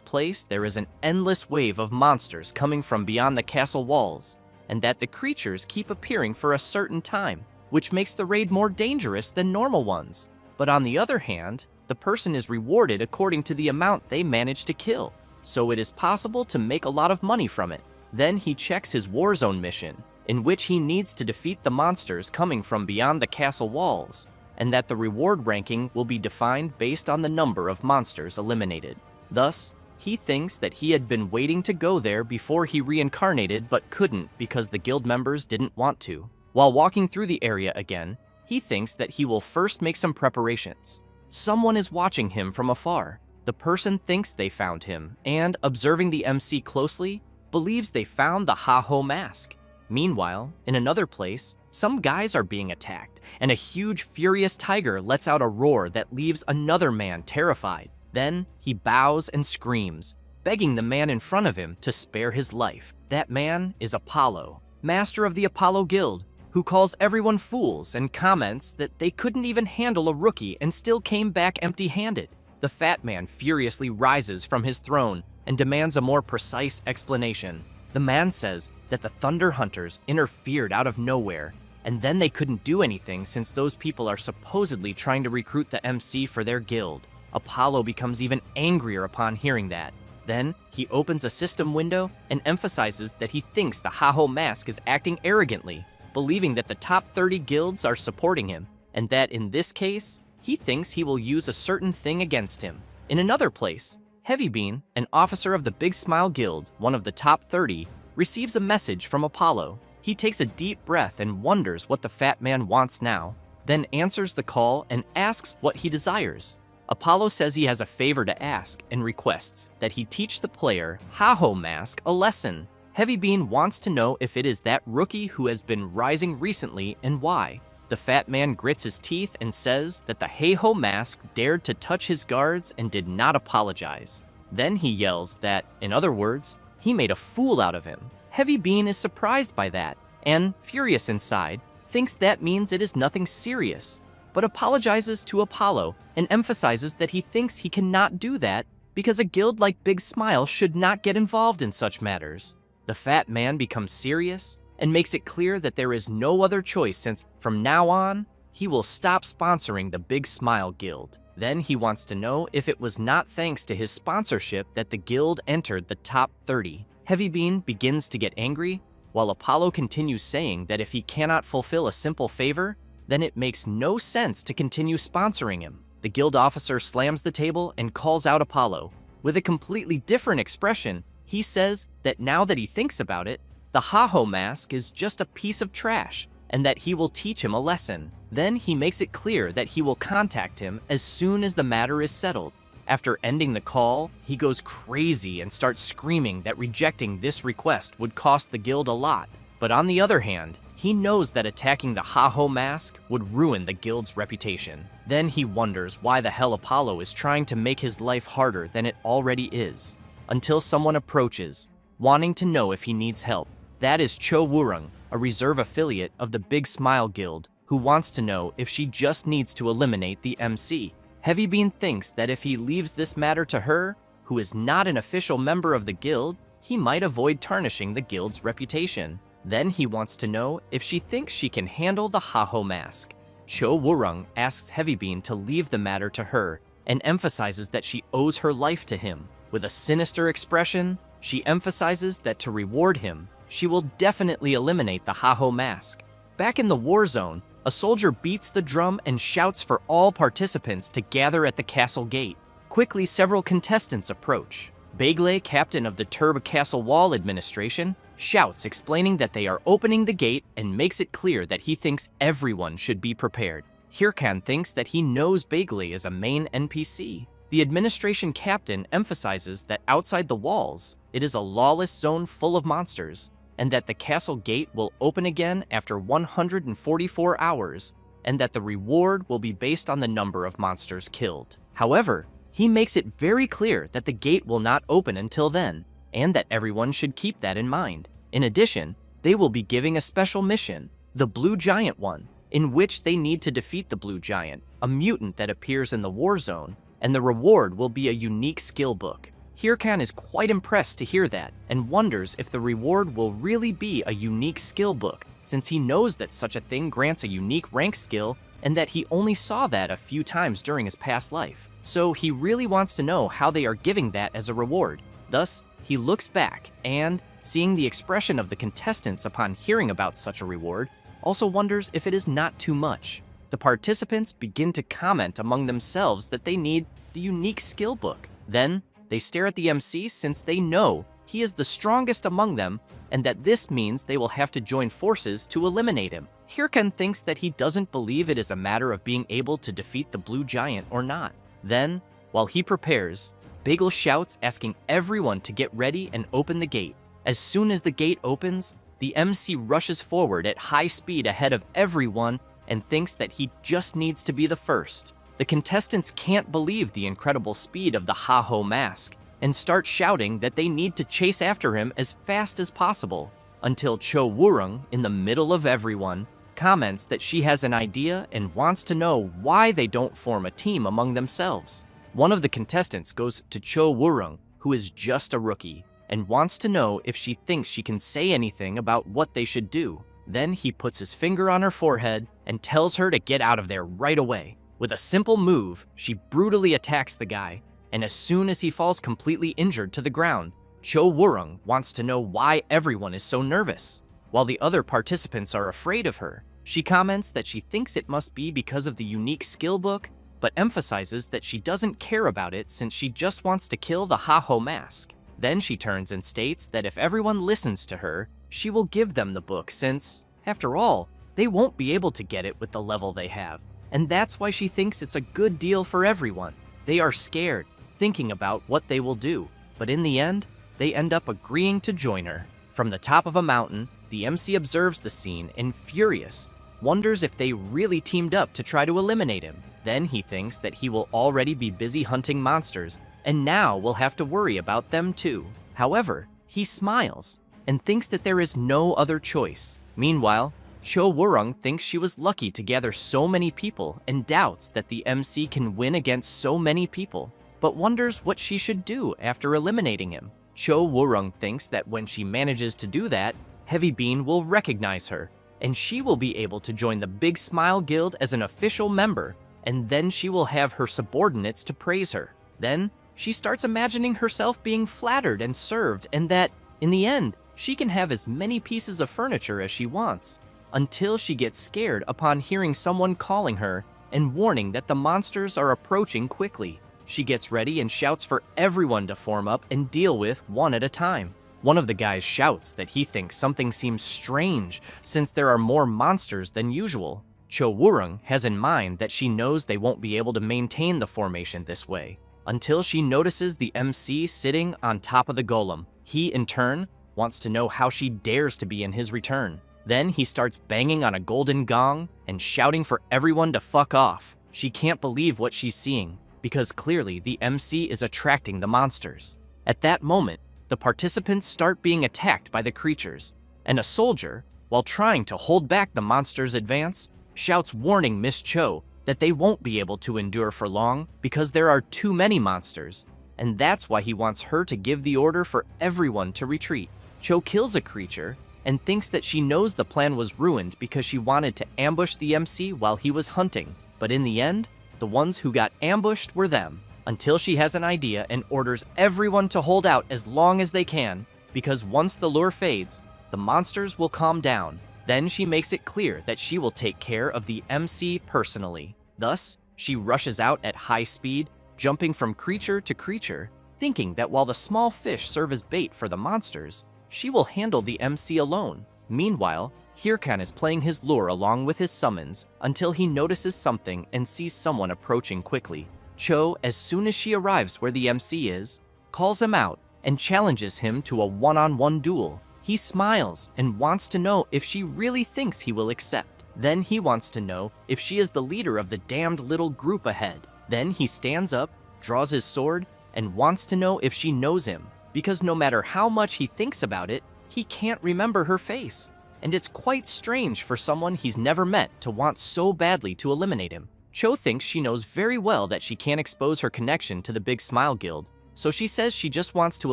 place there is an endless wave of monsters coming from beyond the castle walls, and that the creatures keep appearing for a certain time, which makes the raid more dangerous than normal ones. But on the other hand, the person is rewarded according to the amount they manage to kill, so it is possible to make a lot of money from it. Then he checks his war zone mission, in which he needs to defeat the monsters coming from beyond the castle walls, and that the reward ranking will be defined based on the number of monsters eliminated. Thus, he thinks that he had been waiting to go there before he reincarnated but couldn't because the guild members didn't want to. While walking through the area again, he thinks that he will first make some preparations. Someone is watching him from afar. The person thinks they found him, and, observing the MC closely, believes they found the Ha-Ho mask. Meanwhile, in another place, some guys are being attacked, and a huge furious tiger lets out a roar that leaves another man terrified. Then, he bows and screams, begging the man in front of him to spare his life. That man is Apollo, master of the Apollo Guild, who calls everyone fools and comments that they couldn't even handle a rookie and still came back empty-handed. The fat man furiously rises from his throne and demands a more precise explanation. The man says that the Thunder Hunters interfered out of nowhere, and then they couldn't do anything since those people are supposedly trying to recruit the MC for their guild. Apollo becomes even angrier upon hearing that. Then, he opens a system window and emphasizes that he thinks the Ha-Ho mask is acting arrogantly, believing that the top 30 guilds are supporting him, and that in this case, he thinks he will use a certain thing against him. In another place, Heavybean, an officer of the Big Smile Guild, one of the top 30, receives a message from Apollo. He takes a deep breath and wonders what the fat man wants now, then answers the call and asks what he desires. Apollo says he has a favor to ask and requests that he teach the player Ha-Ho mask a lesson. Heavybean wants to know if it is that rookie who has been rising recently and why. The fat man grits his teeth and says that the Ha-Ho mask dared to touch his guards and did not apologize. Then he yells that, in other words, he made a fool out of him. Heavybean is surprised by that, and, furious inside, thinks that means it is nothing serious, but apologizes to Apollo and emphasizes that he thinks he cannot do that because a guild like Big Smile should not get involved in such matters. The fat man becomes serious and makes it clear that there is no other choice since, from now on, he will stop sponsoring the Big Smile Guild. Then he wants to know if it was not thanks to his sponsorship that the guild entered the top 30. Heavybean begins to get angry, while Apollo continues saying that if he cannot fulfill a simple favor, then it makes no sense to continue sponsoring him. The guild officer slams the table and calls out Apollo. With a completely different expression, he says that now that he thinks about it, the Ha-Ho mask is just a piece of trash, and that he will teach him a lesson. Then he makes it clear that he will contact him as soon as the matter is settled. After ending the call, he goes crazy and starts screaming that rejecting this request would cost the guild a lot. But on the other hand, he knows that attacking the Ha-Ho mask would ruin the guild's reputation. Then he wonders why the hell Apollo is trying to make his life harder than it already is, until someone approaches, wanting to know if he needs help. That is Cho Wurung, a reserve affiliate of the Big Smile Guild, who wants to know if she just needs to eliminate the MC. Heavybean thinks that if he leaves this matter to her, who is not an official member of the guild, he might avoid tarnishing the guild's reputation. Then he wants to know if she thinks she can handle the Ha-Ho mask. Cho Wurung asks Heavybean to leave the matter to her and emphasizes that she owes her life to him. With a sinister expression, she emphasizes that to reward him, she will definitely eliminate the Ha-Ho mask. Back in the war zone, a soldier beats the drum and shouts for all participants to gather at the castle gate. Quickly, several contestants approach. Bagley, captain of the Turb Castle Wall Administration, shouts explaining that they are opening the gate and makes it clear that he thinks everyone should be prepared. Hirkan thinks that he knows Bagley is a main NPC. The administration captain emphasizes that outside the walls, it is a lawless zone full of monsters, and that the castle gate will open again after 144 hours, and that the reward will be based on the number of monsters killed. However, he makes it very clear that the gate will not open until then, and that everyone should keep that in mind. In addition, they will be giving a special mission, the Blue Giant one, in which they need to defeat the Blue Giant, a mutant that appears in the war zone, and the reward will be a unique skill book. Hirkan is quite impressed to hear that, and wonders if the reward will really be a unique skill book, since he knows that such a thing grants a unique rank skill, and that he only saw that a few times during his past life. So he really wants to know how they are giving that as a reward. Thus, he looks back, and, seeing the expression of the contestants upon hearing about such a reward, also wonders if it is not too much. The participants begin to comment among themselves that they need the unique skill book. Then, they stare at the MC since they know he is the strongest among them, and that this means they will have to join forces to eliminate him. Hirkan thinks that he doesn't believe it is a matter of being able to defeat the Blue Giant or not. Then, while he prepares, Bagel shouts asking everyone to get ready and open the gate. As soon as the gate opens, the MC rushes forward at high speed ahead of everyone and thinks that he just needs to be the first. The contestants can't believe the incredible speed of the Ha-Ho mask and start shouting that they need to chase after him as fast as possible, until Cho Wurung, in the middle of everyone, comments that she has an idea and wants to know why they don't form a team among themselves. One of the contestants goes to Cho Wurung, who is just a rookie, and wants to know if she thinks she can say anything about what they should do. Then he puts his finger on her forehead and tells her to get out of there right away. With a simple move, she brutally attacks the guy, and as soon as he falls completely injured to the ground, Cho Wurung wants to know why everyone is so nervous. While the other participants are afraid of her, she comments that she thinks it must be because of the unique skill book, but emphasizes that she doesn't care about it since she just wants to kill the Ha-Ho mask. Then she turns and states that if everyone listens to her, she will give them the book since, after all, they won't be able to get it with the level they have. And that's why she thinks it's a good deal for everyone. They are scared, thinking about what they will do, but in the end, they end up agreeing to join her. From the top of a mountain, the MC observes the scene and, furious, wonders if they really teamed up to try to eliminate him. Then he thinks that he will already be busy hunting monsters, and now will have to worry about them too. However, he smiles and thinks that there is no other choice. Meanwhile, Cho Wurung thinks she was lucky to gather so many people and doubts that the MC can win against so many people, but wonders what she should do after eliminating him. Cho Wurung thinks that when she manages to do that, Heavybean will recognize her, and she will be able to join the Big Smile Guild as an official member, and then she will have her subordinates to praise her. Then, she starts imagining herself being flattered and served, and that, in the end, She can have as many pieces of furniture as she wants, until she gets scared upon hearing someone calling her and warning that the monsters are approaching quickly. She gets ready and shouts for everyone to form up and deal with one at a time. One of the guys shouts that he thinks something seems strange since there are more monsters than usual. Cho Woo-rung has in mind that she knows they won't be able to maintain the formation this way, until she notices the MC sitting on top of the golem. He, in turn, wants to know how she dares to be in his return. Then he starts banging on a golden gong and shouting for everyone to fuck off. She can't believe what she's seeing, because clearly the MC is attracting the monsters. At that moment, the participants start being attacked by the creatures, and a soldier, while trying to hold back the monsters' advance, shouts warning Miss Cho that they won't be able to endure for long because there are too many monsters, and that's why he wants her to give the order for everyone to retreat. Cho kills a creature and thinks that she knows the plan was ruined because she wanted to ambush the MC while he was hunting, but in the end, the ones who got ambushed were them, until she has an idea and orders everyone to hold out as long as they can, because once the lure fades, the monsters will calm down. Then she makes it clear that she will take care of the MC personally. Thus, she rushes out at high speed, jumping from creature to creature, thinking that while the small fish serve as bait for the monsters, she will handle the MC alone. Meanwhile, Hirkan is playing his lure along with his summons until he notices something and sees someone approaching quickly. Cho, as soon as she arrives where the MC is, calls him out and challenges him to a one-on-one duel. He smiles and wants to know if she really thinks he will accept. Then he wants to know if she is the leader of the damned little group ahead. Then he stands up, draws his sword, and wants to know if she knows him, because no matter how much he thinks about it, he can't remember her face. And it's quite strange for someone he's never met to want so badly to eliminate him. Cho thinks she knows very well that she can't expose her connection to the Big Smile Guild, so she says she just wants to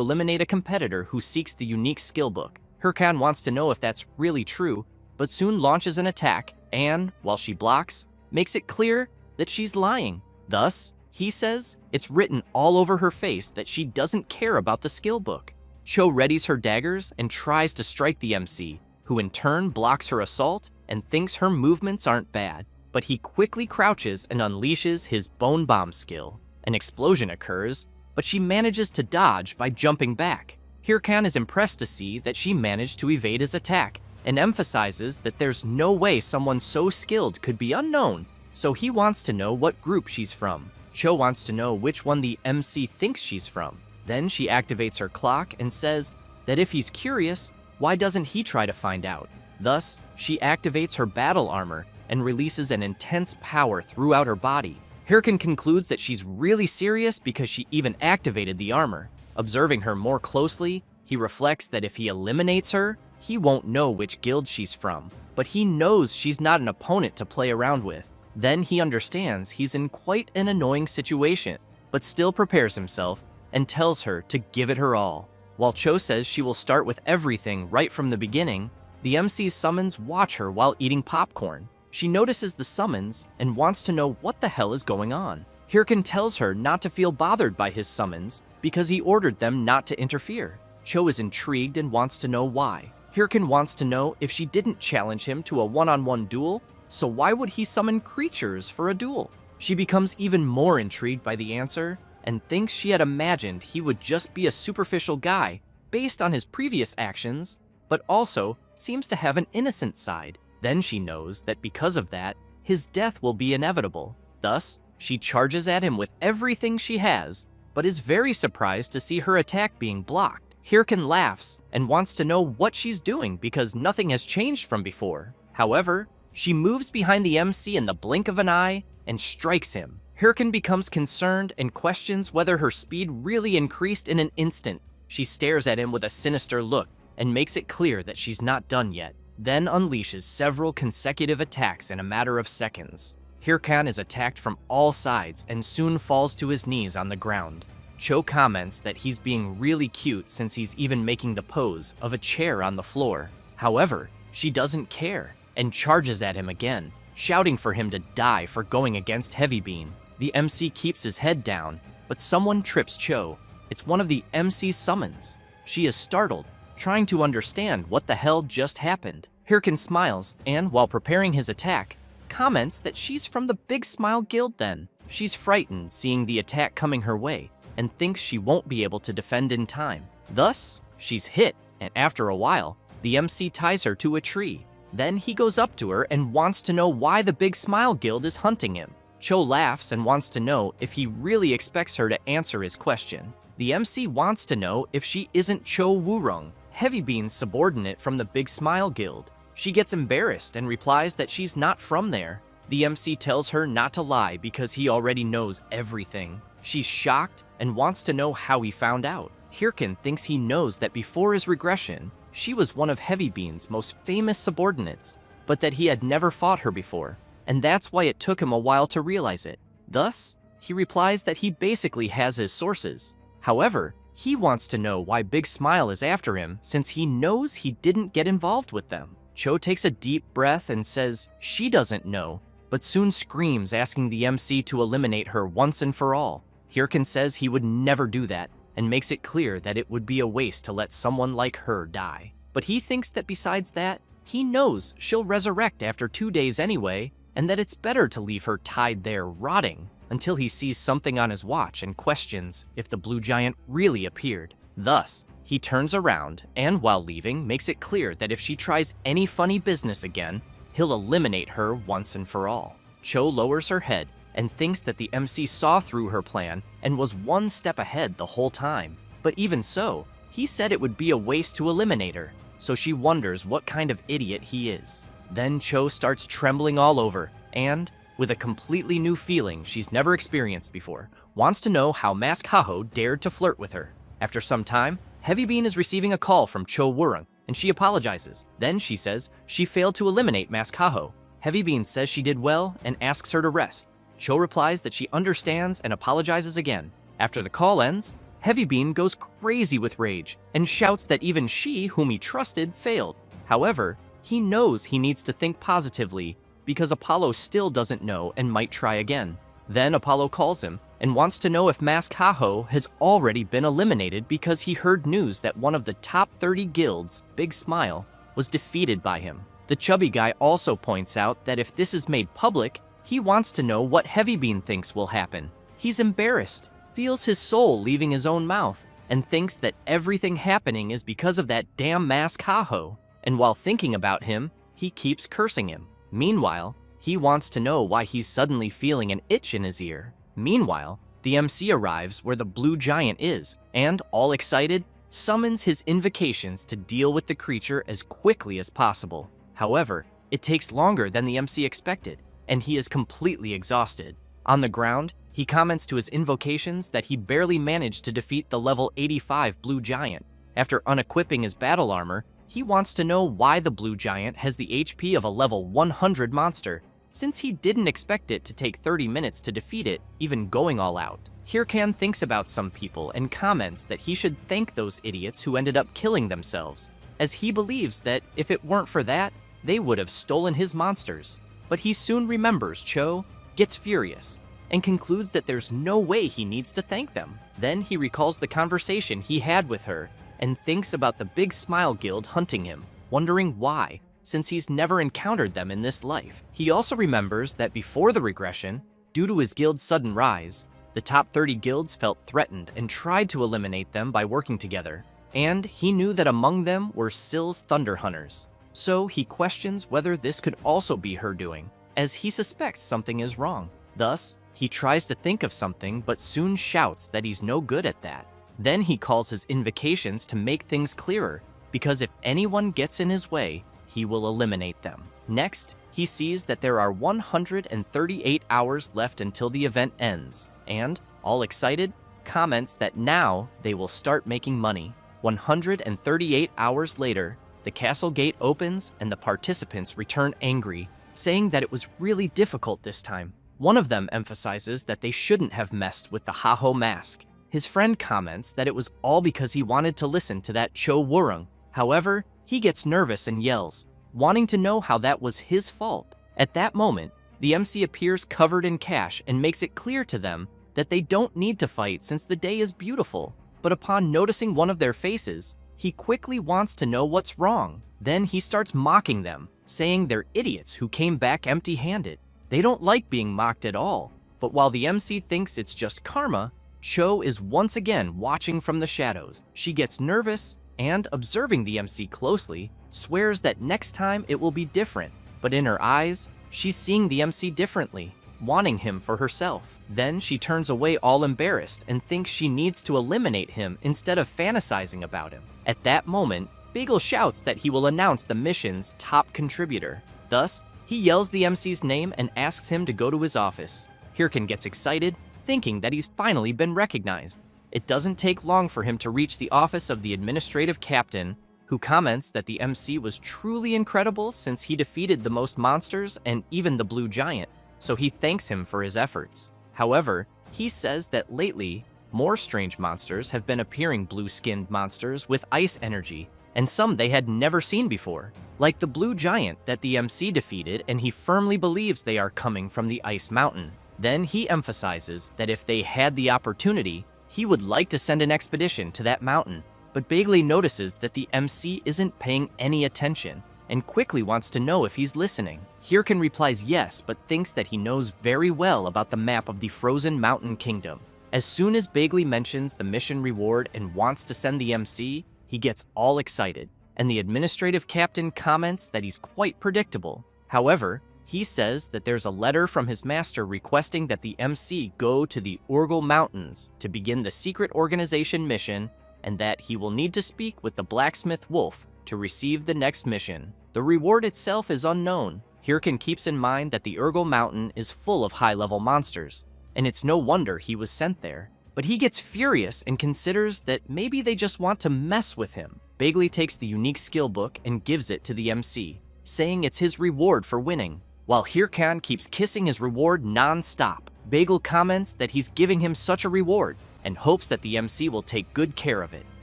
eliminate a competitor who seeks the unique skill book. Hirkan wants to know if that's really true, but soon launches an attack and, while she blocks, makes it clear that she's lying. Thus, he says it's written all over her face that she doesn't care about the skill book. Cho readies her daggers and tries to strike the MC, who in turn blocks her assault and thinks her movements aren't bad, but he quickly crouches and unleashes his bone bomb skill. An explosion occurs, but she manages to dodge by jumping back. Hirkan is impressed to see that she managed to evade his attack and emphasizes that there's no way someone so skilled could be unknown, so he wants to know what group she's from. Cho wants to know which one the MC thinks she's from. Then she activates her clock and says that if he's curious, why doesn't he try to find out? Thus, she activates her battle armor and releases an intense power throughout her body. Hirkan concludes that she's really serious because she even activated the armor. Observing her more closely, he reflects that if he eliminates her, he won't know which guild she's from, but he knows she's not an opponent to play around with. Then he understands he's in quite an annoying situation, but still prepares himself and tells her to give it her all. While Cho says she will start with everything right from the beginning, the MC's summons watch her while eating popcorn. She notices the summons and wants to know what the hell is going on. Hirkan tells her not to feel bothered by his summons because he ordered them not to interfere. Cho is intrigued and wants to know why. Hirkan wants to know if she didn't challenge him to a one-on-one duel, so why would he summon creatures for a duel? She becomes even more intrigued by the answer and thinks she had imagined he would just be a superficial guy based on his previous actions, but also seems to have an innocent side. Then she knows that because of that, his death will be inevitable. Thus, she charges at him with everything she has, but is very surprised to see her attack being blocked. Hirkan laughs and wants to know what she's doing because nothing has changed from before. However, she moves behind the MC in the blink of an eye and strikes him. Hirkan becomes concerned and questions whether her speed really increased in an instant. She stares at him with a sinister look and makes it clear that she's not done yet, then unleashes several consecutive attacks in a matter of seconds. Hirkan is attacked from all sides and soon falls to his knees on the ground. Cho comments that he's being really cute since he's even making the pose of a chair on the floor. However, she doesn't care and charges at him again, shouting for him to die for going against Heavy Bean. The MC keeps his head down, but someone trips Cho. It's one of the MC's summons. She is startled trying to understand what the hell just happened. Hirkin smiles, and while preparing his attack, comments that she's from the Big Smile Guild then. She's frightened seeing the attack coming her way, and thinks she won't be able to defend in time. Thus, she's hit, and after a while, the MC ties her to a tree. Then he goes up to her and wants to know why the Big Smile Guild is hunting him. Cho laughs and wants to know if he really expects her to answer his question. The MC wants to know if she isn't Cho Wurung, Heavybean's subordinate from the Big Smile Guild. She gets embarrassed and replies that she's not from there. The MC tells her not to lie because he already knows everything. She's shocked and wants to know how he found out. Hirkin thinks he knows that before his regression, she was one of Heavybean's most famous subordinates, but that he had never fought her before, and that's why it took him a while to realize it. Thus, he replies that he basically has his sources. However, he wants to know why Big Smile is after him since he knows he didn't get involved with them. Cho takes a deep breath and says she doesn't know, but soon screams asking the MC to eliminate her once and for all. Hirkin says he would never do that and makes it clear that it would be a waste to let someone like her die. But he thinks that besides that, he knows she'll resurrect after 2 days anyway, and that it's better to leave her tied there rotting until he sees something on his watch and questions if the blue giant really appeared. Thus, he turns around and, while leaving, makes it clear that if she tries any funny business again, he'll eliminate her once and for all. Cho lowers her head and thinks that the MC saw through her plan and was one step ahead the whole time. But even so, he said it would be a waste to eliminate her, so she wonders what kind of idiot he is. Then Cho starts trembling all over and, with a completely new feeling she's never experienced before, wants to know how Mask Haho dared to flirt with her. After some time, Heavybean is receiving a call from Cho Wurung, and she apologizes. Then she says she failed to eliminate Mask Haho. Heavybean says she did well and asks her to rest. Cho replies that she understands and apologizes again. After the call ends, Heavybean goes crazy with rage and shouts that even she, whom he trusted, failed. However, he knows he needs to think positively because Apollo still doesn't know and might try again. Then Apollo calls him and wants to know if Mask Haho has already been eliminated because he heard news that one of the top 30 guilds, Big Smile, was defeated by him. The chubby guy also points out that if this is made public, he wants to know what Heavybean thinks will happen. He's embarrassed, feels his soul leaving his own mouth, and thinks that everything happening is because of that damn Mask Haho. And while thinking about him, he keeps cursing him. Meanwhile, he wants to know why he's suddenly feeling an itch in his ear. Meanwhile, the MC arrives where the blue giant is, and, all excited, summons his invocations to deal with the creature as quickly as possible. However, it takes longer than the MC expected, and he is completely exhausted. On the ground, he comments to his invocations that he barely managed to defeat the level 85 blue giant. After unequipping his battle armor, he wants to know why the blue giant has the HP of a level 100 monster, since he didn't expect it to take 30 minutes to defeat it, even going all out. Hirkan thinks about some people and comments that he should thank those idiots who ended up killing themselves, as he believes that if it weren't for that, they would have stolen his monsters. But he soon remembers Cho, gets furious, and concludes that there's no way he needs to thank them. Then he recalls the conversation he had with her and thinks about the Big Smile Guild hunting him, wondering why, since he's never encountered them in this life. He also remembers that before the regression, due to his guild's sudden rise, the top 30 guilds felt threatened and tried to eliminate them by working together. And he knew that among them were Sill's Thunder Hunters. So he questions whether this could also be her doing, as he suspects something is wrong. Thus, he tries to think of something but soon shouts that he's no good at that. Then he calls his invocations to make things clearer, because if anyone gets in his way, he will eliminate them. Next, he sees that there are 138 hours left until the event ends, and, all excited, comments that now they will start making money. 138 hours later, the castle gate opens and the participants return angry, saying that it was really difficult this time. One of them emphasizes that they shouldn't have messed with the Haho mask. His friend comments that it was all because he wanted to listen to that Cho Wurung. However, he gets nervous and yells, wanting to know how that was his fault. At that moment, the MC appears covered in cash and makes it clear to them that they don't need to fight since the day is beautiful. But upon noticing one of their faces, He quickly wants to know what's wrong. Then he starts mocking them, saying they're idiots who came back empty-handed. They don't like being mocked at all. But while the MC thinks it's just karma, Cho is once again watching from the shadows. She gets nervous and, observing the MC closely, swears that next time it will be different. But in her eyes, she's seeing the MC differently, wanting him for herself. Then she turns away all embarrassed and thinks she needs to eliminate him instead of fantasizing about him. At that moment, Bagel shouts that he will announce the mission's top contributor. Thus, he yells the MC's name and asks him to go to his office. Hirkan gets excited, thinking that he's finally been recognized. It doesn't take long for him to reach the office of the administrative captain, who comments that the MC was truly incredible since he defeated the most monsters and even the blue giant, so he thanks him for his efforts. However, he says that lately, more strange monsters have been appearing, blue-skinned monsters with ice energy, and some they had never seen before, like the blue giant that the MC defeated, and he firmly believes they are coming from the ice mountain. Then he emphasizes that if they had the opportunity, he would like to send an expedition to that mountain. But Bagley notices that the MC isn't paying any attention and quickly wants to know if he's listening. Hirkan replies yes, but thinks that he knows very well about the map of the Frozen Mountain Kingdom. As soon as Bagley mentions the mission reward and wants to send the MC, he gets all excited, and the administrative captain comments that he's quite predictable. However, he says that there's a letter from his master requesting that the MC go to the Urgel Mountains to begin the secret organization mission, and that he will need to speak with the blacksmith wolf to receive the next mission. The reward itself is unknown. Hirkan keeps in mind that the Urgel Mountain is full of high-level monsters, and it's no wonder he was sent there. But he gets furious and considers that maybe they just want to mess with him. Bagley takes the unique skill book and gives it to the MC, saying it's his reward for winning. While Hirkan keeps kissing his reward non-stop, Bagel comments that he's giving him such a reward and hopes that the MC will take good care of it.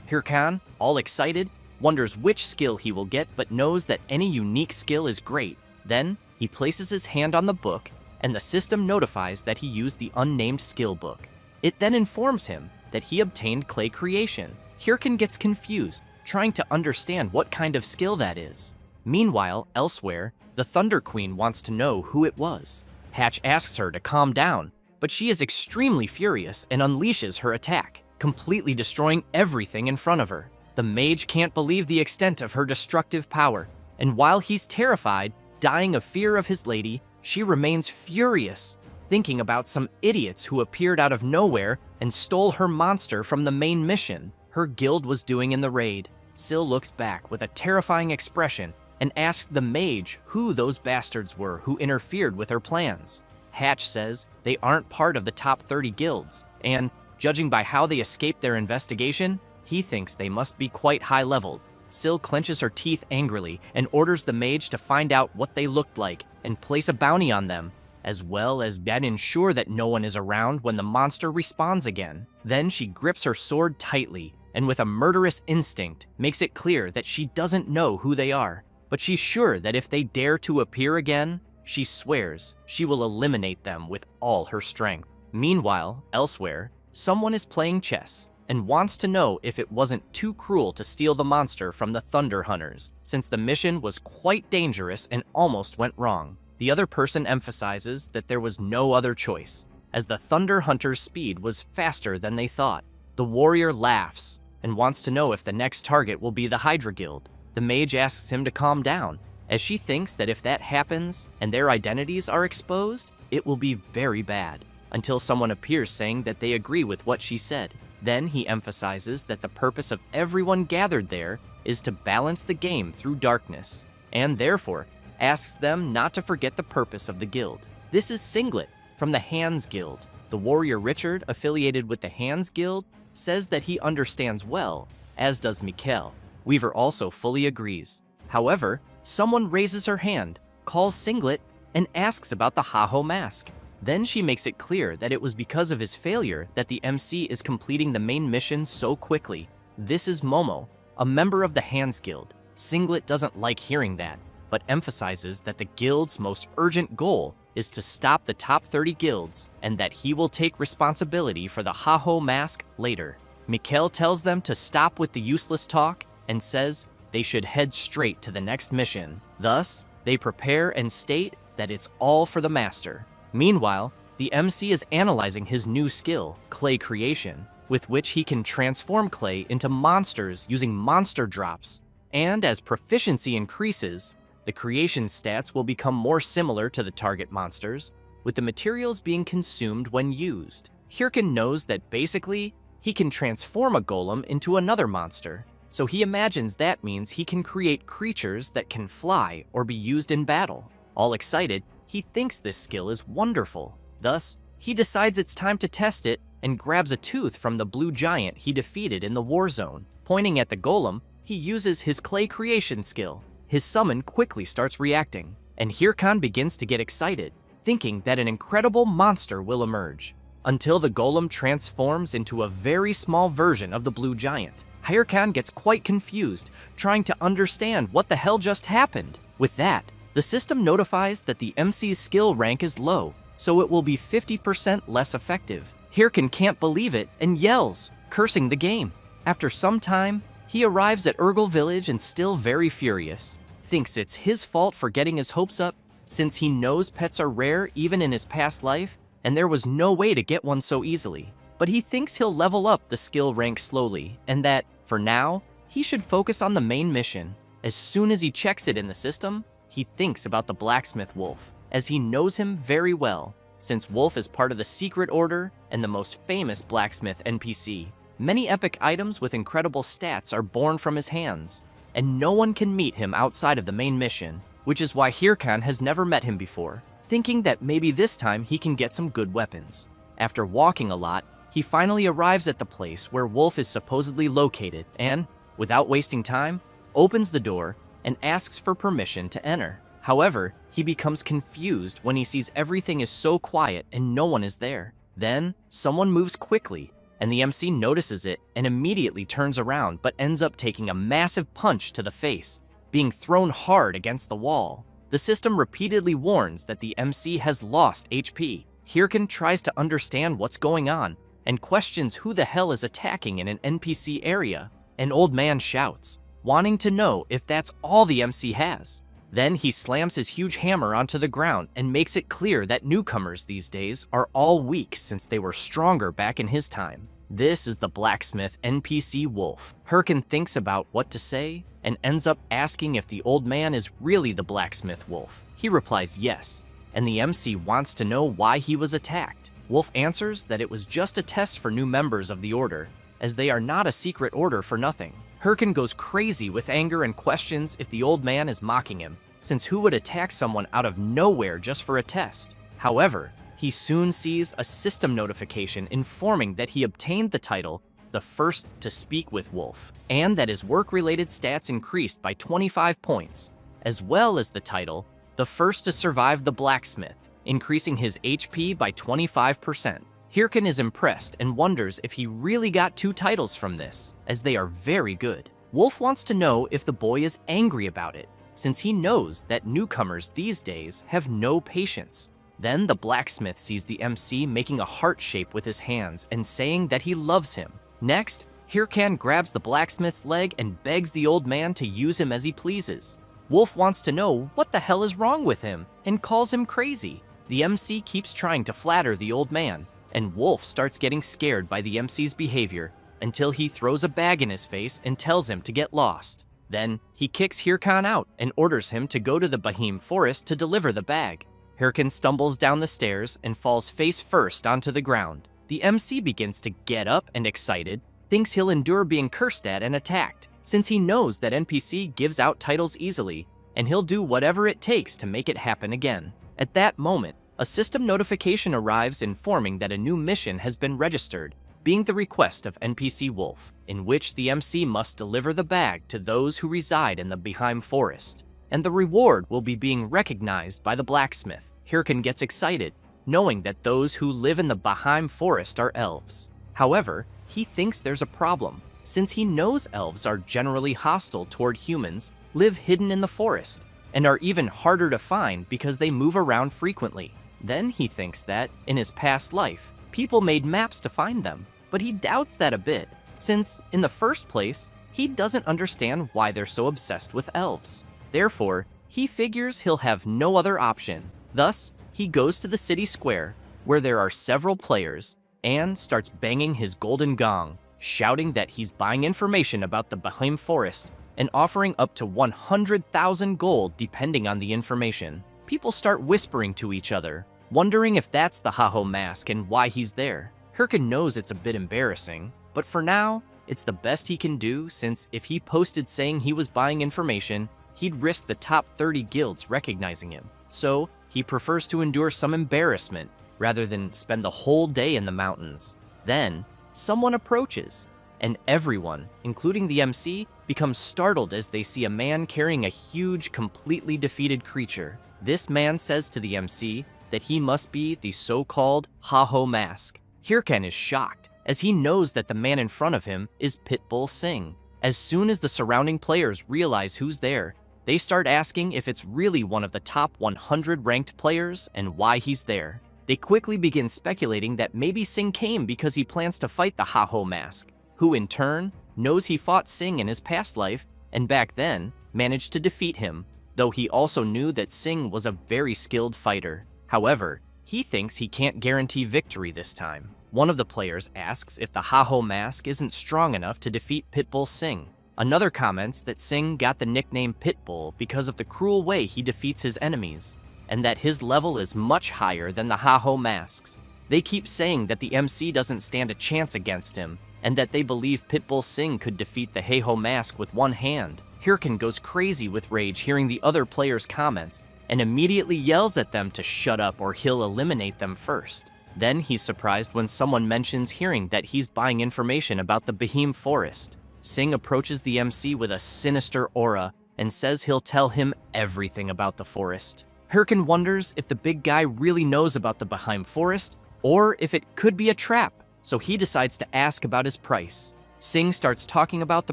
Hirkan, all excited, wonders which skill he will get but knows that any unique skill is great. Then, he places his hand on the book and the system notifies that he used the unnamed skill book. It then informs him that he obtained clay creation. Hirkan gets confused, trying to understand what kind of skill that is. Meanwhile, elsewhere, the Thunder Queen wants to know who it was. Hatch asks her to calm down, but she is extremely furious and unleashes her attack, completely destroying everything in front of her. The mage can't believe the extent of her destructive power, and while he's terrified, dying of fear of his lady, she remains furious, thinking about some idiots who appeared out of nowhere and stole her monster from the main mission her guild was doing in the raid. Syl looks back with a terrifying expression and asks the mage who those bastards were who interfered with her plans. Hatch says they aren't part of the top 30 guilds, and, judging by how they escaped their investigation, he thinks they must be quite high-leveled. Syl clenches her teeth angrily and orders the mage to find out what they looked like and place a bounty on them, as well as ensure that no one is around when the monster respawns again. Then she grips her sword tightly and with a murderous instinct makes it clear that she doesn't know who they are, but she's sure that if they dare to appear again, she swears she will eliminate them with all her strength. Meanwhile, elsewhere, someone is playing chess and wants to know if it wasn't too cruel to steal the monster from the Thunder Hunters, since the mission was quite dangerous and almost went wrong. The other person emphasizes that there was no other choice, as the Thunder Hunters' speed was faster than they thought. The warrior laughs and wants to know if the next target will be the Hydra Guild. The mage asks him to calm down, as she thinks that if that happens and their identities are exposed, it will be very bad, until someone appears saying that they agree with what she said. Then he emphasizes that the purpose of everyone gathered there is to balance the game through darkness, and therefore asks them not to forget the purpose of the guild. This is Singlet from the Hands Guild. The warrior Richard, affiliated with the Hands Guild, says that he understands well, as does Mikkel. Weaver also fully agrees. However, someone raises her hand, calls Singlet, and asks about the Haho mask. Then she makes it clear that it was because of his failure that the MC is completing the main mission so quickly. This is Momo, a member of the Hands Guild. Singlet doesn't like hearing that, but emphasizes that the guild's most urgent goal is to stop the top 30 guilds and that he will take responsibility for the Haho mask later. Mikkel tells them to stop with the useless talk and says they should head straight to the next mission. Thus, they prepare and state that it's all for the master. Meanwhile, the MC is analyzing his new skill, clay creation, with which he can transform clay into monsters using monster drops. And as proficiency increases, the creation stats will become more similar to the target monsters, with the materials being consumed when used. Hirkin knows that basically, he can transform a golem into another monster, so he imagines that means he can create creatures that can fly or be used in battle. All excited, he thinks this skill is wonderful. Thus, he decides it's time to test it and grabs a tooth from the blue giant he defeated in the war zone. Pointing at the golem, he uses his clay creation skill. His summon quickly starts reacting, and Hirkan begins to get excited, thinking that an incredible monster will emerge, until the golem transforms into a very small version of the blue giant. Hirkan gets quite confused, trying to understand what the hell just happened. With that, the system notifies that the MC's skill rank is low, so it will be 50% less effective. Hirkan can't believe it and yells, cursing the game. After some time, he arrives at Urgel village and still very furious. Thinks it's his fault for getting his hopes up, since he knows pets are rare even in his past life, and there was no way to get one so easily. But he thinks he'll level up the skill rank slowly, and that, for now, he should focus on the main mission. As soon as he checks it in the system, he thinks about the blacksmith Wolf, as he knows him very well, since Wolf is part of the secret order and the most famous blacksmith NPC. Many epic items with incredible stats are born from his hands, and no one can meet him outside of the main mission, which is why Hirkan has never met him before, thinking that maybe this time he can get some good weapons. After walking a lot, he finally arrives at the place where Wolf is supposedly located and, without wasting time, opens the door and asks for permission to enter. However, he becomes confused when he sees everything is so quiet and no one is there. Then, someone moves quickly, and the MC notices it and immediately turns around but ends up taking a massive punch to the face, being thrown hard against the wall. The system repeatedly warns that the MC has lost HP. Hirkan tries to understand what's going on and questions who the hell is attacking in an NPC area. An old man shouts, wanting to know if that's all the MC has. Then he slams his huge hammer onto the ground and makes it clear that newcomers these days are all weak since they were stronger back in his time. This is the blacksmith NPC Wolf. Hirkan thinks about what to say and ends up asking if the old man is really the blacksmith Wolf. He replies yes, and the MC wants to know why he was attacked. Wolf answers that it was just a test for new members of the order, as they are not a secret order for nothing. Hirkan goes crazy with anger and questions if the old man is mocking him, since who would attack someone out of nowhere just for a test? However, he soon sees a system notification informing that he obtained the title, the first to speak with Wolf, and that his work-related stats increased by 25 points, as well as the title, the first to survive the blacksmith, increasing his HP by 25%. Hirkan is impressed and wonders if he really got 2 titles from this, as they are very good. Wolf wants to know if the boy is angry about it, since he knows that newcomers these days have no patience. Then the blacksmith sees the MC making a heart shape with his hands and saying that he loves him. Next, Hirkan grabs the blacksmith's leg and begs the old man to use him as he pleases. Wolf wants to know what the hell is wrong with him and calls him crazy. The MC keeps trying to flatter the old man, and Wolf starts getting scared by the MC's behavior until he throws a bag in his face and tells him to get lost. Then, he kicks Hirkan out and orders him to go to the Bahim forest to deliver the bag. Hirkan stumbles down the stairs and falls face first onto the ground. The MC begins to get up and excited, thinks he'll endure being cursed at and attacked, since he knows that NPC gives out titles easily, and he'll do whatever it takes to make it happen again. At that moment, a system notification arrives informing that a new mission has been registered, being the request of NPC Wolf, in which the MC must deliver the bag to those who reside in the Bahim forest, and the reward will be being recognized by the blacksmith. Hirkan gets excited, knowing that those who live in the Bahim forest are elves. However, he thinks there's a problem, since he knows elves are generally hostile toward humans, live hidden in the forest, and are even harder to find because they move around frequently. Then he thinks that, in his past life, people made maps to find them, but he doubts that a bit, since, in the first place, he doesn't understand why they're so obsessed with elves. Therefore, he figures he'll have no other option. Thus, he goes to the city square, where there are several players, and starts banging his golden gong, shouting that he's buying information about the Beheim Forest and offering up to 100,000 gold depending on the information. People start whispering to each other, wondering if that's the Haho mask and why he's there. Hirkin knows it's a bit embarrassing, but for now, it's the best he can do, since if he posted saying he was buying information, he'd risk the top 30 guilds recognizing him. So, he prefers to endure some embarrassment rather than spend the whole day in the mountains. Then, someone approaches, and everyone, including the MC, becomes startled as they see a man carrying a huge, completely defeated creature. This man says to the MC that he must be the so-called Haho mask. Hirkan is shocked, as he knows that the man in front of him is Pitbull Singh. As soon as the surrounding players realize who's there, they start asking if it's really one of the top 100 ranked players and why he's there. They quickly begin speculating that maybe Singh came because he plans to fight the Haho mask, who in turn knows he fought Singh in his past life and back then managed to defeat him, though he also knew that Singh was a very skilled fighter. However, he thinks he can't guarantee victory this time. One of the players asks if the Haho mask isn't strong enough to defeat Pitbull Singh. Another comments that Singh got the nickname Pitbull because of the cruel way he defeats his enemies, and that his level is much higher than the Haho masks. They keep saying that the MC doesn't stand a chance against him, and that they believe Pitbull Singh could defeat the Haho mask with one hand. Hirkan goes crazy with rage hearing the other players' comments, and immediately yells at them to shut up or he'll eliminate them first. Then he's surprised when someone mentions hearing that he's buying information about the Beheim Forest. Singh approaches the MC with a sinister aura and says he'll tell him everything about the forest. Hirkan wonders if the big guy really knows about the Beheim Forest or if it could be a trap, so he decides to ask about his price. Singh starts talking about the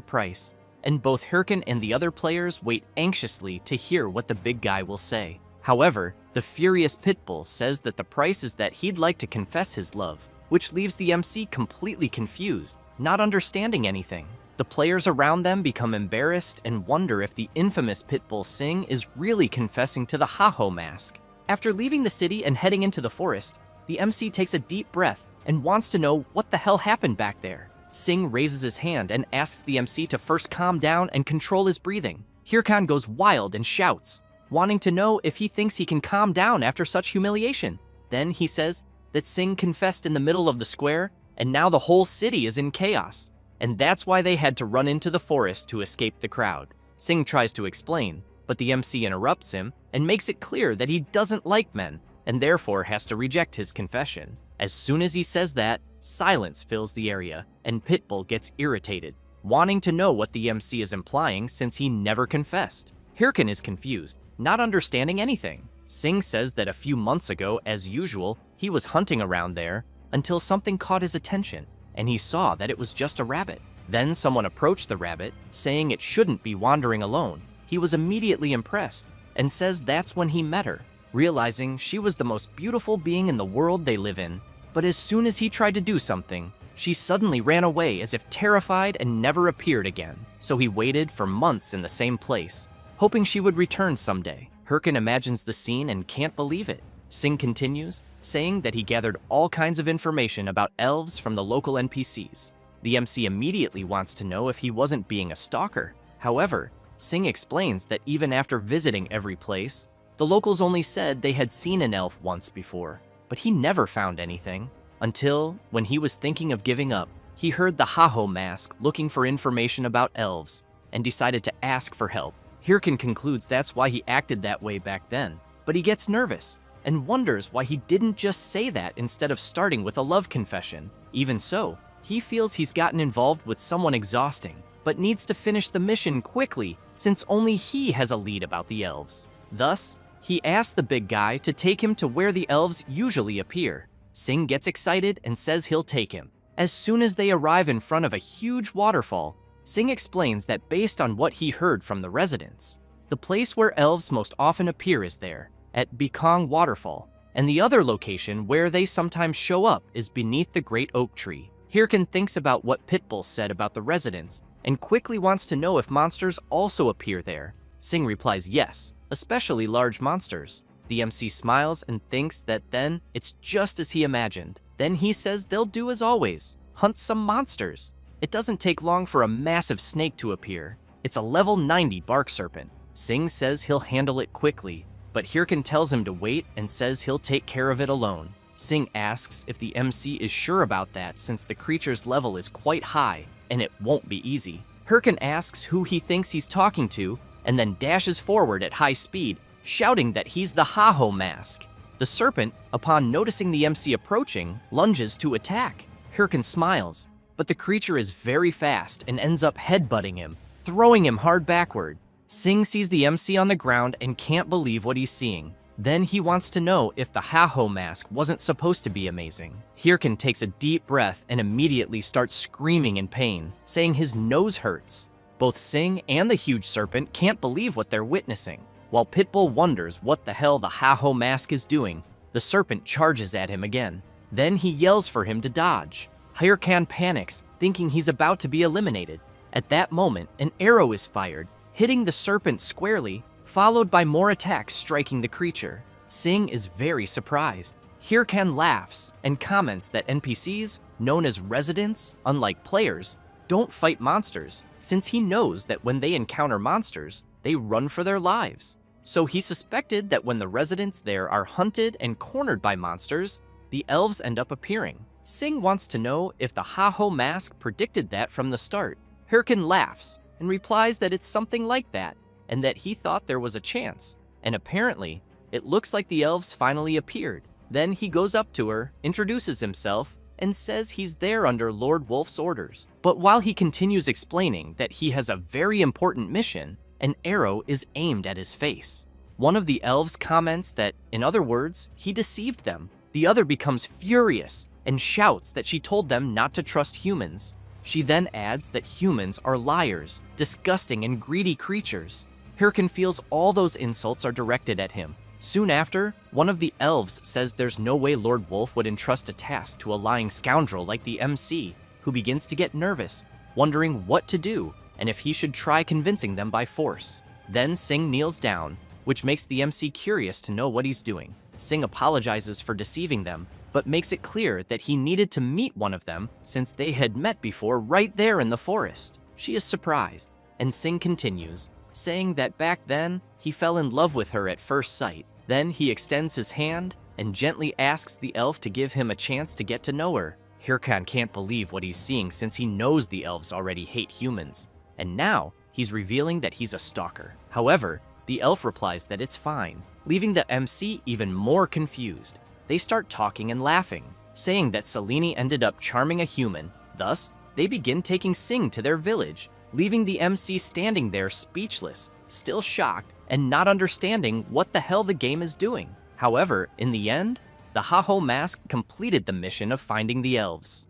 price, and both Hirkan and the other players wait anxiously to hear what the big guy will say. However, the furious Pitbull says that the price is that he'd like to confess his love, which leaves the MC completely confused, not understanding anything. The players around them become embarrassed and wonder if the infamous Pitbull Singh is really confessing to the Haho mask. After leaving the city and heading into the forest, the MC takes a deep breath and wants to know what the hell happened back there. Singh raises his hand and asks the MC to first calm down and control his breathing. Hirkan goes wild and shouts, wanting to know if he thinks he can calm down after such humiliation. Then he says that Singh confessed in the middle of the square, and now the whole city is in chaos, and that's why they had to run into the forest to escape the crowd. Singh tries to explain, but the MC interrupts him and makes it clear that he doesn't like men, and therefore has to reject his confession. As soon as he says that, silence fills the area, and Pitbull gets irritated, wanting to know what the MC is implying since he never confessed. Hirkan is confused, not understanding anything. Singh says that a few months ago, as usual, he was hunting around there until something caught his attention, and he saw that it was just a rabbit. Then someone approached the rabbit, saying it shouldn't be wandering alone. He was immediately impressed, and says that's when he met her, realizing she was the most beautiful being in the world they live in. But as soon as he tried to do something, she suddenly ran away as if terrified and never appeared again. So he waited for months in the same place, hoping she would return someday. Hirkan imagines the scene and can't believe it. Singh continues, saying that he gathered all kinds of information about elves from the local NPCs. The MC immediately wants to know if he wasn't being a stalker. However, Singh explains that even after visiting every place, the locals only said they had seen an elf once before, but he never found anything. Until, when he was thinking of giving up, he heard the Haho mask looking for information about elves, and decided to ask for help. Hirkan concludes that's why he acted that way back then, but he gets nervous and wonders why he didn't just say that instead of starting with a love confession. Even so, he feels he's gotten involved with someone exhausting, but needs to finish the mission quickly since only he has a lead about the elves. Thus, he asks the big guy to take him to where the elves usually appear. Singh gets excited and says he'll take him. As soon as they arrive in front of a huge waterfall, Singh explains that based on what he heard from the residents, the place where elves most often appear is there, at Bikong Waterfall, and the other location where they sometimes show up is beneath the great oak tree. Hirkin thinks about what Pitbull said about the residents and quickly wants to know if monsters also appear there. Sing replies yes, especially large monsters. The MC smiles and thinks that then it's just as he imagined. Then he says they'll do as always, hunt some monsters. It doesn't take long for a massive snake to appear. It's a level 90 bark serpent. Sing says he'll handle it quickly, but Hirkin tells him to wait and says he'll take care of it alone. Sing asks if the MC is sure about that since the creature's level is quite high and it won't be easy. Hirkin asks who he thinks he's talking to and then dashes forward at high speed, shouting that he's the Ha-Ho Mask. The serpent, upon noticing the MC approaching, lunges to attack. Hirkin smiles, but the creature is very fast and ends up headbutting him, throwing him hard backward. Sing sees the MC on the ground and can't believe what he's seeing. Then he wants to know if the Ha-Ho Mask wasn't supposed to be amazing. Hirkin takes a deep breath and immediately starts screaming in pain, saying his nose hurts. Both Sing and the huge serpent can't believe what they're witnessing. While Pitbull wonders what the hell the Ha-Ho Mask is doing, the serpent charges at him again. Then he yells for him to dodge. Hirkin panics, thinking he's about to be eliminated. At that moment, an arrow is fired, hitting the serpent squarely, followed by more attacks striking the creature. Sing is very surprised. Hirkin laughs and comments that NPCs, known as residents, unlike players, don't fight monsters, since he knows that when they encounter monsters, they run for their lives. So he suspected that when the residents there are hunted and cornered by monsters, the elves end up appearing. Sing wants to know if the Ha-Ho Mask predicted that from the start. Hirkin laughs and replies that it's something like that, and that he thought there was a chance. And apparently, it looks like the elves finally appeared. Then he goes up to her, introduces himself, and says he's there under Lord Wolf's orders. But while he continues explaining that he has a very important mission, an arrow is aimed at his face. One of the elves comments that, in other words, he deceived them. The other becomes furious and shouts that she told them not to trust humans. She then adds that humans are liars, disgusting and greedy creatures. Hirkin feels all those insults are directed at him. Soon after, one of the elves says there's no way Lord Wolf would entrust a task to a lying scoundrel like the MC, who begins to get nervous, wondering what to do and if he should try convincing them by force. Then Sing kneels down, which makes the MC curious to know what he's doing. Sing apologizes for deceiving them, but makes it clear that he needed to meet one of them since they had met before right there in the forest. She is surprised, and Sing continues, saying that back then, he fell in love with her at first sight. Then he extends his hand and gently asks the elf to give him a chance to get to know her. Hirkin can't believe what he's seeing since he knows the elves already hate humans, and now he's revealing that he's a stalker. However, the elf replies that it's fine, leaving the MC even more confused. They start talking and laughing, saying that Selene ended up charming a human. Thus, they begin taking Sing to their village, leaving the MC standing there speechless, still shocked and not understanding what the hell the game is doing. However, in the end, the Ha-Ho Mask completed the mission of finding the elves.